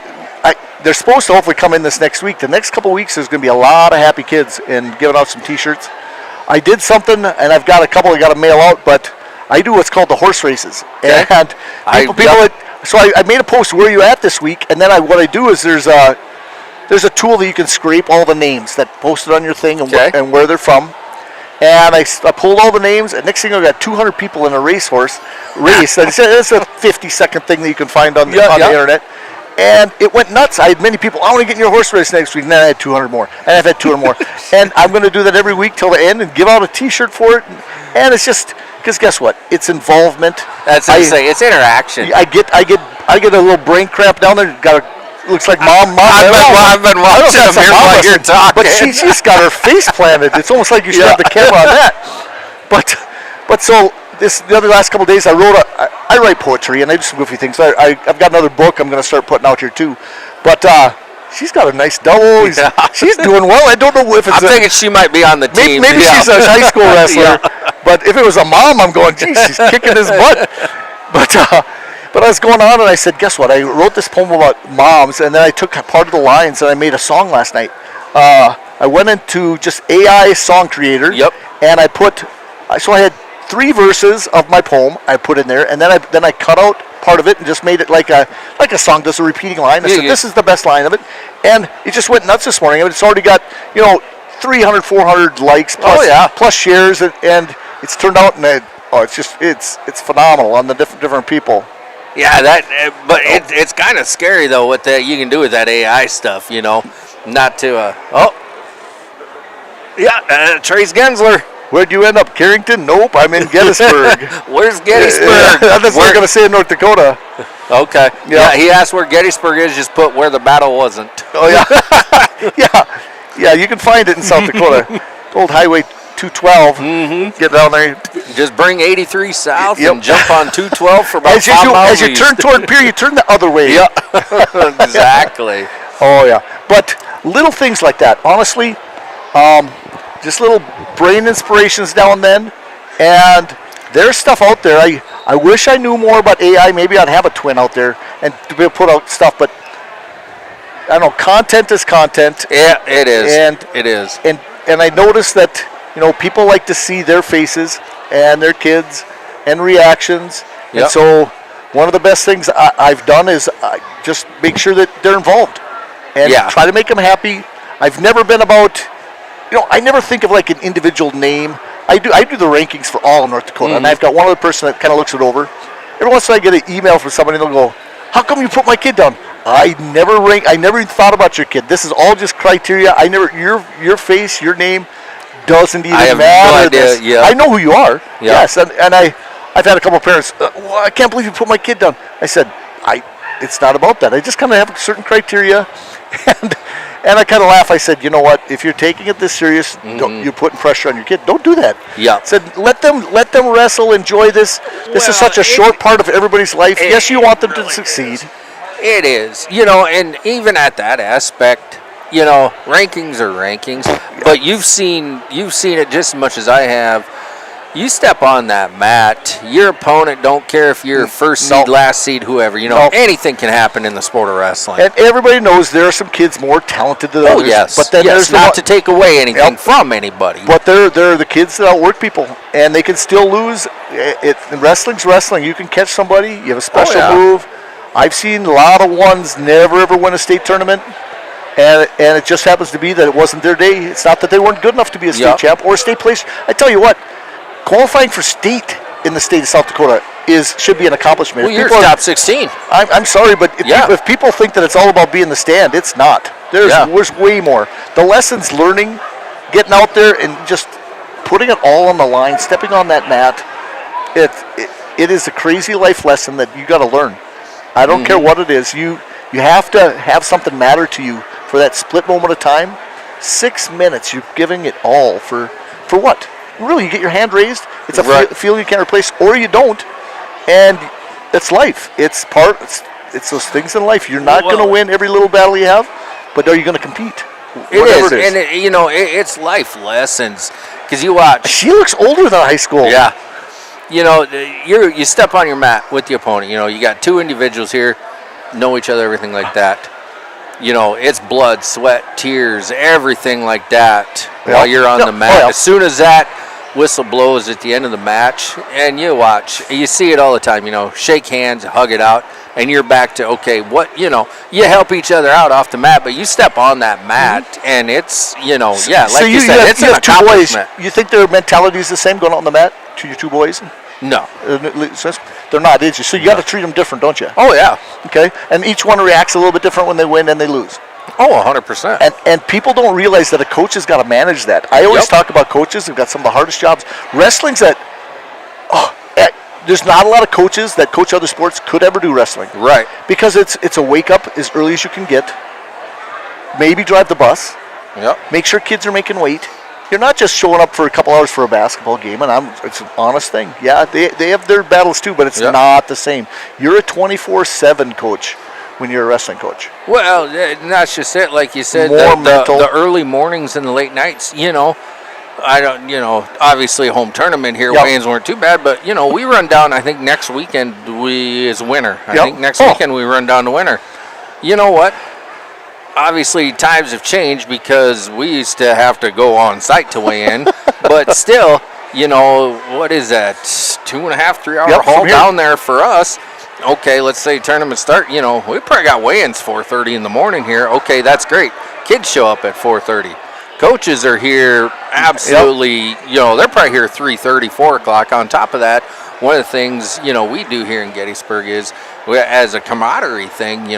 They're supposed to hopefully come in this next week. The next couple of weeks, there's going to be a lot of happy kids and giving out some T-shirts. I did something, and I've got a couple I got to mail out, but I do what's called the horse races. Okay. And so I made a post, where are you at this week? And then what I do is there's a tool that you can scrape all the names that posted on your thing and where they're from. And I pulled all the names, and next thing I got 200 people in a race. And it's a 50-second thing that you can find on the internet. And it went nuts. I had many people, I want to get in your horse race next week. And then I had 200 more. And I've had 200 more. And I'm going to do that every week till the end and give out a T-shirt for it. And it's just, Because guess what? It's involvement. That's what I say. It's interaction. I get a little brain cramp down there. Looks like mom. I've been watching them here while you're talking. But she's got her face planted. It's almost like you should have the camera on that. But so the other last couple of days, I write poetry and I do some goofy things. I've got another book I'm going to start putting out here too. But she's got a nice double. She's doing well. I don't know if it's. I'm thinking she might be on the team. Maybe she's a high school wrestler. But if it was a mom, I'm going, geez, she's kicking his butt. But I was going on and I said, guess what? I wrote this poem about moms, and then I took part of the lines and I made a song last night. I went into just AI song creator. Yep. And I had 3 verses of my poem I put in there, and then I cut out part of it and just made it like a song does a repeating line. I said, this is the best line of it. And it just went nuts this morning. I mean, it's already got, 300, 400 likes plus shares, and it's turned out, and it's phenomenal on the different people. Yeah, but it's kind of scary though what that you can do with that AI stuff, not to Trace Gensler. Where'd you end up? Carrington? Nope, I'm in Gettysburg. Where's Gettysburg? That's what we're going to say in North Dakota. Okay. Yeah, he asked where Gettysburg is, just put where the battle wasn't. Oh, yeah. Yeah, you can find it in South Dakota. Old Highway 212. Mm-hmm. Get down there. Just bring 83 south and jump on 212 for about 5 miles As you turn toward Pier, you turn the other way. Yeah, exactly. Oh, yeah. But little things like that, honestly, just little brain inspirations now and then. And there's stuff out there. I wish I knew more about AI. Maybe I'd have a twin out there and to be able to put out stuff. But I don't know. Content is content. Yeah, it is. It is. And I noticed that people like to see their faces and their kids and reactions. Yep. And so one of the best things I've done is just make sure that they're involved and try to make them happy. I've never been about. I never think of like an individual name. I do the rankings for all of North Dakota, and I've got one other person that kind of looks it over. Every once in a while I get an email from somebody, and they'll go, "How come you put my kid down?" I never even thought about your kid. This is all just criteria. Your face, your name doesn't even matter. No idea. Yeah. I know who you are. Yeah. Yes, and I've had a couple of parents. Well, I can't believe you put my kid down. I said, it's not about that. I just kind of have certain criteria, and I kind of laugh. I said, you know what? If you're taking it this serious, you're putting pressure on your kid. Don't do that. Yeah. I said, let them wrestle, enjoy this. This is such a short part of everybody's life. Yes, you want them to succeed. It is, and even at that aspect, rankings are rankings. But you've seen it just as much as I have. You step on that mat, your opponent don't care if you're first seed, last seed, whoever. Anything can happen in the sport of wrestling. And everybody knows there are some kids more talented than others. Oh, yes. But then there's not to take away anything from anybody. But they're the kids that outwork people, and they can still lose. Wrestling's wrestling. You can catch somebody. You have a special move. I've seen a lot of ones never ever win a state tournament. And it just happens to be that it wasn't their day. It's not that they weren't good enough to be a state champ or a state place. I tell you what, qualifying for state in the state of South Dakota should be an accomplishment. Well, you're top 16. I'm sorry, but if people think that it's all about being the stand, it's not. There's way more. The lessons learning, getting out there and just putting it all on the line, stepping on that mat, it is a crazy life lesson that you got to learn. I don't care what it is. You have to have something matter to you for that split moment of time. 6 minutes, you're giving it all for what? Really, you get your hand raised. It's a feeling you can't replace, or you don't, and it's life. It's those things in life. You're not going to win every little battle you have, but are you going to compete? It is, and it's life lessons. Because you watch. She looks older than high school. Yeah. You step on your mat with the opponent. You got 2 individuals here, know each other, everything like that. It's blood, sweat, tears, everything like that while you're on the mat. As soon as that whistle blows at the end of the match, and you watch, you see it all the time, shake hands, hug it out, and you're back to, okay, you help each other out off the mat, but you step on that mat, and it's, like so you said, it's an accomplishment. 2 boys. You think their mentality is the same going out on the mat to your 2 boys? No. They're not, is you? So you got to treat them different, don't you? Oh, yeah. Okay. And each one reacts a little bit different when they win and they lose. Oh, 100%. And people don't realize that a coach has got to manage that. I always talk about coaches who've got some of the hardest jobs. Wrestling's there's not a lot of coaches that coach other sports could ever do wrestling. Right. Because it's a wake up as early as you can get. Maybe drive the bus. Yep. Make sure kids are making weight. You're not just showing up for a couple hours for a basketball game, and it's an honest thing. Yeah, they have their battles too, but it's not the same. You're a 24/7 coach when you're a wrestling coach. Well, that's just it. Like you said, More the early mornings and the late nights, I don't, obviously home tournament here, weigh-ins weren't too bad, but, we run down, I think next weekend is winter. I think next weekend we run down to winter. You know what? Obviously, times have changed because we used to have to go on site to weigh in, but still, what is that? 2.5, 3 hour haul down there for us. Okay, let's say tournament start. We probably got weigh-ins 4:30 in the morning here. Okay, that's great. Kids show up at 4:30. Coaches are here absolutely. They're probably here 3:30, 4 o'clock. On top of that, one of the things we do here in Gettysburg is, as a camaraderie thing.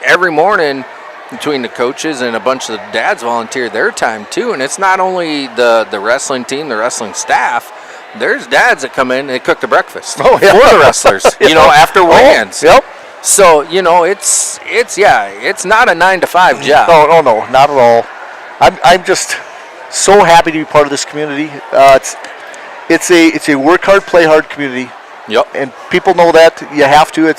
Every morning, between the coaches and a bunch of the dads volunteer their time too, and it's not only the wrestling team, the wrestling staff. There's dads that come in and they cook the breakfast for the wrestlers, after weigh-ins. Yep. So it's not a 9 to 5 job. No, not at all. I'm just so happy to be part of this community. It's a work hard, play hard community. Yep. And people know that you have to.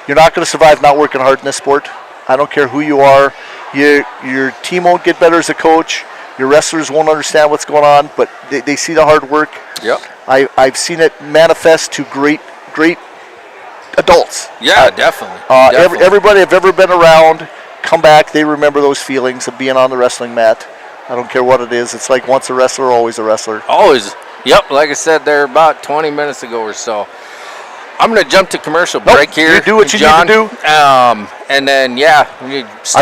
You're not going to survive not working hard in this sport. I don't care who you are. Your team won't get better as a coach. Your wrestlers won't understand what's going on, but they see the hard work. Yep. I've seen it manifest to great adults. Yeah, definitely. Everybody I've ever been around, come back, they remember those feelings of being on the wrestling mat. I don't care what it is. It's like once a wrestler, always a wrestler. Always. Yep, like I said there about 20 minutes ago or so. I'm going to jump to commercial break here. You do what you John. need to do. And then, I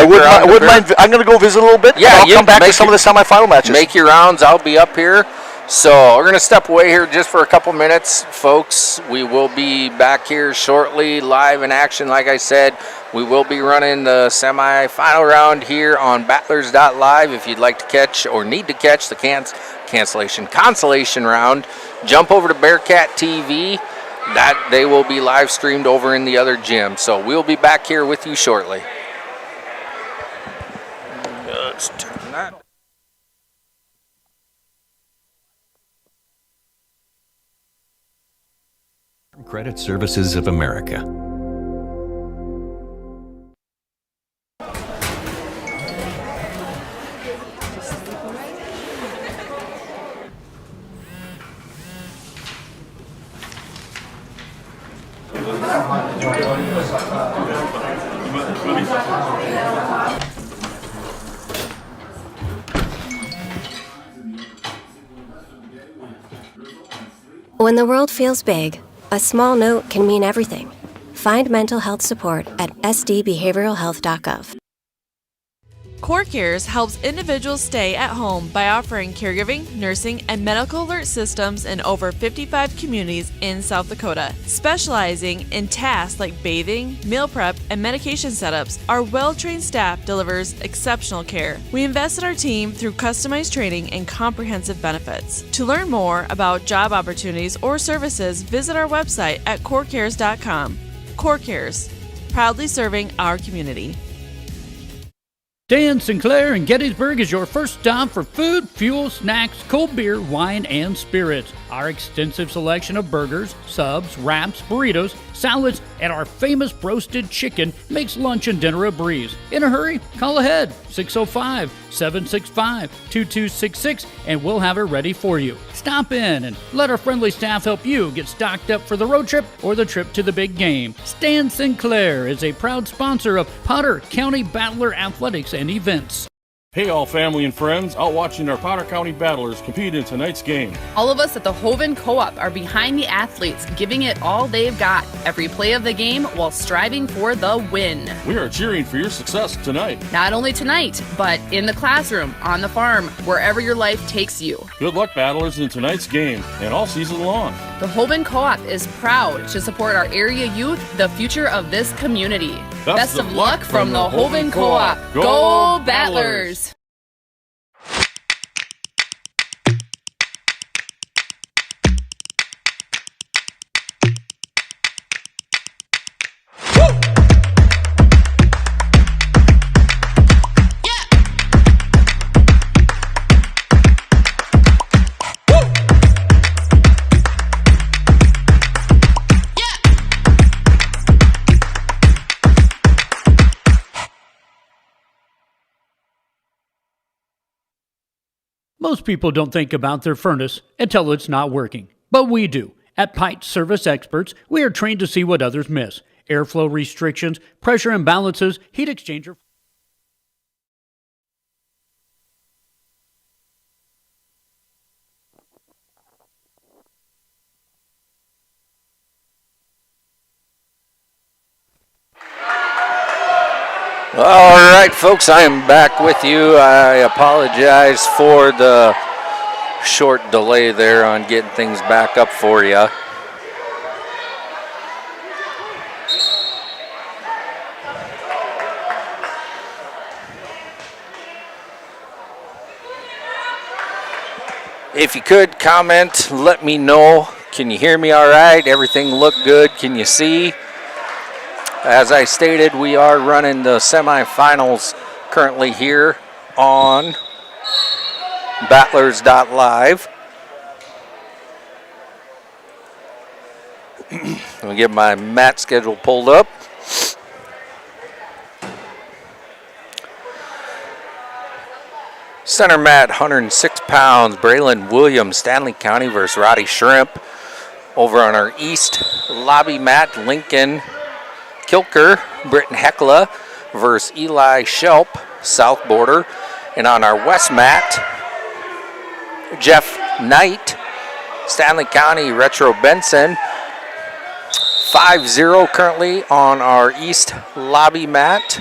wouldn't mind. I'm going to go visit a little bit. Yeah, I'll come back to some of the semifinal matches. Make your rounds. I'll be up here. So we're going to step away here just for a couple minutes, folks. We will be back here shortly, live in action. Like I said, we will be running the semifinal round here on Battlers.live. If you'd like to catch or need to catch the consolation round, jump over to Bearcat TV. That they will be live streamed over in the other gym. So we'll be back here with you shortly. Let's turn that. Credit Services of America. When the world feels big, a small note can mean everything. Find mental health support at sdbehavioralhealth.gov. CoreCares helps individuals stay at home by offering caregiving, nursing, and medical alert systems in over 55 communities in South Dakota. Specializing in tasks like bathing, meal prep, and medication setups, our well-trained staff delivers exceptional care. We invest in our team through customized training and comprehensive benefits. To learn more about job opportunities or services, visit our website at corecares.com. CoreCares, proudly serving our community. Dan Sinclair in Gettysburg is your first stop for food, fuel, snacks, cold beer, wine, and spirits. Our extensive selection of burgers, subs, wraps, burritos, salads, and our famous roasted chicken makes lunch and dinner a breeze. In a hurry? Call ahead, 605-765-2266, and we'll have it ready for you. Stop in and let our friendly staff help you get stocked up for the road trip or the trip to the big game. Stan Sinclair is a proud sponsor of Potter County Battler Athletics and Events. Hey all family and friends, out watching our Potter County Battlers compete in tonight's game. All of us at the Hoven Co-op are behind the athletes, giving it all they've got, every play of the game while striving for the win. We are cheering for your success tonight. Not only tonight, but in the classroom, on the farm, wherever your life takes you. Good luck, Battlers, in tonight's game and all season long. The Hoven Co-op is proud to support our area youth, the future of this community. Best of luck from the Hoven Co-op. Go Battlers! Most people don't think about their furnace until it's not working, but we do. At Pipe Service Experts, we are trained to see what others miss. Airflow restrictions, pressure imbalances, heat exchanger. All right, folks, I am back with you. I apologize for the short delay there on getting things back up for you. If you could comment, let me know. Can you hear me all right? Everything look good? Can you see? As I stated, we are running the semifinals currently here on Battlers.live. Let me get my mat schedule pulled up. Center mat, 106 pounds, Braylon Williams, Stanley County versus Roddy Shrimp. Over on our east lobby mat, Lincoln Kilker, Britton Heckla versus Eli Shelp, south border. And on our west mat, Jeff Knight, Stanley County Retro Benson. 5-0 currently on our east lobby mat.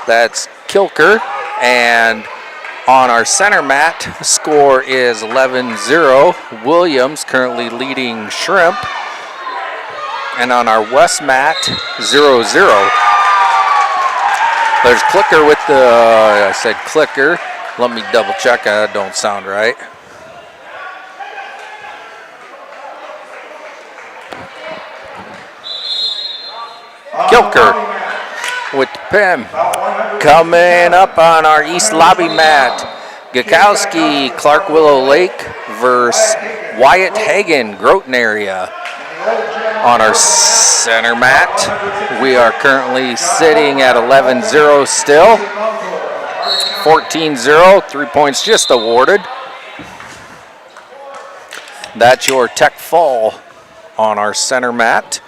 That's Kilker. And on our center mat, score is 11-0. Williams currently leading Shrimp. And on our west mat, 0-0. There's Clicker with the, I said Clicker. Let me double check, that don't sound right. Kilker with the pin. Coming up on our east lobby mat, Gakowski, Clark Willow Lake versus Wyatt Hagen, Groton area. On our center mat, we are currently sitting at 11-0 still. 14-0, 3 points just awarded. That's your tech fall on our center mat.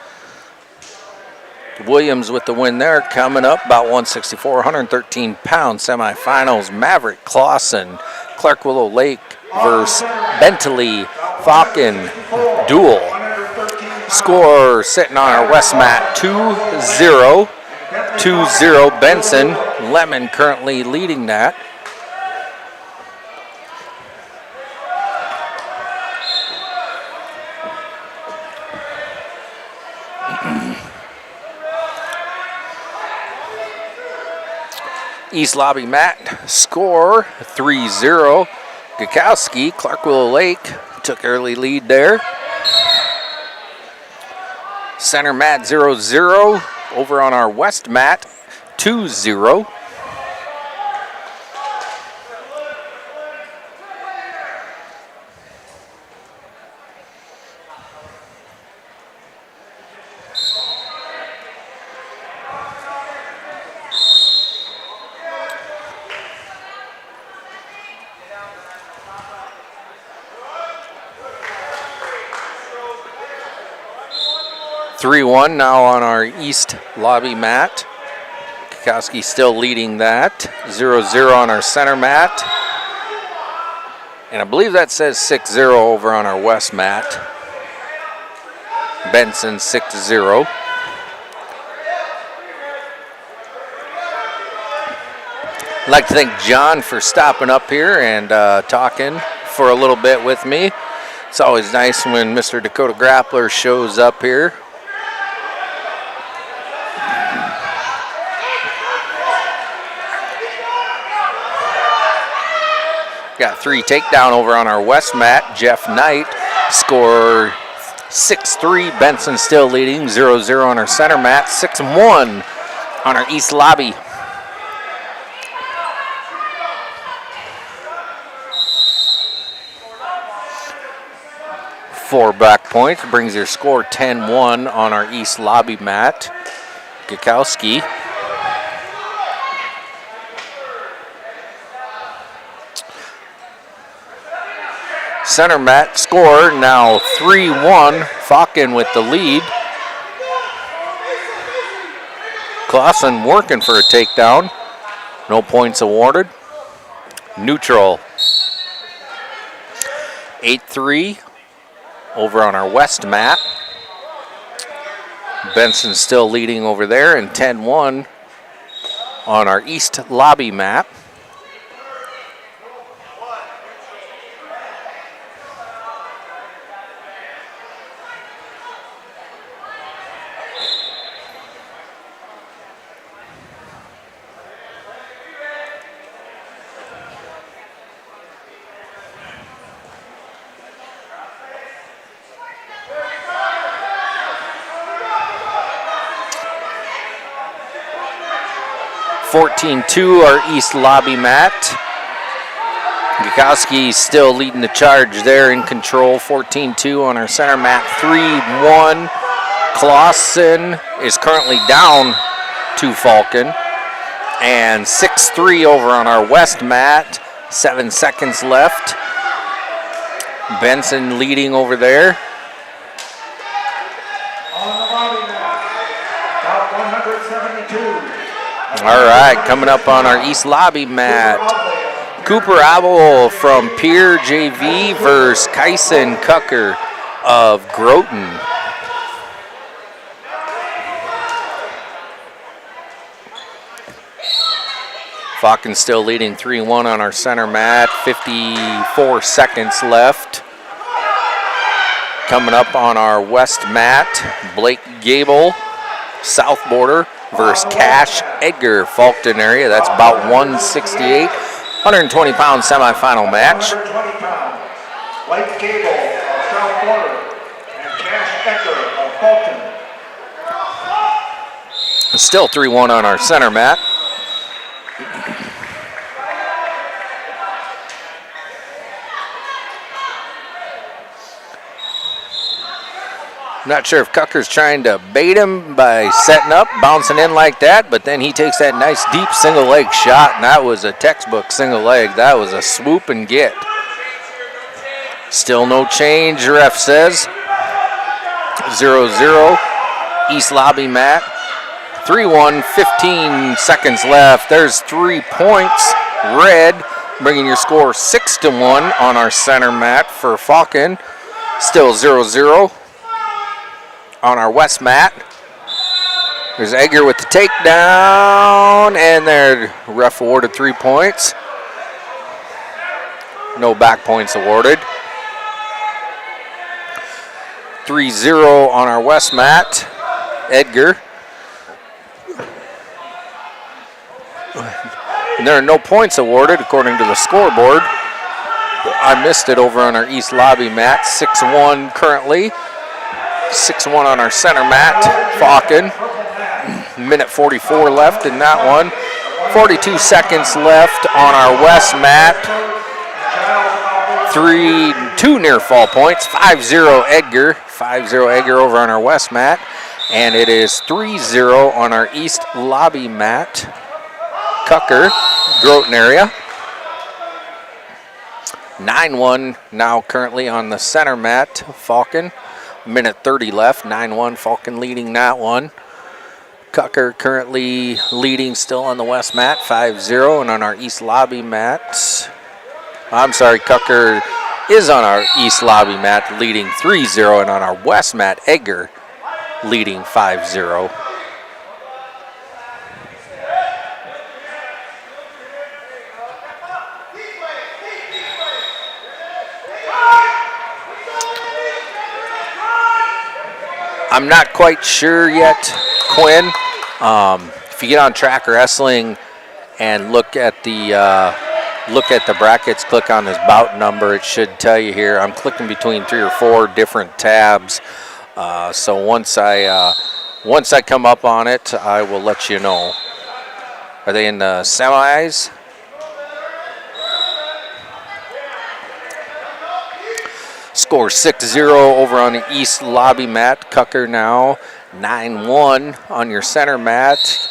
Williams with the win there, coming up about 164, 113 pounds semifinals. Maverick Clausen, Clark Willow Lake versus Bentley Falcon duel. Score sitting on our west mat, 2-0. 2-0 Benson. Lemon currently leading that. East lobby mat, score 3-0. Gakowski, Clark Willow Lake took early lead there. Center mat 0-0. Over on our west mat, 2-0. (3-1) now on our east lobby mat. Kikowski still leading that. 0-0 on our center mat. And I believe that says 6-0 over on our west mat. Benson 6-0. I'd like to thank John for stopping up here and talking for a little bit with me. It's always nice when Mr. Dakota Grappler shows up here. Got 3 takedown over on our west mat. Jeff Knight score 6-3. Benson still leading. 0-0 on our center mat. 6-1 on our east lobby. Four back points brings your score 10-1 on our east lobby mat. Gakowski. center mat score now 3-1. Falcon with the lead. Clausen working for a takedown. No points awarded. Neutral. 8-3 over on our west mat. Benson still leading over there, and 10-1 on our east lobby mat. (14-2) our east lobby mat. Gukowski still leading the charge there, in control. 14-2 on our center mat. 3-1. Clausen is currently down to Falcon. And 6-3 over on our west mat. 7 seconds left. Benson leading over there. All right, coming up on our east lobby mat. Cooper Abel from Pier JV versus Kyson Cucker of Groton. Falcon still leading 3-1 on our center mat. 54 seconds left. Coming up on our west mat, Blake Gable, south border, versus Cash Edgar, Falkton area. That's about 168, 120-pound semifinal match. 120 pounds. Blake Gable of South Border and Cash Edgar of Falkton. Still 3-1 on our center mat. Not sure if Cucker's trying to bait him by setting up, bouncing in like that, but then he takes that nice deep single leg shot, and that was a textbook single leg. That was a swoop and get. Still no change, ref says. 0-0, east lobby mat. 3-1, 15 seconds left. There's 3 points, red, bringing your score 6-1 on our center mat for Falcon. Still 0-0. On our west mat, there's Egger with the takedown, and there, ref awarded 3 points. No back points awarded. 3-0 on our west mat, Edgar. And there are no points awarded according to the scoreboard. I missed it over on our east lobby mat, 6-1 currently. 6-1 on our center mat, Falcon. Minute 44 left in that one. 42 seconds left on our west mat. 2 near fall points. 5-0 Edgar. 5-0 Edgar over on our west mat. And it is 3-0 on our east lobby mat. Cucker, Groton area. 9-1 now currently on the center mat, Falcon. Minute 30 left, 9-1, Falcon leading that one. Cucker currently leading still on the west mat, 5-0, and on our east lobby mat. I'm sorry, Cucker is on our east lobby mat leading 3-0, and on our west mat, Edgar leading 5-0. I'm not quite sure yet, Quinn. If you get on Track Wrestling and look at the brackets, click on this bout number, it should tell you here. I'm clicking between 3 or 4 different tabs. So once I come up on it, I will let you know. Are they in the semis? Score 6-0 over on the east lobby mat. Cucker now 9-1 on your center mat.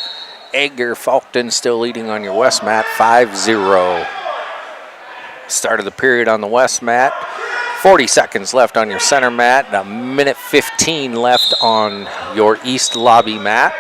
Edgar Falkton still leading on your west mat, 5-0. Start of the period on the west mat. 40 seconds left on your center mat, and a minute 15 left on your east lobby mat.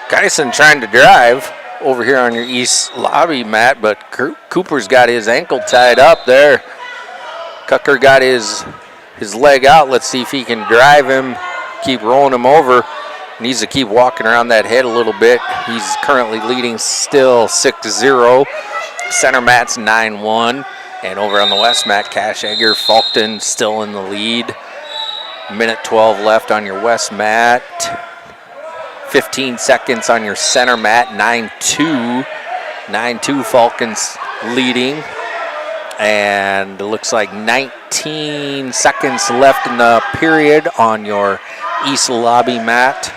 Tyson trying to drive over here on your east lobby mat, but Cooper's got his ankle tied up there. Cucker got his leg out. Let's see if he can drive him, keep rolling him over. Needs to keep walking around that head a little bit. He's currently leading still 6-0. Center mat's 9-1. And over on the west mat, Cash Egger, Falkton still in the lead. Minute 12 left on your west mat. 15 seconds on your center mat, 9-2. 9-2, Falcons leading. And it looks like 19 seconds left in the period on your east lobby mat.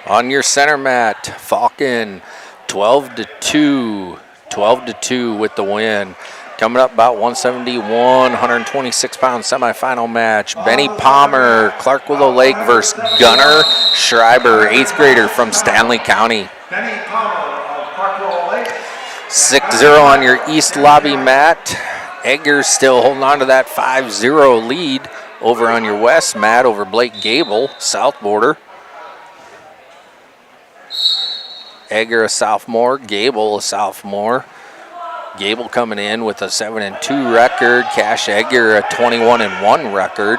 On your center mat, Falcon 12-2. 12-2 with the win. Coming up about 171, 126-pound semifinal match. Benny Palmer, Clark Willow Lake versus Gunnar Schreiber, 8th grader from Stanley County. Benny Palmer of Clark Willow Lake. 6-0 on your east lobby mat. Egger still holding on to that 5-0 lead over on your west mat over Blake Gable, south border. Egger a sophomore, Gable a sophomore. Gable coming in with a 7-2 record. Cash Egger a 21-1 record.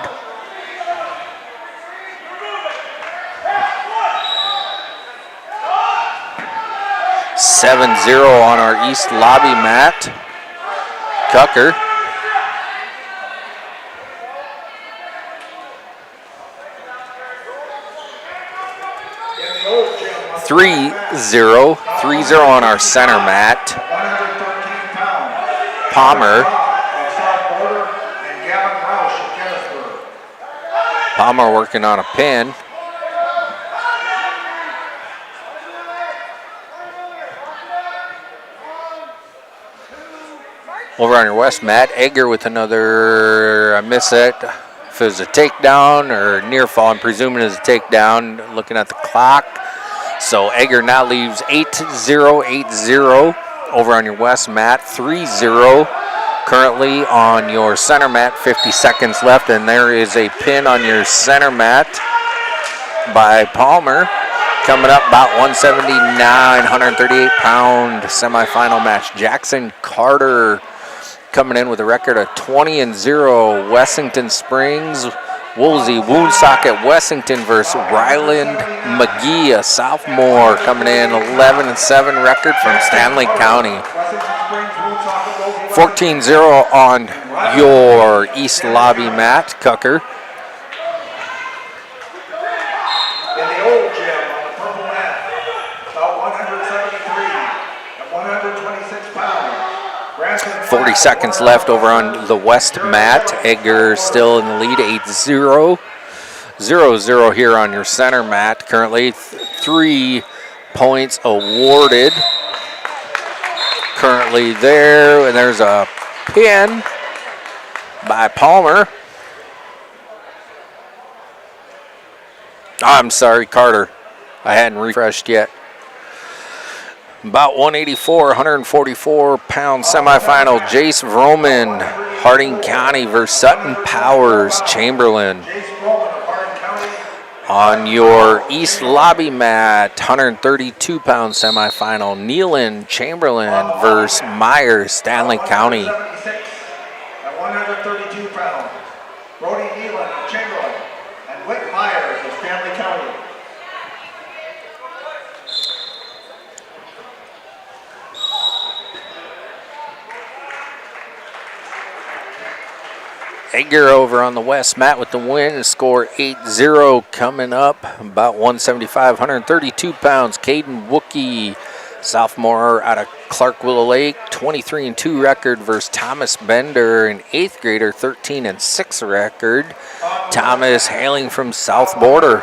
(7-0) on our east lobby mat. Cucker. (3-0) on our center mat. Palmer. Palmer working on a pin. Over on your west mat, Egger with another, I miss it. If it was a takedown or near fall, I'm presuming it's a takedown, looking at the clock. So Egger now leaves 8-0, 8-0. Over on your west mat, 3-0. Currently on your center mat, 50 seconds left, and there is a pin on your center mat by Palmer. Coming up about 179, 138-pound semifinal match. Jackson Carter coming in with a record of 20-0. Wessington Springs, Woolsey Woonsocket Wessington versus Ryland McGee, a sophomore, coming in 11-7 record from Stanley County. 14-0 on your east lobby mat, Cucker. In the old gym on the purple mat, about 173 at 126 pounds. 40 seconds left over on the west mat. Egger still in the lead, 8-0. 0-0 here on your center mat. Currently 3 points awarded. Currently there, and there's a pin by Palmer. I'm sorry, Carter. I hadn't refreshed yet. About 184, 144-pound semifinal. Jace Vroman, Harding County versus Sutton Powers, Chamberlain. On your east lobby mat, 132-pound semifinal. Nealon Chamberlain versus Myers, Stanley County. At 132 pounds, Brody Nealon of Chamberlain and Whit Myers of Stanley County. Edgar over on the west mat with the win. Score 8-0 coming up. About 175, 132 pounds. Caden Wookie, sophomore out of Clark Willow Lake, 23-2 record versus Thomas Bender, an 8th grader, 13-6 record. Thomas hailing from South Border.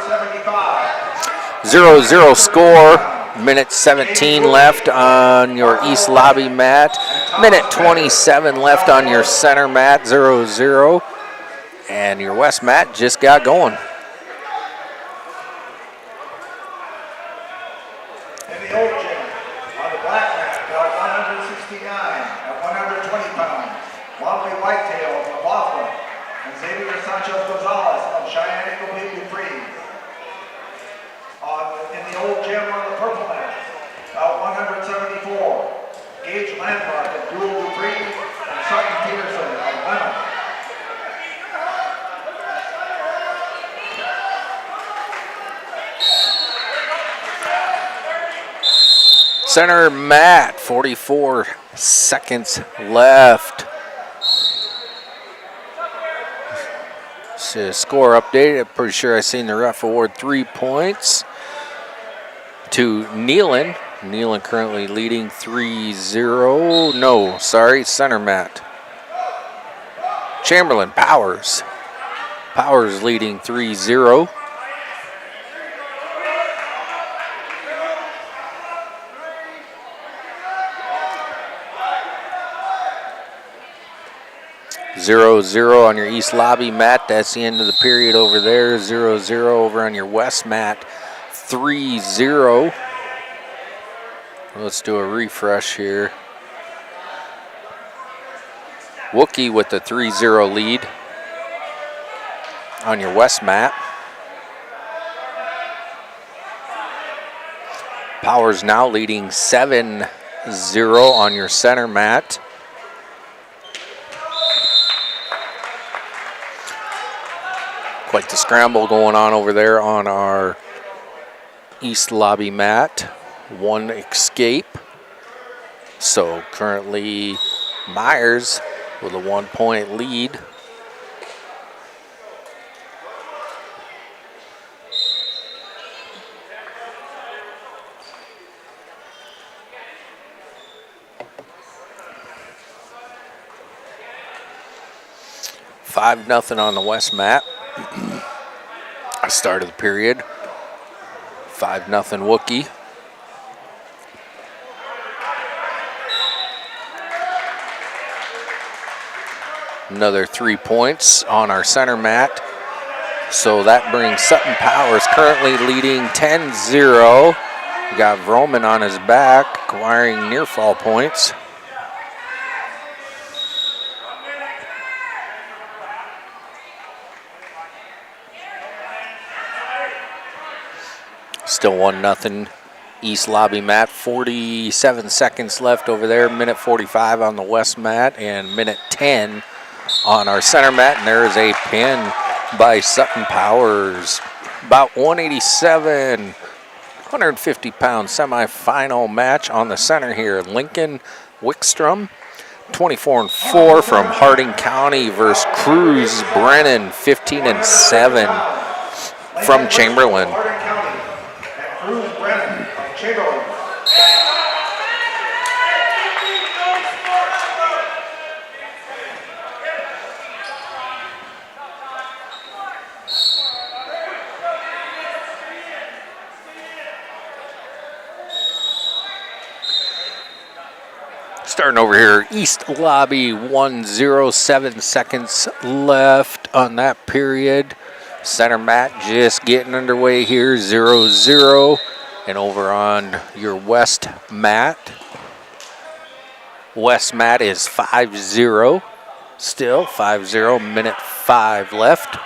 0-0 score. Minute 17 left on your east lobby mat. Minute 27 left on your center mat, 0-0. And your west mat just got going. In the old gym, on the black mat, belt 169 at 120 pounds. Lovely Whitetail of Laughlin and Xavier Sanchez Gonzalez of Cheyenne Completely Free. In the old gym on the purple mat, belt 174. Gage Landmark of Dual Dupree and Sutton Peterson of Lemon. Center mat, 44 seconds left. So score update. I'm pretty sure I seen the ref award 3 points to Nealon. Nealon currently leading 3-0. No, sorry, center mat. Chamberlain Powers. Powers leading 3-0. Zero on your east lobby mat. That's the end of the period over there. 0-0 over on your west mat. 3-0. Let's do a refresh here. Wookie with the 3-0 lead on your west mat. Powers now leading 7-0 on your center mat. Quite the scramble going on over there on our east lobby mat. One escape. So currently Myers with a 1 point lead. Five nothing on the west mat. Start of the period. 5-0 Wookie. Another 3 points on our center mat. So that brings Sutton Powers currently leading 10-0. Got Vroman on his back, acquiring near fall points. Still 1-0 east lobby mat. 47 seconds left over there. Minute 45 on the west mat and minute 10 on our center mat. And there is a pin by Sutton Powers. About 187, 150 pound semifinal match on the center here. Lincoln Wickstrom, 24-4 from Harding County versus Cruz Brennan, 15-7 from Chamberlain. Cruz Brennan of Chamberlain. Starting over here, East Lobby 1-0, 7 seconds left on that period. Center mat just getting underway here, 0-0. And over on your west mat, west mat is 5-0. Still 5-0, minute 5 left.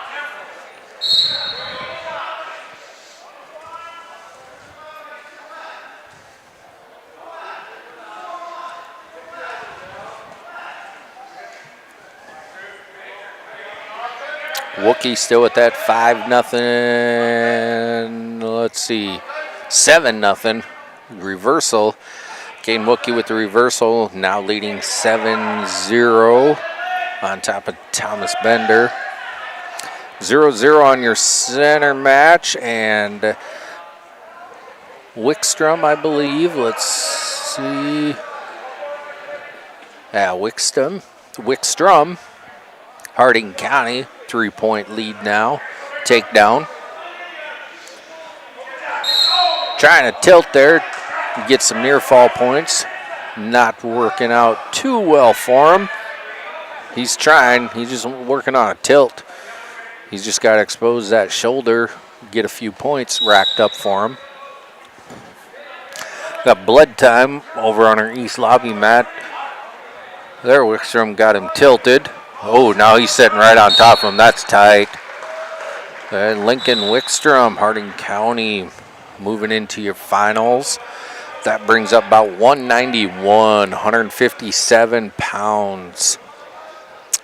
Wookie still at that 5-0. Let's see, 7-0 reversal. Kane Wookie with the reversal, now leading 7-0. on top of Thomas Bender. 0-0 on your center match, and Wickstrom, I believe. Let's see. Yeah, Wickstrom. Harding County, 3-point lead now. Takedown. Trying to tilt there, get some near fall points. Not working out too well for him. He's trying, he's just working on a tilt. He's just got to expose that shoulder, get a few points racked up for him. Got blood time over on our east lobby mat. There, Wickstrom got him tilted. Oh, now he's sitting right on top of him. That's tight. And Lincoln Wickstrom, Harding County, moving into your finals. That brings up about 191, 157 pounds.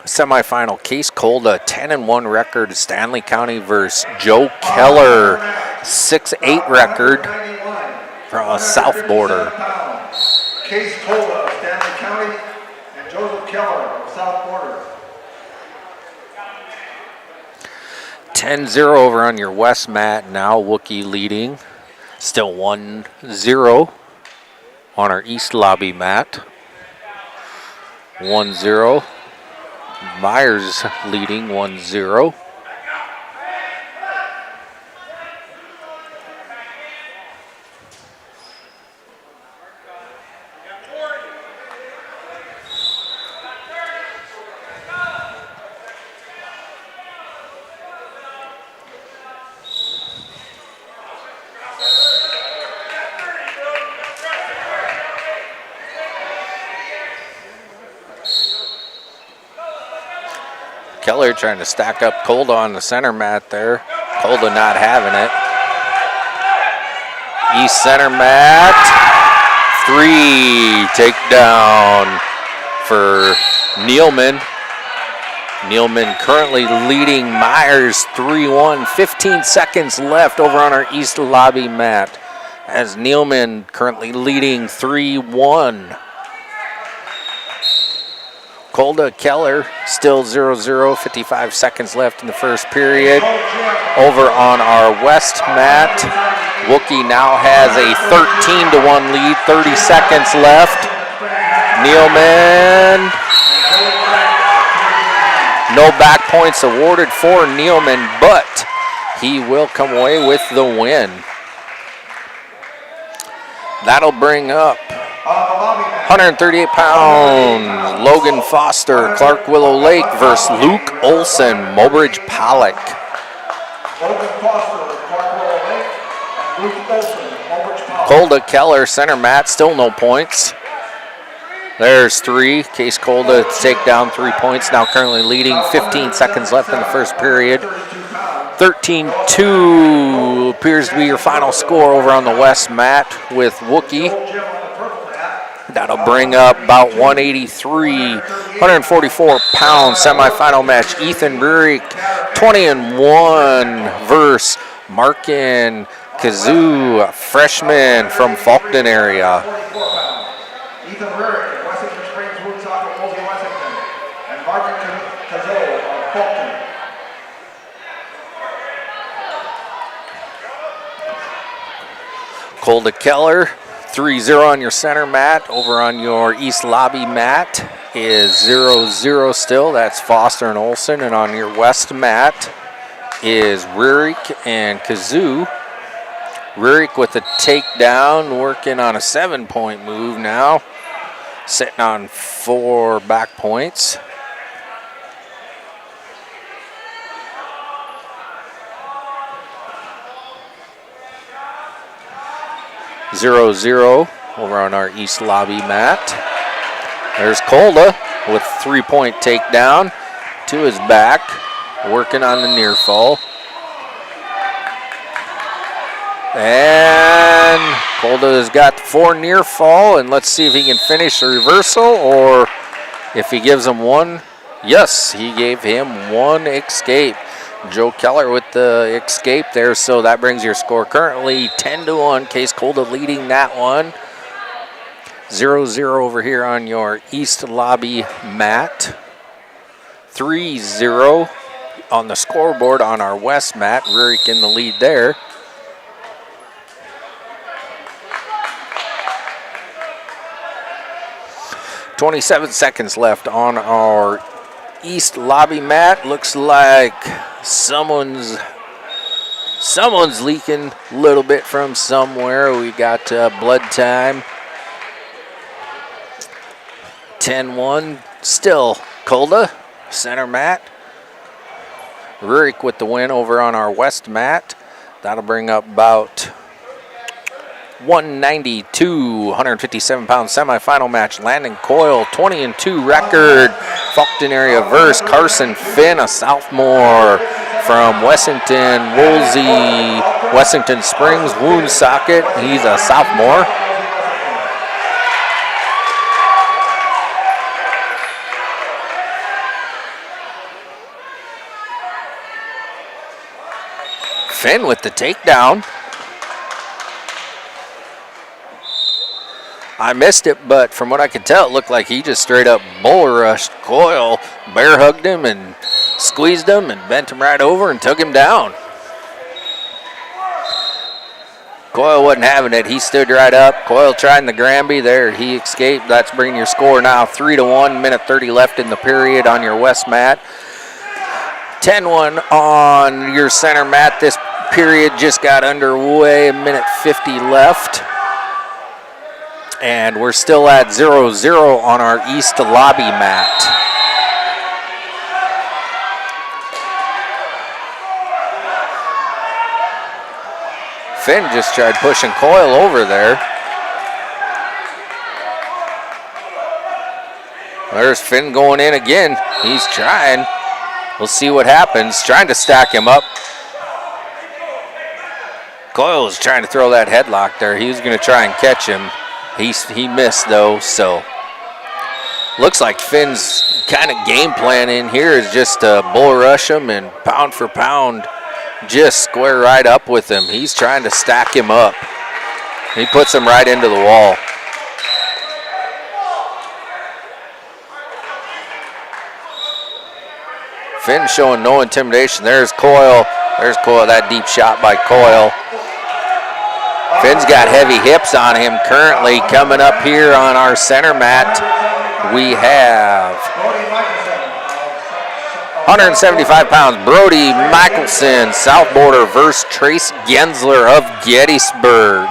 Semifinal, Case Colda, 10-1 record, Stanley County versus Joe Keller, 6-8 record from a south border. Case Colda, Stanley County, and Joseph Keller, south border. 10-0 over on your west mat now, Wookie leading. Still 1-0 on our east lobby mat. 1-0. Myers leading 1-0. Keller trying to stack up Colda on the center mat there. Colda not having it. East center mat. 3 takedown for Nealman. Nealman currently leading Myers 3-1. 15 seconds left over on our east lobby mat as Nealman currently leading 3-1. Colda Keller still 0-0, 55 seconds left in the first period. Over on our west mat, Wookie now has a 13-1 lead, 30 seconds left. Nealman, no back points awarded for Nealman, but he will come away with the win. That'll bring up 138 pound Logan Foster, Clark Willow Lake versus Luke Olson, Mobridge Pollock. Colda Keller, center mat, still no points. There's 3. Case Colda to take down 3 points, now currently leading. 15 seconds left in the first period. 13-2 appears to be your final score over on the west mat with Wookie. That'll bring up about 183, 144 pound semifinal match. Ethan Rurik, 20-1 versus Markin Kazoo, a freshman from Falkton area. Ethan Rurik, Washington Springs, Woonsocket, Wolsey, Washington, and Martin Kazoo of Falkton. Colda Keller, 3-0 on your center mat. Over on your east lobby mat is 0-0 still. That's Foster and Olson. And on your west mat is Rurik and Kazoo. Rurik with a takedown, working on a 7-point move now. Sitting on 4 back points. (0-0) over on our east lobby mat. There's Colda with 3-point takedown to his back, working on the near fall. And Colda has got 4 near fall, and let's see if he can finish the reversal or if he gives him one. Yes, he gave him 1 escape. Joe Keller with the escape there, so that brings your score currently 10-1. Case Colda leading that one. 0-0 over here on your east lobby mat. 3-0 on the scoreboard on our west mat. Rurik in the lead there. .27 seconds left on our east lobby mat. Looks like someone's leaking a little bit from somewhere. We got blood time. 10-1, still Kolda, center mat. Rurik with the win over on our west mat. That'll bring up about 192, 157-pound semifinal match. Landon Coyle, 20-2 record. Fulton area verse. Carson Finn, a sophomore from Wessington, Woolsey, Wessington Springs, Woonsocket. He's a sophomore. Finn with the takedown. I missed it, but from what I could tell, it looked like he just straight up bull rushed Coyle, bear hugged him and squeezed him and bent him right over and took him down. Coyle wasn't having it. He stood right up. Coyle tried the Granby there. He escaped. That's bringing your score now 3-1. Minute 30 left in the period on your west mat. 10-1 on your center mat. This period just got underway. A minute 50 left. And we're still at 0-0 on our east lobby mat. Finn just tried pushing Coyle over there. There's Finn going in again. He's trying. We'll see what happens. Trying to stack him up. Coyle was trying to throw that headlock there. He was going to try and catch him. He missed though, so looks like Finn's kind of game plan in here is just to bull rush him and pound for pound just square right up with him. He's trying to stack him up. He puts him right into the wall. Finn showing no intimidation. There's Coyle. There's Coyle, that deep shot by Coyle. Finn's got heavy hips on him currently. Coming up here on our center mat, we have 175 pounds, Brody Michelson, South Border versus Trace Gensler of Gettysburg.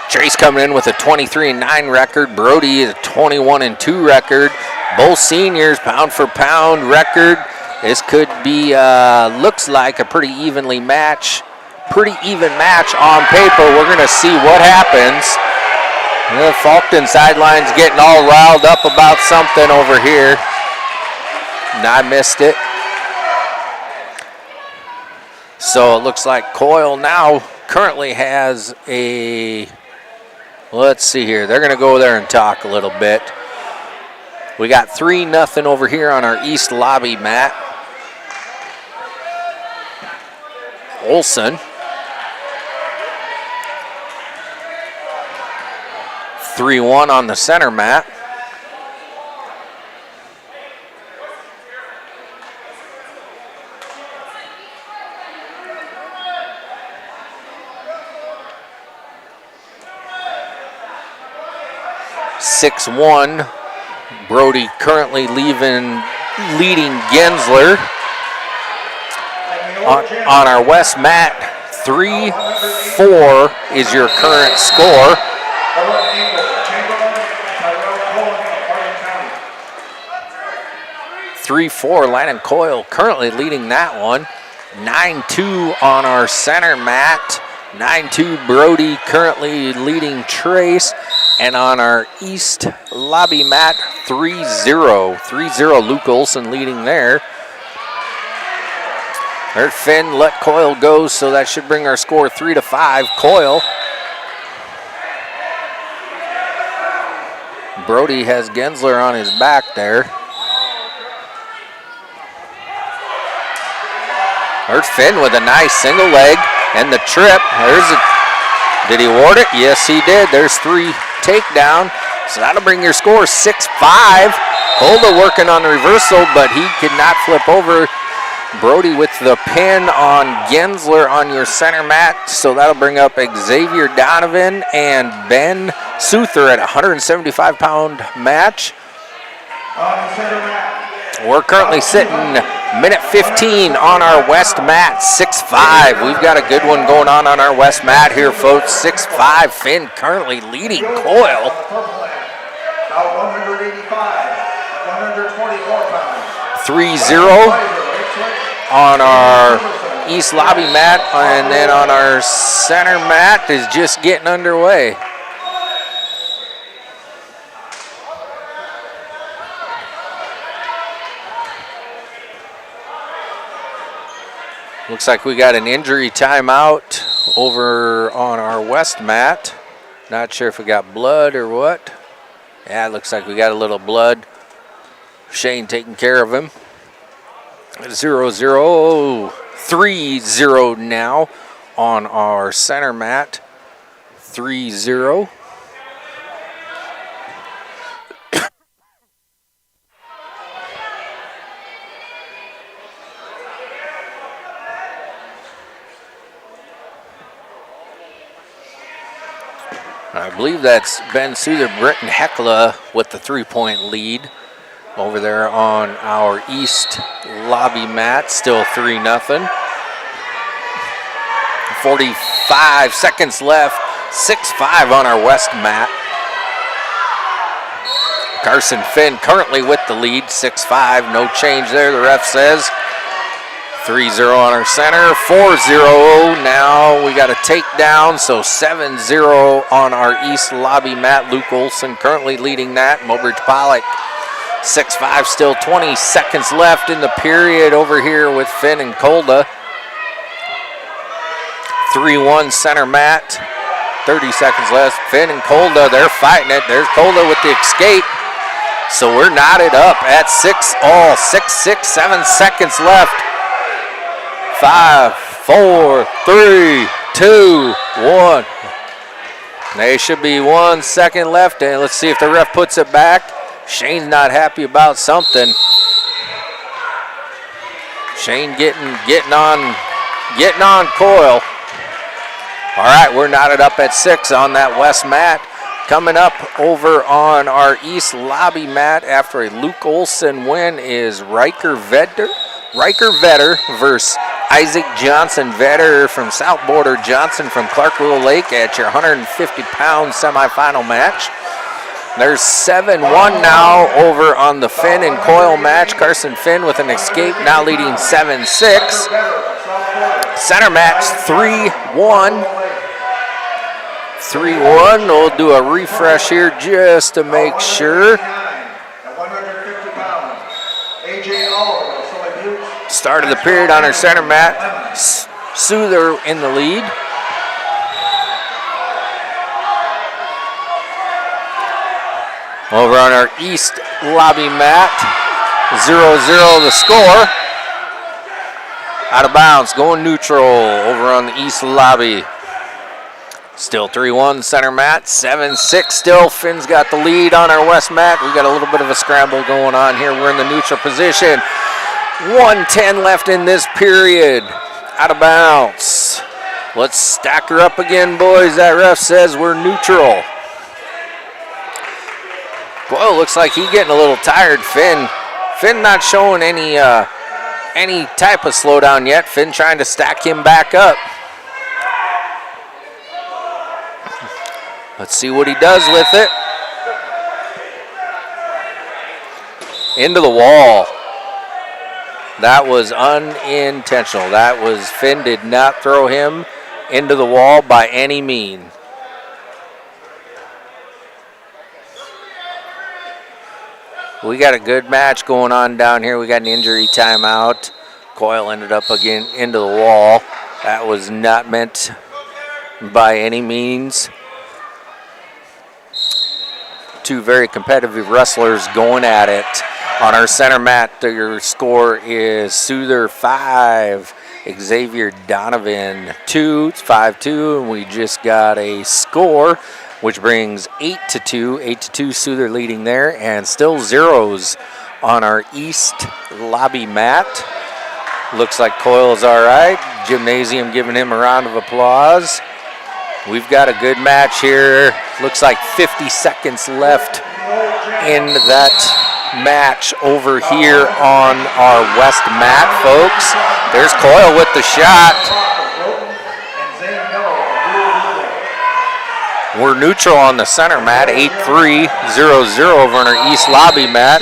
Trace coming in with a 23-9 record. Brody is a 21-2 record. Both seniors, pound for pound record. This could be, looks like a pretty even match on paper. We're going to see what happens. The Fulton sideline's getting all riled up about something over here. And I missed it. So it looks like Coyle now currently has a, let's see here. They're going to go there and talk a little bit. We got 3-0 over here on our east lobby mat. Olson. 3-1 on the center mat. (6-1). Brody currently leading Gensler. On our west mat, 3-4 is your current score. 3-4, Landon Coyle currently leading that one. 9-2 on our center mat. 9-2 Brody currently leading Trace. And on our east lobby mat, 3-0. 3-0 Luke Olson leading there. There's Finn let Coyle go, so that should bring our score 3-5. Coyle. Brody has Gensler on his back there. There's Finn with a nice single leg and the trip. Did he ward it? Yes, he did. There's 3 takedown. So that'll bring your score 6-5. Kolda working on the reversal, but he could not flip over. Brody with the pin on Gensler on your center mat. So that'll bring up Xavier Donovan and Ben Souther at 175-pound match. We're currently sitting minute 15 on our west mat, 6-5. We've got a good one going on our west mat here, folks. 6-5. Finn currently leading Coyle. 3-0 on our east lobby mat, and then on our center mat is just getting underway. Looks like we got an injury timeout over on our west mat. Not sure if we got blood or what. Yeah, it looks like we got a little blood. Shane taking care of him. 0-0, 3-0 now on our center mat. 3-0. I believe that's Ben Souther, Britton Heckla with the 3-point lead over there on our east lobby mat. Still 3-0. 45 seconds left. 6-5 on our west mat. Carson Finn currently with the lead. 6-5. No change there, the ref says. 3-0 on our center, 4-0. Now we got a takedown, so 7-0 on our east lobby mat. Luke Olson currently leading that. Mobridge Pollock, 6-5, still 20 seconds left in the period over here with Finn and Kolda. 3-1 center mat, 30 seconds left. Finn and Kolda, they're fighting it. There's Kolda with the escape. So we're knotted up at 6-all, 6, 7 seconds left. 5, 4, 3, 2, 1. There should be 1 second left, and let's see if the ref puts it back. Shane's not happy about something. Shane getting on Coyle. All right, we're knotted up at 6 on that west mat. Coming up over on our east lobby mat after a Luke Olson win is Riker Vetter versus Isaac Johnson. Vetter from South Border, Johnson from Clarkville Lake at your 150-pound semifinal match. There's 7-1 now over on the Finn and Coyle match. Carson Finn with an escape, now leading 7-6. Center match 3-1. 3-1. We'll do a refresh here just to make sure. Start of the period on our center mat. Souther in the lead. Over on our east lobby mat, 0-0 the score. Out of bounds, going neutral over on the east lobby. Still 3-1 center mat, 7-6 still. Finn's got the lead on our west mat. We got a little bit of a scramble going on here. We're in the neutral position. 1:10 left in this period. Out of bounds. Let's stack her up again, boys. That ref says we're neutral. Boy, looks like he's getting a little tired. Finn not showing any type of slowdown yet. Finn trying to stack him back up. Let's see what he does with it. Into the wall. That was unintentional. That was, Finn did not throw him into the wall by any means. We got a good match going on down here. We got an injury timeout. Coyle ended up again into the wall. That was not meant by any means. Two very competitive wrestlers going at it. On our center mat, your score is Souther 5, Xavier Donovan 2. It's 5-2, and we just got a score which brings 8-2. 8-2, Souther leading there, and still zeros on our east lobby mat. Looks like Coyle's all right. Gymnasium giving him a round of applause. We've got a good match here. Looks like 50 seconds left in that match over here on our west mat, folks. There's Coyle with the shot. We're neutral on the center mat, 8-3, 0-0 over on our east lobby mat.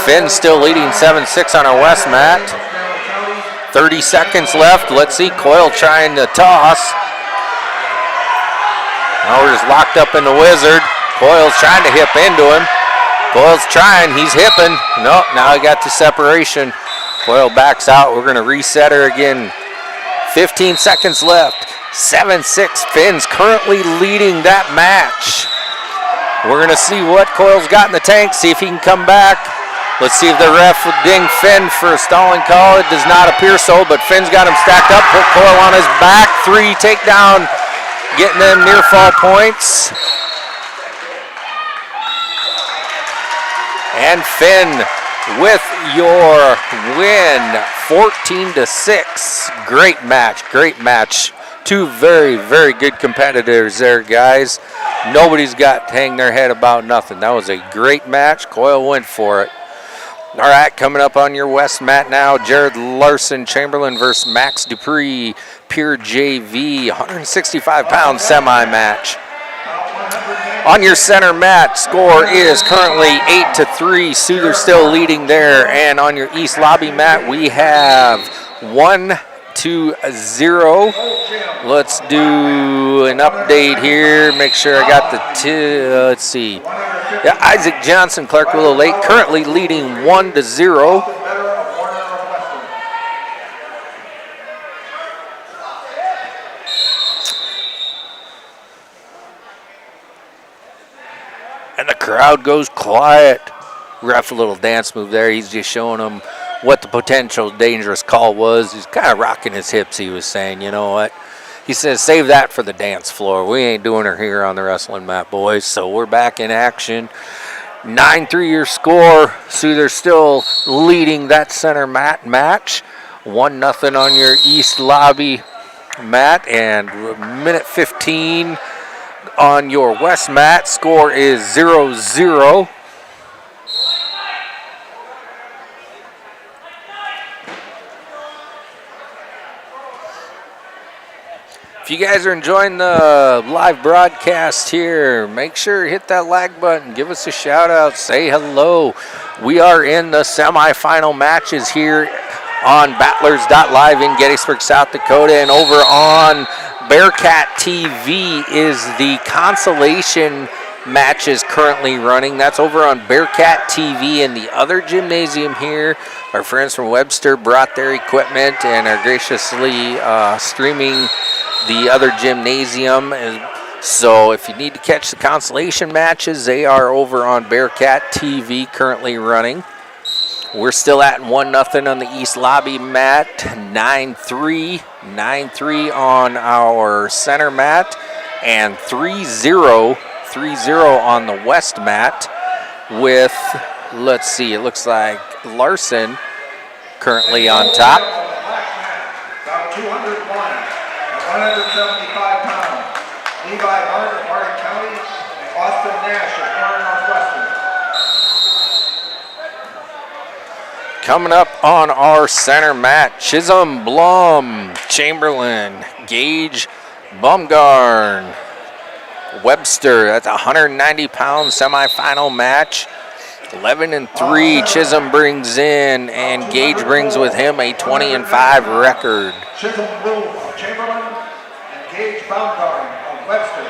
Finn still leading 7-6 on our west mat. 30 seconds left. Let's see, Coyle trying to toss. Now we're just locked up in the wizard. Coyle's trying to hip into him. Coyle's trying, he's hipping. Nope, now he got the separation. Coyle backs out, we're gonna reset her again. 15 seconds left. 7-6, Finn's currently leading that match. We're gonna see what Coyle's got in the tank, see if he can come back. Let's see if the ref will ding Finn for a stalling call. It does not appear so, but Finn's got him stacked up. Put Coyle on his back. 3 takedown, getting them near fall points. And Finn with your win, 14-6. Great match, great match. 2 very, very good competitors there, guys. Nobody's got to hang their head about nothing. That was a great match. Coyle went for it. All right, coming up on your west mat now, Jared Larson Chamberlain versus Max Dupree, Pure JV, 165-pound semi-match. On your center mat, score is currently 8-3. Souther still leading there. And on your east lobby mat, we have 1-0. Let's do an update here. Make sure I got the let's see. Yeah, Isaac Johnson, Clarkville Lake, currently leading 1-0. And the crowd goes quiet. Ref a little dance move there. He's just showing them what the potential dangerous call was. He's kind of rocking his hips, he was saying, you know what? He says, save that for the dance floor. We ain't doing her here on the wrestling mat, boys. So we're back in action. 9-3 your score. Souther still leading that center mat match. 1-0 on your east lobby mat. And minute 15 on your west mat. Score is 0-0. If you guys are enjoying the live broadcast here, make sure to hit that like button, give us a shout out, say hello. We are in the semifinal matches here on Battlers.live in Gettysburg, South Dakota, and over on Bearcat TV is the Consolation matches currently running. That's over on Bearcat TV in the other gymnasium here. Our friends from Webster brought their equipment and are graciously streaming the other gymnasium. So if you need to catch the Consolation matches, they are over on Bearcat TV currently running. We're still at 1-0 on the east lobby mat, 9-3 on our center mat, and 3-0 on the west mat with, let's see, it looks like Larson currently on top. 175 pounds. Levi Martin of Hardin County and Austin Nash of Warren Northwestern. Coming up on our center mat, Chisholm, Blum, Chamberlain, Gage, Bumgarn, Webster. That's a 190-pound semifinal match. 11-3 Chisholm brings in, and Gage brings with him a 20-5 record. Chisholm, Blum of Chamberlain and Gage Baumgarten of Webster.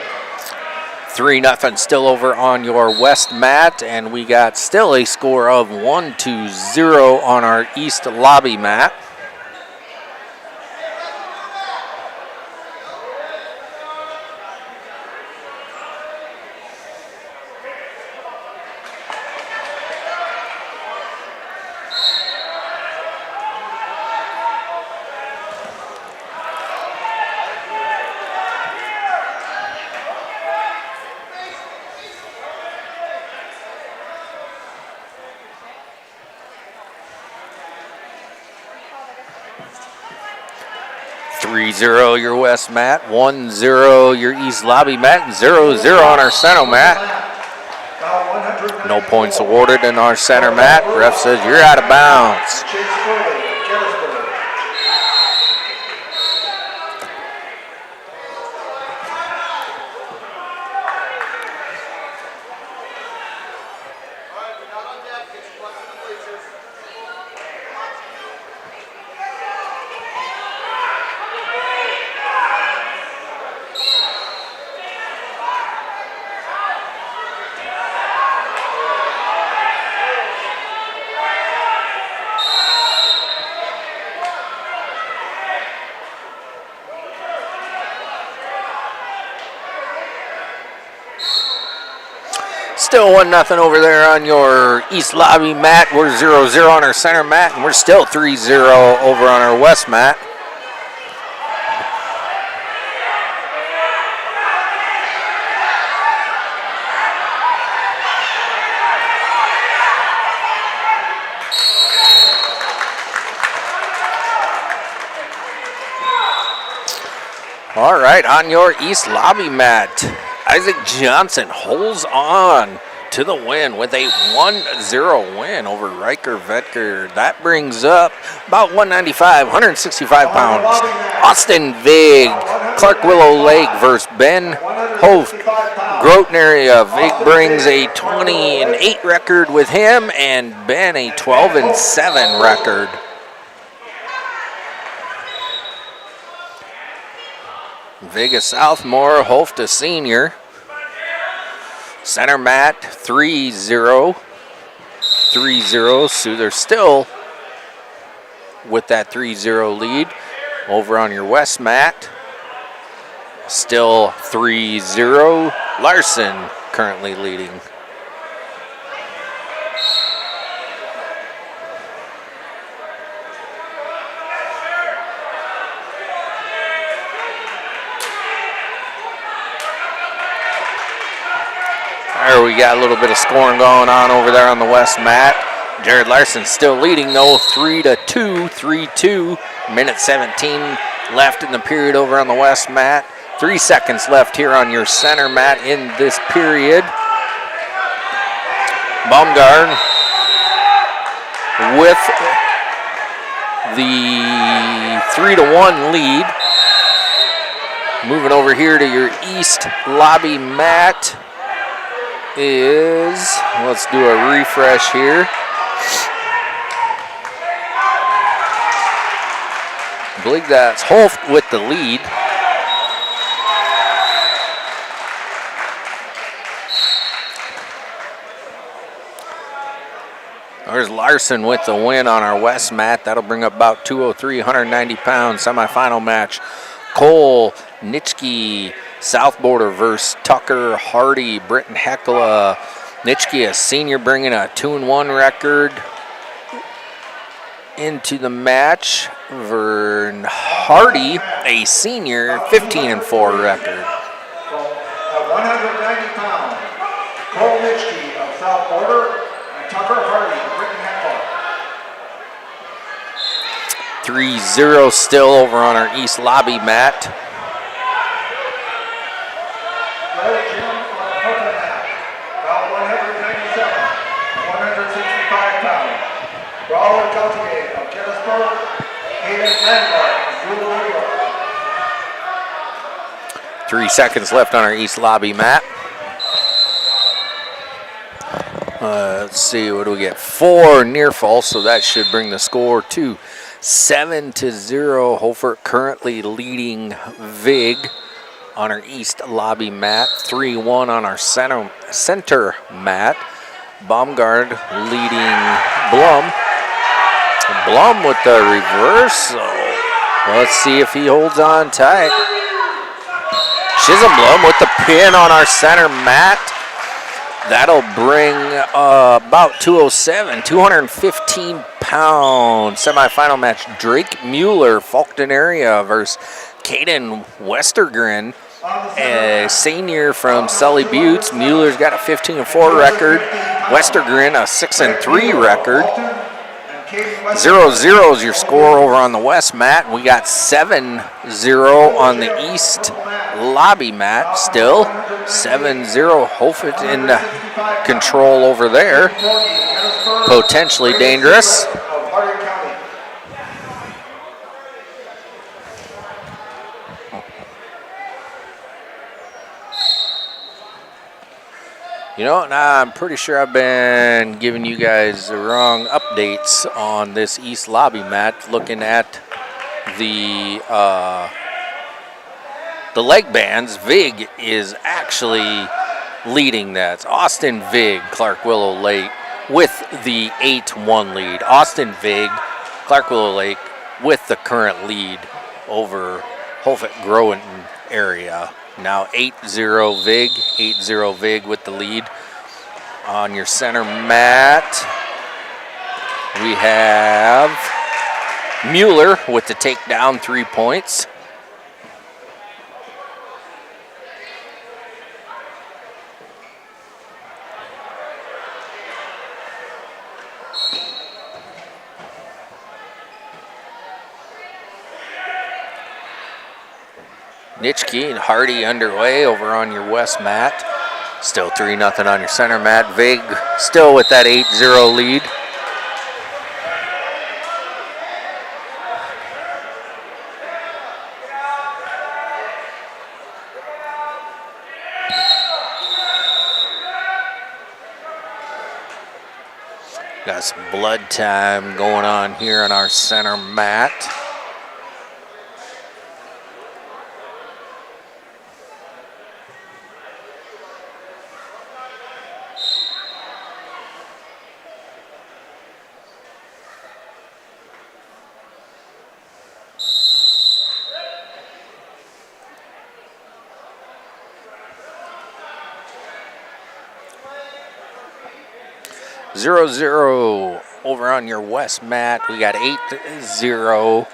3-0 still over on your west mat, and we got still a score of 1-0 on our east lobby mat. 3-0 your west mat, 1-0 your east lobby mat, and 0-0 on our center mat. No points awarded in our center mat. Ref says you're out of bounds. Still 1-0 over there on your east lobby mat. We're 0-0 on our center mat, and we're still 3-0 over on our west mat. All right, on your east lobby mat, Isaac Johnson holds on to the win with a 1-0 win over Riker Vetker. That brings up about 195, 165 pounds. Austin Vig, Clark Willow Lake versus Ben Hof, Groton area. Vig brings a 20-8 record with him, and Ben a 12-7 record. Vega Southmore, Hoft a senior. Center mat 3-0. 3-0, so they're still with that 3-0 lead. Over on your west mat, still 3-0. Larson currently leading. There we got a little bit of scoring going on over there on the west mat. Jared Larson still leading though, 3-2, 3-2. Minute 17 left in the period over on the west mat. 3 seconds left here on your center mat in this period. Baumgart with the 3-1 lead. Moving over here to your east lobby mat is, let's do a refresh here. I believe that's Holt with the lead. There's Larson with the win on our west mat. That'll bring up about 203, 190 pounds semifinal match. Cole Nitschke, South Border versus Tucker Hardy, Britton Heckla. Nitschke, a senior, bringing a 2-1 record into the match. Vern Hardy, a senior, 15-4 record. At 190 pounds, Cole Nitschke of South Border and Tucker Hardy of Britton Heckla. 3-0 still over on our east lobby mat. Robert Gautier of Gettysburg, Hayden Landmark of Louisville, New York. 3 seconds left on our east lobby mat. Let's see, what do we get? 4 near falls, so that should bring the score to 7-0. Hofert currently leading Vig on our east lobby mat. 3-1 on our center mat. Baumgart leading Blum. Blum with the reversal. Let's see if he holds on tight. Chisholm Blum with the pin on our center mat. That'll bring about 207, 215 pound semifinal match. Drake Mueller, Falkton area versus Caden Westergren, a senior from Sully Buttes. Mueller's got a 15-4 record. Westergren a 6-3 record. 0-0 is your score over on the west mat. We got 7-0 on the east lobby mat still. 7-0. Hofet in control over there. Potentially dangerous. You know, now I'm pretty sure I've been giving you guys the wrong updates on this east lobby mat. Looking at the leg bands, Vig is actually leading that. Austin Vig, Clark Willow Lake with the 8-1 lead. Austin Vig, Clark Willow Lake with the current lead over Hofet Groton area. Now 8-0 Vig, 8-0 Vig with the lead. On your center mat, we have Mueller with the takedown, 3 points. Nitschke and Hardy underway over on your west mat. Still 3-0 on your center mat. Vig still with that 8-0 lead. Got some blood time going on here on our center mat. Zero over on your west mat. We got 8-0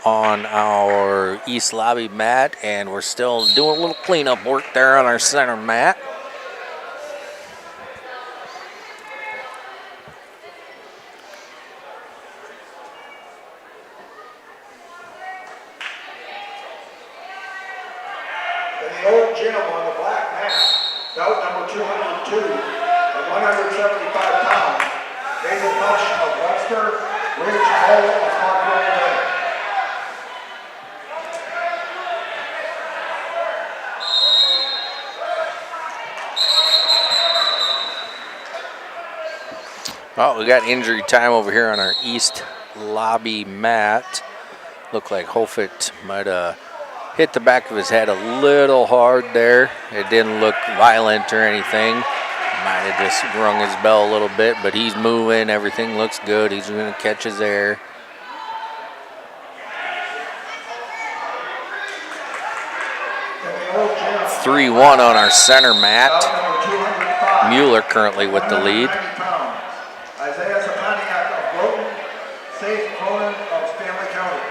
on our east lobby mat, and we're still doing a little cleanup work there on our center mat. In the old gym on the black mat, bout number 202 at 175 pounds, David Bush of Webster, Rich Hall of Parkway Lake. Oh, we got injury time over here on our east lobby mat. Looked like Hofet might have hit the back of his head a little hard there. It didn't look violent or anything. Might have just rung his bell a little bit, but he's moving. Everything looks good. He's going to catch his air. It's 3-1 on our center mat. Mueller currently with the lead. Isaiah Sapaniak of Groton, Safe Cronin of Stanley County.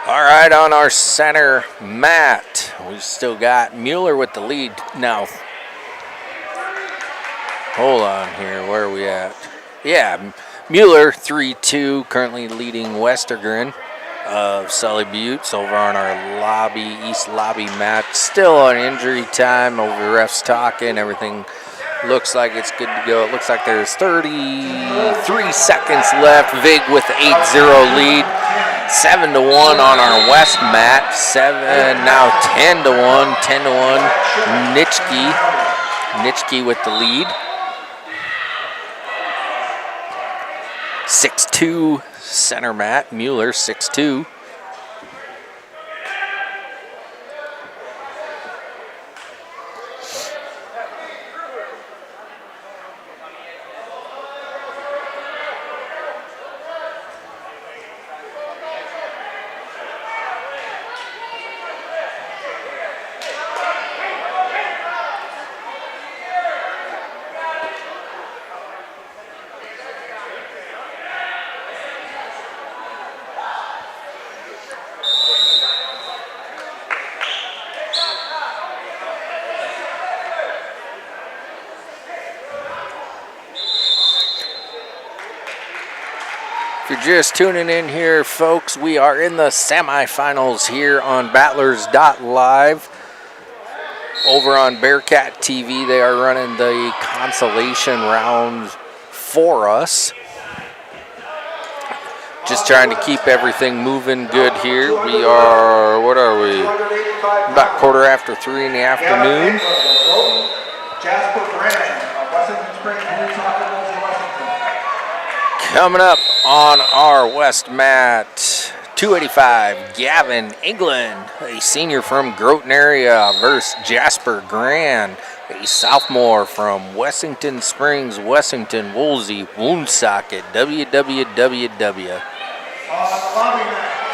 All right, on our center mat, we still got Mueller with the lead now. Hold on here, where are we at? Yeah, Mueller 3-2, currently leading Westergren of Sully Buttes over on our lobby, east lobby mat. Still on injury time, over the refs talking, everything looks like it's good to go. It looks like there's 33 seconds left. Vig with the 8-0 lead. 7-1 on our west mat. Now 10-1. 10-1. Nitschke with the lead. 6-2 center mat. Mueller 6-2. just tuning in here, folks, we are in the semifinals here on Battlers.live. Over on Bearcat TV, they are running the consolation rounds for us. Just trying to keep everything moving good here. We are, what are we? About 3:15 in the afternoon. Coming up on our West mat, 285, Gavin England, a senior from Groton area, versus Jasper Grand, a sophomore from Wessington Springs, Wessington, Woolsey, Woonsocket, WWWW.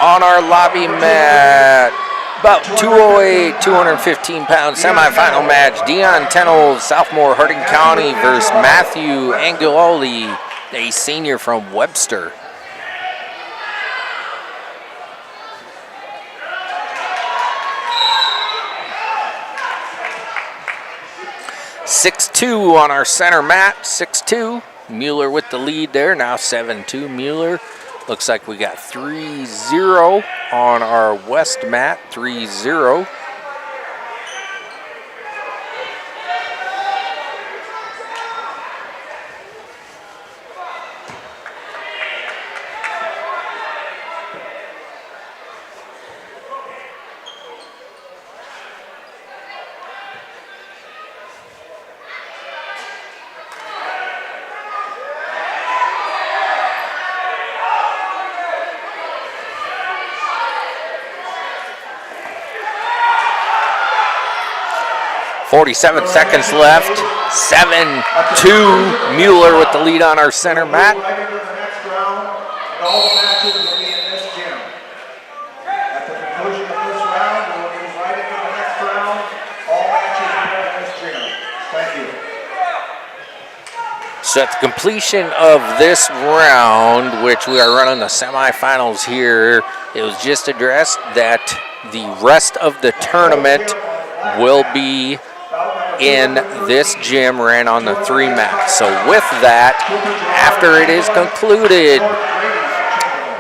On our lobby mat, about 208, 215 pound semifinal match, Dion Tennell, sophomore, Harding County, versus Matthew Anguloli, a senior from Webster. (6-2) on our center mat, 6-2. Mueller with the lead there, now 7-2 Mueller. Looks like we got 3-0 on our west mat, 3-0. .47 seconds left, 7-2 Mueller with the lead on our center mat. All the matches will be in this gym. At the conclusion of this round, we will move right into the next round. All matches here in this gym. Thank you. So at the completion of this round, which we are running the semifinals here, it was just addressed that the rest of the tournament will be in this gym, ran on the 3 mat. So with that, after it is concluded,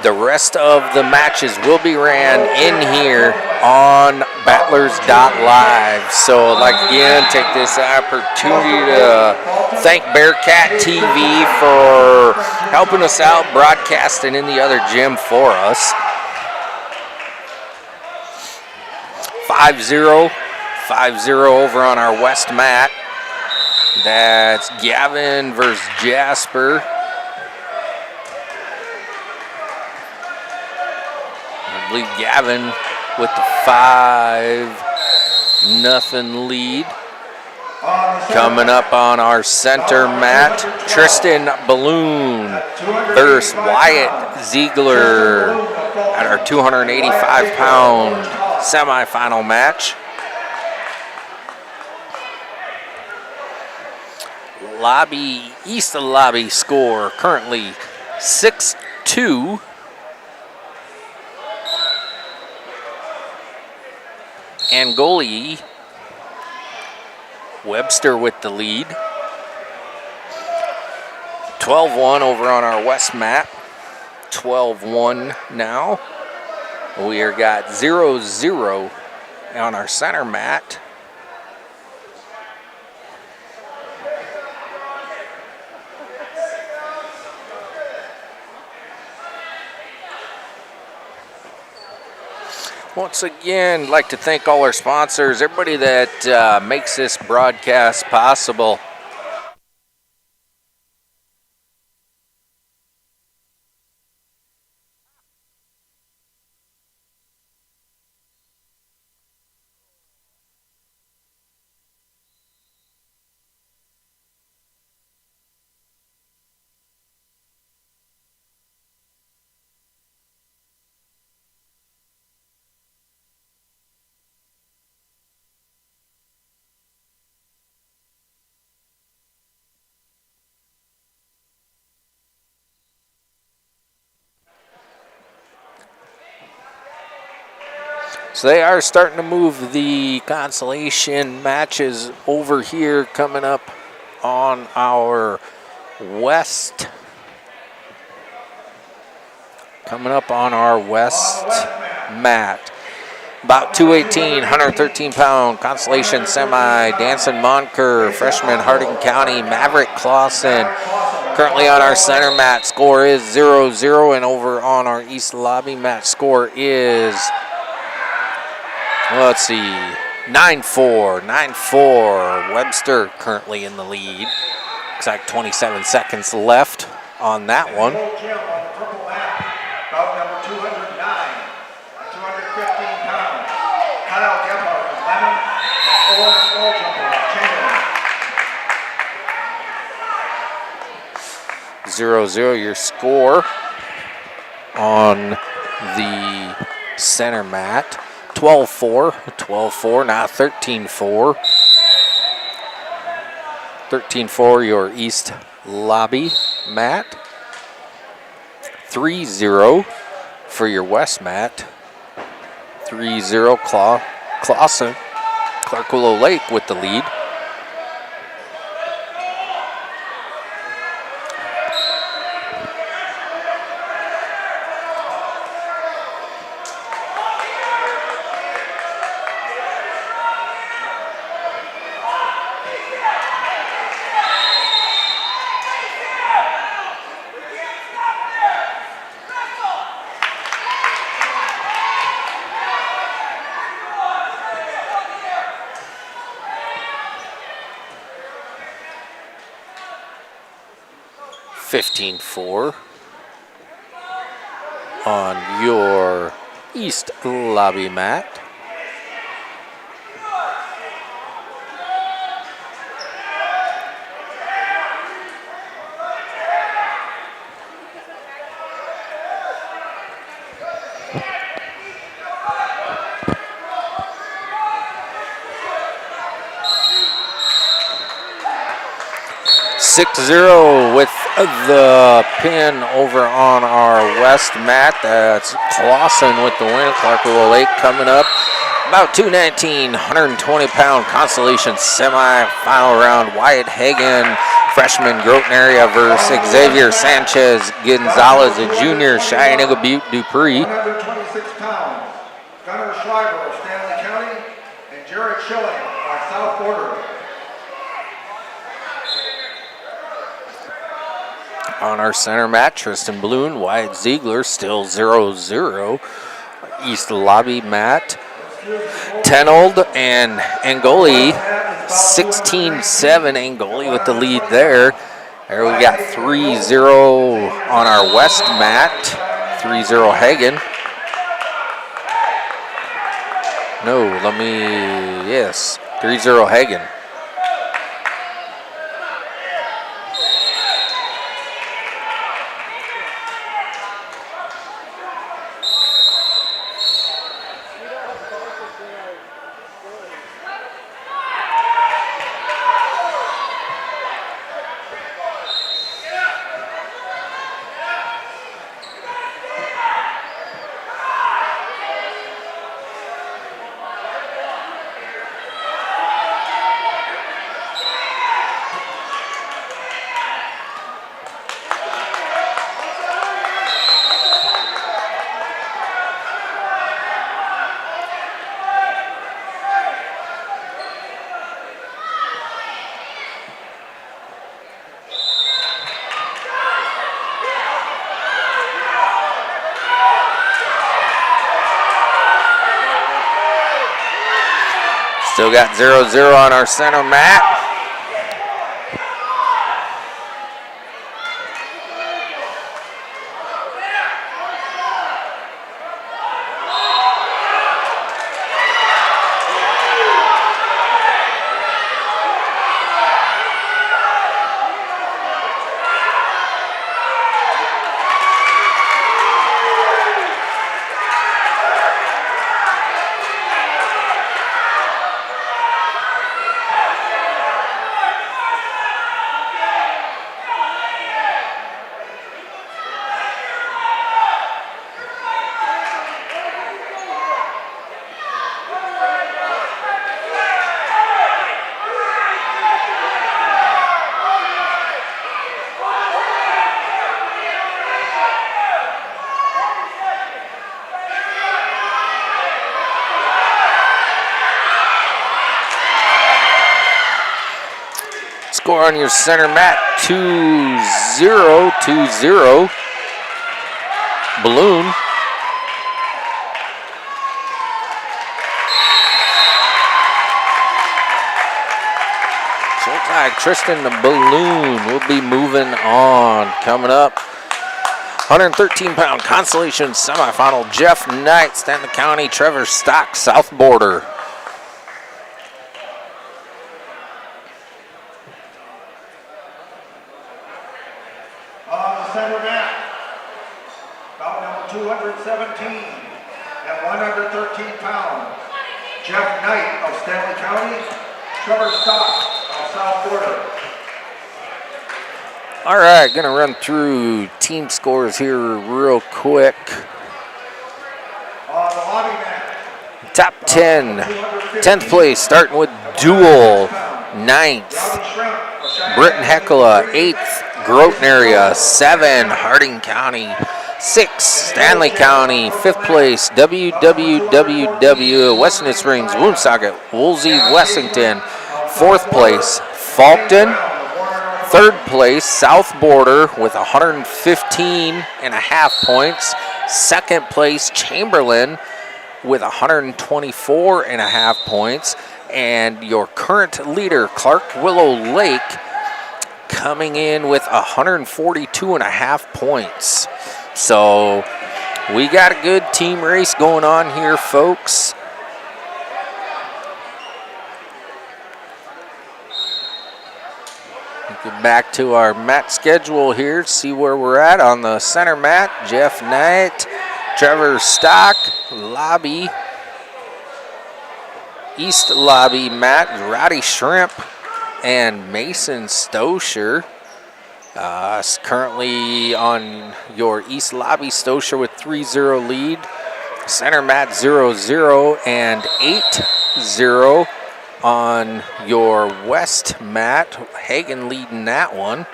the rest of the matches will be ran in here on Battlers.live. So I'd like again take this opportunity to thank Bearcat TV for helping us out, broadcasting in the other gym for us. 5-0 over on our west mat. That's Gavin versus Jasper. I believe Gavin with the 5-0 lead. Coming up on our center mat, Tristan Balloon versus Wyatt Ziegler at our 285-pound semifinal match. East of lobby score currently 6-2. Angoli, Webster with the lead. 12-1 over on our west mat. 12-1 now. We are got 0-0 on our center mat. Once again, I'd like to thank all our sponsors, everybody that makes this broadcast possible. So they are starting to move the consolation matches over here, coming up on our west coming up on our west mat. About 218, 113-pound Consolation semi, Danson Monker, freshman Harding County, Maverick Clausen. Currently on our center mat, score is 0-0, and over on our east lobby mat, score is, let's see, 9-4. 9-4. Webster currently in the lead. Looks like 27 seconds left on that one. Bout number 209, 215 pounds. Kyle Gephardt of Lemon and Owen Skolejumper of Chamberlain. 0-0 your score on the center mat. 12-4. 12-4, now 13-4. 13-4 your east lobby mat. 3-0 for your west mat. 3-0 Clausen. Clark Willow Lake with the lead. $15-4 on your east lobby mat. $6-0 with the pin over on our west mat. That's Clausen with the win. Clark Willow Lake coming up. About 219, 120-pound Consolation semi-final round. Wyatt Hagan, freshman Groton area versus Xavier Sanchez Gonzalez, a junior, Cheyenne Butte Dupree. 126 pounds. Gunnar Schreiber of Stanley County and Jared Schilling of South Border. On our center mat, Tristan Bloom, Wyatt Ziegler, still 0-0. East lobby mat, Tenold and Angoli, 16-7. Angoli with the lead there. There we got 3-0 on our west mat, 3-0 Hagen. Yes, 3-0 Hagen. Still got 0-0 on our center mat. score on your center mat, 2-0, 2-0. Balloon. So looks like Tristan the Balloon will be moving on. Coming up, 113-pound Consolation semifinal, Jeff Knight, Stanley County, Trevor Stock, South Border. On the center mat, bout number 217 at 113 pounds, Jeff Knight of Stanley County, Trevor Stock of South Border. All right, going to run through team scores here real quick. On the lobby mat, Top 10, 10th place, starting with Dual, 9th, Britton Hecla, 8th, Groton area, 7, Harding County, 6, Stanley County, 5th place, WWWW, Weston Springs, Woonsocket, Woolsey, Wessington, 4th place, Faulkton, 3rd place, South Border with 115.5 points, 2nd place, Chamberlain with 124.5 points, and your current leader, Clark Willow Lake, coming in with 142.5 points. So we got a good team race going on here, folks. Get back to our mat schedule here, see where we're at on the center mat. Jeff Knight, Trevor Stock, lobby, east lobby mat, Roddy Shrimp and Mason Stosher. Currently on your east lobby, Stosher with 3-0 lead. Center mat 0-0 and 8-0 on your west mat. Hagen leading that one.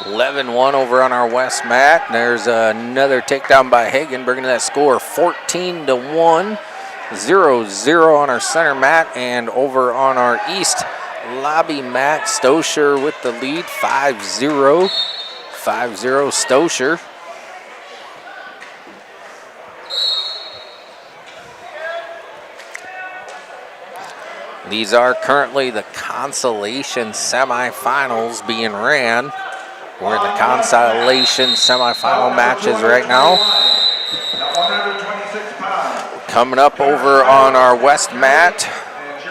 (11-1) over on our west mat. There's another takedown by Hagen, bringing that score 14-1. 0-0 on our center mat, and over on our east lobby mat, Stosher with the lead, 5-0. 5-0 Stosher. These are currently the Consolation semifinals being ran. We're in the Consolation semifinal matches right now. Coming up over on our west mat,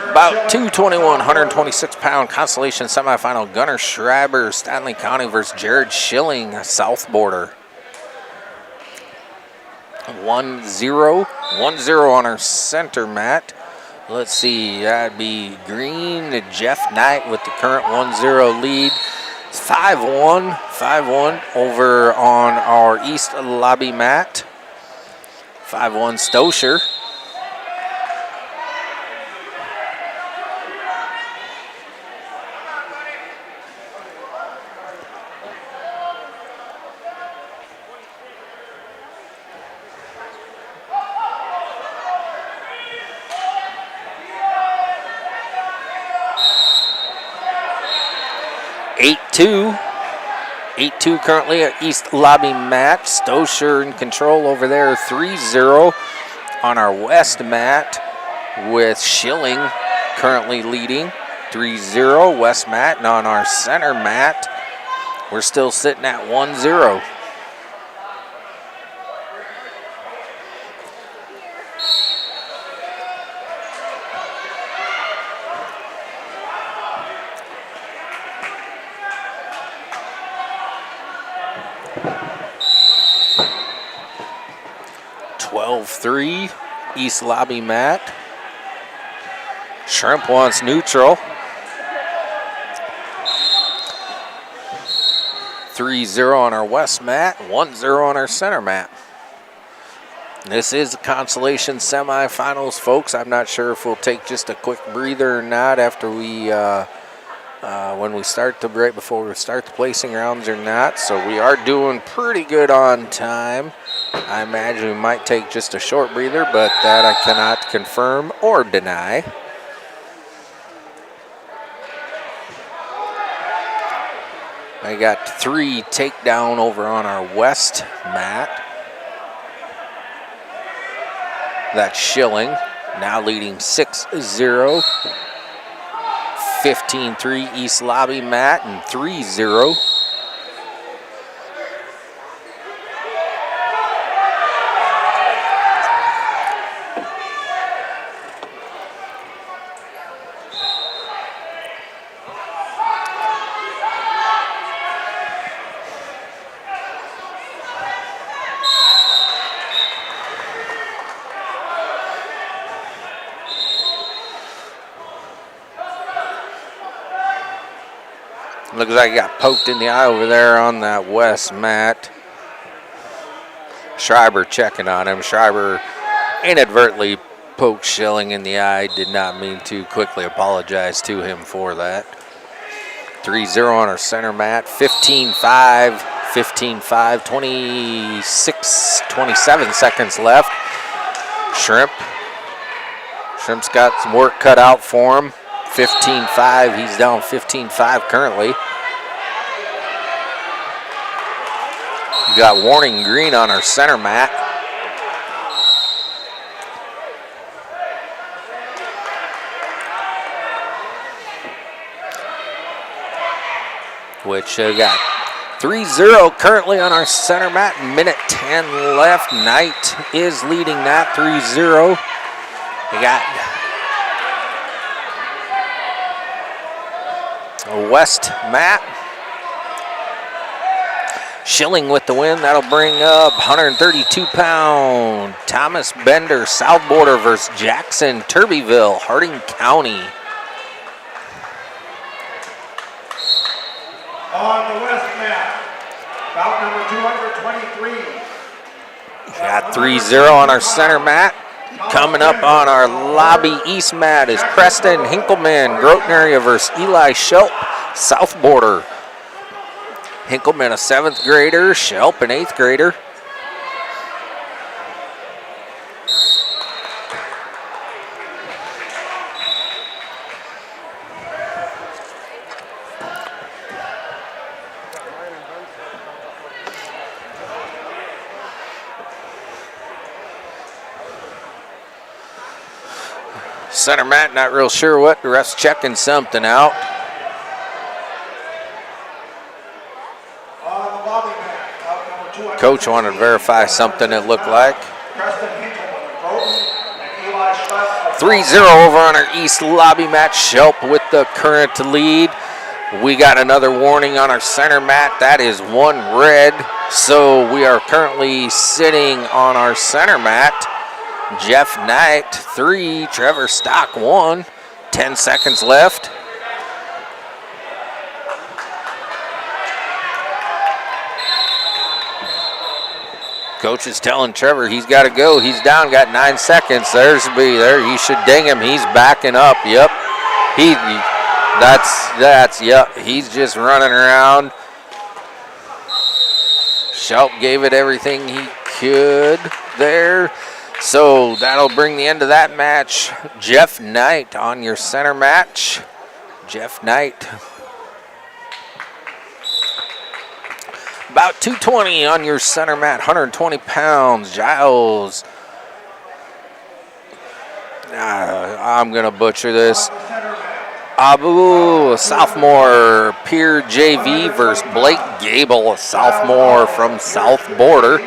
about 221, 126-pound Consolation semifinal, Gunnar Schreiber, Stanley County versus Jared Schilling, South Border. 1-0, 1-0 on our center mat. Let's see, that'd be Green to Jeff Knight with the current 1-0 lead. 5-1, 5-1 over on our east lobby mat. 5-1 Stosher. (8-2). 8-2 currently at east lobby mat. Stosher in control over there, 3-0 on our west mat, with Schilling currently leading, 3-0 west mat. And on our center mat, we're still sitting at 1-0. (12-3) east lobby mat. Shrimp wants neutral. 3-0 on our west mat, 1-0 on our center mat. This is the Consolation semifinals, folks. I'm not sure if we'll take just a quick breather or not after we, when we start the right before we start the placing rounds or not. So we are doing pretty good on time. I imagine we might take just a short breather, but that I cannot confirm or deny. I got 3 takedown over on our west mat. That's Schilling, now leading 6-0. 15-3 East Lobby mat and 3-0. Looks like he got poked in the eye over there on that west mat. Schreiber checking on him. Schreiber inadvertently poked Schilling in the eye. Did not mean to. Quickly apologize to him for that. 3-0 on our center mat. 15-5. 15-5. 27 seconds left. Shrimp's got some work cut out for him. 15-5, he's down 15-5 currently. We got warning green on our center mat. Which got 3-0 currently on our center mat. Minute 10 left. Knight is leading that 3-0. We got west mat. Schilling with the win. That'll bring up 132-pound Thomas Bender, South Border versus Jackson, Turbyville, Harding County. On the west mat, bout number 223. Got 3-0 on our center mat. Coming up on our lobby east mat is Preston Hinkleman, Groton area versus Eli Shelp, South Border. Hinkleman, a 7th grader, Shelp, an 8th grader. Center mat, not real sure what. The ref's checking something out. Coach wanted to verify something it looked like. 3-0 over on our east lobby mat. Shelp with the current lead. We got another warning on our center mat. That is 1 red. So we are currently sitting on our center mat. Jeff Knight, 3. Trevor Stock, 1. 10 seconds left. Coach is telling Trevor he's got to go. He's down, got 9 seconds. There's there. You should ding him. He's backing up. Yep. Yep. He's just running around. Shelp gave it everything he could there. So that'll bring the end of that match. Jeff Knight on your center match. Jeff Knight. About 220 on your center mat, 120 pounds. Giles. I'm going to butcher this. Abu, a sophomore, Pier JV versus Blake Gable, a sophomore from South Border.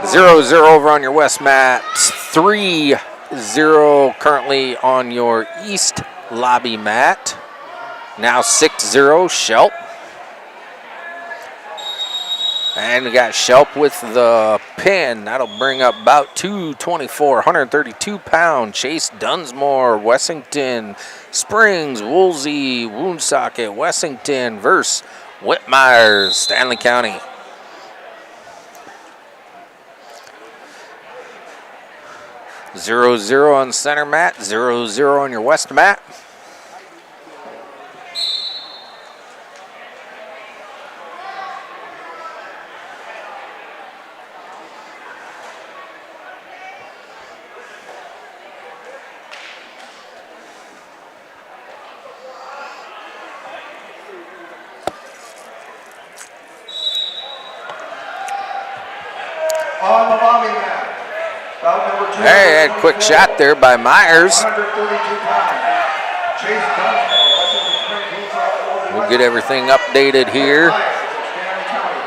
0-0 over on your west mat. 3-0 currently on your east lobby mat. Now 6-0 Shelp. And we got Shelp with the pin. That'll bring up about 224, 132-pound Chase Dunsmore, Wessington, Springs, Woolsey, Woonsocket, Wessington versus Whitmire, Stanley County. Zero on center mat, 0-0 on your west mat. On the lobby mat. Bout number 2. Hey, a quick shot there by Myers. 132 pounds. Chase Dunsmore, Washington Springs. We'll get everything updated here. Stanley County.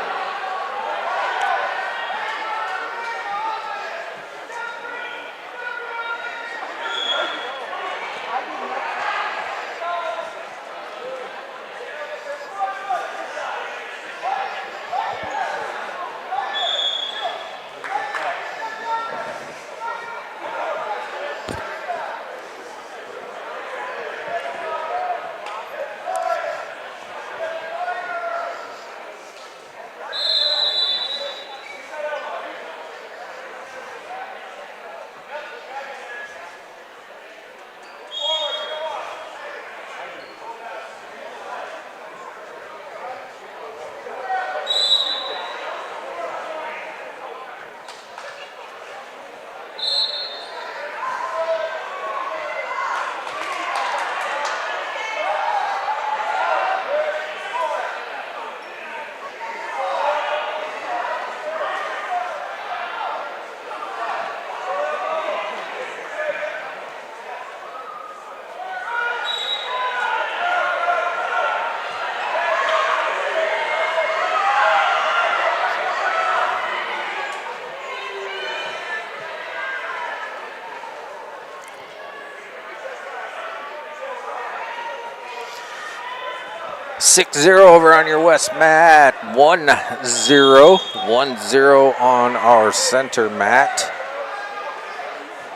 6-0 over on your west mat. 1-0. 1-0 on our center mat.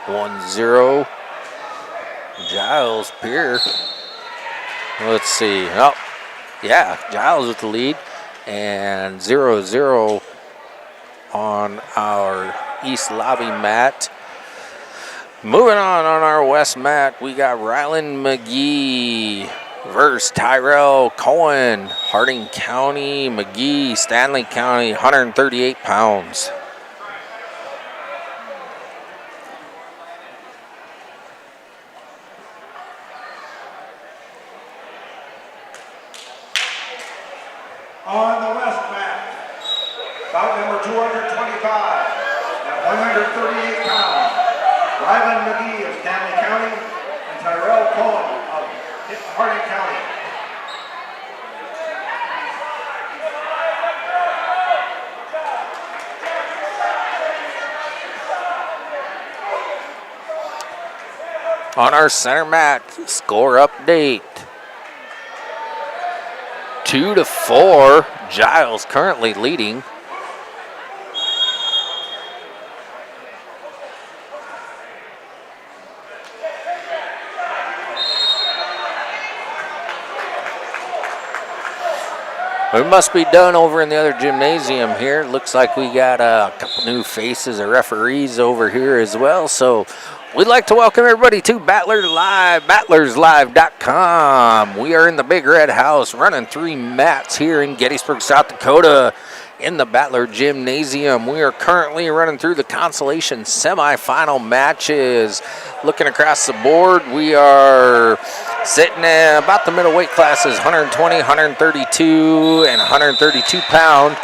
1-0. Giles Pier. Let's see. Oh, yeah, Giles with the lead. And 0-0 on our east lobby mat. Moving on our west mat, we got Ryland McGee versus Tyrell Cohen. Harding County, McGee, Stanley County, 138 pounds. On the west mat, bout number 225 at 138 pounds, Ryland McGee of Stanley County and Tyrell Cohen of Harding County. On our center mat, score update. 2-4, Giles currently leading. We must be done over in the other gymnasium here. Looks like we got a couple new faces of referees over here as well. So we'd like to welcome everybody to Battler Live, battlerslive.com. We are in the Big Red House running 3 mats here in Gettysburg, South Dakota in the Battler Gymnasium. We are currently running through the Consolation semifinal matches. Looking across the board, we are sitting at about the middleweight classes, 120, 132, and 132 pound.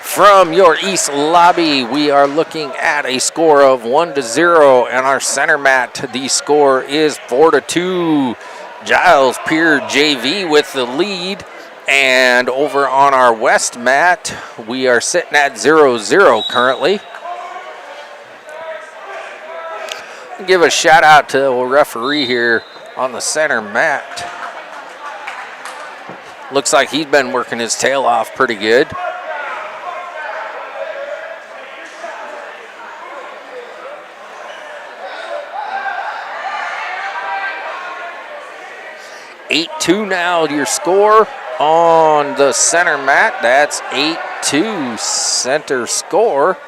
From your east lobby, we are looking at a score of 1-0, and our center mat, the score is 4-2. Giles Pier JV with the lead, and over on our west mat, we are sitting at 0-0 currently. Give a shout out to the referee here on the center mat. Looks like he's been working his tail off pretty good. 8-2 now, your score on the center mat. That's 8-2 center score.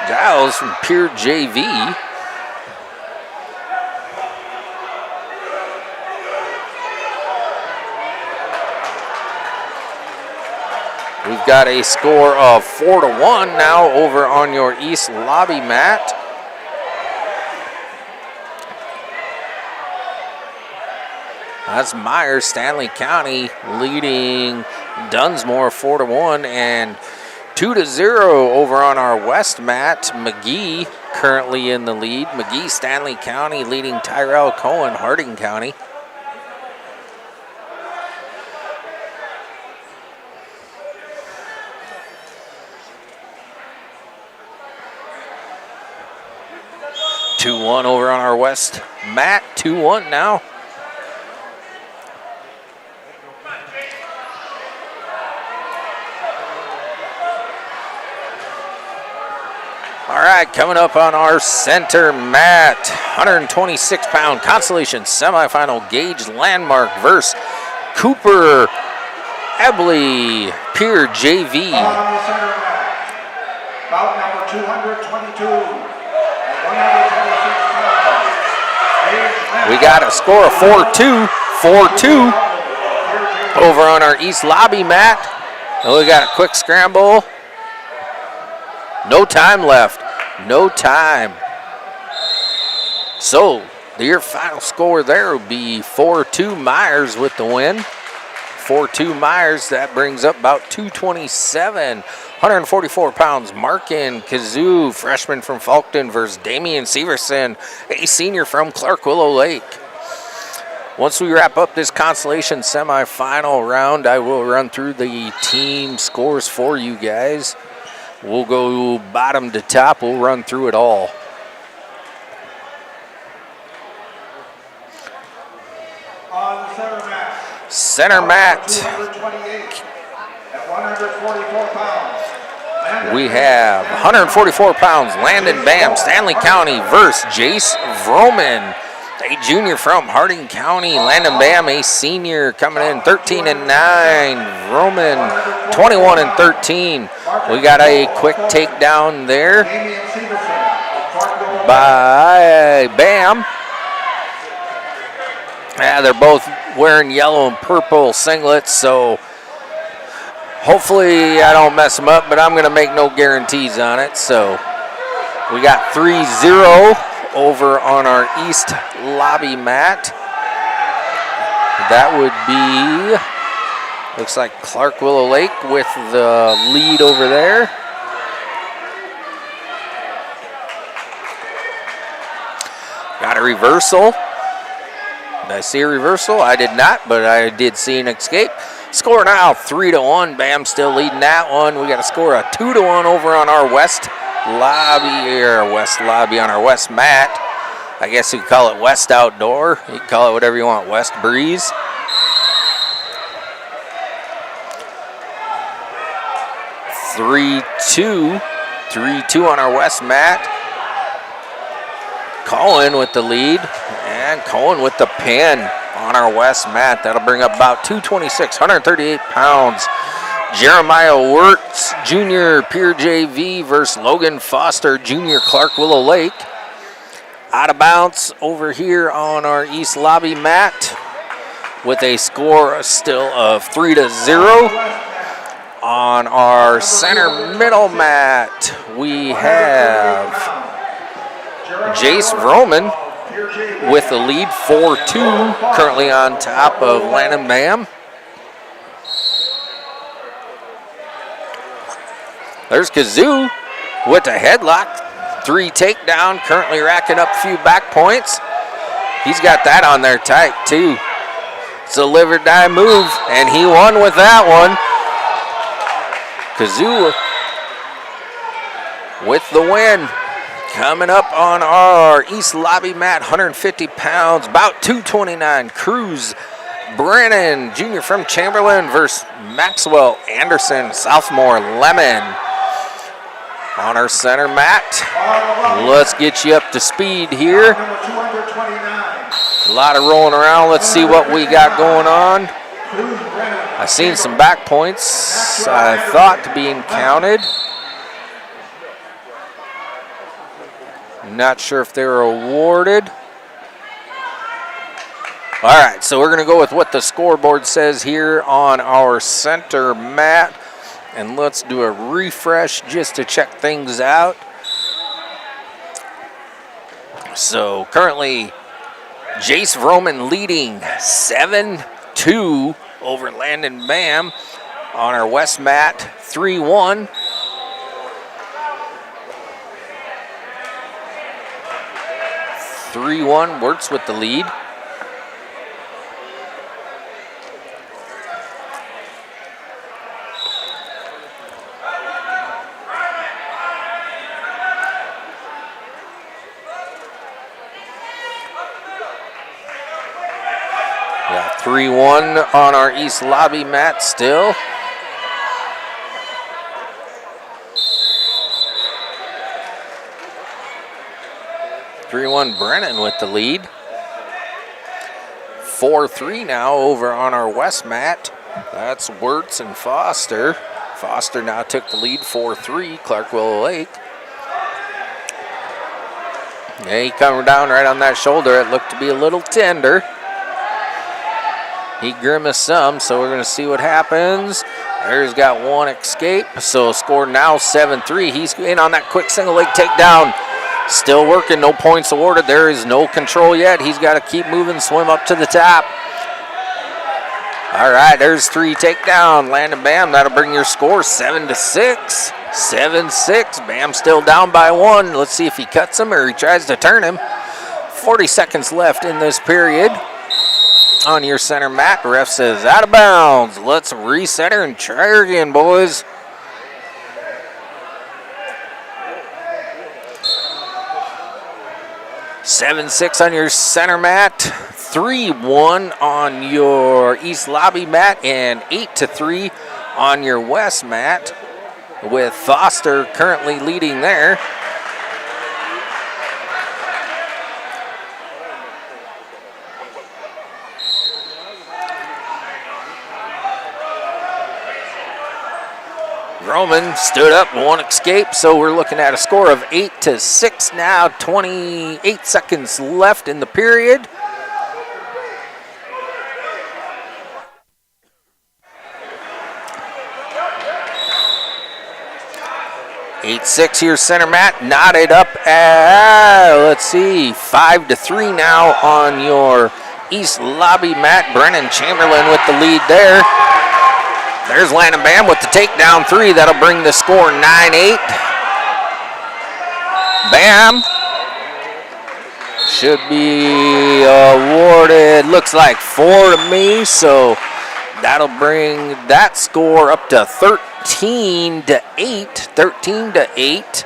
Giles from Pure JV. We've got a score of 4-1 now over on your east lobby mat. That's Myers, Stanley County leading Dunsmore 4-1, and 2-0 over on our west mat. McGee currently in the lead. McGee, Stanley County leading Tyrell Cohen, Harding County. Two-one over on our west mat. 2-1 now. All right, coming up on our center mat, 126-pound Consolation semifinal gauge landmark versus Cooper Ebley, Pier JV. On the center mat, bout number 222. We got a score of 4-2, 4-2 over on our east lobby mat. And we got a quick scramble. No time left, no time. So your final score there will be 4-2 Myers with the win. 4-2 Myers, that brings up about 227. 144 pounds, Markin Kazoo, freshman from Falkton versus Damian Severson, a senior from Clark Willow Lake. Once we wrap up this Consolation semifinal round, I will run through the team scores for you guys. We'll go bottom to top, we'll run through it all. On the center mat. Center mat. 228 at 144 pounds. We have 144 pounds, Landon Bam, Stanley County versus Jace Vroman, a junior from Harding County. Landon Bam, a senior, coming in 13-9. Vroman, 21-13. We got a quick takedown there by Bam. Yeah, they're both wearing yellow and purple singlets, so hopefully I don't mess them up, but I'm going to make no guarantees on it. So we got 3-0 over on our east lobby mat. That would be, looks like Clark Willow Lake with the lead over there. Got a reversal. Did I see a reversal? I did not, but I did see an escape. Score now 3-1. Bam still leading that one. We got a score of 2-1 over on our west lobby, or west lobby on our west mat. I guess you could call it west outdoor. You can call it whatever you want, west breeze. Three-two on our west mat. Cohen with the lead, and Cohen with the pin on our west mat. That'll bring up about 226, 138 pounds. Jeremiah Wirtz, Junior, Pier JV versus Logan Foster, Junior, Clark Willow Lake. Out of bounds over here on our east lobby mat with a score still of 3-0. On our center middle mat, we have Jace Vroman with the lead 4-2, currently on top of Landon Bam. There's Kazoo with the headlock, 3 takedown, currently racking up a few back points. He's got that on there tight too. It's a live or die move, and he won with that one. Kazoo with the win. Coming up on our east lobby mat, 150 pounds, about 229. Cruz Brennan, junior from Chamberlain versus Maxwell Anderson, sophomore Lemon. On our center mat, let's get you up to speed here. Number 229 A lot of rolling around. Let's see what we got going on. I've seen some back points I thought to be counted. Not sure if they were awarded. All right, so we're going to go with what the scoreboard says here on our center mat. And let's do a refresh just to check things out. So currently, Jace Vroman leading 7-2 over Landon Bam on our west mat, 3-1. Wirtz with the lead. Yeah, 3-1 on our east lobby mat still. Brennan with the lead. 4-3 now over on our west mat. That's Wirtz and Foster. Foster now took the lead, 4-3, Clark-Willow Lake. Yeah, he coming down right on that shoulder. It looked to be a little tender. He grimaced some, so we're going to see what happens. There's got one escape, so score now 7-3. He's in on that quick single leg takedown. Still working, no points awarded. There is no control yet. He's got to keep moving, swim up to the top. All right, there's 3 takedown. Landon Bam, that'll bring your score 7-6. 7-6. Bam still down by 1. Let's see if he cuts him or he tries to turn him. 40 seconds left in this period. On your center mat, ref says out of bounds. Let's reset her and try her again, boys. (7-6) on your center mat, 3-1 on your east lobby mat, and 8-3 on your west mat, with Foster currently leading there. Roman stood up, 1 escape, so we're looking at a score of 8-6 now. 28 seconds left in the period. (8-6) here, center mat, knotted up at, let's see, 5-3 now on your east lobby mat. Brennan Chamberlain with the lead there. There's Landon Bam with the takedown 3. That'll bring the score 9-8. Bam should be awarded, looks like 4 to me, so that'll bring that score up to 13-8. 13-8.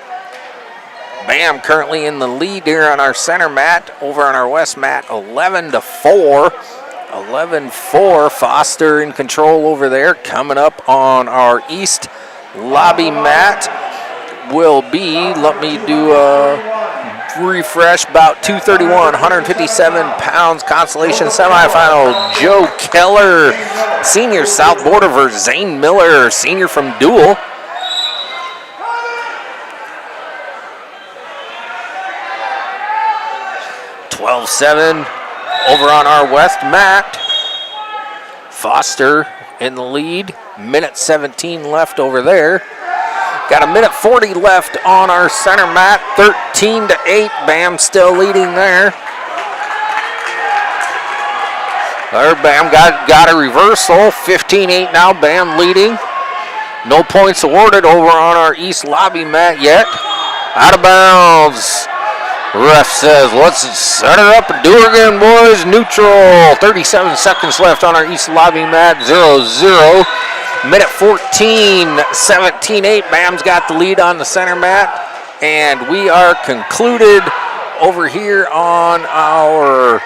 Bam currently in the lead here on our center mat. Over on our west mat, 11-4. 11-4, Foster in control over there. Coming up on our east lobby mat will be, let me do a refresh, about 231, 157 pounds, Consolation semifinal. Joe Keller, senior, south border versus Zane Miller, senior from Dual. (12-7). Over on our west mat, Foster in the lead. Minute 17 left over there. Got a minute 40 left on our center mat. 13-8. Bam still leading there. There, Bam got a reversal. 15-8 now. Bam leading. No points awarded over on our east lobby mat yet. Out of bounds. Ref says, let's set her up and do her again, boys. Neutral. 37 seconds left on our east lobby mat. 0-0. Minute 14, 17-8. Bam's got the lead on the center mat. And we are concluded over here on our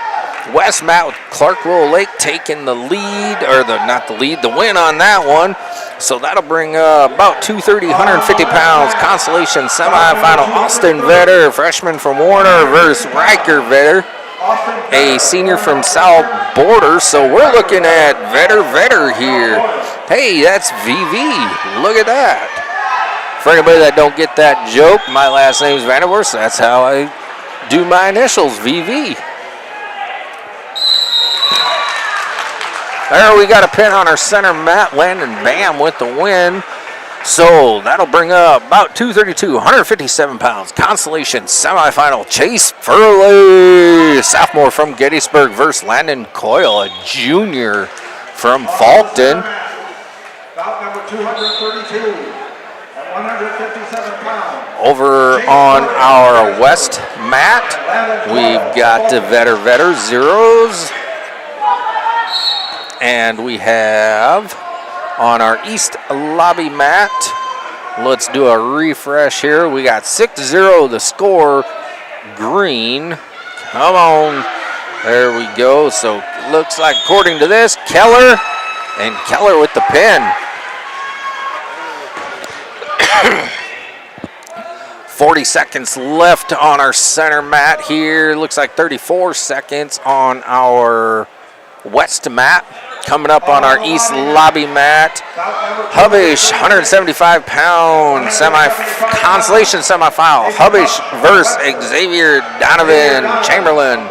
west mat with Clark-Willow Lake taking the lead, or the win on that one. So that'll bring about 230, 150 pounds, Consolation semifinal. Austin Vetter, freshman from Warner versus Riker Vetter. a senior from South Border, so we're looking at Vetter here. Hey, that's VV. Look at that. For anybody that don't get that joke, my last name is Vanderwerst. That's how I do my initials, VV. There we got a pin on our center mat. Landon Bam with the win. So that'll bring up about 232, 157 pounds. Consolation semifinal. Chase Furley, sophomore from Gettysburg versus Landon Coyle, a junior from Faulkton. Bout number 232 at 157 pounds. Over on our west mat, we've got the Vetter zeros. And we have on our east lobby mat, let's do a refresh here. We got 6-0 the score, green. Come on. There we go. So looks like, according to this, Keller with the pin. 40 seconds left on our center mat here. Looks like 34 seconds on our west mat. Coming up on our east lobby mat, Hubbish, 175 pound Consolation semifinal. Hubbish versus Xavier Donovan Chamberlain.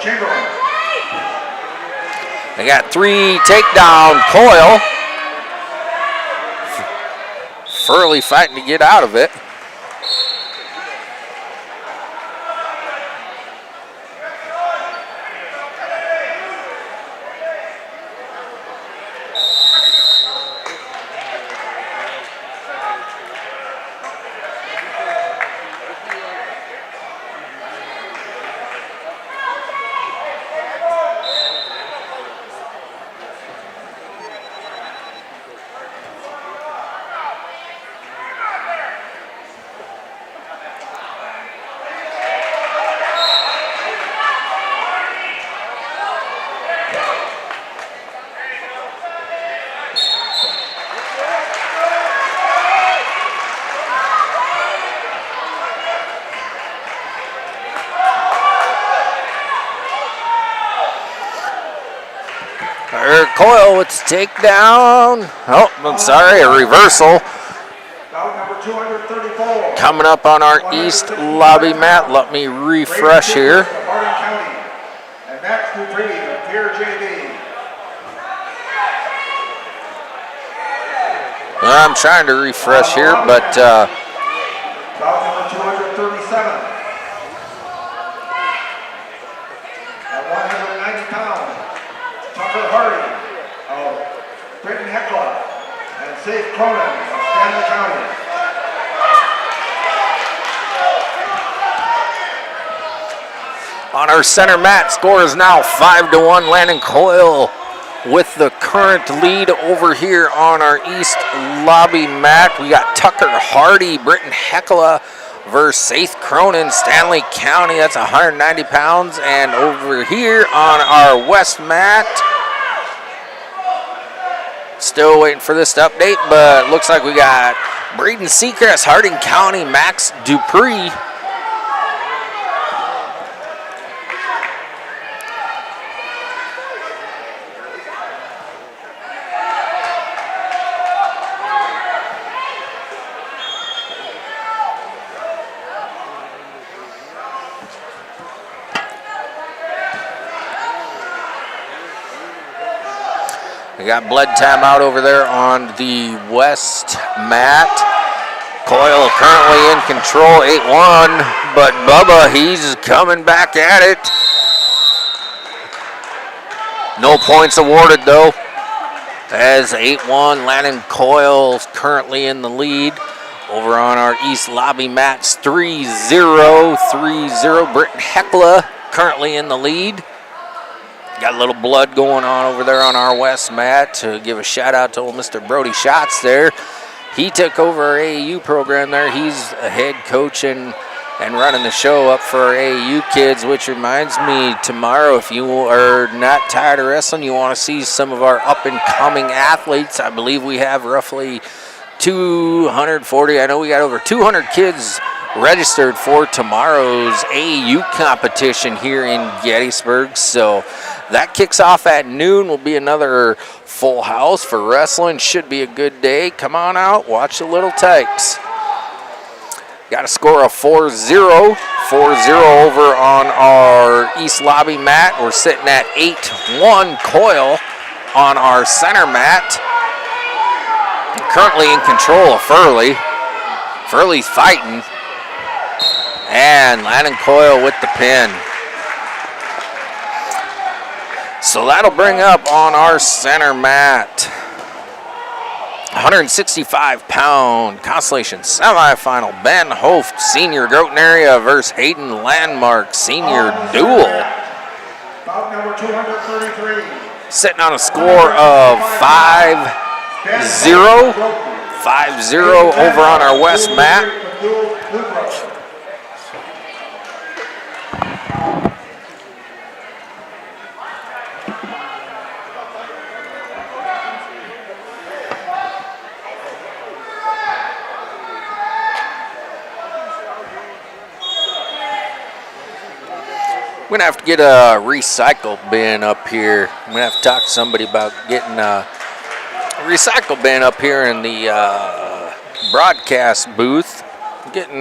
They got 3 takedown. Coyle. Furley fighting to get out of it. Coyle with the takedown. Oh, I'm sorry, a reversal. Coming up on our east lobby mat. Let me refresh here. I'm trying to refresh here, but number 237. At 190 pounds, Tucker Hardy of Britton Hecla and Safe Cronin of Stanley County. on our center mat, score is now 5-1. Landon Coyle with the current lead over here on our east lobby mat. We got Tucker Hardy, Britton Hecla versus Safe Cronin, Stanley County. That's 190 pounds. And over here on our west mat, still waiting for this to update, but looks like we got Braden Seacrest, Harding County, Max Dupree. We got blood time out over there on the west mat. Coyle currently in control, 8-1, but Bubba, he's coming back at it. No points awarded though, as 8-1, Landon Coyle's currently in the lead. Over on our east lobby mats, 3-0, 3-0. Britton Hecla currently in the lead. Got a little blood going on over there on our west mat. To give a shout out to old Mr. Brody Schatz there. He took over our AAU program there. He's a head coach and running the show up for our AAU kids, which reminds me, tomorrow, if you are not tired of wrestling, you want to see some of our up-and-coming athletes. I believe we have roughly 240. I know we got over 200 kids registered for tomorrow's AAU competition here in Gettysburg. So that kicks off at noon. Will be another full house for wrestling. Should be a good day. Come on out, watch the Little Tykes. Got a score of 4-0. 4-0 over on our East Lobby mat. We're sitting at 8-1 Coyle on our center mat. Currently in control of Furley. Furley's fighting. And Landon Coyle with the pin. So that'll bring up on our center mat 165-pound Consolation semifinal. Ben Hoft, senior Groton area versus Hayden Landmark, senior duel. Bout number 233. Sitting on a score of 5-0. 5-0 over on our west mat. We're going to have to get a recycle bin up here. I'm going to have to talk to somebody about getting a recycle bin up here in the broadcast booth. Getting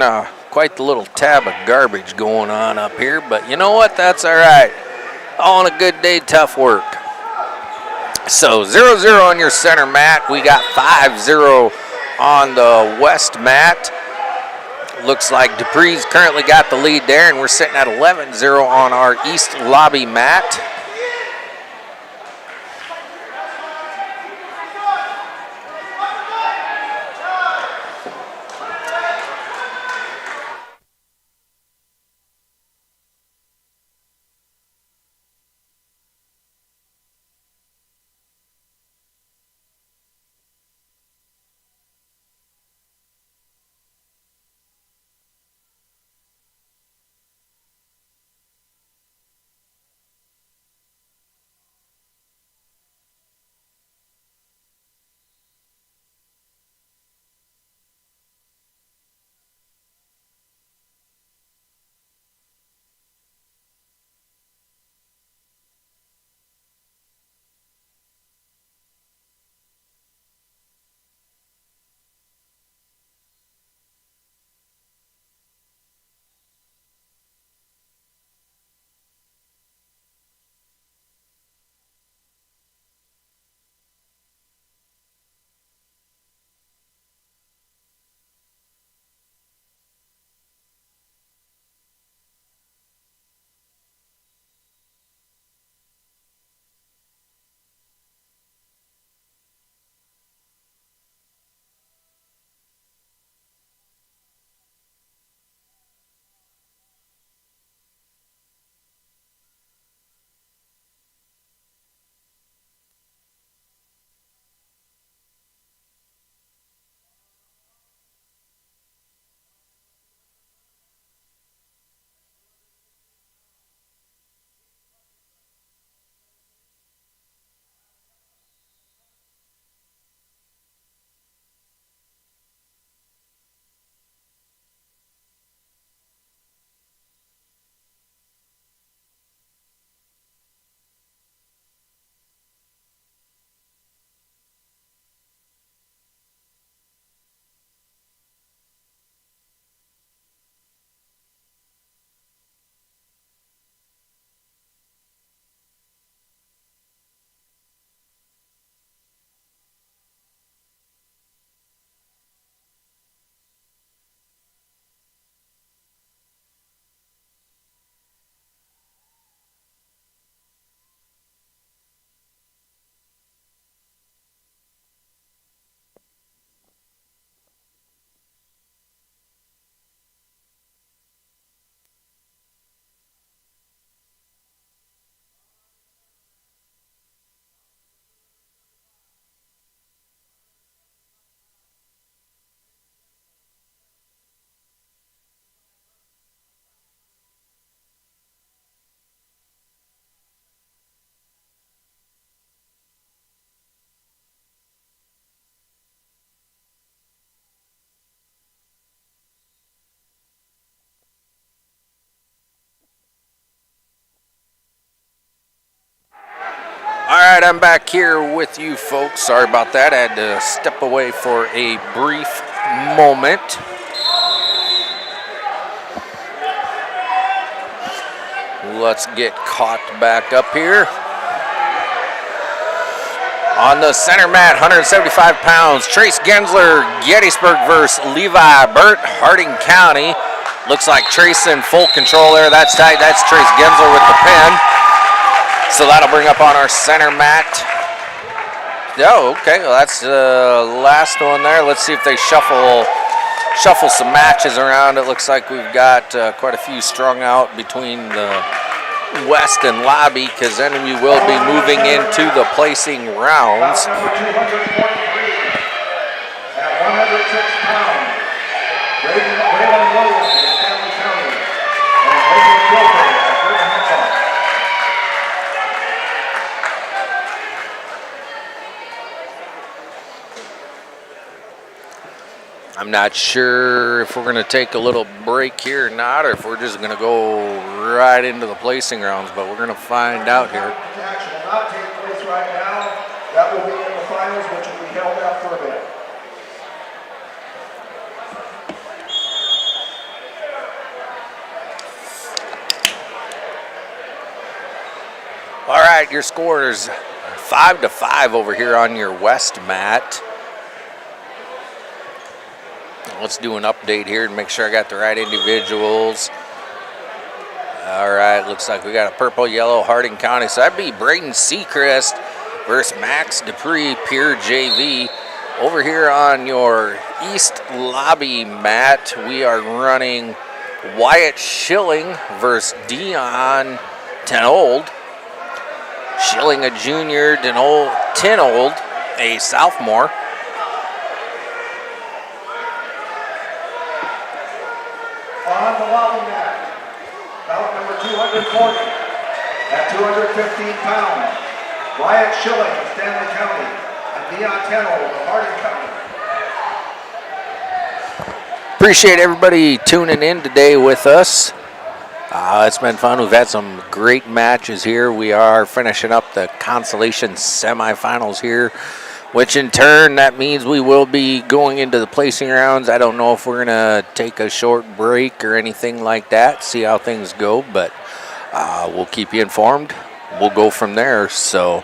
quite the little tab of garbage going on up here, but you know what? That's all right. All on a good day, tough work. So 0-0 on your center mat. We got 5-0 on the west mat. Looks like Dupree's currently got the lead there, and we're sitting at 11-0 on our east lobby mat. right, I'm back here with you folks. Sorry about that. I had to step away for a brief moment. Let's get caught back up here. On the center mat, 175 pounds, Trace Gensler, Gettysburg versus Levi Burt, Harding County. Looks like Trace in full control there. That's tight. That's Trace Gensler with the pin. So that'll bring up on our center mat. Oh, okay. Well, that's the last one there. Let's see if they shuffle some matches around. It looks like we've got quite a few strung out between the west and lobby, because then we will be moving into the placing rounds. Number 243 at 106 pounds, Braylon Williams of Stanley County, and Hayden Gilbert of Brigham Hempel. I'm not sure if we're going to take a little break here or not, or if we're just going to go right into the placing rounds, but we're going to find out here. Match will not take place right now. That will be in the finals, which will be held after a bit. All right, your scores 5-5 over here on your west mat. Let's do an update here and make sure I got the right individuals. All right, looks like we got a purple-yellow Harding County. So that'd be Braden Seacrest versus Max Dupree, Pure JV. Over here on your east lobby mat, we are running Wyatt Schilling versus Dion Tenold. Schilling a junior, Tenold a sophomore. On the lobby mat, bout number 240 at 215 pounds, Wyatt Schilling of Stanley County and Dion Tenold of Harding County. Appreciate everybody tuning in today with us. It's been fun. We've had some great matches here. We are finishing up the Consolation semifinals here, which in turn, that means we will be going into the placing rounds. I don't know if we're going to take a short break or anything like that, see how things go, but we'll keep you informed. We'll go from there. So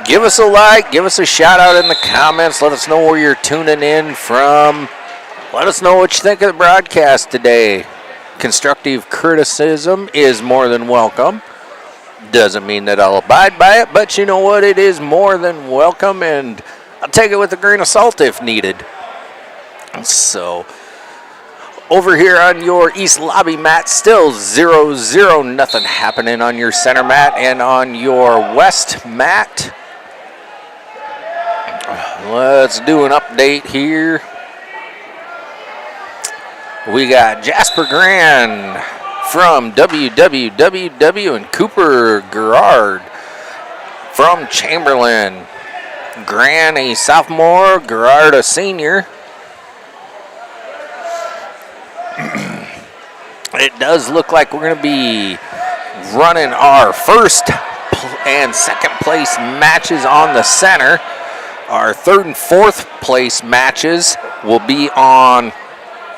give us a like, give us a shout out in the comments. Let us know where you're tuning in from. Let us know what you think of the broadcast today. Constructive criticism is more than welcome. Doesn't mean that I'll abide by it, but you know what? It is more than welcome, and I'll take it with a grain of salt if needed. So, over here on your east lobby mat, still 0-0, nothing happening on your center mat, and on your west mat, let's do an update here. We got Jasper Grand from WWWW and Cooper Gerard from Chamberlain. Gran a sophomore, Gerard a senior. It does look like we're going to be running our first and second place matches on the center. Our third and fourth place matches will be on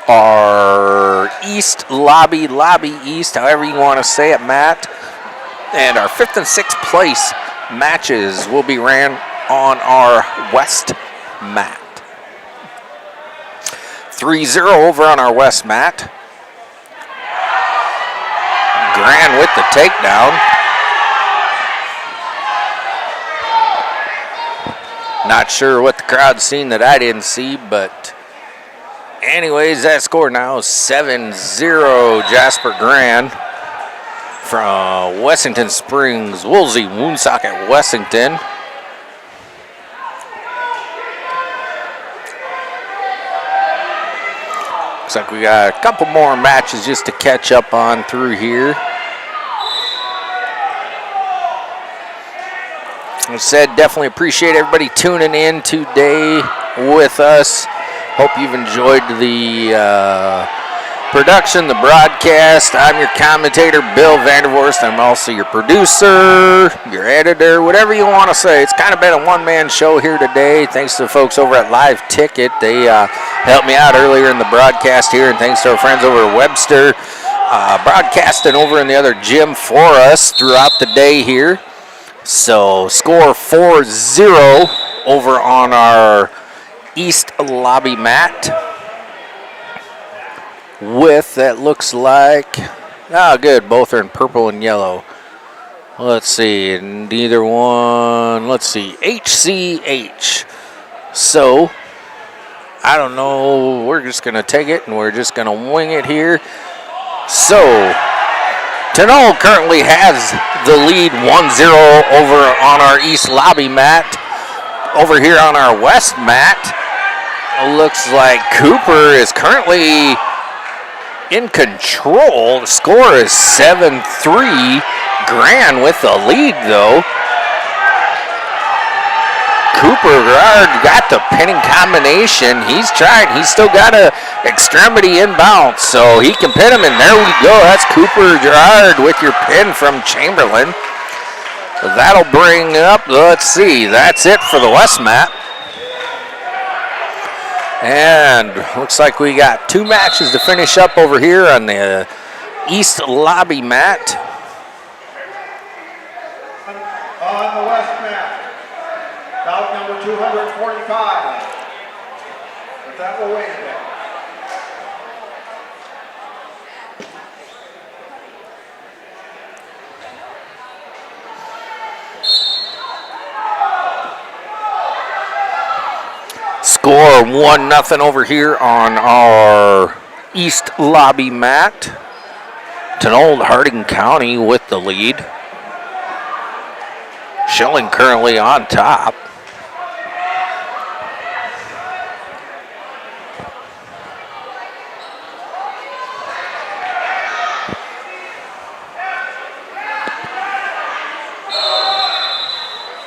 our east lobby east, however you want to say it, Matt. And our fifth and sixth place matches will be ran on our west mat. 3-0 over on our west mat. Grand with the takedown. Not sure what the crowd's seen that I didn't see, but anyways, that score now is 7-0 Jasper Grand from Wessington Springs, Woolsey Woonsocket, Wessington. Looks like we got a couple more matches just to catch up on through here. Like I said, definitely appreciate everybody tuning in today with us. Hope you've enjoyed the production, the broadcast. I'm your commentator, Bill Vandervorst. I'm also your producer, your editor, whatever you want to say. It's kind of been a one-man show here today. Thanks to the folks over at Live Ticket. They helped me out earlier in the broadcast here, and thanks to our friends over at Webster, broadcasting over in the other gym for us throughout the day here. So score 4-0 over on our East lobby mat. With that looks like, good, both are in purple and yellow. Let's see, neither one, let's see, HCH. So, I don't know, we're just going to take it and we're just going to wing it here. So, Tenol currently has the lead 1-0 over on our East lobby mat. Over here on our West mat, looks like Cooper is currently in control. The score is 7-3. Grand with the lead, though. Cooper got the pinning combination. He's tried. He's still got an extremity inbound, so he can pin him, and there we go. That's Cooper Gerard with your pin from Chamberlain. That'll bring up, let's see, that's it for the West mat. And looks like we got 2 matches to finish up over here on the East lobby mat. On the West mat, bout number 245. But that will wait a bit. Score 1-0 over here on our East lobby mat. Tenol Harding County with the lead. Schilling currently on top.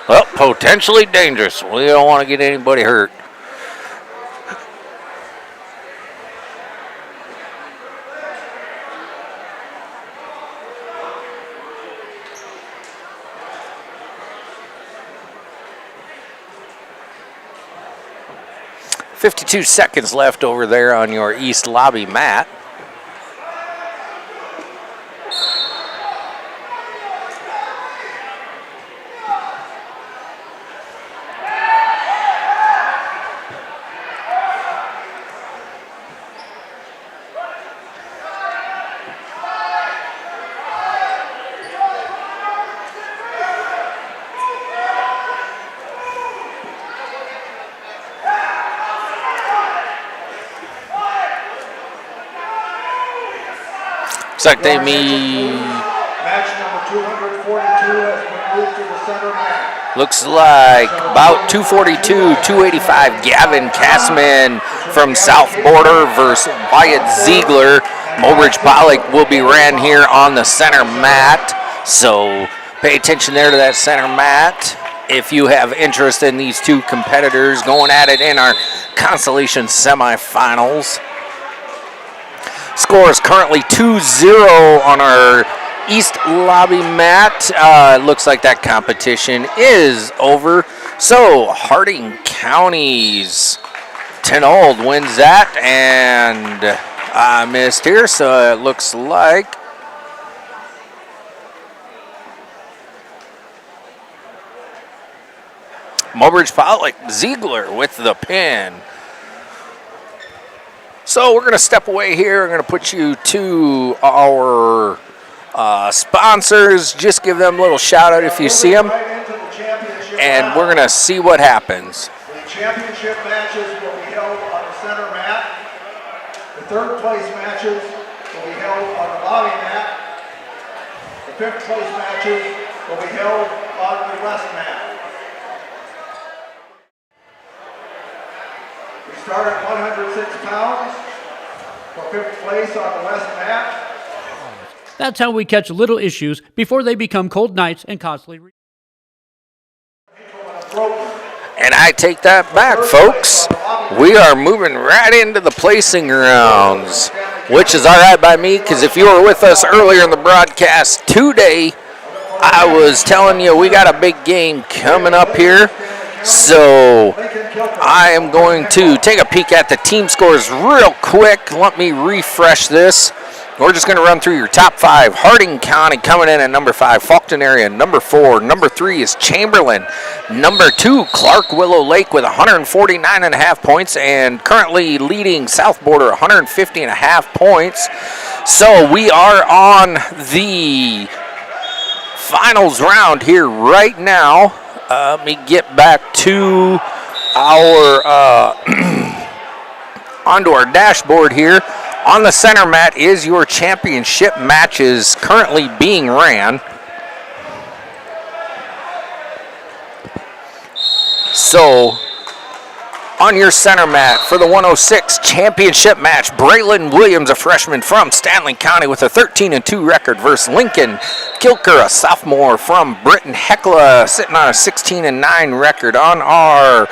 Well, potentially dangerous. We don't want to get anybody hurt. .52 seconds left over there on your East lobby mat. Looks like they mean. Match number 242 has been moved to the center mat. Looks like about 242, 285. Gavin Kassman from South Border versus Wyatt Ziegler. Mobridge Pollock will be ran here on the center mat. So pay attention there to that center mat. If you have interest in these two competitors going at it in our Consolation semifinals. Score is currently 2-0 on our East lobby mat. It looks like that competition is over. So Harding County's Tenol wins that, and I missed here, so it looks like Mobridge Pollock Ziegler with the pin. So we're going to step away here. I'm going to put you to our sponsors. Just give them a little shout out if you see them. And we're going to see what happens. The championship matches will be held on the center mat. The third place matches will be held on the lobby mat. The fifth place matches will be held on the west mat. We start at 106 pounds for fifth place on the west mat. That's how we catch little issues before they become cold nights and costly. And I take that back, folks. We are moving right into the placing rounds. which is all right by me, because if you were with us earlier in the broadcast today, I was telling you we got a big game coming up here. So I am going to take a peek at the team scores real quick. Let me refresh this. We're just going to run through your top 5. Harding County coming in at number 5. Faulkton area, number 4. Number 3 is Chamberlain. Number 2, Clark Willow Lake with 149.5 points. And currently leading South Border 150.5 points. So we are on the finals round here right now. Let me get back to our onto our dashboard here. On the center mat is your championship matches currently being ran. So, on your center mat for the 106 championship match, Braylon Williams, a freshman from Stanley County with a 13-2 record versus Lincoln Kilker, a sophomore from Britton Hecla, sitting on a 16-9 record. On our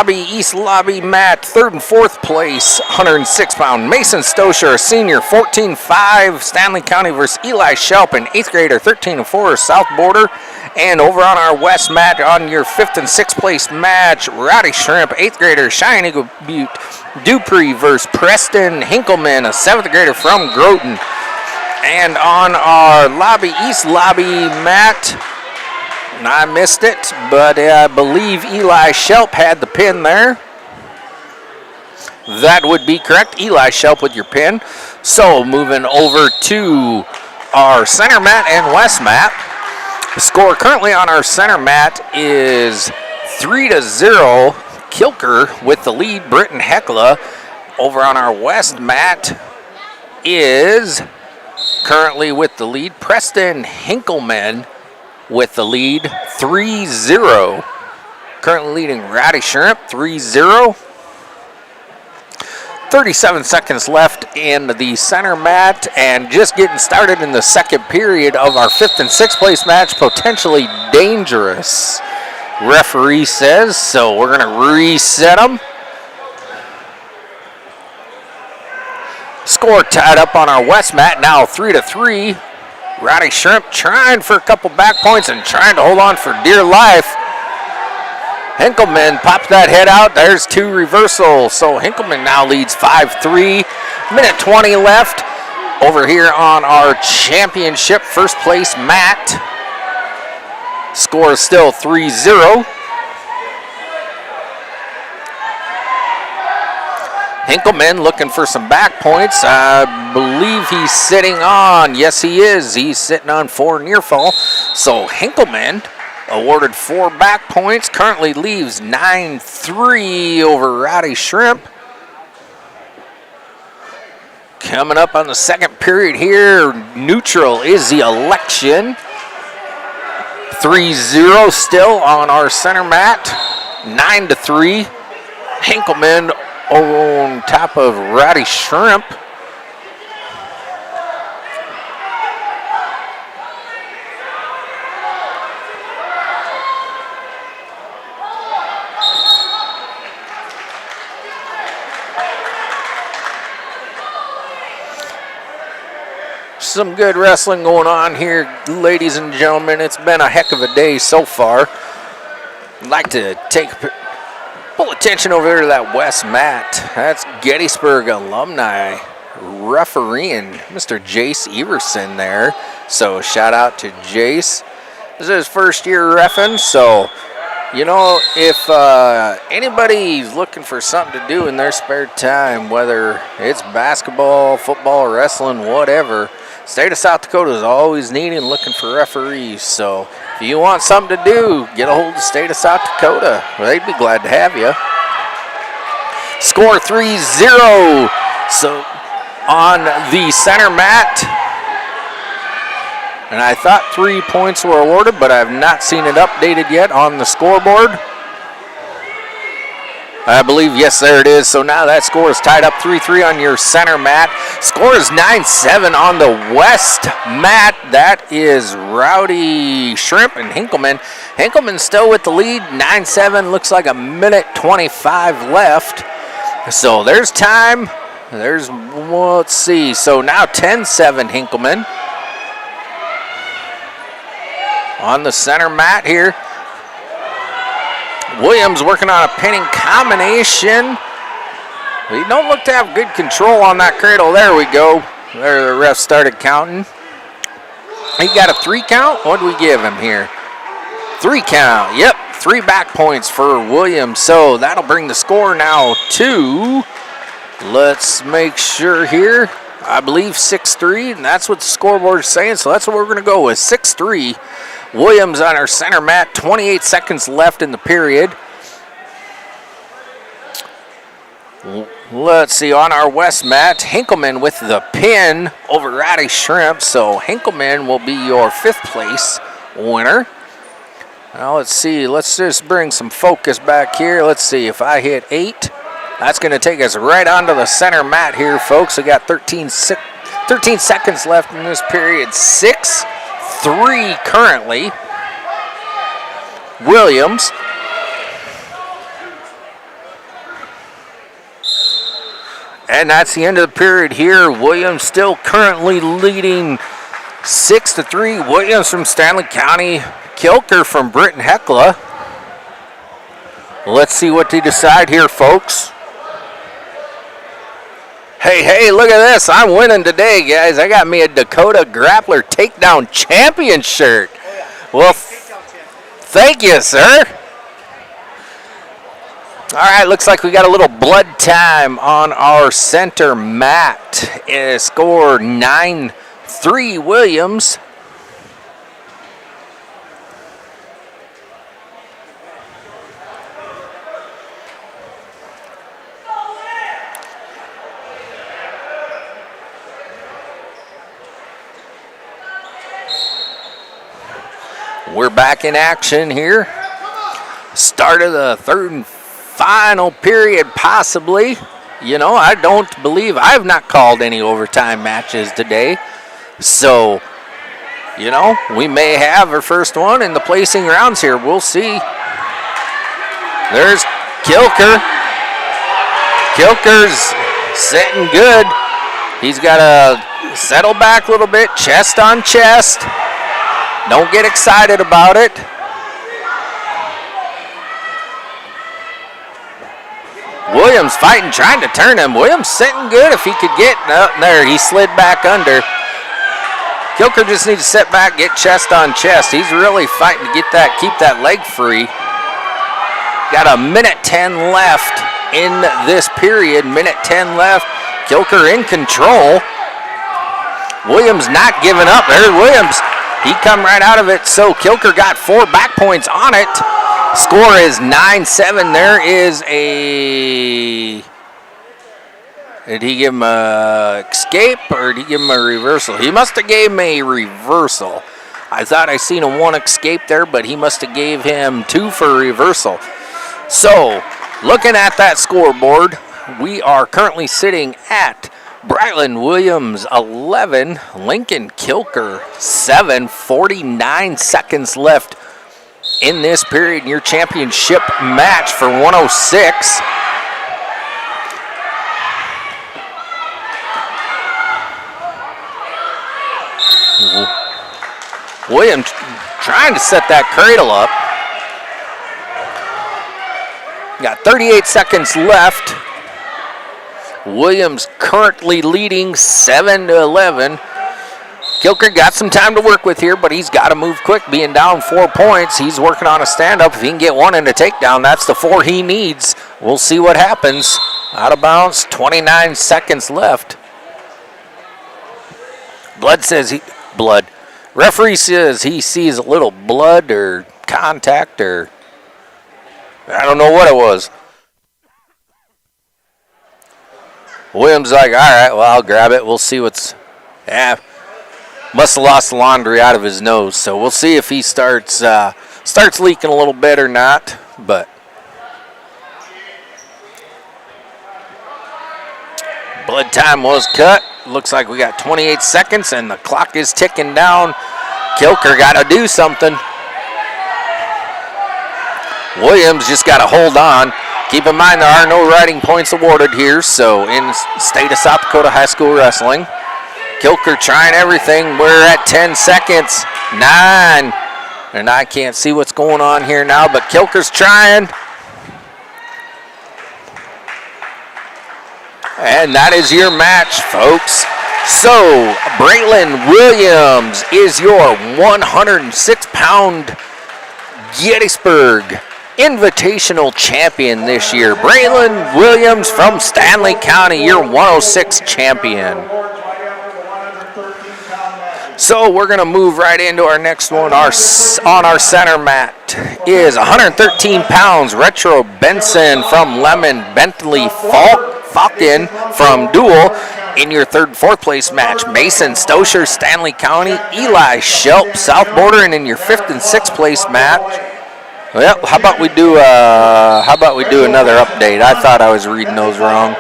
East lobby mat, 3rd and 4th place, 106-pound Mason Stosher, a senior, 14-5, Stanley County versus Eli Shelp, an 8th grader, 13-4, South Border. And over on our west mat, on your 5th and 6th place match, Rowdy Shrimp, 8th grader, Cheyenne Eagle Butte Dupree versus Preston Hinkleman, a 7th grader from Groton. And on our East lobby mat, I missed it, but I believe Eli Shelp had the pin there. That would be correct. Eli Shelp with your pin. So moving over to our center mat and west mat. The score currently on our center mat is 3-0. Kilker with the lead. Britton Hecla. Over on our west mat is currently with the lead. Preston Hinkleman with the lead, 3-0. Currently leading Rowdy Shrimp, 3-0. 37 seconds left in the center mat, and just getting started in the second period of our 5th and 6th place match, potentially dangerous, referee says, so we're going to reset them. Score tied up on our west mat, now 3-3. Rowdy Shrimp trying for a couple back points and trying to hold on for dear life. Hinkleman pops that head out. There's 2 reversals. So Hinkleman now leads 5-3. Minute 20 left. Over here on our championship first place mat. Score is still 3-0. Hinkleman looking for some back points. I believe he's sitting on, yes he is, he's sitting on 4 near fall. So Hinkleman awarded 4 back points, currently leaves 9-3 over Rowdy Shrimp. Coming up on the second period here, neutral is the election. 3-0 still on our center mat, 9-3. Hinkleman on top of Rowdy Shrimp. Some good wrestling going on here, ladies and gentlemen. It's been a heck of a day so far. I'd like to pull attention over there to that west mat. That's Gettysburg alumni refereeing, Mr. Jace Everson there. So shout out to Jace. This is his first year reffing, so you know, if anybody's looking for something to do in their spare time, whether it's basketball, football, wrestling, whatever, state of South Dakota is always needing and looking for referees. So if you want something to do, get a hold of the state of South Dakota. They'd be glad to have you. Score 3-0. So on the center mat, and I thought 3 points were awarded, but I've not seen it updated yet on the scoreboard. I believe, yes, there it is. So now that score is tied up 3-3 on your center mat. Score is 9-7 on the west mat. That is Rowdy Shrimp and Hinkleman. Hinkleman still with the lead, 9-7. Looks like a minute 25 left. So there's time Let's see. So now 10-7 Hinkleman. On the center mat here. Williams working on a pinning combination. He don't look to have good control on that cradle. There we go. There the ref started counting. He got a 3 count. What do we give him here? 3 count. Yep, 3 back points for Williams. So that'll bring the score now to, let's make sure here, I believe 6-3, and that's what the scoreboard is saying. So that's what we're going to go with, 6-3. Williams on our center mat, 28 seconds left in the period. Let's see, on our west mat, Hinkleman with the pin over Ratty Shrimp. So Hinkleman will be your 5th place winner. Now let's see, let's just bring some focus back here. Let's see, if I hit 8, that's going to take us right onto the center mat here, folks. We got 13 seconds left in this period. 6-3 currently. Williams. And that's the end of the period here. Williams still currently leading 6-3. Williams from Stanley County. Kilker from Britton Hecla. Let's see what they decide here, folks. Hey, look at this. I'm winning today, guys. I got me a Dakota Grappler Takedown Champion shirt. Well, thank you, sir. All right, looks like we got a little blood time on our center mat. Score 9-3 Williams. We're back in action here. Start of the third and final period, possibly. You know, I don't believe, I've not called any overtime matches today. So, you know, we may have our first one in the placing rounds here. We'll see. There's Kilker. Kilker's sitting good. He's got to settle back a little bit, chest on chest. Don't get excited about it. Williams fighting, trying to turn him. Williams sitting good if he could get there. He slid back under. Kilker just needs to sit back, get chest on chest. He's really fighting to get that, keep that leg free. Got a minute 10 left in this period. Minute 10 left. Kilker in control. Williams not giving up. There's Williams. He come right out of it, so Kilker got 4 back points on it. Score is 9-7. There is a... Did he give him a escape or did he give him a reversal? He must have gave him a reversal. I thought I seen a 1 escape there, but he must have gave him 2 for a reversal. So, looking at that scoreboard, we are currently sitting at Brightland Williams 11, Lincoln Kilker 7, 49 seconds left in this period in your championship match for 106. Williams trying to set that cradle up. Got 38 seconds left. Williams currently leading 7-11. Kilker got some time to work with here, but he's got to move quick. Being down 4 points, he's working on a stand-up. If he can get 1 in a takedown, that's the 4 he needs. We'll see what happens. Out of bounds, 29 seconds left. Blood. Referee says he sees a little blood or contact or I don't know what it was. Williams like, all right, well, I'll grab it. We'll see what's... must have lost the laundry out of his nose. So we'll see if he starts leaking a little bit or not. But blood time was cut. Looks like we got 28 seconds and the clock is ticking down. Kilker got to do something. Williams just got to hold on. Keep in mind there are no riding points awarded here, so in state of South Dakota high school wrestling. Kilker trying everything. We're at 10 seconds. 9. And I can't see what's going on here now, but Kilker's trying. And that is your match, folks. So, Braylon Williams is your 106-pound Gettysburg Invitational champion this year. Braylon Williams from Stanley County, your 106 champion. So we're going to move right into our next one. On our center mat is 113 pounds, Retro Benson from Lemon, Bentley Falcon from Dual. In your third and fourth place match, Mason Stosher, Stanley County, Eli Shelp, South Border, and in your fifth and sixth place match. Well, how about we do another update? I thought I was reading those wrong.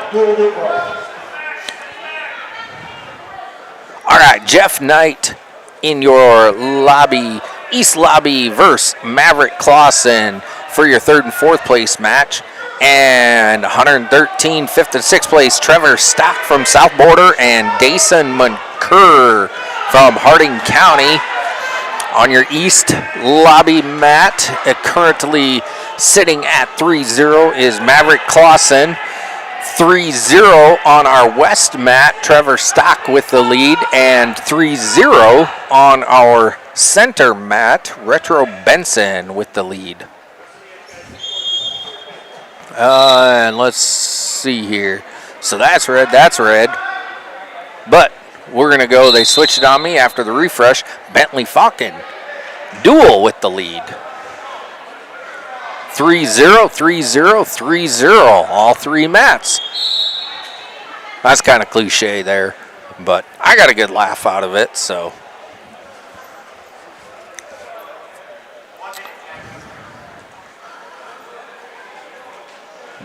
All right, Jeff Knight in your lobby, East Lobby versus Maverick Clausen for your third and fourth place match. And 113, fifth and sixth place, Trevor Stock from South Border and Dason Muncur from Harding County. On your East Lobby mat, currently sitting at 3-0 is Maverick Clausen. 3-0 on our West mat, Trevor Stock with the lead. And 3-0 on our center mat, Retro Benson with the lead. And let's see here. So that's red. But we're going to go, they switched it on me after the refresh. Bentley Falcon, Dual with the lead. 3-0, 3-0, 3-0, all three mats. That's kind of cliche there, but I got a good laugh out of it, so.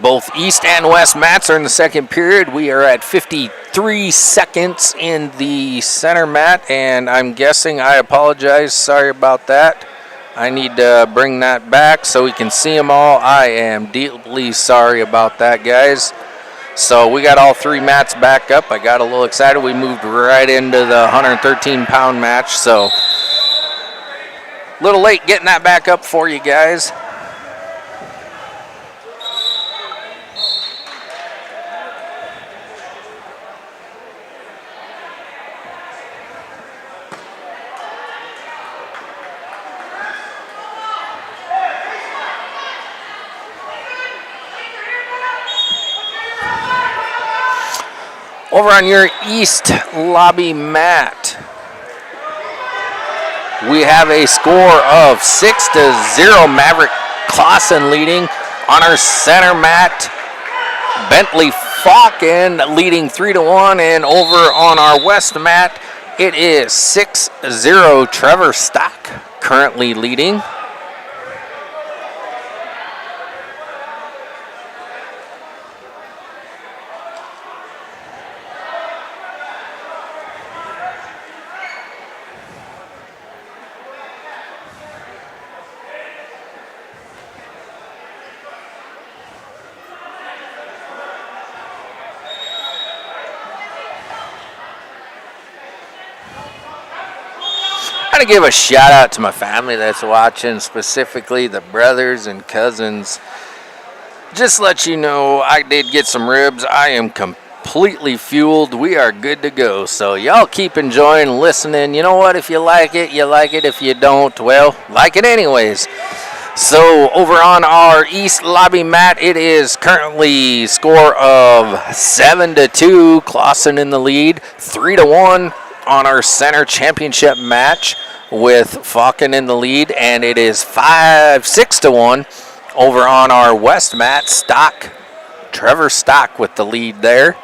Both East and West mats are in the second period. We are at 53 seconds in the center mat, and I'm guessing, I apologize, sorry about that. I need to bring that back so we can see them all. I am deeply sorry about that, guys. So we got all three mats back up. I got a little excited. We moved right into the 113-pound match, so a little late getting that back up for you guys. Over on your East Lobby mat, we have a score of 6-0, Maverick Clausen leading. On our center mat, Bentley Falcon leading 3-1, and over on our West mat, it is 6-0, Trevor Stock currently leading. To give a shout out to my family that's watching, specifically the brothers and cousins. Just let you know, I did get some ribs. I am completely fueled. We are good to go. So y'all keep enjoying, listening. You know what? If you like it, you like it. If you don't, well, like it anyways. So over on our East Lobby mat, it is currently score of 7-2. Clausen in the lead. 3-1 on our center championship match with Falcon in the lead, and it is 6-1 over on our West mat. Trevor Stock with the lead there.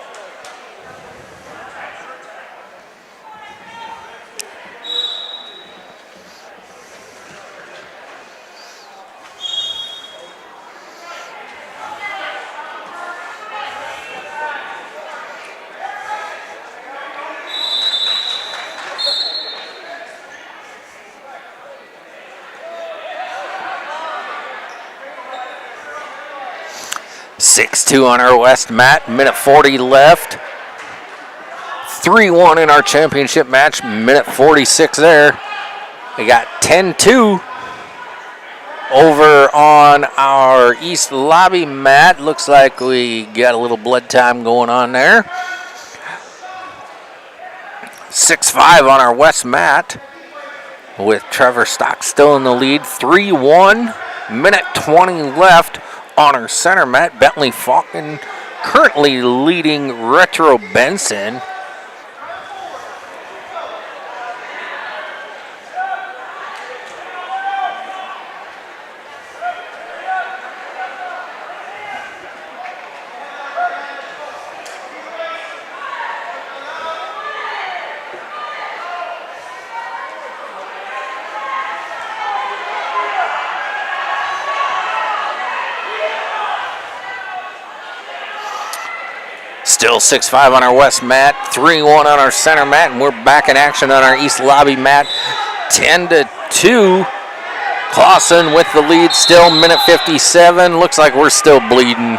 6-2 on our west mat, minute 40 left. 3-1 in our championship match, minute 46 there. We got 10-2 over on our east lobby mat. Looks like we got a little blood time going on there. 6-5 on our west mat with Trevor Stock still in the lead. 3-1, minute 20 left on our center mat. Bentley Falcon currently leading Retro Benson. Still 6-5 on our west mat, 3-1 on our center mat, and we're back in action on our east lobby mat. 10-2. Clausen with the lead still, minute 57. Looks like we're still bleeding.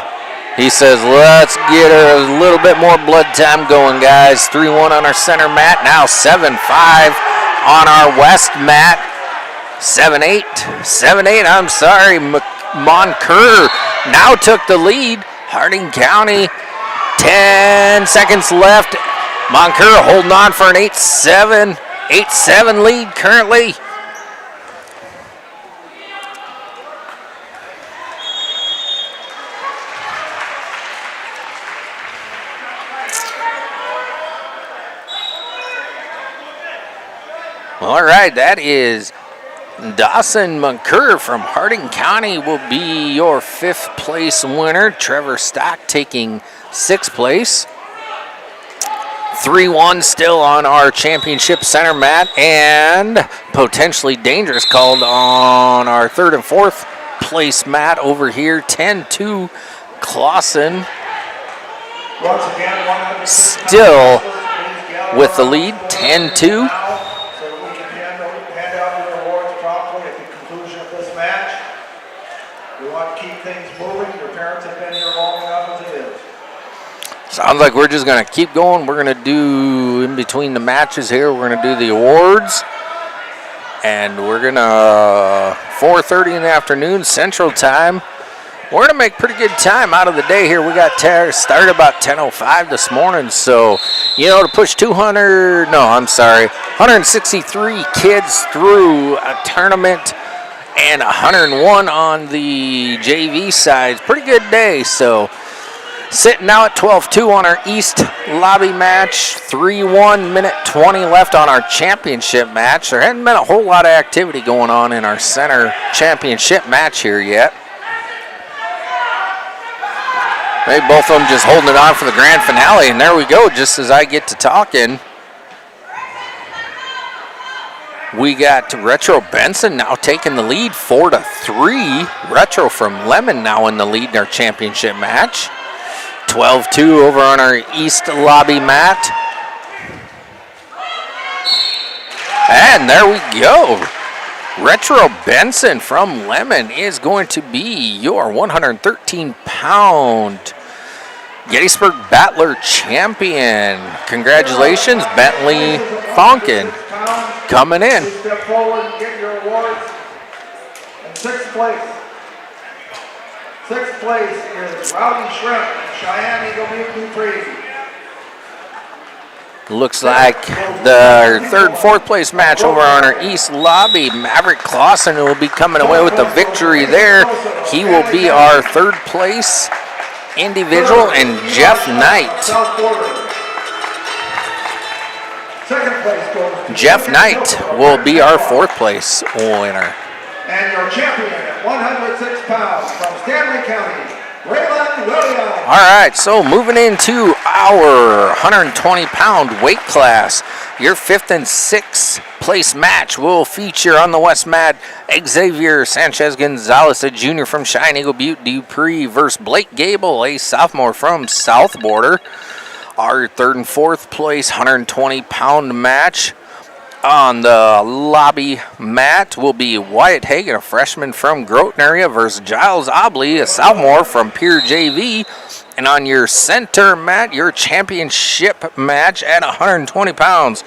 He says, let's get a little bit more blood time going, guys. 3-1 on our center mat, now 7-5 on our west mat. 7-8, I'm sorry. Moncoeur now took the lead. Harding County, 10 seconds left. Moncoeur holding on for an 8-7 lead currently. All right, that is Dawson Moncoeur from Harding County will be your 5th place winner. Trevor Stock taking 6th place. 3-1 still on our championship center mat, and potentially dangerous called on our 3rd and 4th place mat over here. 10-2 Clausen still with the lead, 10-2. Sounds like we're just going to keep going. We're going to do, in between the matches here, we're going to do the awards. And we're going to, 4:30 in the afternoon, Central Time. We're going to make pretty good time out of the day here. We got started about 10:05 this morning. So, to push 163 kids through a tournament and 101 on the JV side. Pretty good day. So, sitting now at 12-2 on our East lobby match. 3-1, minute 20 left on our championship match. There hasn't been a whole lot of activity going on in our center championship match here yet. Maybe both of them just holding it on for the grand finale. And there we go, just as I get to talking. We got Retro Benson now taking the lead, 4-3. Retro from Lemon now in the lead in our championship match. 12-2 over on our east lobby mat. And there we go. Retro Benson from Lemon is going to be your 113-pound Gettysburg Battler champion. Congratulations, Bentley Falcon, coming in. Step forward and get your awards. And 6th place. 6th place is Rowdy Shrimp and Cheyenne Eagle Butte New Crazy. Looks like the 3rd, 4th place match over on our east lobby. Maverick Clausen will be coming away with the victory there. He will be our 3rd place individual, and Jeff Knight. Jeff Knight will be our 4th place winner. And your champion at 106 pounds from Stanley County, Raylan Williams. All right, so moving into our 120-pound weight class, your 5th and 6th place match will feature on the west mat Xavier Sanchez Gonzalez, a junior from Cheyenne Eagle Butte Dupree, versus Blake Gable, a sophomore from South Border. Our 3rd and 4th place 120-pound match On the lobby mat will be Wyatt Hagan, a freshman from Groton area, versus Giles Obley, a sophomore from Pier JV. And on your center mat, your championship match at 120 pounds,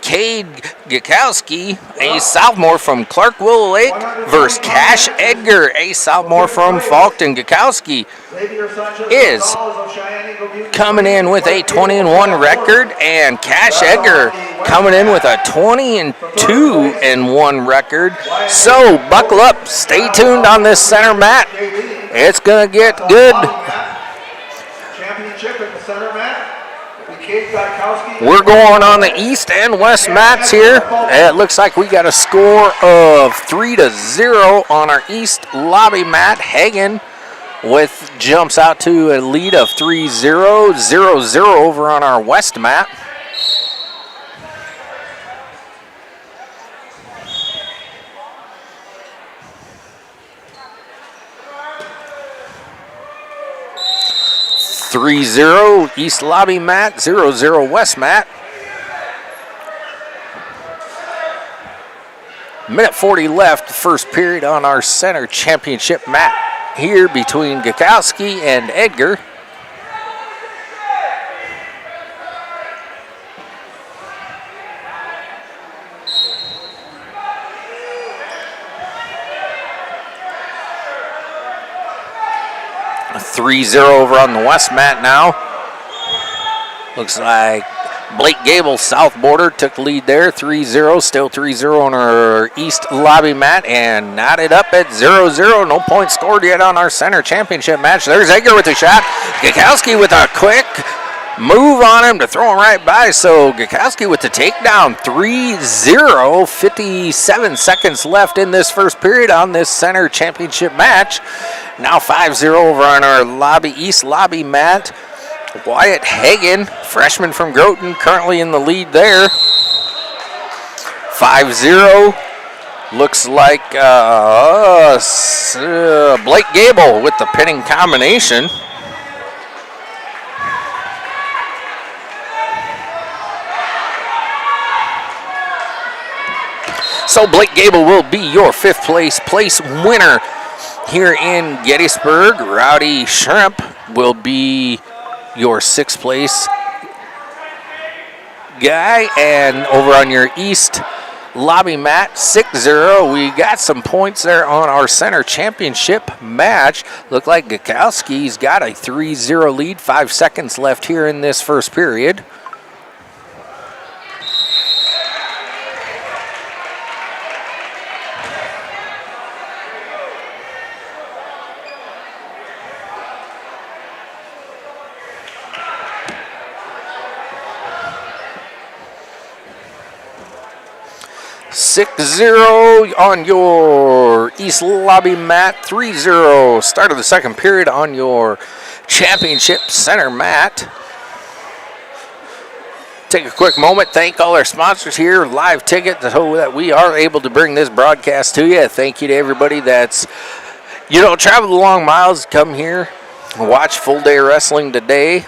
Cade Gakowski, a sophomore from Clark-Willow Lake, versus Cash Edgar, a sophomore from Faulkton. Gakowski is coming in with a 20-1 record, and Cash Edgar coming in with a 20-2-1 record. So buckle up, stay tuned on this center mat. It's gonna get good. Championship at the center mat. Cade Gakowski. We're going on the east and west mats here. It looks like we got a score of 3-0 on our east lobby mat. Hagen with jumps out to a lead of 3-0, 0-0 over on our west mat. (3-0) East Lobby mat, 0-0 West mat. Minute 40 left, first period on our center championship mat here between Gakowski and Edgar. A 3-0 over on the west mat now. Looks like Blake Gable, south border, took the lead there, 3-0, still 3-0 on our east lobby mat, and knotted up at 0-0. No points scored yet on our center championship match. There's Edgar with a shot. Gakowski with a quick move on him to throw him right by. So Gakowski with the takedown, 3-0, 57 seconds left in this first period on this center championship match. Now 5-0 over on our lobby east lobby mat. Wyatt Hagan, freshman from Groton, currently in the lead there. 5-0. Looks like Blake Gable with the pinning combination. So Blake Gable will be your fifth place winner here in Gettysburg. Rowdy Shrimp will be your sixth place guy. And over on your east lobby mat, 6-0. We got some points there on our center championship match. Look like Gakowski's got a 3-0 lead, 5 seconds left here in this first period. (6-0) on your east lobby mat, 3-0. Start of the second period on your championship center mat. Take a quick moment, thank all our sponsors here, Live Ticket, so that we are able to bring this broadcast to you. Thank you to everybody that's, traveled long miles to come here and watch full day wrestling today,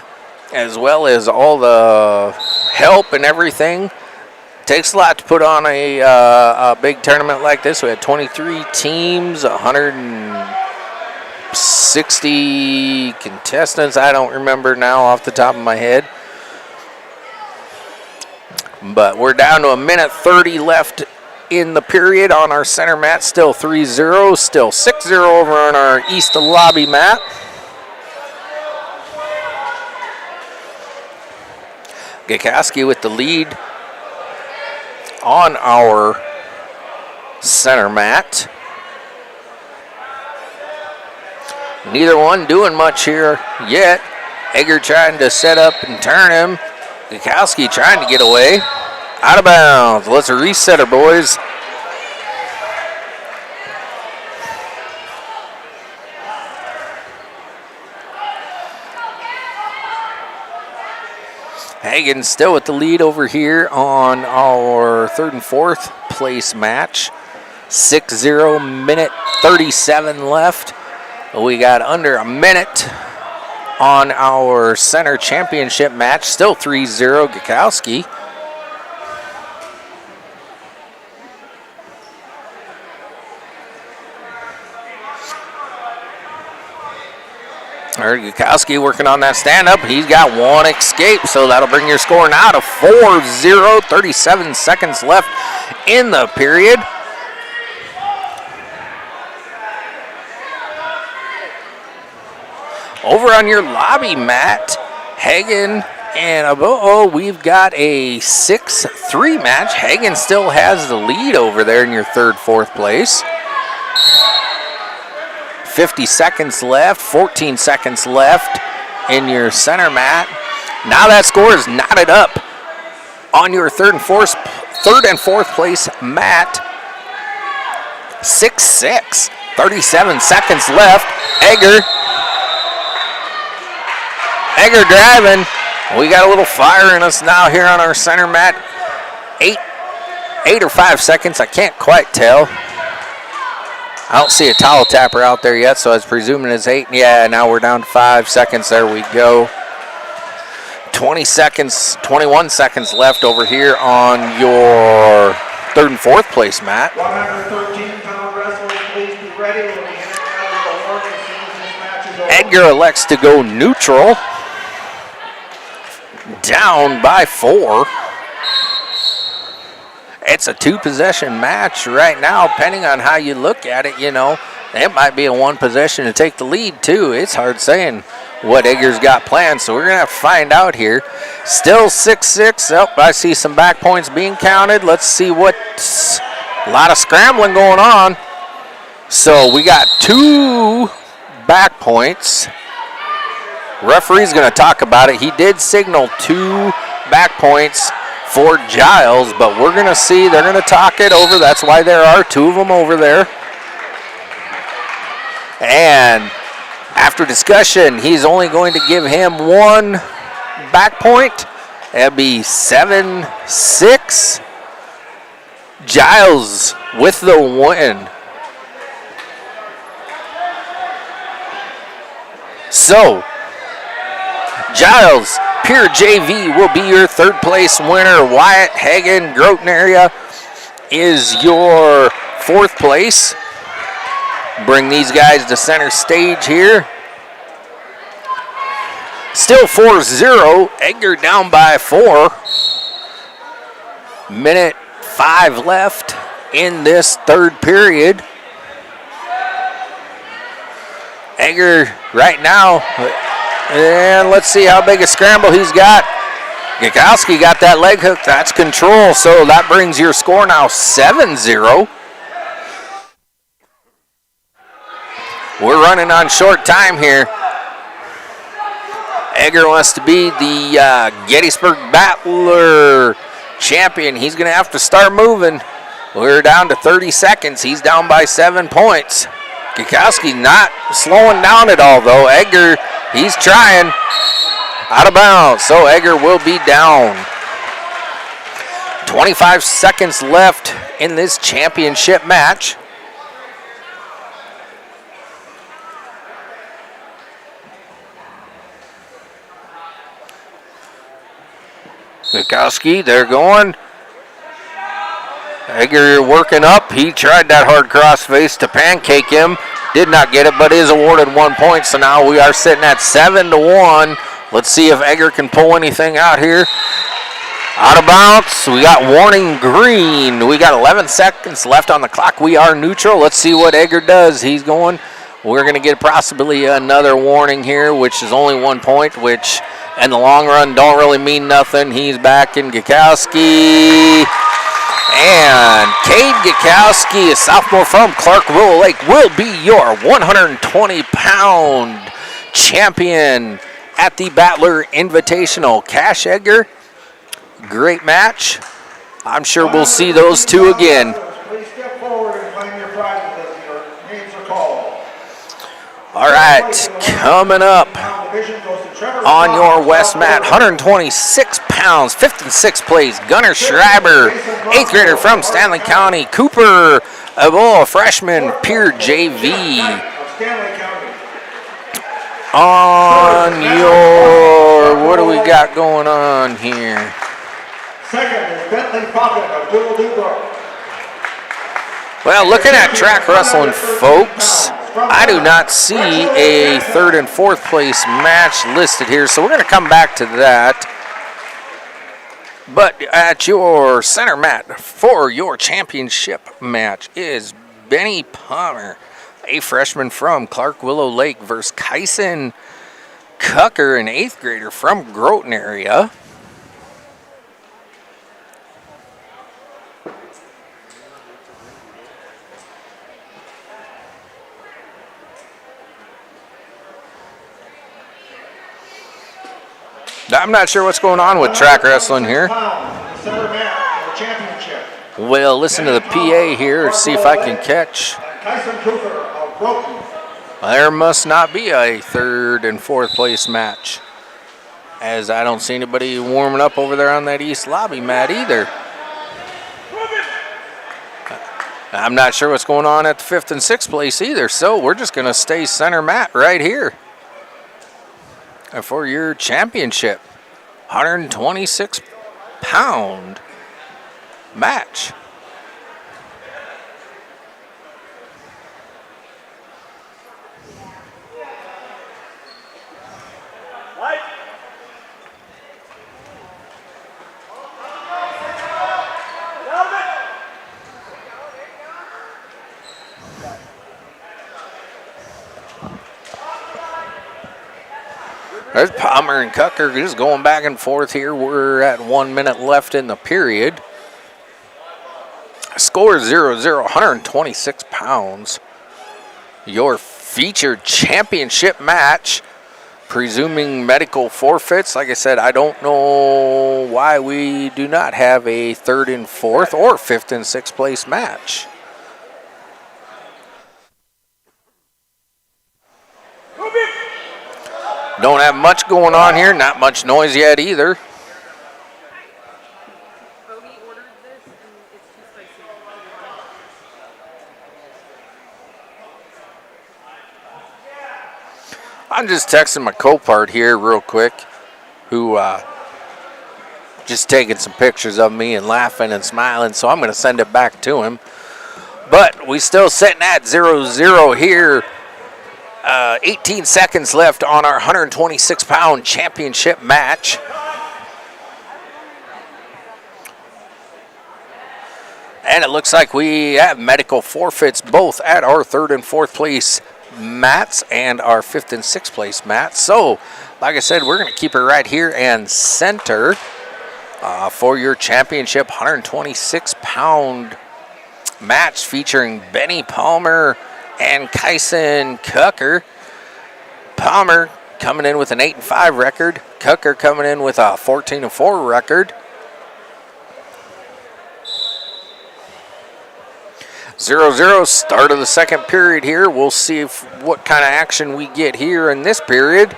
as well as all the help and everything. Takes a lot to put on a big tournament like this. We had 23 teams, 160 contestants. I don't remember now off the top of my head. But we're down to a minute 30 left in the period on our center mat. Still 3-0, still 6-0 over on our east lobby mat. Gakowski with the lead on our center mat. Neither one doing much here yet. Edgar trying to set up and turn him. Gakowski trying to get away. Out of bounds. Let's reset her, boys. Hagen still with the lead over here on our third and fourth place match. 6-0, minute 37 left. We got under a minute on our center championship match. Still 3-0 Gakowski. Gukowski working on that stand-up. He's got one escape, so that'll bring your score now to 4-0. 37 seconds left in the period. Over on your lobby, Matt, Hagen and we've got a 6-3 match. Hagen still has the lead over there in your third, fourth place. 50 seconds left, 14 seconds left in your center mat. Now that score is knotted up on your third and fourth place mat. 6-6, 37 seconds left. Egger driving. We got a little fire in us now here on our center mat. 8 or 5 seconds, I can't quite tell. I don't see a towel tapper out there yet, so I was presuming it's 8. Yeah, now we're down to 5 seconds. There we go. 21 seconds left over here on your third and fourth place, Matt. 113-pound wrestlers, please be ready. We'll be handing out the award as soon as this match is over. Edgar elects to go neutral. Down by 4. It's a 2-possession match right now, depending on how you look at it. You know, it might be a 1 possession to take the lead, too. It's hard saying what Edgar's got planned, so we're going to have to find out here. Still 6-6. Oh, I see some back points being counted. Let's see what's a lot of scrambling going on. So we got 2 back points. Referee's going to talk about it. He did signal 2 back points for Giles, but we're going to see. They're going to talk it over. That's why there are 2 of them over there. And after discussion, he's only going to give him 1 back point. That'd be 7-6. Giles with the win. So, Giles, Pure JV will be your third place winner. Wyatt, Hagen, Groton area is your fourth place. Bring these guys to center stage here. Still 4-0. Edgar down by 4. Minute 5 left in this third period. Edgar right now. And let's see how big a scramble he's got. Gukowski got that leg hook. That's control. So that brings your score now 7-0. We're running on short time here. Egger wants to be the Gettysburg Battler champion. He's going to have to start moving. We're down to 30 seconds. He's down by 7 points. Gukowski not slowing down at all, though. Egger, he's trying. Out of bounds, so Egger will be down. 25 seconds left in this championship match. Gukowski, they're going. Egger working up. He tried that hard crossface to pancake him. Did not get it, but is awarded 1 point. So now we are sitting at 7-1. Let's see if Egger can pull anything out here. Out of bounds. We got warning green. We got 11 seconds left on the clock. We are neutral. Let's see what Egger does. He's going. We're going to get possibly another warning here, which is only 1 point, which in the long run don't really mean nothing. He's back in Gukowski. And Cade Gukowski, a sophomore from Clark Willow Lake, will be your 120-pound champion at the Battler Invitational. Cash Egger, great match. I'm sure we'll see those two again. Please step forward and claim your prizes as your names are called. All right, coming up on your west mat, 126 pounds, 5th and 6th place, Gunnar Schreiber, 8th grader from Stanley County, Cooper, a freshman, Pure JV. On your, what do we got going on here? Second is Bentley Pocket of Doodle Doo Brook. Well, looking at track wrestling, folks, I do not see a third and fourth place match listed here, so we're going to come back to that. But at your center mat for your championship match is Benny Palmer, a freshman from Clark Willow Lake, versus Kyson Cucker, an 8th grader from Groton area. I'm not sure what's going on with track wrestling here. We'll listen to the PA here, see if I can catch. There must not be a third and fourth place match, as I don't see anybody warming up over there on that east lobby mat either. I'm not sure what's going on at the 5th and 6th place either, so we're just going to stay center mat right here for your championship 126-pound match. There's Palmer and Cucker just going back and forth here. We're at 1 minute left in the period. Score 0-0, 126 pounds. Your featured championship match, presuming medical forfeits. Like I said, I don't know why we do not have a third and fourth or 5th and 6th place match. Don't have much going on here, not much noise yet either. I'm just texting my co-part here real quick, who just taking some pictures of me and laughing and smiling, so I'm going to send it back to him. But we still sitting at 0-0 here. 18 seconds left on our 126-pound championship match. And it looks like we have medical forfeits both at our 3rd and 4th place mats and our 5th and 6th place mats. So, like I said, we're going to keep it right here and center for your championship 126-pound match featuring Benny Palmer and Kyson Cucker. Palmer coming in with an 8-5 record. Cucker coming in with a 14-4 record. 0-0, start of the second period here. We'll see what kind of action we get here in this period.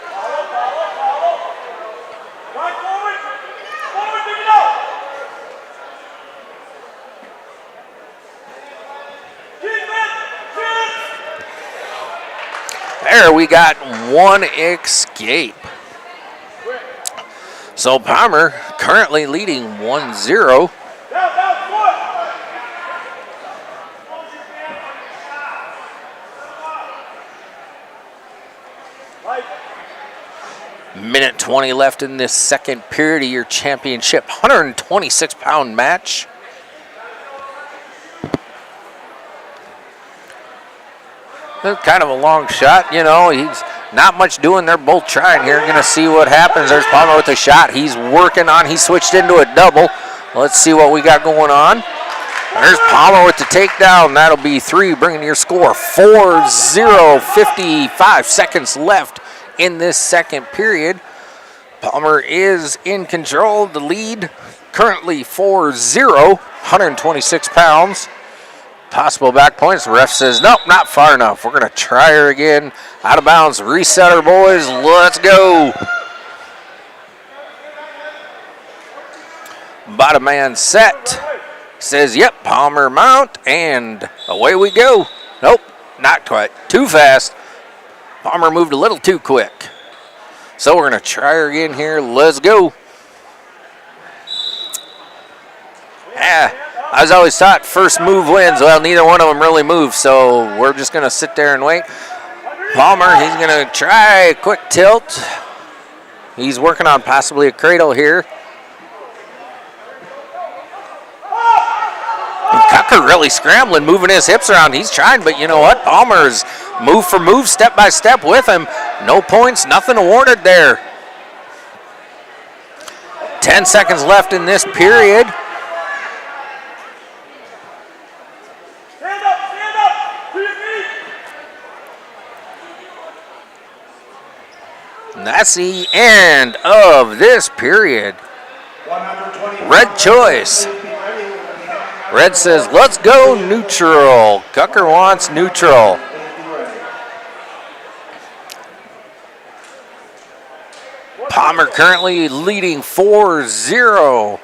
There we got one escape. So Palmer currently leading 1-0. Minute 20 left in this second period of your championship 126-pound match. Kind of a long shot, you know. He's not much doing. They're both trying here. Going to see what happens. There's Palmer with a shot. He's working on. He switched into a double. Let's see what we got going on. There's Palmer with the takedown. That'll be 3, bringing your score 4-0. 55 seconds left in this second period. Palmer is in control of the lead. Currently 4-0, 126 pounds. Possible back points. The ref says, nope, not far enough. We're going to try her again. Out of bounds. Reset her, boys. Let's go. Bottom man set. Says, yep, Palmer mount, and away we go. Nope, not quite. Too fast. Palmer moved a little too quick. So we're going to try her again here. Let's go. I was always taught first move wins. Well, neither one of them really moved, so we're just going to sit there and wait. Palmer, he's going to try a quick tilt. He's working on possibly a cradle here. And Cucker really scrambling, moving his hips around. He's trying, but you know what? Palmer's move for move, step by step with him. No points, nothing awarded there. 10 seconds left in this period. And that's the end of this period. Red choice. Red says, let's go neutral. Cucker wants neutral. Palmer currently leading 4-0.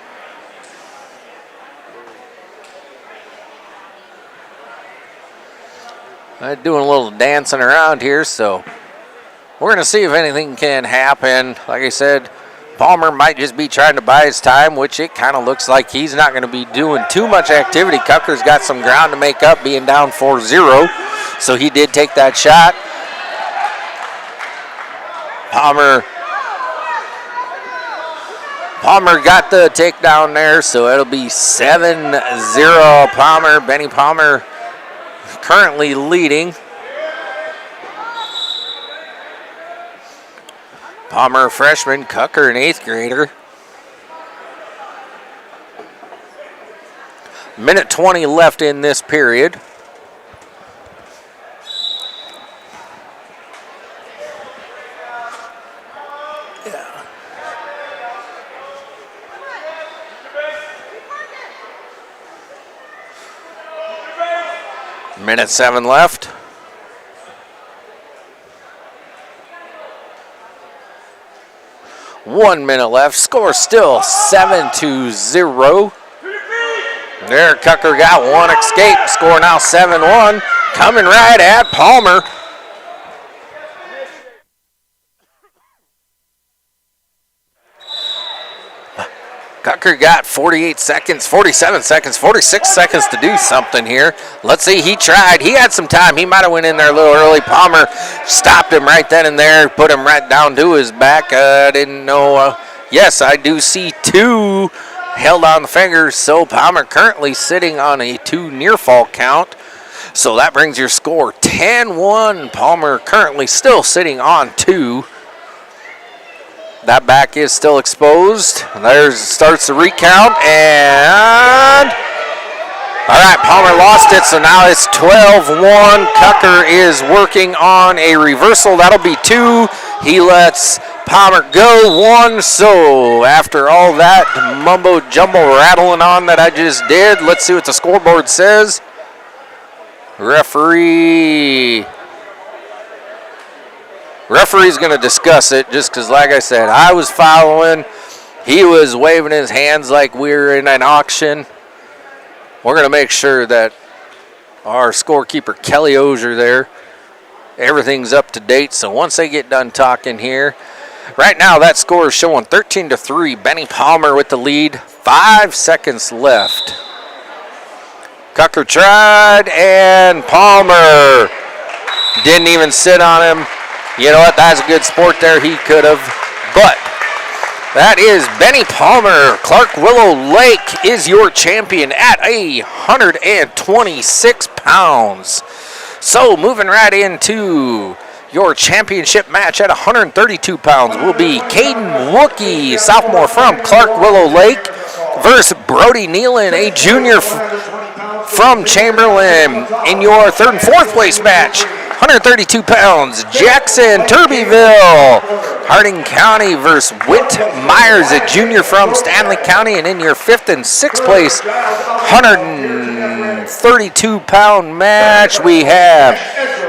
Doing a little dancing around here, so we're going to see if anything can happen. Like I said, Palmer might just be trying to buy his time, which it kind of looks like he's not going to be doing too much activity. Cucker's got some ground to make up, being down 4-0, so he did take that shot. Palmer got the takedown there, so it'll be 7-0 Palmer. Benny Palmer currently leading. Palmer, freshman, Cucker, an 8th grader. Minute 20 left in this period. Minute 7 left. One minute left. Score still 7-0. There, Cucker got one escape. Score now 7-1. Coming right at Palmer. Cucker got 48 seconds, 47 seconds, 46 seconds to do something here. Let's see, he tried. He had some time. He might have went in there a little early. Palmer stopped him right then and there, put him right down to his back. Didn't know. Yes, I do see 2 held on the fingers. So Palmer currently sitting on a 2 near fall count. So that brings your score 10-1. Palmer currently still sitting on 2. That back is still exposed. There starts the recount, and all right, Palmer lost it, so now it's 12-1. Cucker is working on a reversal. That'll be 2. He lets Palmer go 1. So after all that mumbo jumbo rattling on that I just did, let's see what the scoreboard says. Referee's going to discuss it just because, like I said, I was following. He was waving his hands like we were in an auction. We're going to make sure that our scorekeeper, Kelly Ozier, there, everything's up to date. So once they get done talking here, right now that score is showing 13-3. Benny Palmer with the lead. 5 seconds left. Cucker tried, and Palmer didn't even sit on him. You know what? That's a good sport there. He could have. But that is Benny Palmer. Clark Willow Lake is your champion at 126 pounds. So moving right into your championship match at 132 pounds will be Caden Wookie, sophomore from Clark Willow Lake, versus Brody Nealon, a junior from Chamberlain, in your 3rd and 4th place match. 132 pounds, Jackson Turbyville, Harding County versus Whit Myers, a junior from Stanley County. And in your 5th and 6th place 132-pound match, we have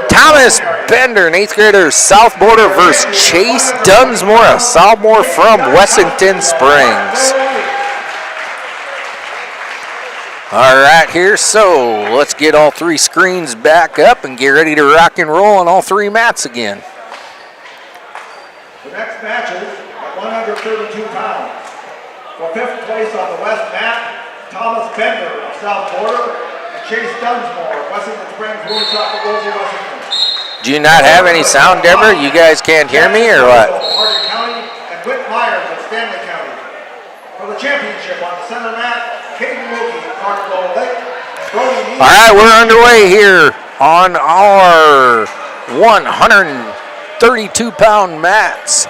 Thomas Bender, an 8th grader, South Border versus Chase Dunsmore, a sophomore from Wessington Springs. All right, here, so let's get all 3 screens back up and get ready to rock and roll on all 3 mats again. The next matches at 132 pounds. For 5th place on the west mat, Thomas Bender of South Border and Chase Dunsmore of Wessington Springs, Woonsocket, Rosie, Wessington. Do you not have any sound, Deborah? You guys can't hear me or what? Hardin County and Whit Myers of Stanley County. For the championship on the center mat, Caden Wilkie, Clark Lake. All right, we're underway here on our 132-pound mats.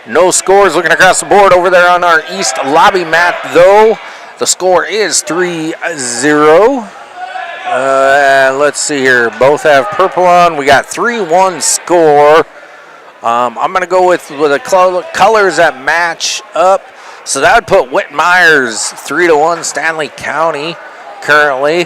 No scores looking across the board over there on our east lobby mat, though. The score is 3-0. Let's see here. Both have purple on. We got 3-1 score. I'm going to go with the colors that match up. So that would put Whit Myers 3-1 Stanley County currently.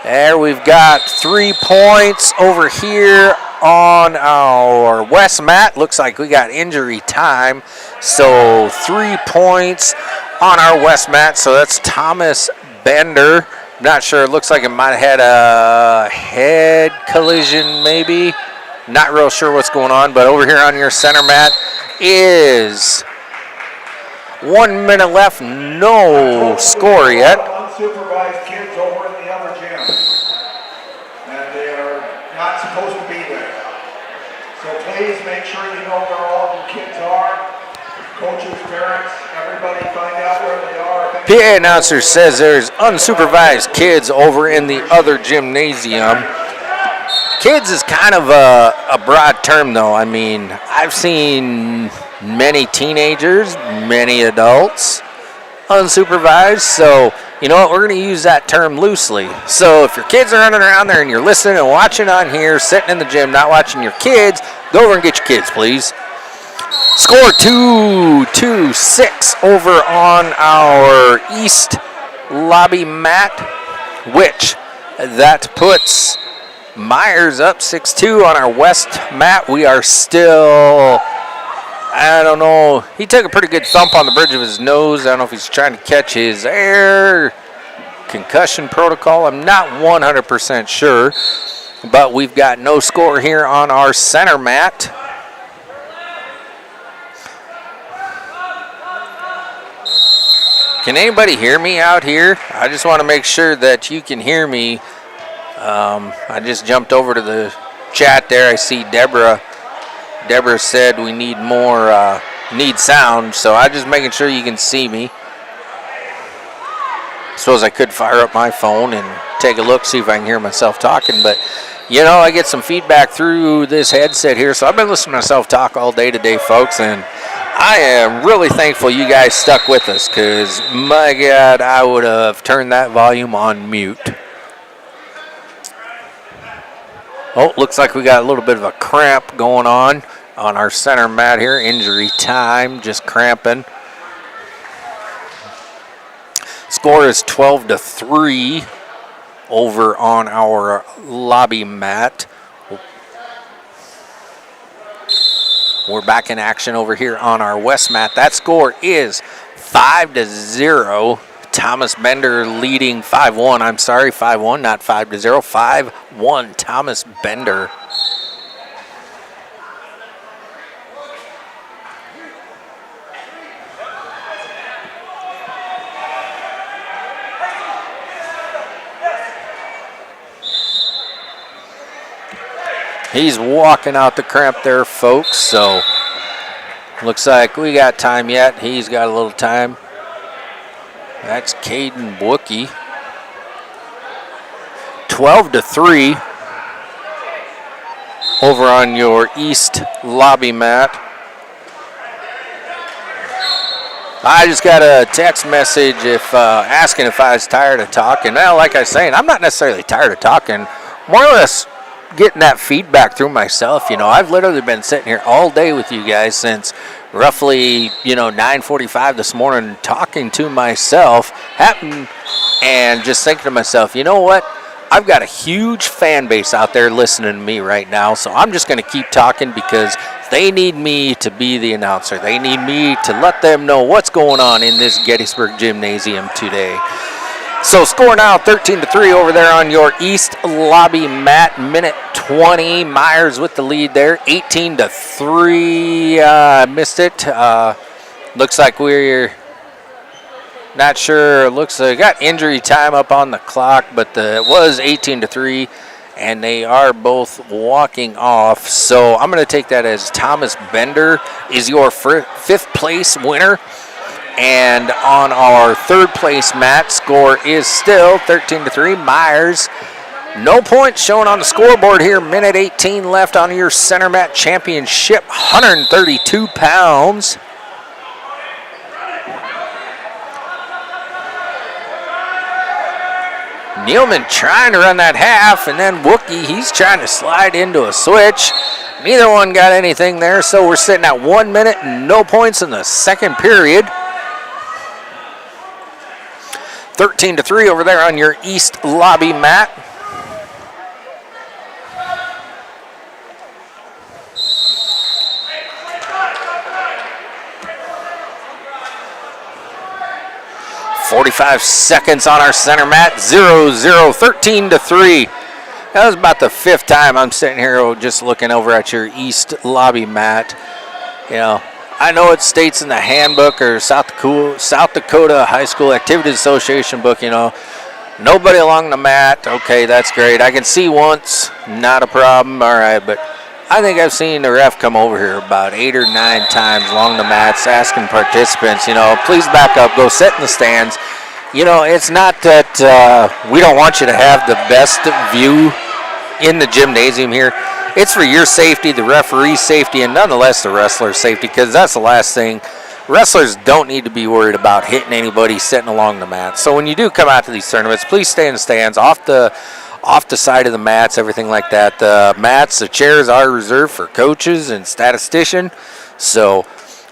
There we've got 3 points over here on our west mat. Looks like we got injury time. So 3 points on our west mat. So that's Thomas Bender. Not sure. It looks like it might have had a head collision maybe. Not real sure what's going on. But over here on your center mat is 1 minute left. No score yet. Unsupervised kids over in the other gym. And they are not supposed to be there. So please make sure you know where all of your kids are. Coaches, parents, everybody find out where they are. PA announcer says there's unsupervised kids over in the other gymnasium. Kids is kind of a broad term, though. I mean, I've seen many teenagers, many adults, unsupervised. So, you know what? We're going to use that term loosely. So if your kids are running around there and you're listening and watching on here, sitting in the gym, not watching your kids, go over and get your kids, please. Score 2-6 over on our east lobby mat, which that puts Myers up 6-2 on our west mat. We are still, I don't know, he took a pretty good thump on the bridge of his nose. I don't know if he's trying to catch his air. Concussion protocol, I'm not 100% sure. But we've got no score here on our center mat. Can anybody hear me out here? I just want to make sure that you can hear me. I just jumped over to the chat there. I see Deborah. Deborah said we need more, need sound. So I'm just making sure you can see me. Suppose I could fire up my phone and take a look, see if I can hear myself talking. But, you know, I get some feedback through this headset here. So I've been listening to myself talk all day today, folks. And I am really thankful you guys stuck with us because, my God, I would have turned that volume on mute. Oh, looks like we got a little bit of a cramp going on our center mat here. Injury time, just cramping. Score is 12-3 over on our lobby mat. We're back in action over here on our west mat. That score is 5-0. Thomas Bender leading 5-1. I'm sorry, 5-1, not 5-0. 5-1, Thomas Bender. He's walking out the cramp there, folks, so looks like we got time yet. He's got a little time. That's Caden Bookie. 12-3 over on your east lobby mat. I just got a text message asking if I was tired of talking. Well, like I was saying, I'm not necessarily tired of talking. More or less getting that feedback through myself. You know, I've literally been sitting here all day with you guys since roughly, 9:45 this morning talking to myself, and just thinking to myself, you know what? I've got a huge fan base out there listening to me right now, so I'm just going to keep talking because they need me to be the announcer. They need me to let them know what's going on in this Gettysburg Gymnasium today. So score now 13-3 over there on your east lobby mat. Minute 20. Myers with the lead there. 18-3. Missed it. Looks like we're not sure. Looks like got injury time up on the clock, but it was 18-3. and they are both walking off. So I'm going to take that as Thomas Bender is your fifth place winner. And on our third place mat, score is still 13-3. Myers. No points shown on the scoreboard here. Minute 18 left on your center mat championship. 132 pounds. Nealman trying to run that half, and then Wookie, he's trying to slide into a switch. Neither one got anything there, so we're sitting at 1 minute and no points in the second period. 13-3 over there on your east lobby mat. .45 seconds on our center mat. 0-0, 13-3. That was about the fifth time I'm sitting here just looking over at your east lobby mat. You know, I know it states in the handbook or South Dakota High School Activities Association book, you know, nobody along the mat. Okay, that's great. I can see once, not a problem. All right, but I think I've seen the ref come over here about 8 or 9 times along the mats asking participants, you know, please back up, go sit in the stands. You know, it's not that we don't want you to have the best view in the gymnasium here. It's for your safety, the referee's safety, and nonetheless the wrestler's safety, because that's the last thing. Wrestlers don't need to be worried about hitting anybody sitting along the mat. So when you do come out to these tournaments, please stay in the stands, off the side of the mats, everything like that. The mats, the chairs are reserved for coaches and statistician. So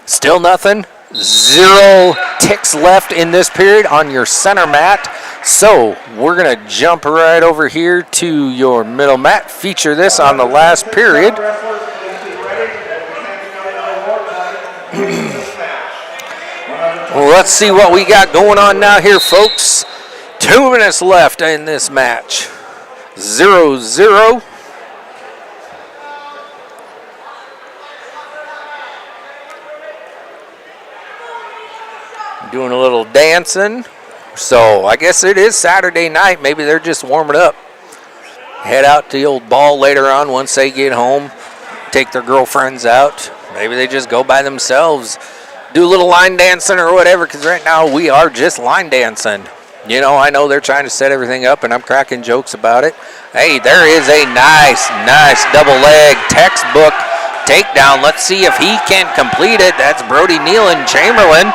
still nothing. 0 ticks left in this period on your center mat. So we're going to jump right over here to your middle mat. Feature this on the last period. Well, let's see what we got going on now here, folks. 2 minutes left in this match. 0-0. Doing a little dancing. So I guess it is Saturday night. Maybe they're just warming up. Head out to the old ball later on once they get home. Take their girlfriends out. Maybe they just go by themselves. Do a little line dancing or whatever, because right now we are just line dancing. You know, I know they're trying to set everything up, and I'm cracking jokes about it. Hey, there is a nice double leg textbook takedown. Let's see if he can complete it. That's Brody Nealon Chamberlain.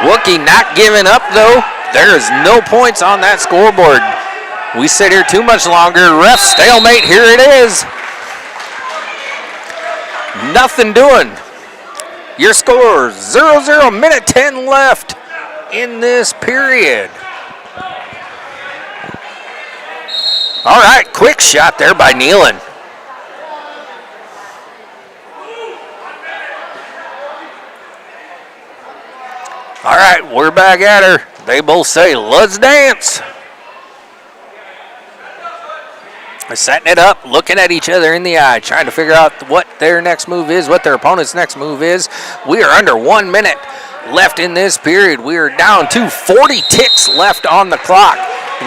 Wookie not giving up, though. There is no points on that scoreboard. We sit here too much longer. Ref stalemate. Here it is. Nothing doing. Your score, 0-0, minute 10 left in this period. All right, quick shot there by Nealon. All right, we're back at her. They both say, let's dance. They're setting it up, looking at each other in the eye, trying to figure out what their next move is, what their opponent's next move is. We are under 1 minute left in this period. We are down to 40 ticks left on the clock.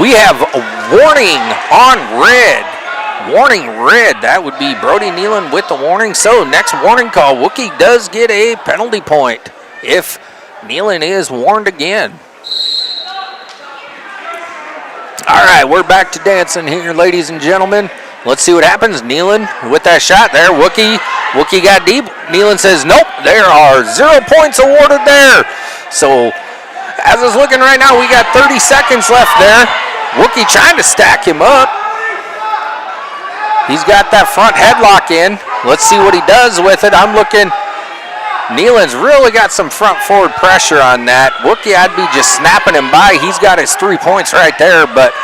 We have a warning on red. Warning red. That would be Brody Nealon with the warning. So next warning call, Wookie does get a penalty point if Nealon is warned again. All right, we're back to dancing here, ladies and gentlemen. Let's see what happens. Nealon with that shot there. Wookie got deep. Nealon says, nope, there are 0 points awarded there. So as it's looking right now, we got 30 seconds left there. Wookie trying to stack him up. He's got that front headlock in. Let's see what he does with it. I'm looking. Nealon's really got some front forward pressure on that. Wookie, I'd be just snapping him by. He's got his 3 points right there, but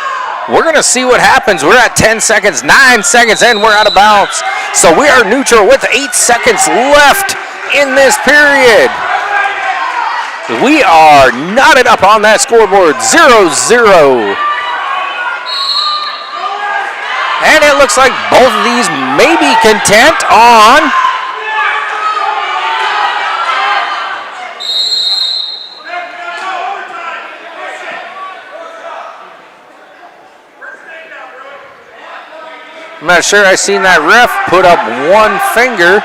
we're going to see what happens. We're at 10 seconds, 9 seconds in, we're out of bounds. So we are neutral with 8 seconds left in this period. We are knotted up on that scoreboard, 0-0. And it looks like both of these may be content on I'm not sure I seen that ref put up one finger.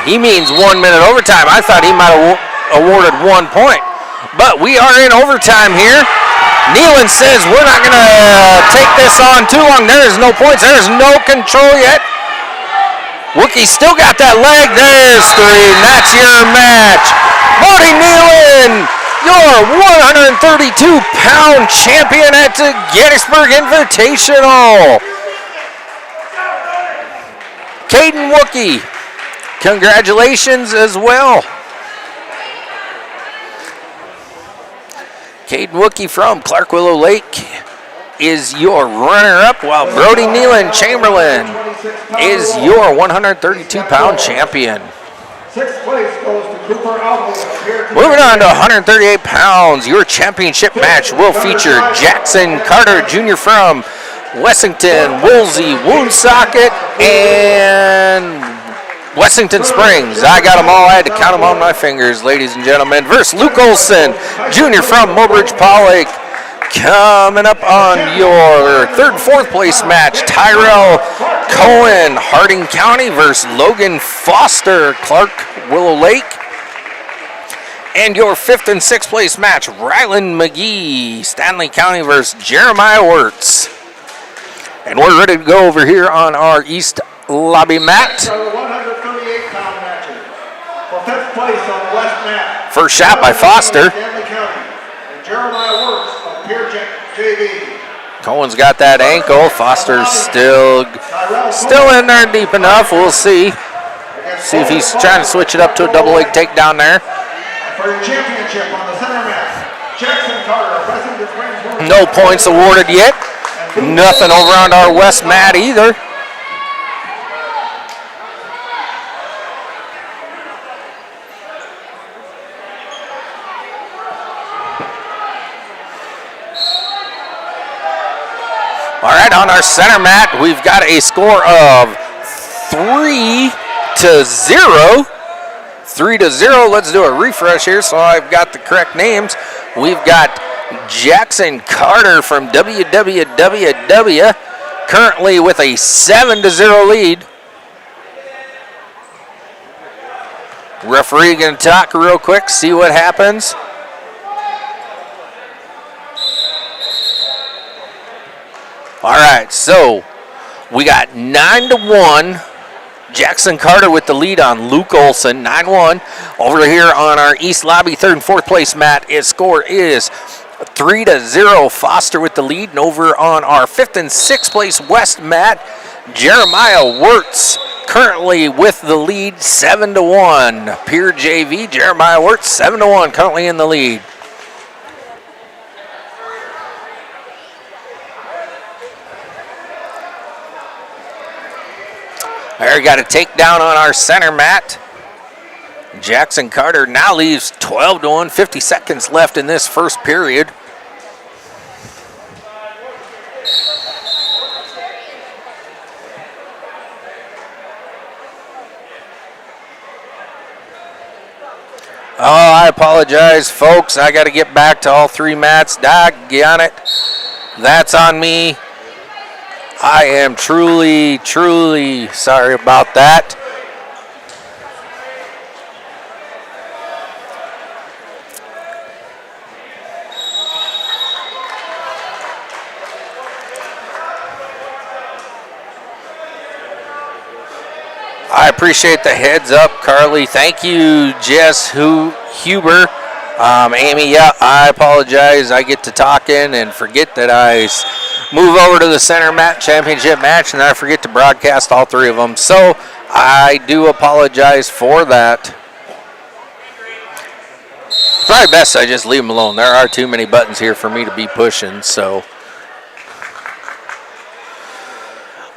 He means 1 minute overtime. I thought he might have awarded 1 point. But we are in overtime here. Nealon says we're not going to take this on too long. There is no points. There is no control yet. Wookie's still got that leg. There's 3, and that's your match. Brody Nealon, your 132-pound champion at the Gettysburg Invitational. Caden Wookie, congratulations as well. Caden Wookie from Clark Willow Lake is your runner-up, while Brody Nealon Chamberlain is your 132-pound champion. Sixth place goes to Cooper Alvarez. Moving on to 138 pounds, your championship match will feature Jackson Carter Jr. from Wessington, Woolsey, Woonsocket, and Wessington Springs. I got them all. I had to count them on my fingers, ladies and gentlemen. Versus Luke Olson Jr. from Mobridge Pollock. Coming up on your third and fourth place match, Tyrell Cohen, Harding County versus Logan Foster, Clark Willow Lake. And your fifth and sixth place match, Ryland McGee, Stanley County versus Jeremiah Wirtz. And we're ready to go over here on our East Lobby mat. The 138-pound matches. For fifth place on the West mat. First shot by Foster. Stanley County. And Jeremiah Wirtz of Pier JV. Cohen's got that ankle. Foster's still in there deep enough. We'll see. See if he's trying to switch it up to a double leg takedown there. For your championship on the center mat, Jackson Carter, President of Springs. No points awarded yet. Nothing over on our west mat either. All right, on our center mat, we've got a score of 3-0. 3-0. Let's do a refresh here so I've got the correct names. We've got Jackson Carter from WWWW currently with a 7-0 lead. Referee going to talk real quick, see what happens. All right, so we got 9-1. Jackson Carter with the lead on Luke Olson, 9-1. Over here on our East Lobby, third and fourth place mat, its score is 3-0. Foster with the lead. And over on our fifth and sixth place West mat, Jeremiah Wirtz currently with the lead, 7-1. Pier JV, Jeremiah Wirtz, 7-1, currently in the lead. There, got a takedown on our center mat. Jackson Carter now leaves 12-1, 50 seconds left in this first period. Oh, I apologize, folks. I got to get back to all three mats. Doggone it. That's on me. I am truly, truly sorry about that. I appreciate the heads up, Carly. Thank you, Jess Huber. Amy, yeah, I apologize. I get to talking and forget that I move over to the center mat championship match, and I forget to broadcast all three of them. So I do apologize for that. It's probably best I just leave them alone. There are too many buttons here for me to be pushing. So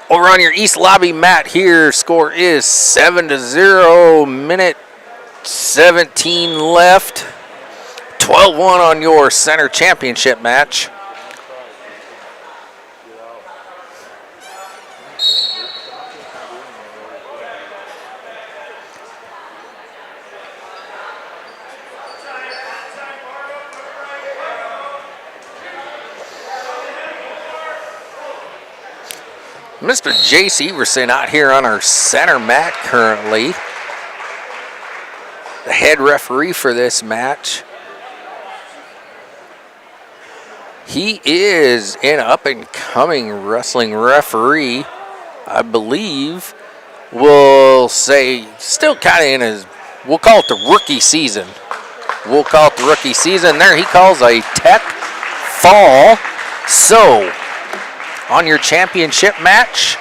over on your East Lobby mat here, score is 7-0, minute 17 left. 12-1 on your center championship match. Mr. Jace Everson out here on our center mat currently. The head referee for this match. He is an up-and-coming wrestling referee, I believe. We'll say still kind of in his, we'll call it the rookie season. We'll call it the rookie season. There he calls a tech fall. So, on your championship match,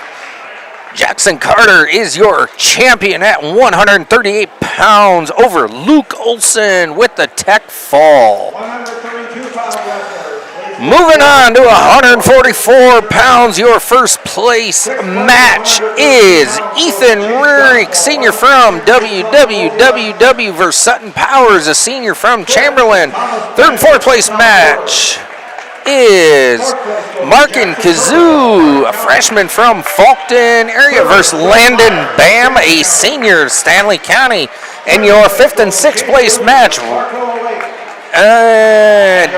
Jackson Carter is your champion at 138 pounds over Luke Olson with the tech fall. 132 pound wrestler. Moving on to 144 pounds, your first place match is Ethan Rurick, senior from WWWW versus Sutton Powers, a senior from Chamberlain. Third and fourth place match is Markin Kazoo, a freshman from Faulkton area versus Landon Bam, a senior of Stanley County. And your fifth and sixth place match,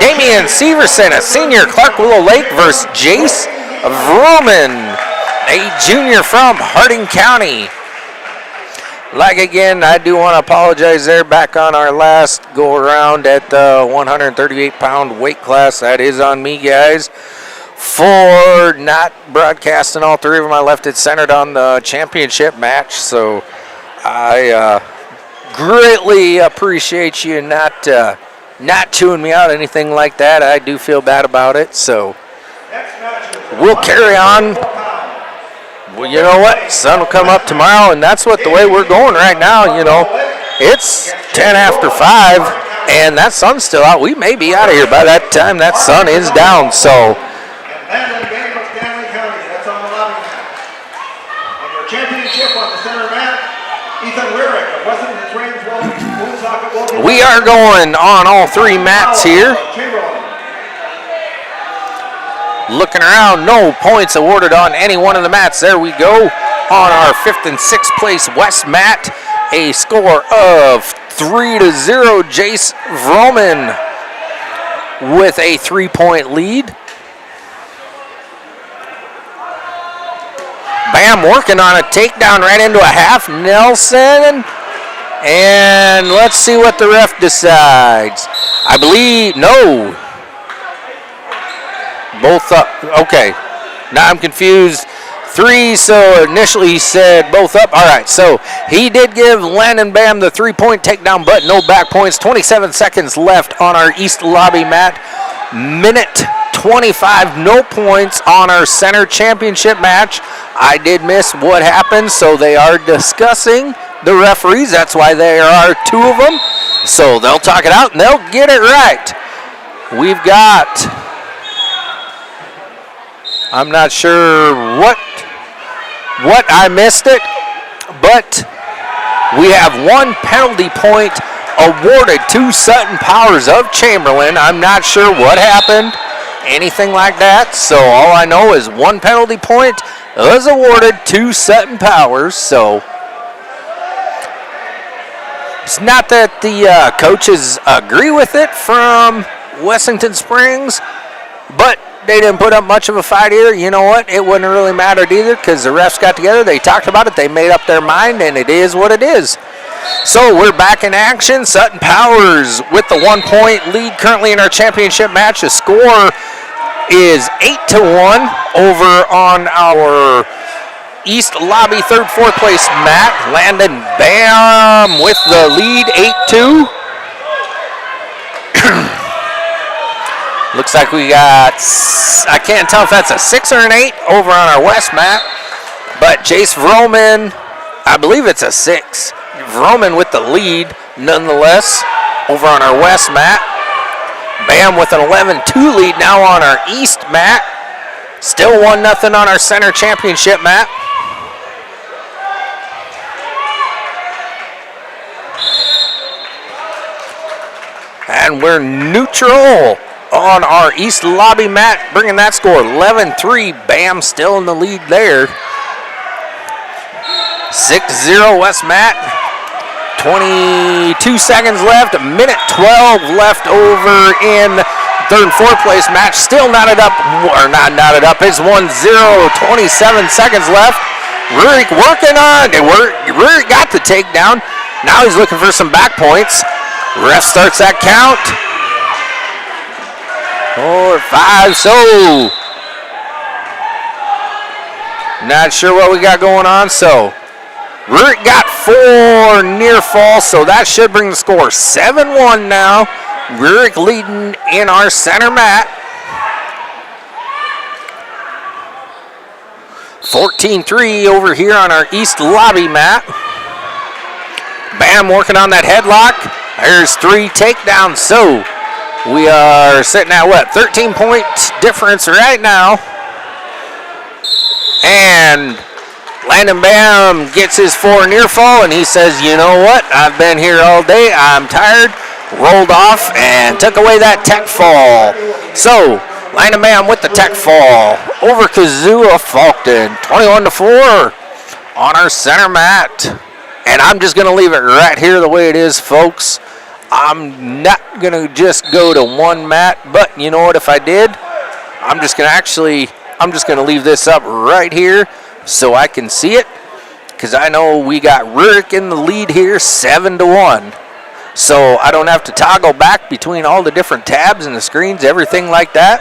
Damian Severson, a senior, Clark Willow Lake versus Jace Vroman, a junior from Harding County. Like again, I do want to apologize there back on our last go around at the 138 pound weight class. That is on me, guys, for not broadcasting all three of them. I left it centered on the championship match, so I greatly appreciate you not chewing me out, anything like that. I do feel bad about it, so we'll carry on. Well, you know what? Sun will come up tomorrow, and that's what the way we're going right now. You know, it's 10 after 5, and that sun's still out. We may be out of here by that time that sun is down. So, we are going on all three mats here. Looking around, no points awarded on any one of the mats. There we go. On our fifth and sixth place west mat, a score of 3-0. Jace Vroman with a 3-point lead. Bam working on a takedown right into a half. Nelson. And let's see what the ref decides. I believe, no. Both up. Okay. Now I'm confused. 3, so initially he said both up. All right, so he did give Landon Bam the 3-point takedown, but no back points. 27 seconds left on our East Lobby mat. Minute 25, no points on our center championship match. I did miss what happened, so they are discussing the referees. That's why there are 2 of them. So they'll talk it out and they'll get it right. We've got, I'm not sure what I missed it, but we have 1 penalty point awarded to Sutton Powers of Chamberlain. I'm not sure what happened, anything like that. So all I know is 1 penalty point was awarded to Sutton Powers. So it's not that the coaches agree with it from Wessington Springs, but they didn't put up much of a fight either. You know what? It wouldn't really matter either because the refs got together, they talked about it, they made up their mind, and it is what it is. So we're back in action. Sutton Powers with the 1-point lead currently in our championship match. The score is 8-1 over on our East Lobby third, fourth place mat. Landon Bam with the lead, 8-2. Looks like we got, I can't tell if that's a 6 or an 8 over on our west mat, but Jace Vroman, I believe it's a 6. Vroman with the lead, nonetheless, over on our west mat. Bam with an 11-2 lead now on our east mat. Still 1-0 on our center championship mat. And we're neutral on our East Lobby mat, bringing that score 11-3. Bam still in the lead there. 6-0 West mat. 22 seconds left. A minute 12 left over in third and fourth place match. Still knotted up, or not knotted up. It's 1-0, 27 seconds left. Rurik working on it. Rurik got the takedown. Now he's looking for some back points. Ref starts that count. 4, 5, so not sure what we got going on. So Rurik got 4 near fall, so that should bring the score 7-1 now. Rurik leading in our center mat. 14-3 over here on our east lobby mat. Bam working on that headlock. There's 3 takedowns, so we are sitting at what, 13-point difference right now. And Landon Bam gets his 4 near fall, and he says, you know what, I've been here all day, I'm tired. Rolled off and took away that tech fall. So Landon Bam with the tech fall over Kazua Falkton, 21-4 on our center mat. And I'm just going to leave it right here the way it is, folks. I'm not going to just go to one mat, but you know what, if I did, I'm just going to leave this up right here so I can see it, because I know we got Rurik in the lead here, 7-1. So I don't have to toggle back between all the different tabs and the screens, everything like that.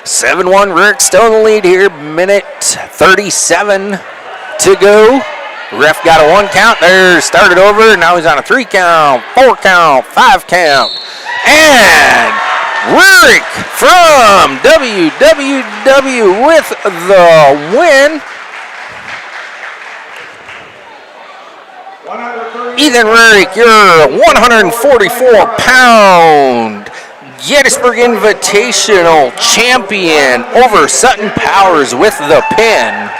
7-1, Rurik still in the lead here. Minute 37 to go. Ref got a 1 count there, started over. Now he's on a 3 count, 4 count, 5 count. And Rurik from WWW with the win. Ethan Rurik, your 144-pound Gettysburg Invitational champion over Sutton Powers with the pin.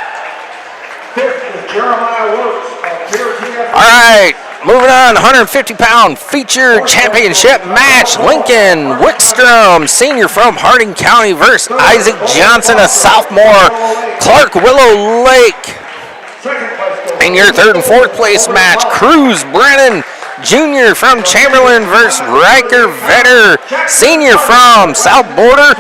All right, moving on, 150-pound feature championship match. Lincoln Wickstrom, senior from Harding County versus Isaac Johnson, a sophomore, Clark Willow Lake. In your third and fourth place match, Cruz Brennan Jr. from Chamberlain versus Riker Vetter, senior from South Border.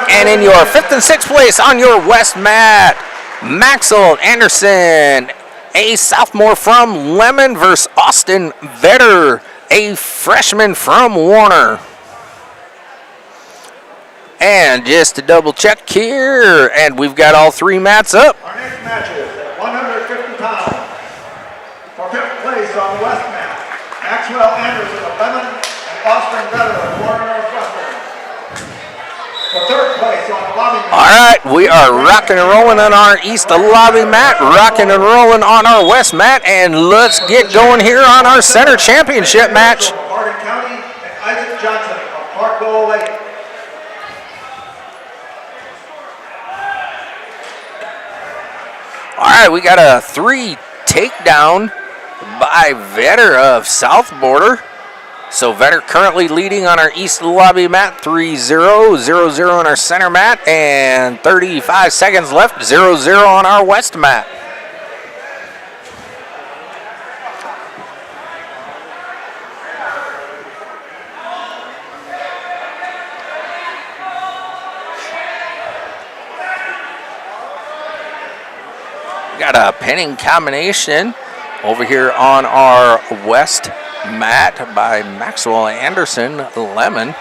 And in your fifth and sixth place on your west mat, Maxwell Anderson, a sophomore from Lemon versus Austin Vetter, a freshman from Warner. And just to double check here, and we've got all 3 mats up. Our next matches at 150 pounds. For 5th place on the west mat, Maxwell Anderson of Lemon and Austin Vetter of Warner Northwestern. For 3rd place on the lobby mat. All right, we are rocking and rolling on our east lobby mat, rocking and rolling on our west mat, and let's get going here on our center championship match. Harding County and Isaac Johnson of Clark Willow Lake. All right, we got a 3 takedown by Vetter of South Border. So Vetter currently leading on our east lobby mat, 3-0, 0-0 on our center mat, and 35 seconds left, 0-0 on our west mat. Got a pinning combination over here on our west mat by Maxwell Anderson, Lemon.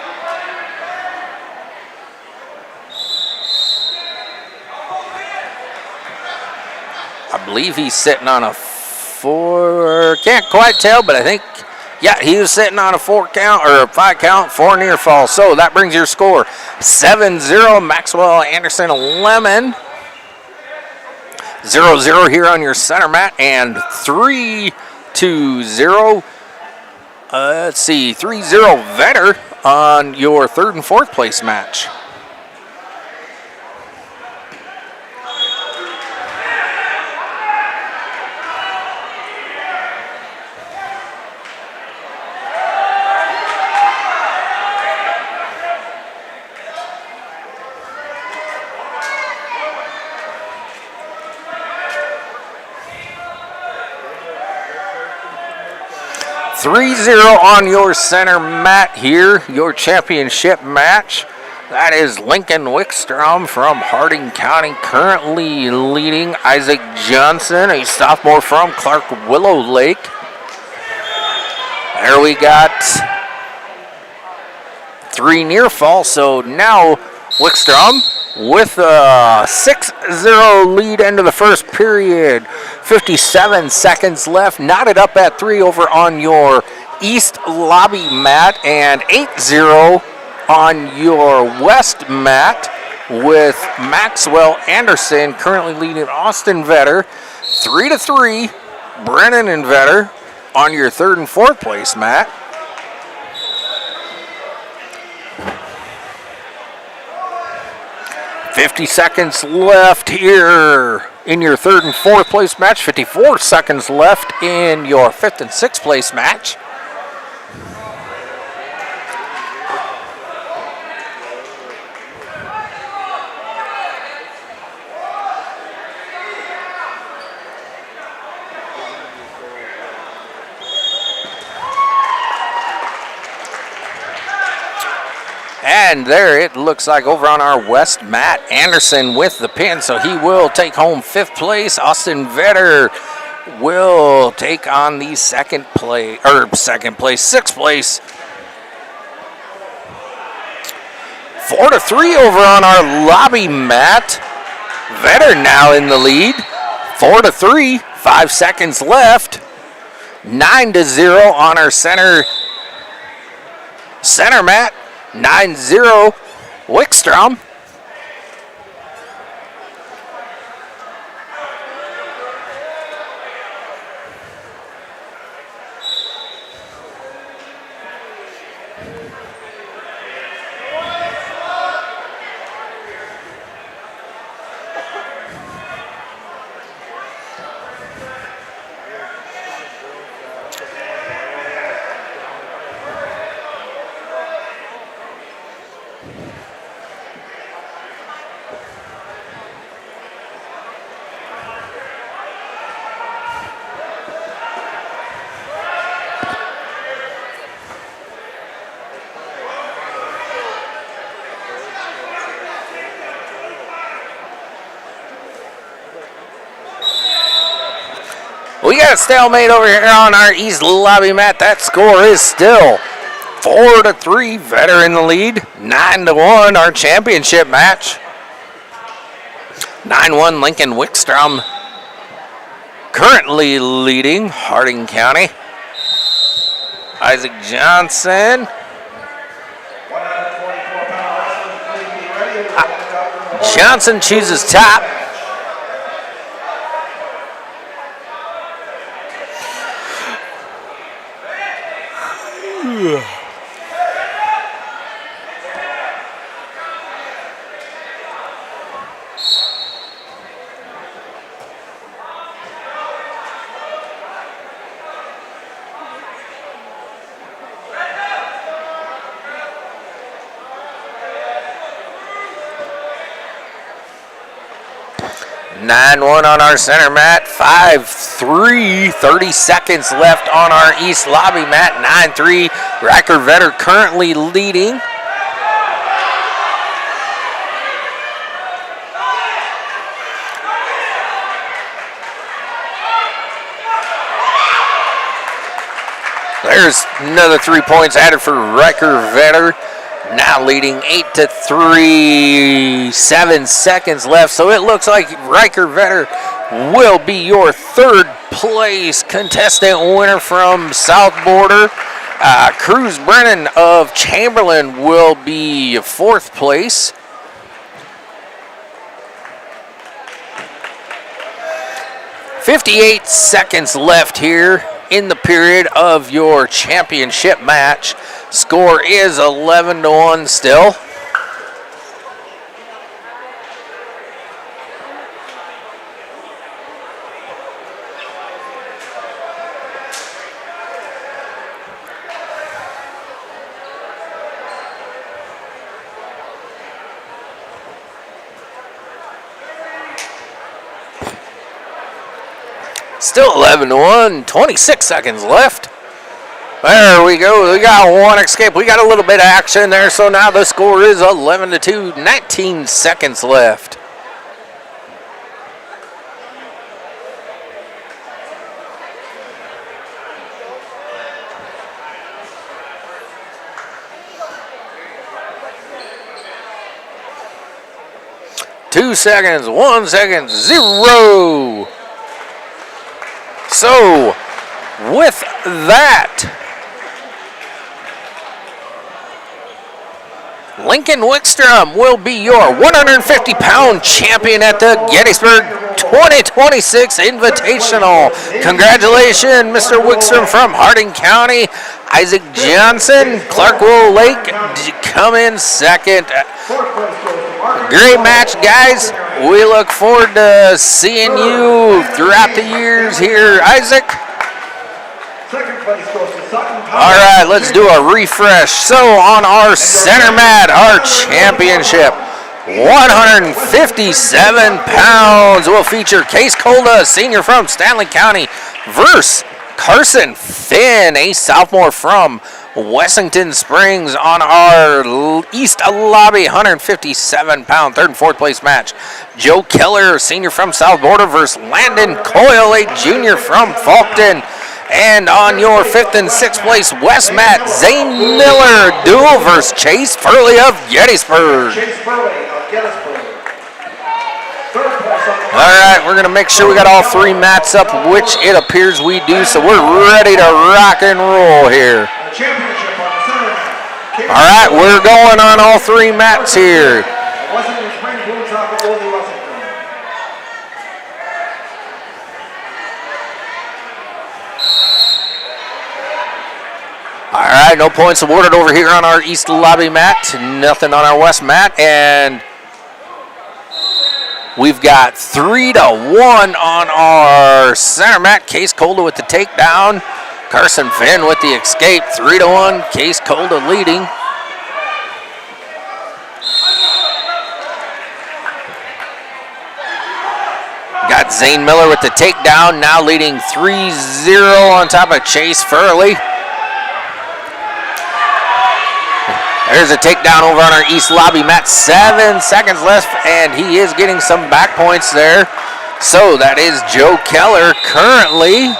I believe he's sitting on a 4, can't quite tell, but I think, yeah, he was sitting on a 4 count or a 5 count, 4 near fall. So that brings your score 7-0, Maxwell Anderson, Lemon. 0-0 here on your center mat, and 3-0. Let's see, 3-0 Vetter on your third and fourth place match. 3-0 on your center mat here, your championship match. That is Lincoln Wickstrom from Harding County, currently leading Isaac Johnson, a sophomore from Clark Willow Lake. There we got 3 near fall, so now Wickstrom with a 6-0 lead into the first period. 57 seconds left, knotted up at 3 over on your east lobby mat, and 8-0 on your west mat with Maxwell Anderson currently leading Austin Vetter. 3-3, Brennan and Vetter on your third and fourth place mat. $50 seconds left here in your third and fourth place match. 54 seconds left in your fifth and sixth place match. And there it looks like over on our west mat, Anderson with the pin, so he will take home fifth place. Austin Vetter will take on the sixth place. 4-3 over on our lobby mat. Vetter now in the lead. 4-3, 5 seconds left. 9-0 on our center mat. 9-0 Wickstrom. We got a stalemate over here on our east lobby mat. That score is still 4-3, Vetter in the lead. 9-1, our championship match. 9-1, Lincoln Wickstrom currently leading Harding County. Isaac Johnson. Johnson chooses top. Nine-1 on our center mat. 5-3, 30 seconds left on our east lobby mat. 9-3, Riker Vetter currently leading. There's another 3 points added for Riker Vetter. Now leading 8-3, 7 seconds left. So it looks like Riker Vetter will be your third place contestant winner from South Border. Cruz Brennan of Chamberlain will be fourth place. $58 seconds left here in the period of your championship match. Score is 11-1 still. Still 11-1, 26 seconds left. There we go. We got one escape. We got a little bit of action there. So now the score is 11-2. 19 seconds left. Two seconds, 1 second, 0. So, with that, Lincoln Wickstrom will be your 150-pound champion at the Gettysburg 2026 Invitational. Congratulations, Mr. Wickstrom from Harding County. Isaac Johnson, Clarkwell Lake come in second. Great match, guys. We look forward to seeing you throughout the years here, Isaac. All right, let's do a refresh. So on our center mat, our championship, 157 pounds, will feature Case Colda, senior from Stanley County, versus Carson Finn, a sophomore from Wessington Springs. On our East Lobby, 157-pound third and fourth place match, Joe Keller, senior from South Border, versus Landon Coyle, a junior from Faulkton. And on your fifth and sixth place west mat, Zane Miller, duel versus Chase Furley of Gettysburg. All right, we're going to make sure we got all three mats up, which it appears we do, so we're ready to rock and roll here. All right, we're going on all three mats here. All right, no points awarded over here on our east lobby mat, nothing on our west mat, and we've got 3-1 on our center mat. Case Colda with the takedown. Carson Finn with the escape. 3-1. Case Colda leading. Got Zane Miller with the takedown, now leading 3-0 on top of Chase Furley. There's a takedown over on our east lobby mat. 7 seconds left, and he is getting some back points there. So that is Joe Keller currently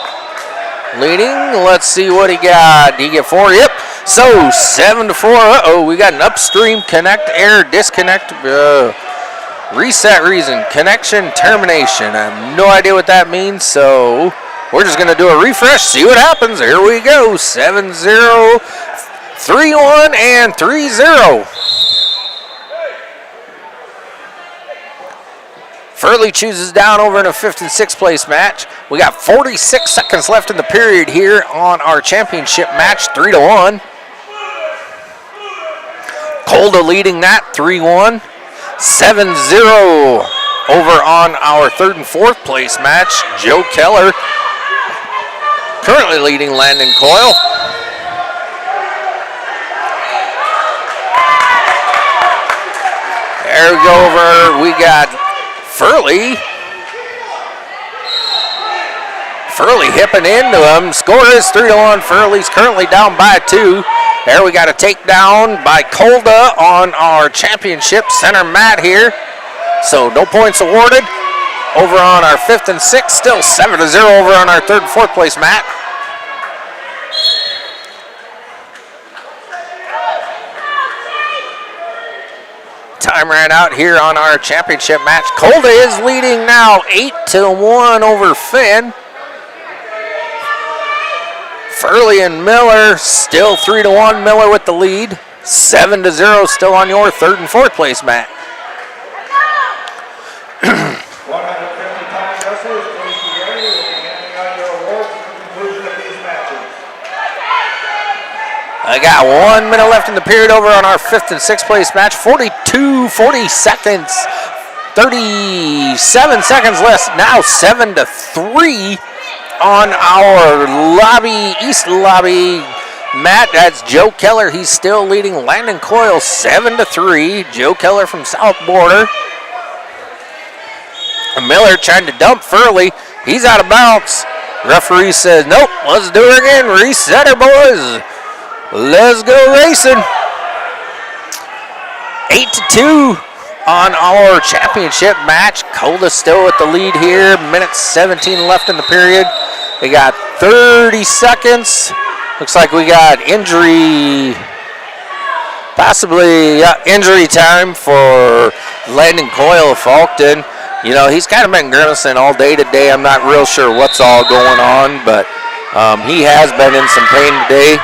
leading. Let's see what he got. Did he get 4? Yep. So 7-4. Uh-oh, we got an upstream connect, error, disconnect, reset reason, connection, termination. I have no idea what that means, so we're just going to do a refresh, see what happens. Here we go. 7-0. 3-1 and 3-0. Furley chooses down over in a fifth and sixth place match. We got 46 seconds left in the period here on our championship match, 3-1. Colda leading that, 3-1. 7-0 over on our third and fourth place match. Joe Keller currently leading Landon Coyle. There we go over, we got Furley hipping into him. Score is 3-1. Furley's currently down by 2. There we got a takedown by Colda on our championship center mat here. So no points awarded. Over on our fifth and sixth, still 7-0 over on our third and fourth place mat. Time ran out here on our championship match. Colda is leading now 8-1 over Finn. Furley and Miller still 3-1. Miller with the lead. 7-0 still on your third and fourth place mat. 150-pound wrestlers, please be ready. We'll be handing out your awards at the conclusion of these matches. I got 1 minute left in the period over on our fifth and sixth place match. 40 seconds. 37 seconds left. Now 7-3 on our east lobby mat. That's Joe Keller. He's still leading Landon Coyle 7-3. Joe Keller from South Border. Miller trying to dump Furley. He's out of bounds. Referee says, nope, let's do it again. Reset her, boys. Let's go racing. 8-2 on our championship match. Colda still with the lead here. Minute 17 left in the period. We got 30 seconds. Looks like we got injury, possibly injury time for Landon Coyle of Falkton. You know, he's kind of been grimacing all day today. I'm not real sure what's all going on, but he has been in some pain today.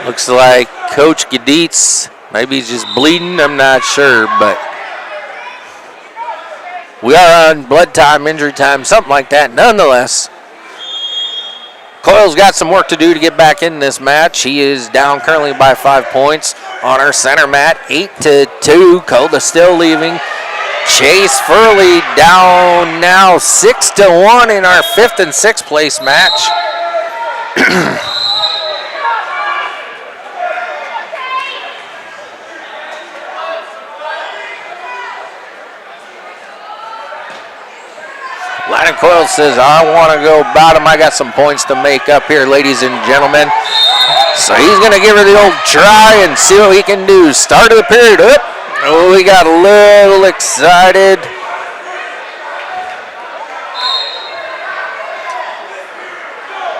Looks like Coach Geditz, maybe he's just bleeding, I'm not sure, but we are on blood time, injury time, something like that. Nonetheless, Coyle's got some work to do to get back in this match. He is down currently by 5 points on our center mat, 8-2. Colda still leaving. Chase Furley down now 6-1 in our 5th and 6th place match. Landon Coyle says, I want to go bottom. I got some points to make up here, ladies and gentlemen. So he's going to give her the old try and see what he can do. Start of the period up. Oh, we got a little excited.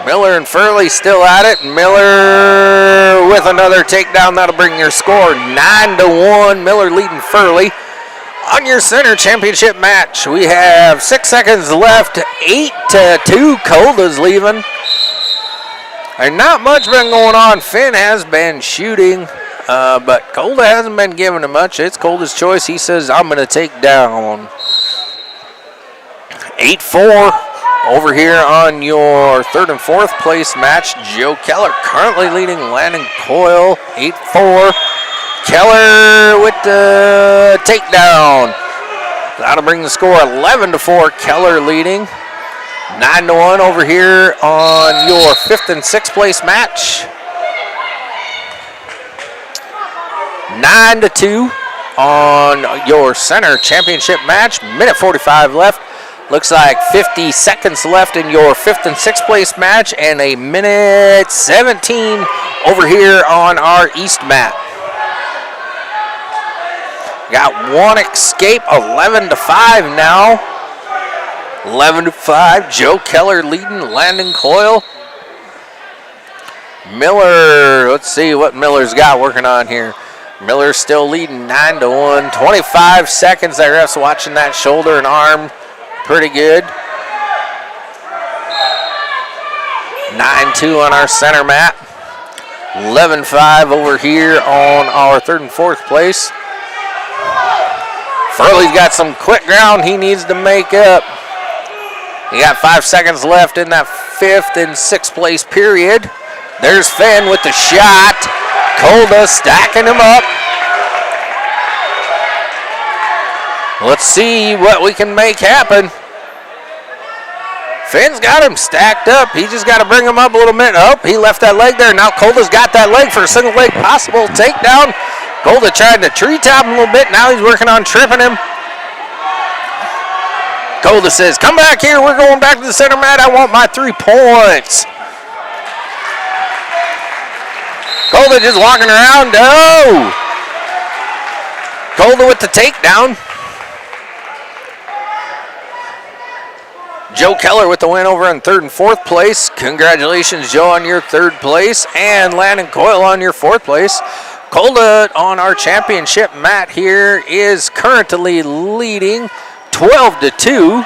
Miller and Furley still at it. Miller with another takedown. That'll bring your score 9-1. Miller leading Furley. On your center championship match, we have 6 seconds left. 8-2. Colda's leaving. There's not much been going on. Finn has been shooting, but Colda hasn't been giving him much. It's Colda's choice. He says, I'm going to take down. 8-4. Over here on your 3rd and 4th place match, Joe Keller currently leading Landon Coyle, 8-4. Keller with the takedown. That'll bring the score 11-4. Keller leading. 9-1 over here on your 5th and 6th place match. 9-2 on your center championship match. Minute 45 left. Looks like 50 seconds left in your 5th and 6th place match, and a minute 17 over here on our East mat. Got one escape, 11-5 now. 11-5, Joe Keller leading Landon Coyle. Miller, let's see what Miller's got working on here. Miller's still leading 9-1. 25 seconds, that ref's watching that shoulder and arm. Pretty good. 9-2 on our center mat. 11-5 over here on our 3rd and 4th place. Furley's got some quick ground he needs to make up. He got 5 seconds left in that 5th and 6th place period. There's Finn with the shot. Colda stacking him up. Let's see what we can make happen. Finn's got him stacked up. He just got to bring him up a little bit. Oh, he left that leg there. Now Colda's got that leg for a single leg possible takedown. Colda tried to treetop him a little bit. Now he's working on tripping him. Colda says, come back here. We're going back to the center mat. I want my 3 points. Colda just walking around. Oh! Colda with the takedown. Joe Keller with the win over in 3rd and 4th place. Congratulations, Joe, on your 3rd place, and Landon Coyle on your 4th place. Colda on our championship mat here is currently leading 12-2.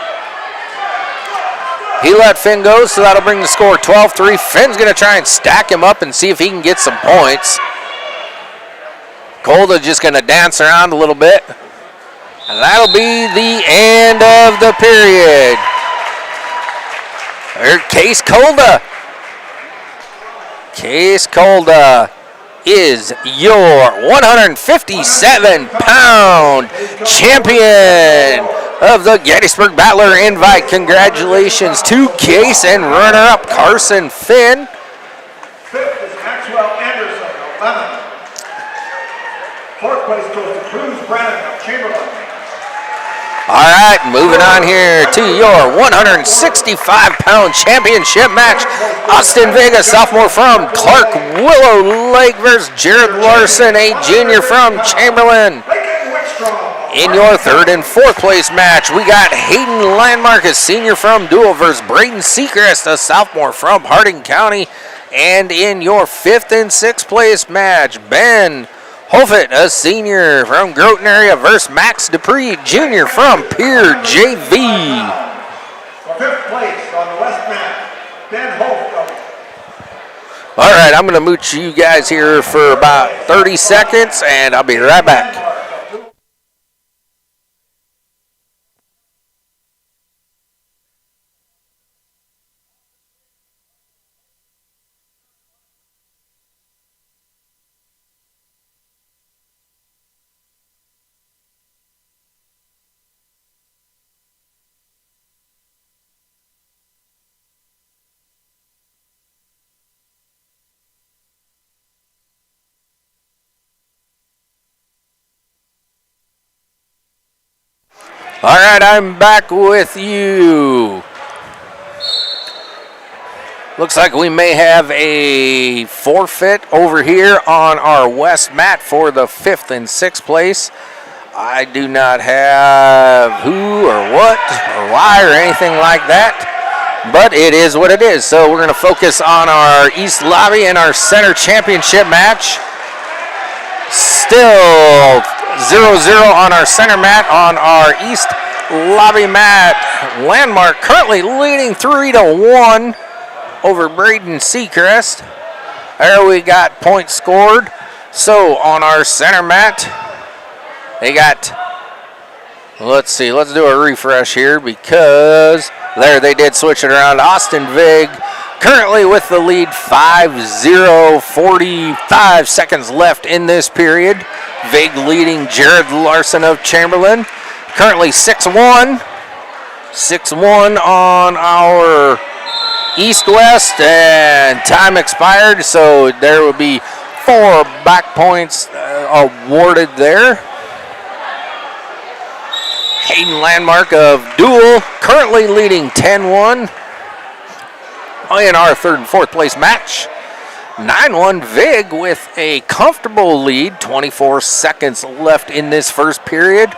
He let Finn go, so that'll bring the score 12-3. Finn's going to try and stack him up and see if he can get some points. Colda just going to dance around a little bit. And that'll be the end of the period. Case Colda. Case Colda is your 157-pound champion of the Gettysburg Battler Invite. Congratulations to Case and runner-up Carson Finn. 5th is Maxwell Anderson of Lemon. 4th place goes to Cruz Brennan of Chamberlain. All right, moving on here to your 165-pound championship match. Austin Vega, sophomore from Clark Willow Lake versus Jared Larson, a junior from Chamberlain. In your third and fourth place match, we got Hayden Landmark, a senior from Dual versus Braden Seacrest, a sophomore from Harding County. And in your fifth and sixth place match, Ben Hoffett, a senior from Groton area versus Max Dupree, junior from Pier JV. For fifth place on the west mat, Ben Hoffett. All right, I'm going to mooch you guys here for about 30 seconds, and I'll be right back. All right, I'm back with you. Looks like we may have a forfeit over here on our west mat for the fifth and sixth place. I do not have who or what or why or anything like that, but it is what it is. So we're going to focus on our east lobby and our center championship match. Still 0-0 on our center mat. On our east lobby mat, Landmark currently leading 3-1 over Braden Seacrest. There we got points scored. So on our center mat, they got, let's see, let's do a refresh here because there they did switch it around. Austin Vig currently with the lead, 5-0, 45 seconds left in this period. Vig leading Jared Larson of Chamberlain. Currently 6-1. 6-1 on our east-west, and time expired, so there will be 4 back points awarded there. Hayden Landmark of Dual currently leading 10-1 in our third and fourth place match. 9-1 Vig with a comfortable lead, 24 seconds left in this first period.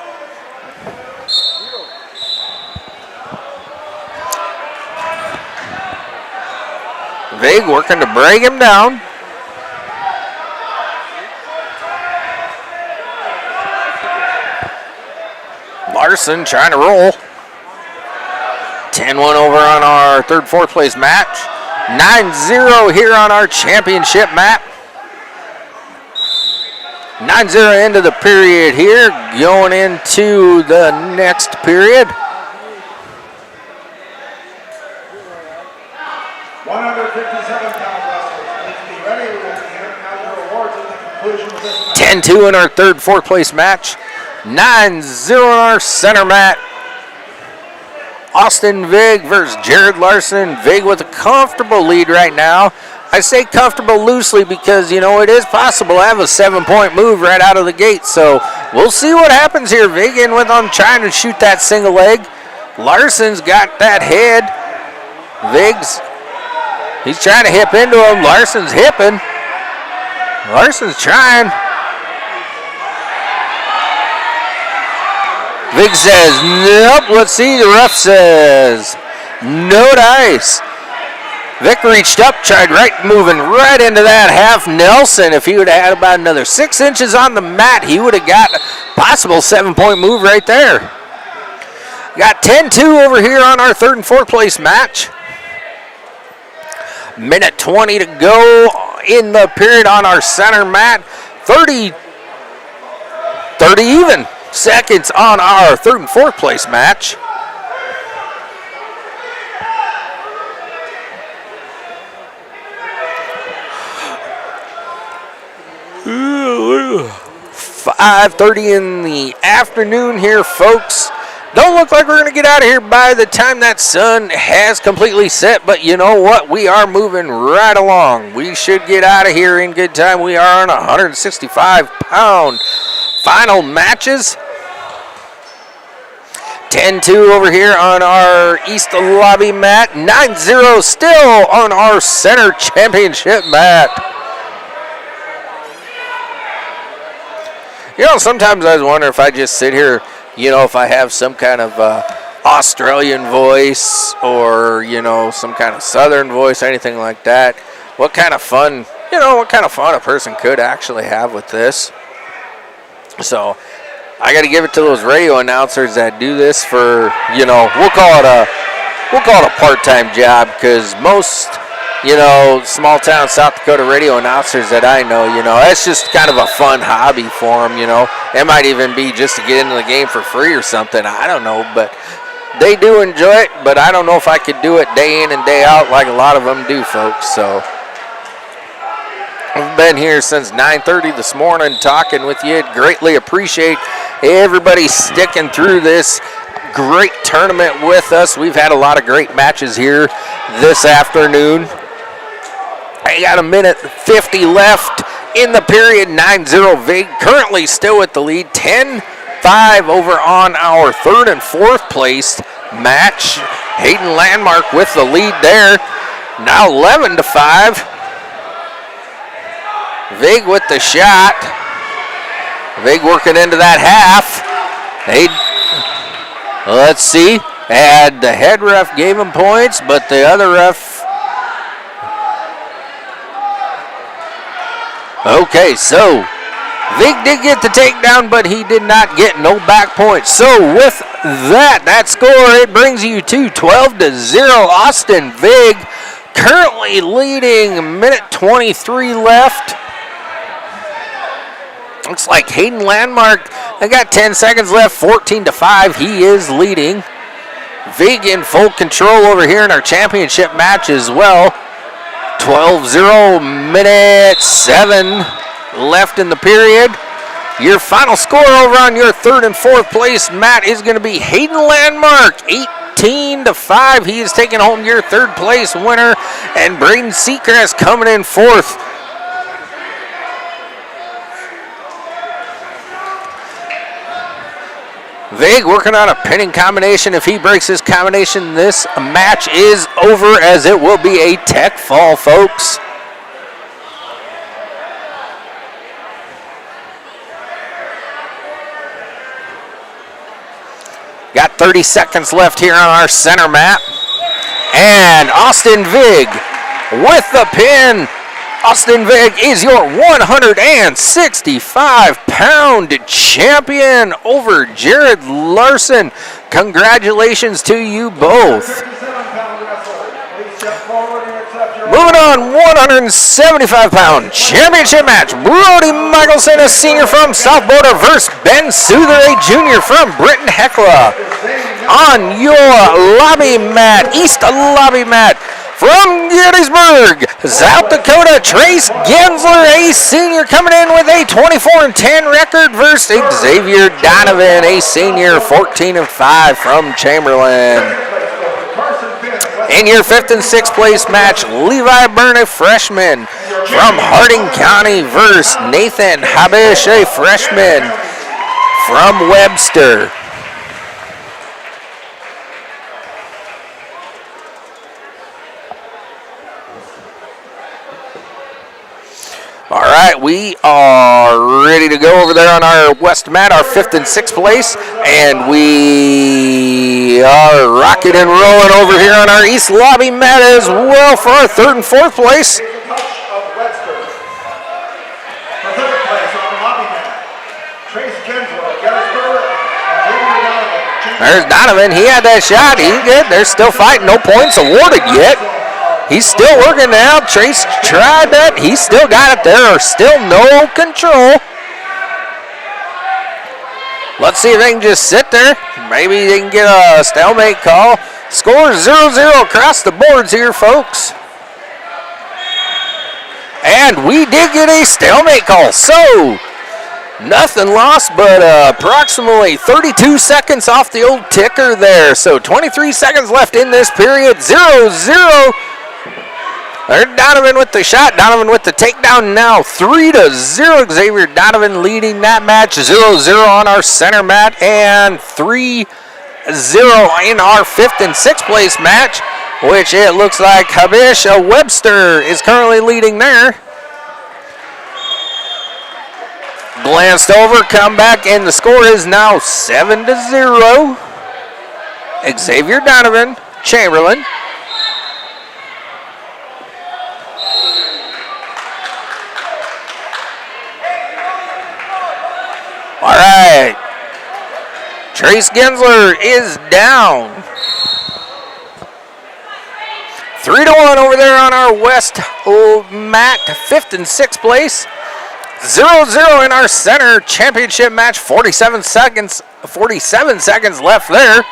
Vig working to break him down. Larson trying to roll. 10-1 over on our third, fourth place match. 9-0 here on our championship map. 9-0 into the period here, going into the next period. 157-pound wrestlers, please be ready. We will be handing out your awards at the conclusion of this match. 10-2 in our third, fourth place match. 9-0 on our center mat. Austin Vig versus Jared Larson. Vig with a comfortable lead right now. I say comfortable loosely because, you know, it is possible to have a 7-point move right out of the gate. So we'll see what happens here. Vig in with on trying to shoot that single leg. Larson's got that head. Vig's, he's trying to hip into him. Larson's hipping. Larson's trying. Vig says, nope, let's see, the ref says, no dice. Vic reached up, tried moving right into that half Nelson. If he would have had about another 6 inches on the mat, he would have got a possible 7-point move right there. Got 10-2 over here on our third and fourth place match. Minute 20 to go in the period on our center mat. 30 even seconds on our third and fourth place match. Ooh, 5:30 in the afternoon here, folks. Don't look like we're going to get out of here by the time that sun has completely set, but you know what? We are moving right along. We should get out of here in good time. We are on 165-pound final matches. 10-2 over here on our East Lobby mat. 9-0 still on our Center Championship mat. You know, sometimes I wonder if I just sit here, you know, if I have some kind of Australian voice or, you know, some kind of Southern voice, anything like that. What kind of fun, you know, what kind of fun a person could actually have with this. So I got to give it to those radio announcers that do this for, you know, we'll call it a part-time job, because most, you know, small town South Dakota radio announcers that I know, you know, it's just kind of a fun hobby for them, you know. It might even be just to get into the game for free or something. I don't know, but they do enjoy it, but I don't know if I could do it day in and day out like a lot of them do, folks. So I've been here since 9:30 this morning talking with you. Greatly appreciate everybody sticking through this great tournament with us. We've had a lot of great matches here this afternoon. I got a minute 50 left in the period. 9-0 Vig currently still with the lead. 10-5 over on our third and fourth place match. Hayden Landmark with the lead there. Now 11-5. Vig with the shot. Vig working into that half. Let's see. And the head ref gave him points, but the other ref. Okay, so Vig did get the takedown, but he did not get no back points. So with that score, it brings you to 12-0. Austin Vig currently leading. Minute 23 left. Looks like Hayden Landmark, I got 10 seconds left, 14-5. He is leading. Vig in full control over here in our championship match as well. 12-0, minute 7 left in the period. Your final score over on your third and fourth place mat is going to be Hayden Landmark, 18-5. He is taking home your third place winner, and Braden Seacrest coming in fourth. Vig working on a pinning combination. If he breaks his combination, this match is over, as it will be a tech fall, folks. Got 30 seconds left here on our center mat. And Austin Vig with the pin. Austin Vig is your 165-pound champion over Jared Larson. Congratulations to you both. Moving on, 175-pound championship match. Brody Michelson, a senior from South Boulder, versus Ben Souther, a junior from Britton Hecla. On your lobby mat, East lobby mat, from Gettysburg, South Dakota, Trace Gensler, a senior, coming in with a 24-10 record versus Xavier Donovan, a senior, 14-5 from Chamberlain. In your fifth and sixth place match, Levi Byrne, a freshman from Harding County, versus Nathan Habish, a freshman from Webster. All right, we are ready to go over there on our west mat, our fifth and sixth place, and we are rocking and rolling over here on our east lobby mat as well for our third and fourth place. There's Donovan. He had that shot. He's good. They're still fighting. No points awarded yet. He's still working now. Trace tried that. He still got it there. Still no control. Let's see if they can just sit there. Maybe they can get a stalemate call. Score 0-0 across the boards here, folks. And we did get a stalemate call. So, nothing lost, but approximately 32 seconds off the old ticker there. So 23 seconds left in this period. 0-0. There's Donovan with the shot. Donovan with the takedown now. 3-0. Xavier Donovan leading that match. 0-0 on our center mat. And 3 in our 5th and 6th place match, which it looks like Habisha Webster is currently leading there. Glanced over, come back, and the score is now 7-0. Xavier Donovan, Chamberlain. All right. Trace Gensler is down. 3-1 over there on our west mat, 5th and 6th place. 0-0 in our center championship match, 47 seconds left there.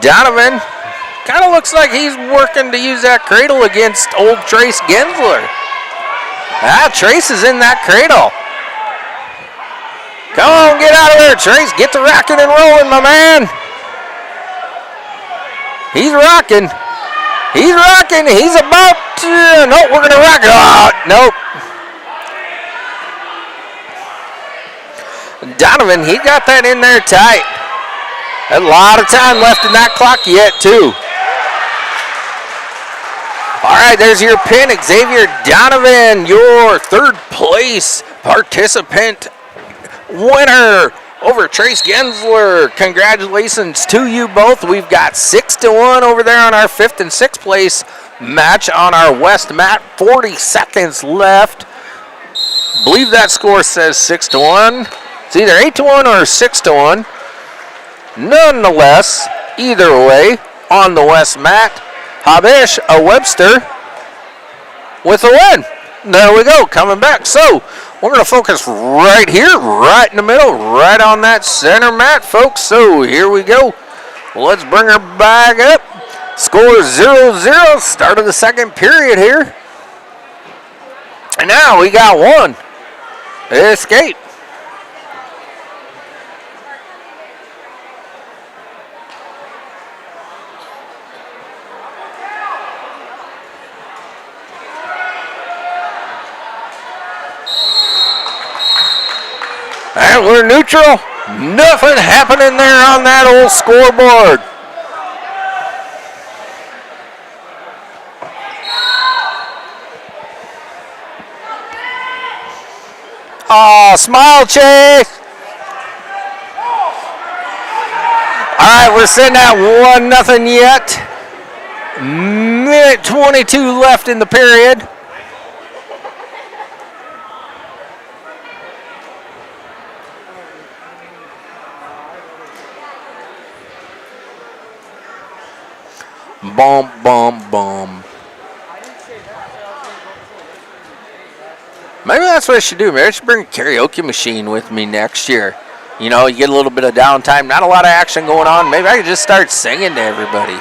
Donovan kind of looks like he's working to use that cradle against old Trace Gensler. Trace is in that cradle. Come on, get out of there, Trace. Get to rocking and rolling, my man. He's rocking. He's rocking. He's about to... Nope, we're going to rock it. Oh, nope. Donovan, he got that in there tight. A lot of time left in that clock yet, too. All right, there's your pin. Xavier Donovan, your 3rd place participant winner over Trace Gensler. Congratulations to you both. We've got 6-1 over there on our 5th and 6th place match on our west mat. 40 seconds left. Believe that score says 6-1. It's either 8-1 or 6-1. Nonetheless, either way, on the west mat, Habish Webster with a win. There we go, coming back. So we're going to focus right here, right in the middle, right on that center mat, folks. So here we go. Let's bring her back up. Score 0-0, start of the 2nd period here. And now we got one. Escape. And we're neutral. Nothing happening there on that old scoreboard. Oh, smile, Chase. All right, we're sitting at 1-0 yet. Minute 22 left in the period. Boom, boom, boom. Maybe that's what I should do. Maybe I should bring a karaoke machine with me next year. You know, you get a little bit of downtime, not a lot of action going on. Maybe I could just start singing to everybody.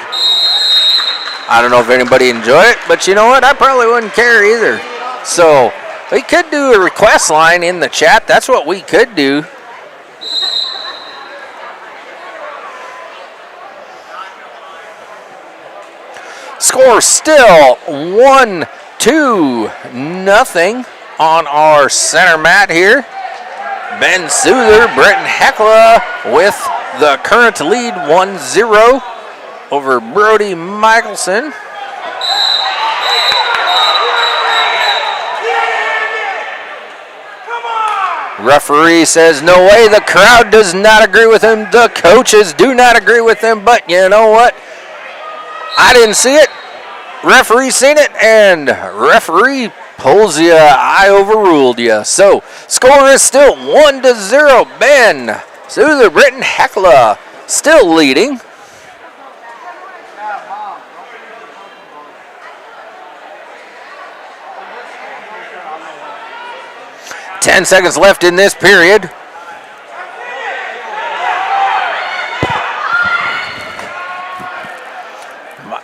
I don't know if anybody enjoy it, but you know what? I probably wouldn't care either. So we could do a request line in the chat. That's what we could do. Score still 1-2-0 on our center mat here. Ben Souther, Bretton Heckla with the current lead 1-0 over Brody Michelson. Referee says no way. The crowd does not agree with him. The coaches do not agree with him. But you know what? I didn't see it. Referee seen it, and referee pulls you. I overruled you. So score is still 1-0. Ben Souther, Britton Heckla still leading. Ten seconds left in this period.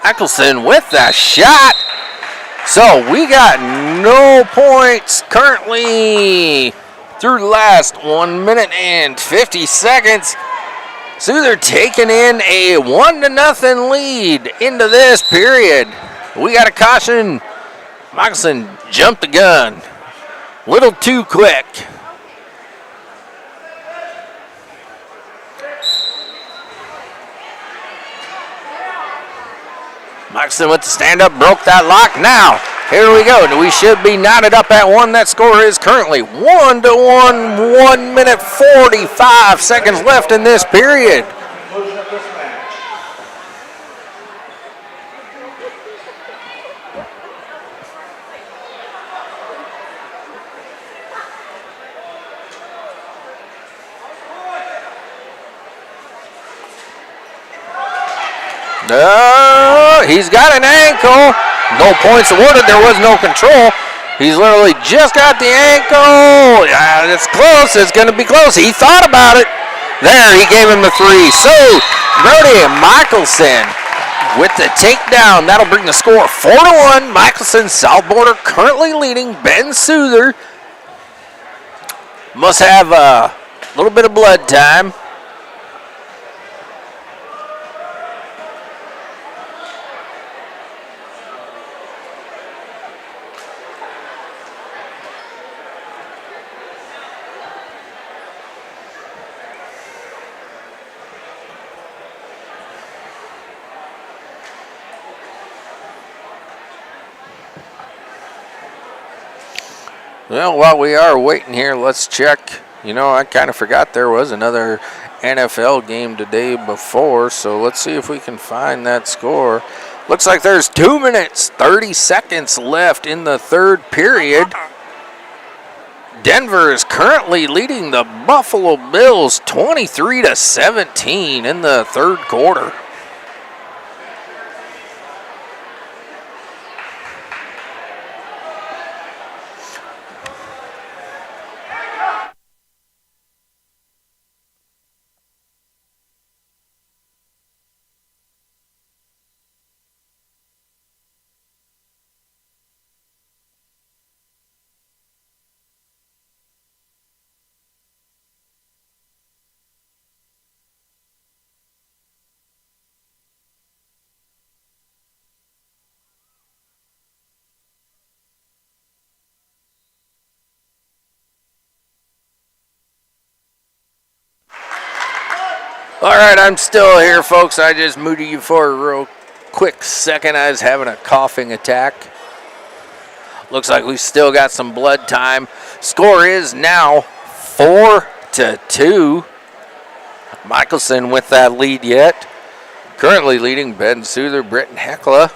Michelson with the shot. So we got no points currently through the last 1 minute and 50 seconds. Souther taking in a 1-0 lead into this period. We got a caution. Michelson jumped the gun. Little too quick. Michelson with the stand-up, broke that lock. Now, here we go. We should be knotted up at 1. That score is currently 1-1, 1 minute 45 seconds left in this period. Conclusion of this match. No, he's got an ankle. No points awarded. There was no control. He's literally just got the ankle. It's close. It's going to be close. He thought about it. There, he gave him the 3. So, Brody Michelson with the takedown. That'll bring the score 4-1. Michelson, South Border, currently leading. Ben Souther must have a little bit of blood time. Well, while we are waiting here, let's check. You know, I kind of forgot there was another NFL game today before, so let's see if we can find that score. Looks like there's 2 minutes, 30 seconds left in the third period. Denver is currently leading the Buffalo Bills 23-17 in the third quarter. All right, I'm still here, folks. I just muted you for a real quick second. I was having a coughing attack. Looks like we still got some blood time. Score is now 4-2. Michelson with that lead yet. Currently leading Ben Souther, Britton Heckla.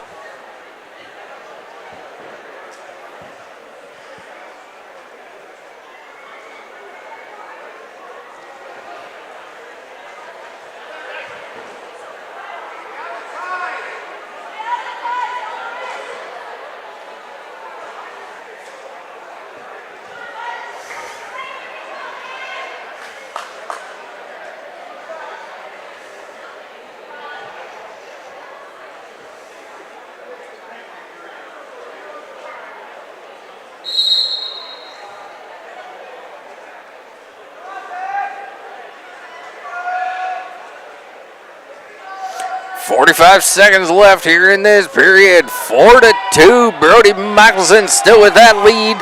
.45 seconds left here in this period. 4-2. Brody Michelson still with that lead.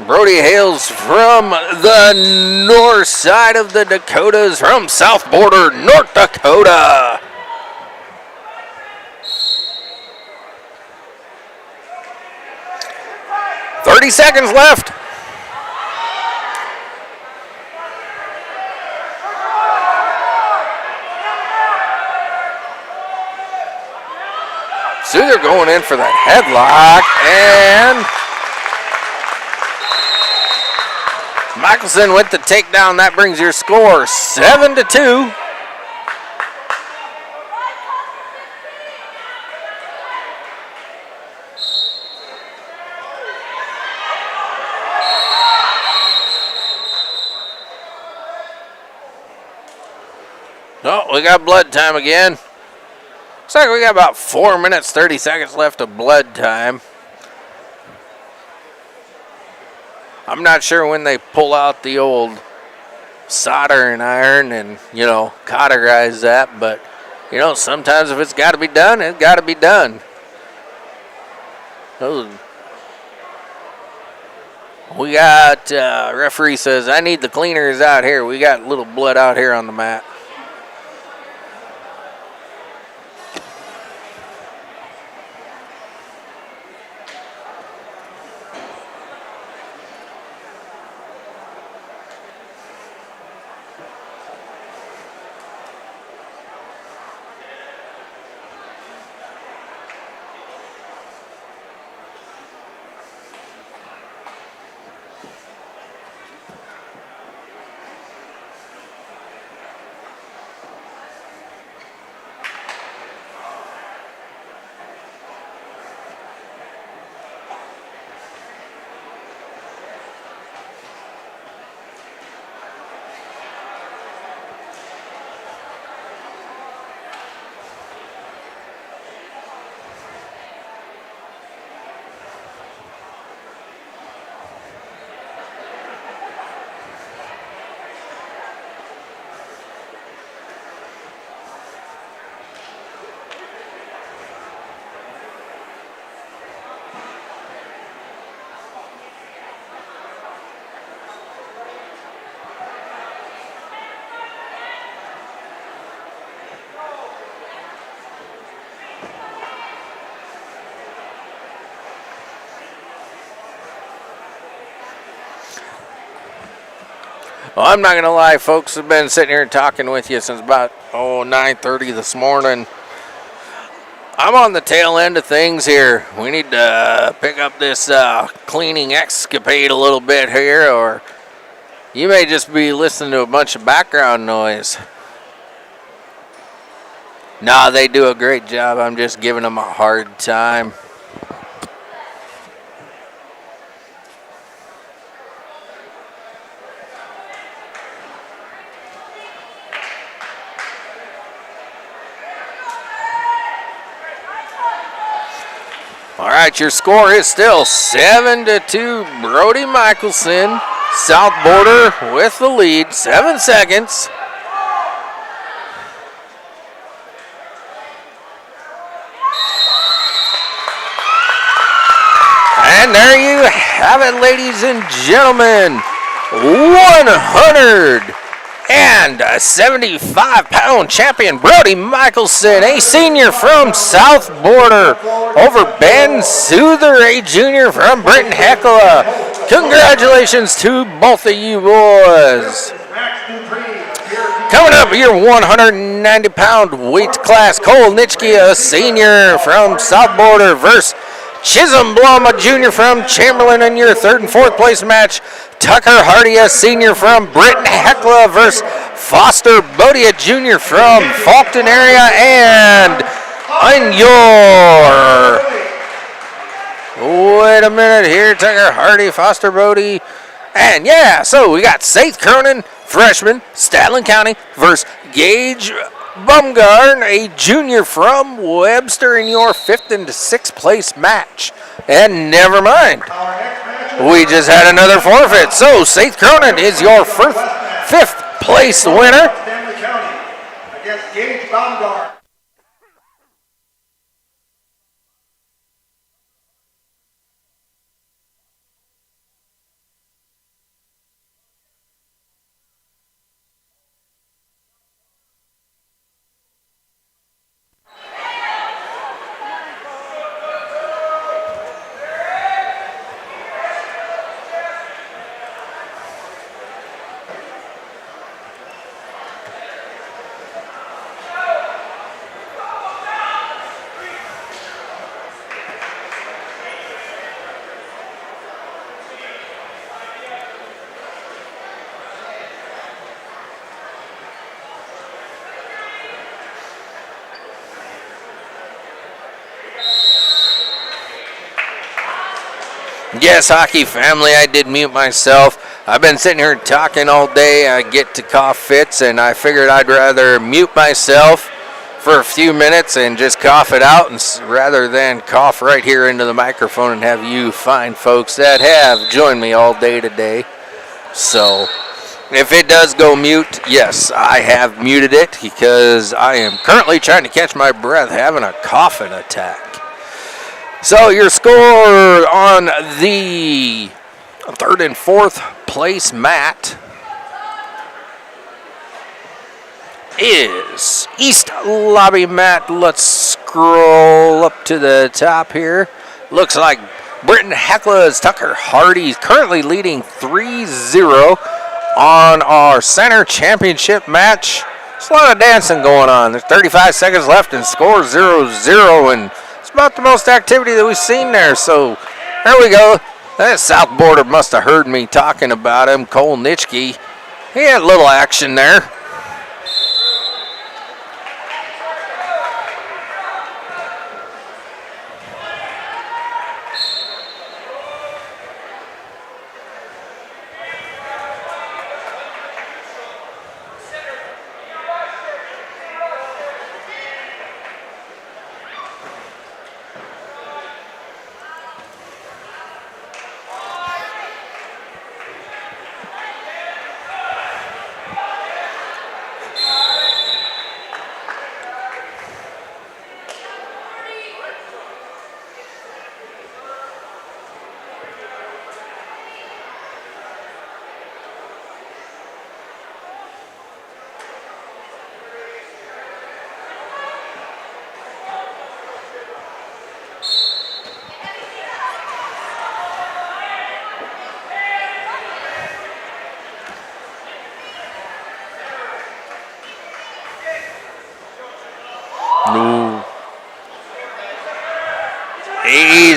Brody hails from the north side of the Dakotas, from South Border, North Dakota. .30 seconds left. Souther going in for that headlock, and Michelson with the takedown. That brings your score 7-2. Oh, we got blood time again. Looks like we got about 4 minutes, 30 seconds left of blood time. I'm not sure when they pull out the old soldering iron and, you know, cauterize that, but, you know, sometimes if it's got to be done, it's got to be done. We got, referee says, I need the cleaners out here. We got a little blood out here on the mat. Well, I'm not going to lie, folks. I've been sitting here talking with you since about 9:30 this morning. I'm on the tail end of things here. We need to pick up this cleaning escapade a little bit here, or you may just be listening to a bunch of background noise. Nah, they do a great job. I'm just giving them a hard time. All right, your score is still 7-2. Brody Michelson, South Border with the lead. 7 seconds. And there you have it, ladies and gentlemen. 175-pound champion Brody Michelson, a senior from South Border, over Ben Souther, a junior from Britton Hecla. Congratulations to both of you boys. Coming up, your 190-pound weight class, Cole Nitschke, a senior from South Border, versus Chisholm Blum, a junior from Chamberlain, in your third and fourth place match. Tucker Hardy, a senior from Britton Hecla, versus Foster Bodie, a junior from Faulkton area, and on your... Wait a minute here, Tucker Hardy, Foster Bodie, and yeah, so we got Seth Cronin, freshman, Statland County, versus Gage Bumgarn, a junior from Webster, in your fifth and sixth place match. And never mind, we just had another forfeit. So Seth Cronin is your fifth place winner. Stanley County against Gage Baumgart. Yes, hockey family, I did mute myself. I've been sitting here talking all day. I get to cough fits, and I figured I'd rather mute myself for a few minutes and just cough it out, and rather than cough right here into the microphone and have you fine folks that have joined me all day today. So if it does go mute, yes, I have muted it because I am currently trying to catch my breath, having a coughing attack. So your score on the third and fourth place mat is East Lobby mat. Let's scroll up to the top here. Looks like Britton Hecla's Tucker Hardy currently leading 3-0 on our center championship match. There's a lot of dancing going on. There's 35 seconds left and score 0-0, and it's about the most activity that we've seen there. So there we go. That South Border must have heard me talking about him, Cole Nitschke. He had a little action there.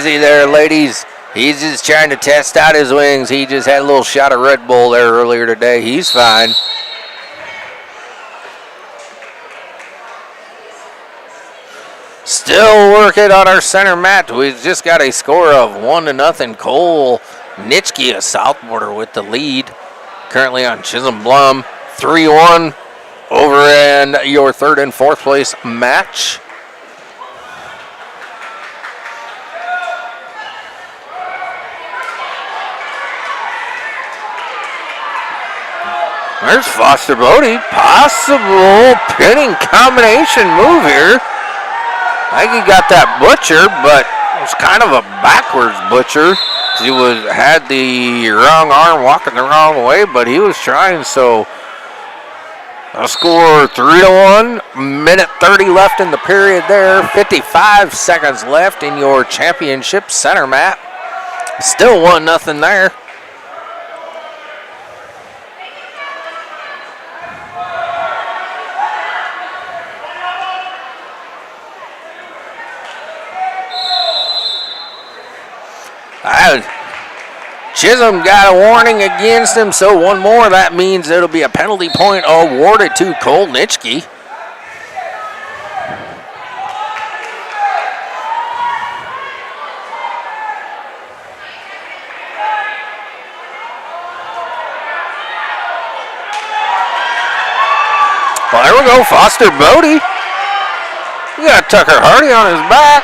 easy there, ladies. He's just trying to test out his wings. He just had a little shot of Red Bull there earlier today. He's fine. Still working on our center mat. We've just got a score of 1-0. Cole Nitschke, a Southboarder, with the lead. Currently on Chisholm Blum. 3-1 over in your third and fourth place match. There's Foster Bodie. Possible pinning combination move here. I think he got that butcher, but it was kind of a backwards butcher. He had the wrong arm walking the wrong way, but he was trying. So a score 3-1. Minute 30 left in the period there. 55 seconds left in your championship center mat. Still 1-0 there. Chisholm got a warning against him, so one more. That means it'll be a penalty point awarded to Cole Nitschke. Well, there we go, Foster Bodie. You got Tucker Hardy on his back.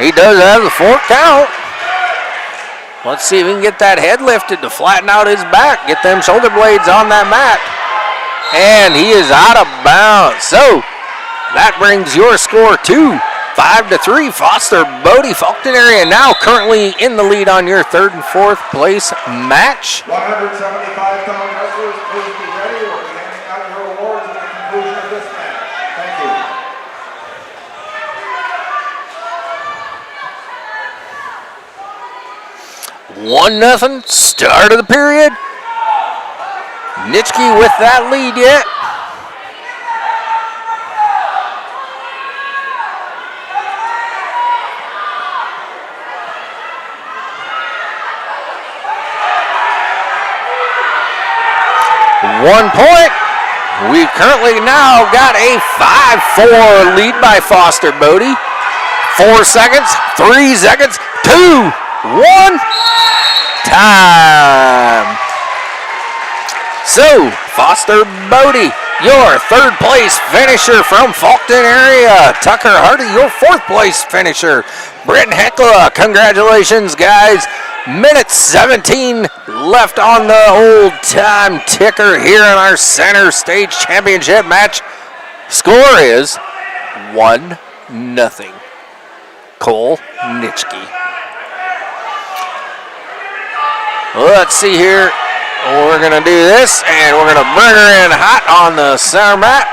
He does have the 4 count. Let's see if we can get that head lifted to flatten out his back. Get them shoulder blades on that mat. And he is out of bounds. So that brings your score to 5-3. Foster Bodie, Fulton area now currently in the lead on your third and fourth place match. 175-pound wrestlers, please be ready. We'll be handing out your awards at the conclusion of this match. Thank you. One nothing, start of the period. Nitschke with that lead yet. One point. We currently now got a 5-4 lead by Foster Bodie. 4 seconds, 3 seconds, 2, 1. Time. So, Foster Bodie, your third place finisher from Fulton area. Tucker Hardy, your fourth place finisher. Britton Heckla, congratulations, guys. Minute 17 left on the old time ticker here in our center stage championship match. Score is 1-0. Cole Nitschke. Let's see here. We're going to do this, and we're going to bring her in hot on the center mat.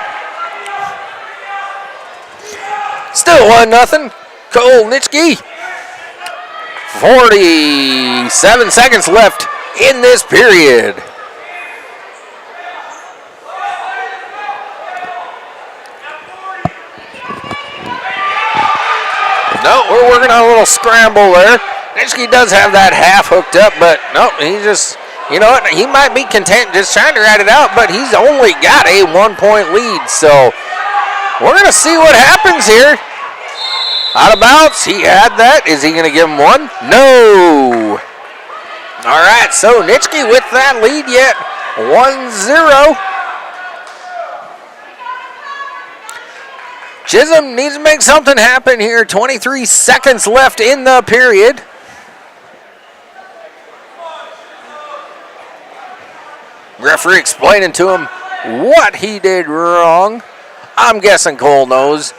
Still 1-0. Cole Nitschke. 47 seconds left in this period. No, we're working on a little scramble there. Nitschke does have that half hooked up, but no, he just, you know what, he might be content just trying to ride it out, but he's only got a 1-point lead, so we're going to see what happens here. Out of bounds, he had that. Is he going to give him one? No. All right, so Nitschke with that lead yet, 1-0. Chisholm needs to make something happen here. 23 seconds left in the period. Referee explaining to him what he did wrong. I'm guessing Cole knows.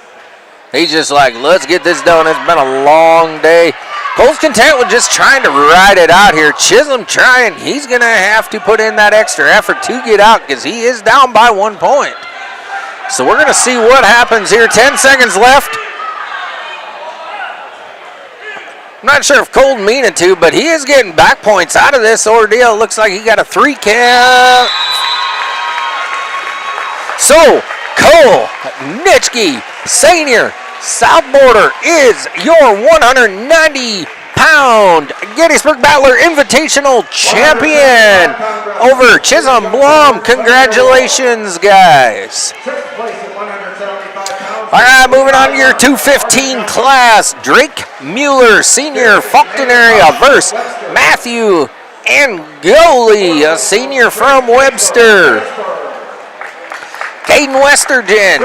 He's just like, let's get this done. It's been a long day. Cole's content with just trying to ride it out here. Chisholm trying. He's going to have to put in that extra effort to get out because he is down by 1 point. So we're going to see what happens here. 10 seconds left. I'm not sure if Cole meaning to, but he is getting back points out of this ordeal. It looks like he got a 3 count. So, Cole Nitschke, senior, South Border is your 190-pound Gettysburg Battler Invitational champion over Chisholm Blum. Congratulations, guys. All right, moving on to your 215 class. Drake Mueller, senior, Faulkton area, versus Matthew Angoli, a senior from Webster. Caden Westergen,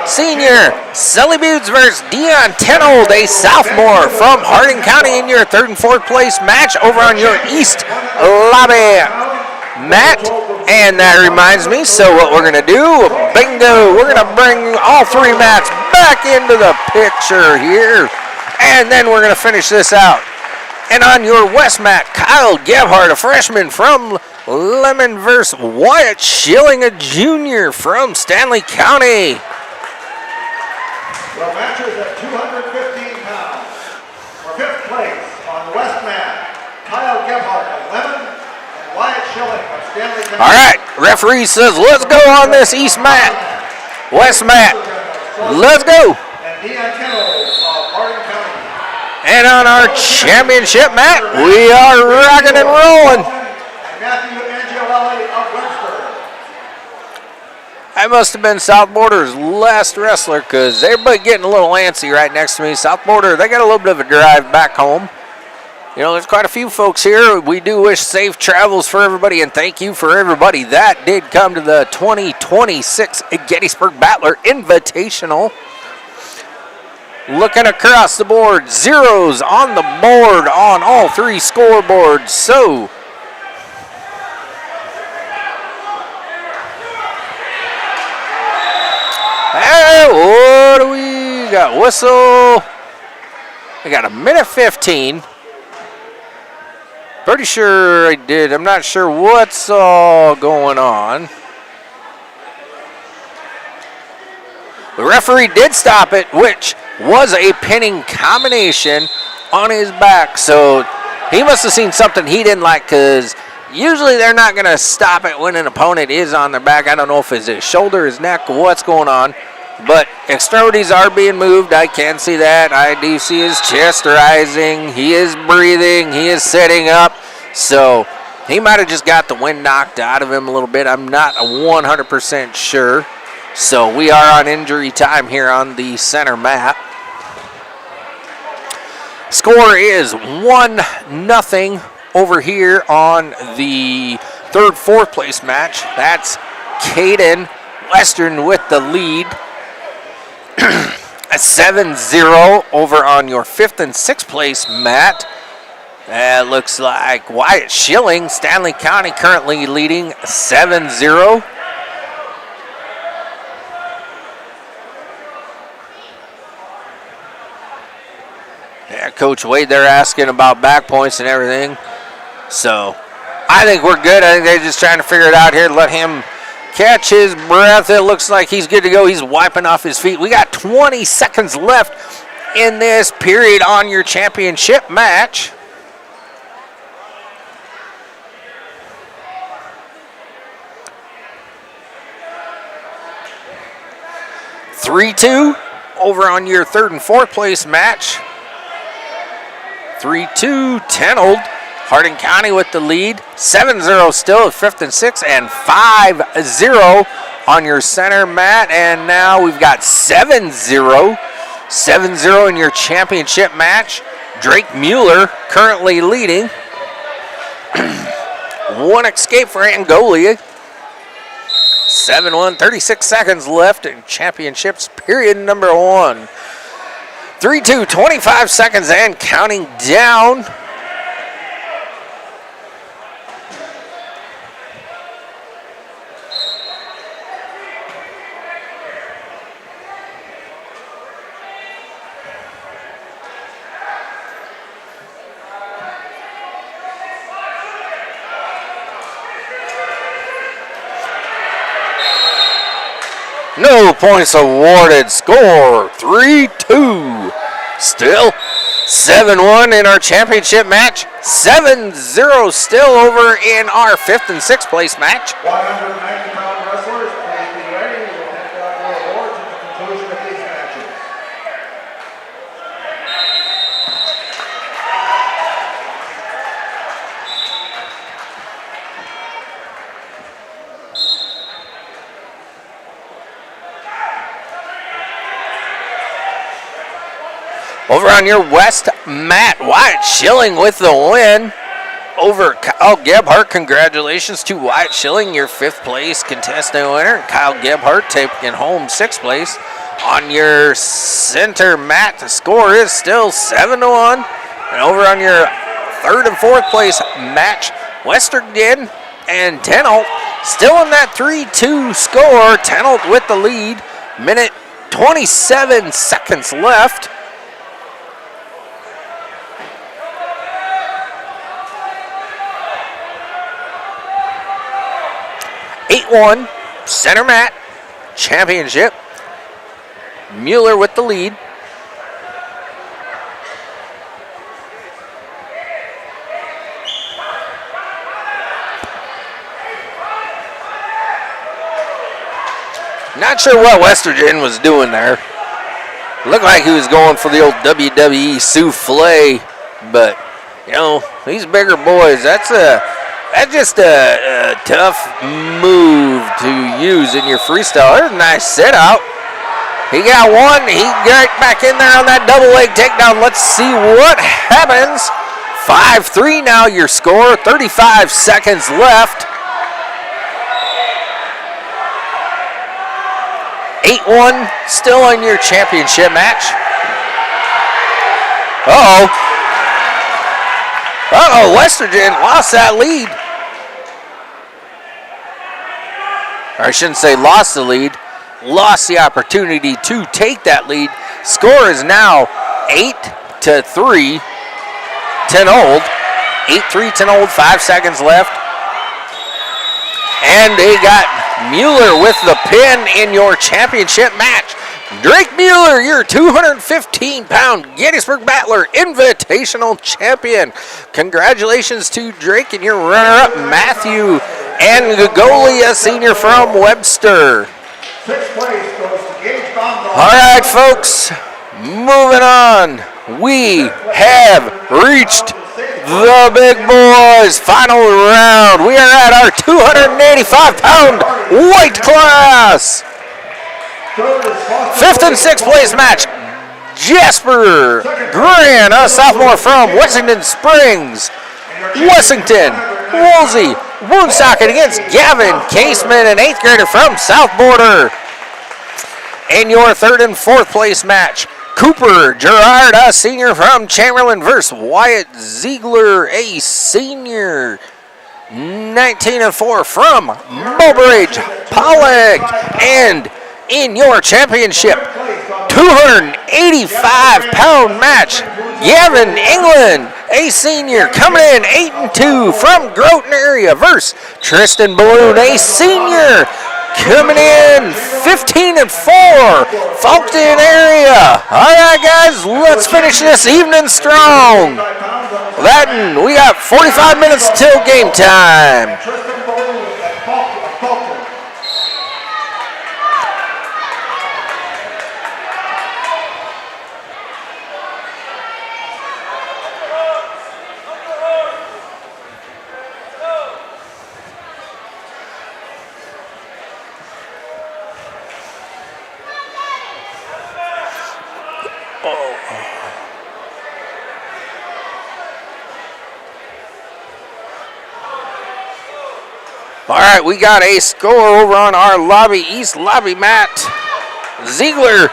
senior, Sully Buttes versus Dion Tenold, a sophomore from Hardin County in your third and fourth place match over on your east lobby mat. And that reminds me, so what we're going to do, bingo, we're going to bring all three mats back into the picture here. And then we're going to finish this out. And on your west mat, Kyle Gebhardt, a freshman from Lemon versus Wyatt Schilling, a junior from Stanley County. The matches at 215 pounds. For fifth place on the west mat, Kyle Gebhardt of Lemon and Wyatt Schilling of Stanley County. All right, referee says let's go on this east mat. West mat, let's go. And Dion Tenold of Hardin County. And on our championship mat, we are rocking and rolling. Matthew Angelelli of Webster. I must have been South Border's last wrestler because everybody getting a little antsy right next to me. South Border, they got a little bit of a drive back home. You know, there's quite a few folks here. We do wish safe travels for everybody, and thank you for everybody that did come to the 2026 Gettysburg Battler Invitational. Looking across the board, zeros on the board on all three scoreboards. So, hey, what do we got? Whistle. We got a minute 15. Pretty sure I did. I'm not sure what's all going on. The referee did stop it, which was a pinning combination on his back. So he must have seen something he didn't like, because usually they're not going to stop it when an opponent is on their back. I don't know if it's his shoulder, his neck, what's going on. But extremities are being moved. I can see that. I do see his chest rising. He is breathing. He is sitting up. So he might have just got the wind knocked out of him a little bit. I'm not 100% sure. So we are on injury time here on the center mat. Score is 1-0 over here on the third, fourth place match. That's Caden Western with the lead. A 7-0 over on your fifth and sixth place mat. It looks like Wyatt Schilling, Stanley County, currently leading 7-0. Yeah, Coach Wade, they're asking about back points and everything. So I think we're good. I think they're just trying to figure it out here. Let him catch his breath. It looks like he's good to go. He's wiping off his feet. We got 20 seconds left in this period on your championship match. (3-2) over on your third and fourth place match. 3-2, Tenold. Hardin County with the lead. 7-0 still at fifth and sixth, and 5-0 on your center mat. And now we've got 7-0. 7-0 in your championship match. Drake Mueller currently leading. One escape for Angolia. 7-1, 36 seconds left in championships period number 1. 3-2, 25 seconds and counting down. No points awarded. Score 3-2. Still 7-1 in our championship match. 7-0 still over in our fifth and sixth place match. 190-pound wrestlers, please be ready. We will hand out your awards at the conclusion of these matches. Over on your west mat, Wyatt Schilling with the win over Kyle Gebhardt. Congratulations to Wyatt Schilling, your 5th place contestant winner. Kyle Gebhardt taking home 6th place. On your center mat, the score is still 7-1. And over on your 3rd and 4th place match, Westergden and Tenolt still in that 3-2 score. Tenolt with the lead. Minute 27 seconds left. (8-1) center mat championship. Mueller with the lead. Not sure what Westergden was doing there. Looked like he was going for the old WWE souffle, but you know, these bigger boys, that's just a tough move to use in your freestyle. There's a nice sit out. He got one. He got back in there on that double leg takedown. Let's see what happens. 5-3 now your score. 35 seconds left. 8-1 still in your championship match. Westergden lost that lead. Or I shouldn't say lost the lead. Lost the opportunity to take that lead. Score is now 8-3. Tenold. 8-3 Tenold. 5 seconds left. And they got Mueller with the pin in your championship match. Drake Mueller, your 215-pound Gettysburg Battler Invitational Champion. Congratulations to Drake and your runner-up, Matthew Angolia, senior from Webster. All right, folks, moving on. We have reached the big boys' final round. We are at our 285-pound weight class. 5th and 6th place match. Jasper Grant, a sophomore from Wessington Springs. Wessington, Woolsey, Woonsocket against Gavin Caseman, an 8th grader from South Border. In your 3rd and 4th place match, Cooper Gerard, a senior from Chamberlain versus Wyatt Ziegler, a senior. 19-4 from Mulberridge Pollock. And in your championship 285-pound match, Gavin England, a senior, coming in 8-2 from Groton area versus Tristan Balloon, a senior, coming in 15-4, Fulton area. All right, guys, let's finish this evening strong. Latin, we got 45 minutes till game time. All right, we got a score over on our East lobby mat. Ziegler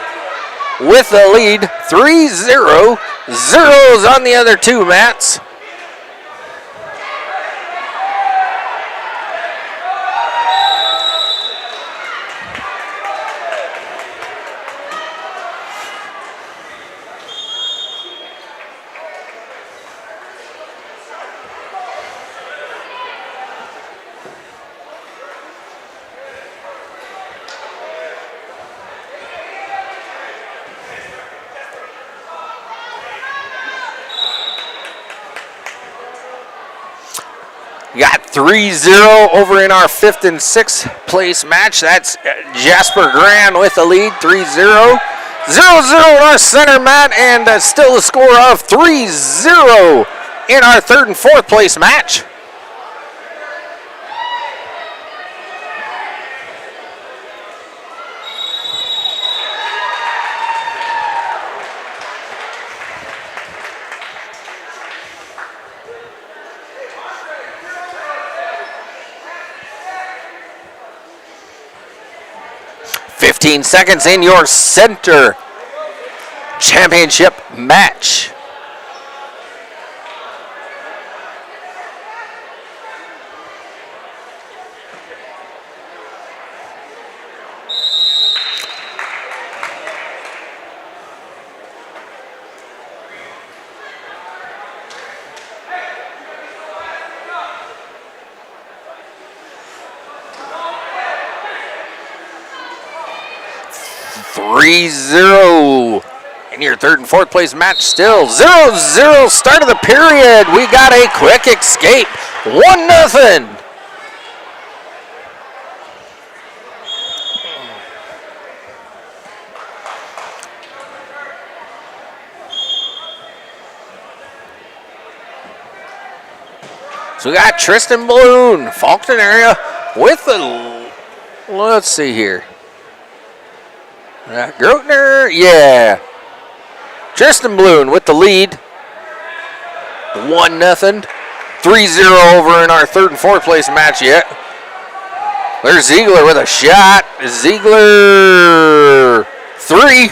with the lead, 3-0. Zeros on the other two mats. We got 3-0 over in our 5th and 6th place match. That's Jasper Grand with the lead, 3-0. 0-0 in our center mat, and still a score of 3-0 in our 3rd and 4th place match. 15 seconds in your center championship match. Zero in your third and fourth place match still. 0-0 start of the period. We got a quick escape. 1-0. So we got Tristan Balloon, Faulkton area with the, let's see here. Grotner, yeah. Tristan Bloom with the lead. 1-0. 3-0 over in our third and fourth place match yet. There's Ziegler with a shot. Ziegler, 3.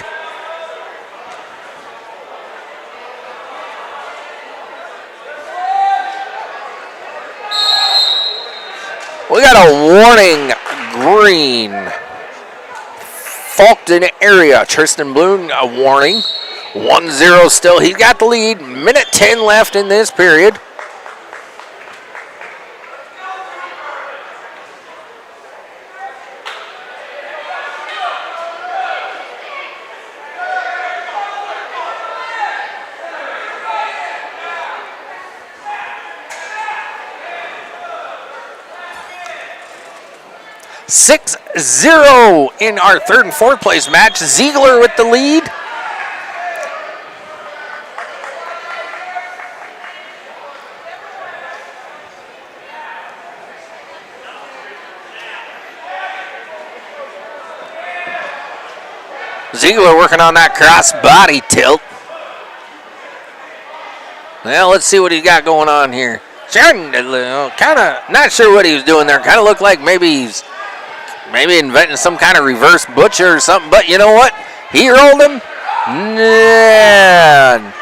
We got a warning green. Faulkton area. Tristan Bloom, a warning. 1-0 still. He's got the lead. Minute 10 left in this period. Six 0 in our third and fourth place match. Ziegler with the lead. Ziegler working on that cross body tilt. Well, let's see what he's got going on here. Kind of not sure what he was doing there. Kind of looked like maybe he's inventing some kind of reverse butcher or something, but you know what? He rolled him. Man.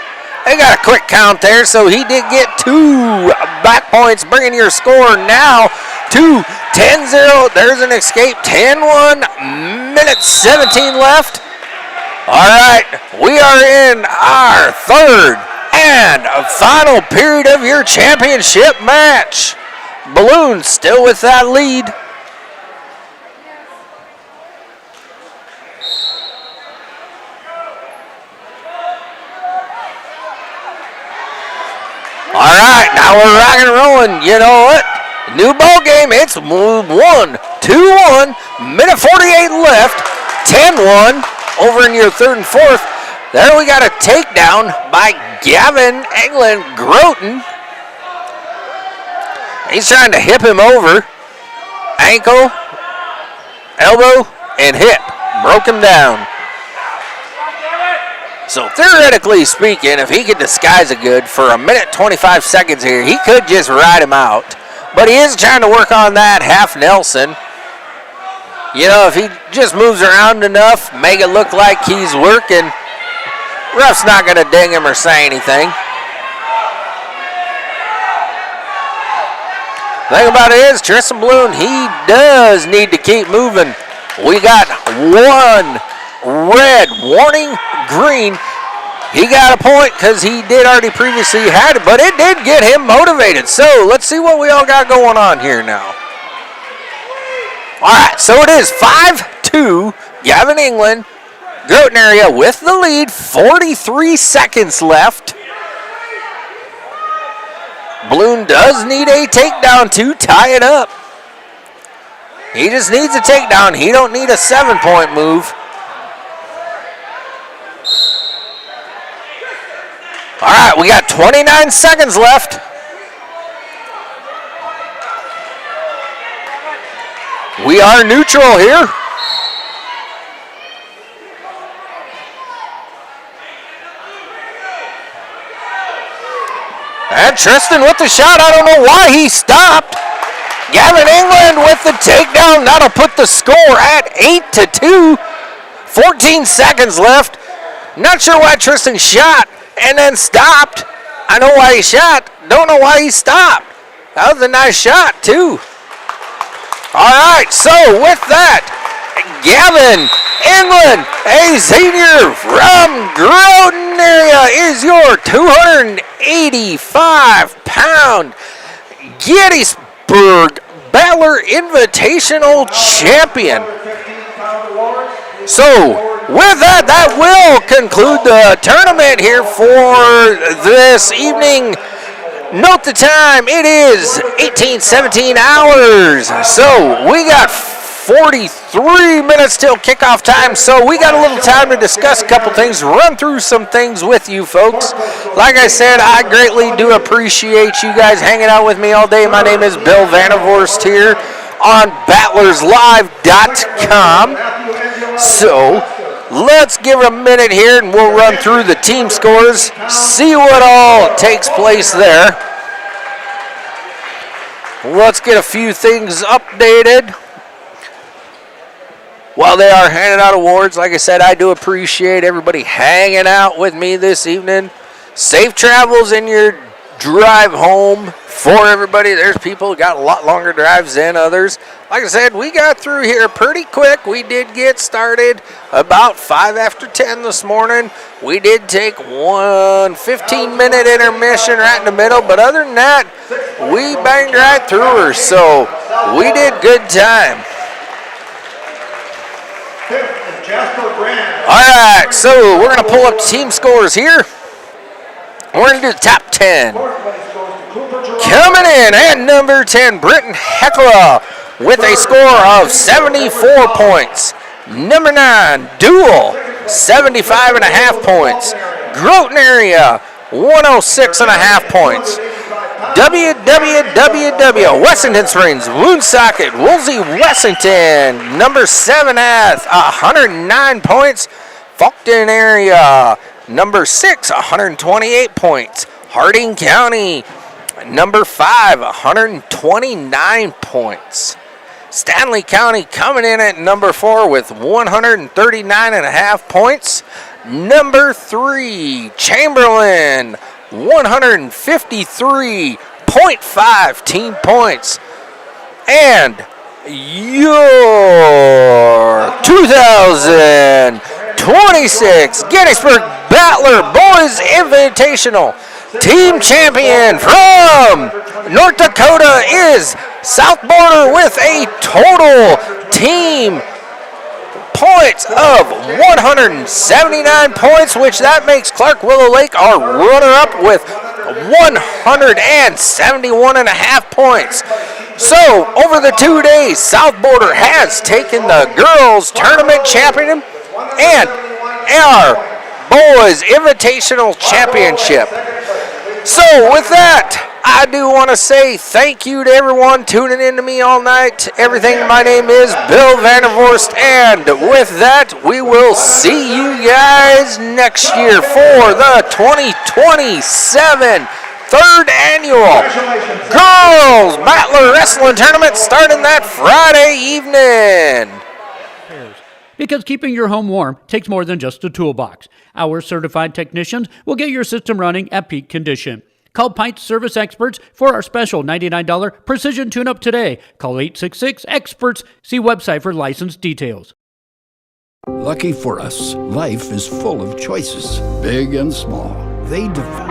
They got a quick count there, so he did get 2 back points, bringing your score now to 10-0. There's an escape. 10-1, minute 17 left. All right, we are in our third and final period of your championship match. Balloon still with that lead. All right, now we're rocking and rolling. You know what? New ball game. It's 1-2-1. Minute 48 left. 10-1 over in your third and fourth. There we got a takedown by Gavin England Groton. He's trying to hip him over. Ankle, elbow, and hip. Broke him down. So theoretically speaking, if he could disguise it good for a minute 25 seconds here, he could just ride him out. But he is trying to work on that half Nelson. You know, if he just moves around enough, make it look like he's working, ref's not going to ding him or say anything. The thing about it is, Tristan Bloom, he does need to keep moving. We got 1 red, warning green. He got a point because he did already previously had it, but it did get him motivated. So let's see what we all got going on here now. All right, so it is 5-2. Gavin England, Groton area with the lead. 43 seconds left. Bloom does need a takedown to tie it up. He just needs a takedown. He don't need a 7-point move. All right, we got 29 seconds left. We are neutral here. And Tristan with the shot. I don't know why he stopped. Gavin England with the takedown. That'll put the score at 8-2. 14 seconds left. Not sure why Tristan shot and then stopped. I know why he shot. Don't know why he stopped. That was a nice shot, too. All right, so with that, Gavin England, a senior from Groton area, is your 285-pound Gettysburg Battler Invitational champion. So, with that, that will conclude the tournament here for this evening. Note the time, it is 18:17 hours. So, we got 43 minutes till kickoff time, so we got a little time to discuss a couple things, run through some things with you folks. Like I said, I greatly do appreciate you guys hanging out with me all day. My name is Bill Vandervorst here on battlerslive.com. So let's give it a minute here and we'll run through the team scores, see what all takes place there. Let's get a few things updated. While they are handing out awards, like I said, I do appreciate everybody hanging out with me this evening. Safe travels in your drive home for everybody. There's people who got a lot longer drives than others. Like I said, we got through here pretty quick. We did get started about 5 after 10 this morning. We did take one 15-minute intermission right in the middle, but other than that, we banged right through her, so we did good time. All right, so we're going to pull up the team scores here. We're going to do the top 10. Coming in at number 10, Britton Heckler with a score of 74 points. Number 9, Duel, 75.5 points. Groton area, 106.5 points. WWWW, Wessington Springs, Woonsocket, Woolsey, Wessington, number 7 at 109 points. Faulkton area, number 6, 128 points. Harding County, number 5, 129 points. Stanley County coming in at number 4 with 139.5 points. Number 3, Chamberlain, 153.5 team points. And your 2026 Gettysburg Battler Boys Invitational team champion from North Dakota is South Border with a total team points of 179 points, which that makes Clark Willow Lake our runner-up with 171.5 points. So, over the 2 days, South Border has taken the girls tournament champion and our boys invitational championship. So, with that, I do want to say thank you to everyone tuning in to me all night. Everything, my name is Bill Vandervorst, and with that, we will see you guys next year for the 2027 third annual Girls Battler Wrestling Tournament starting that Friday evening. Because keeping your home warm takes more than just a toolbox. Our certified technicians will get your system running at peak condition. Call Pint Service Experts for our special $99 precision tune-up today. Call 866-EXPERTS. See website for license details. Lucky for us, life is full of choices, big and small. They define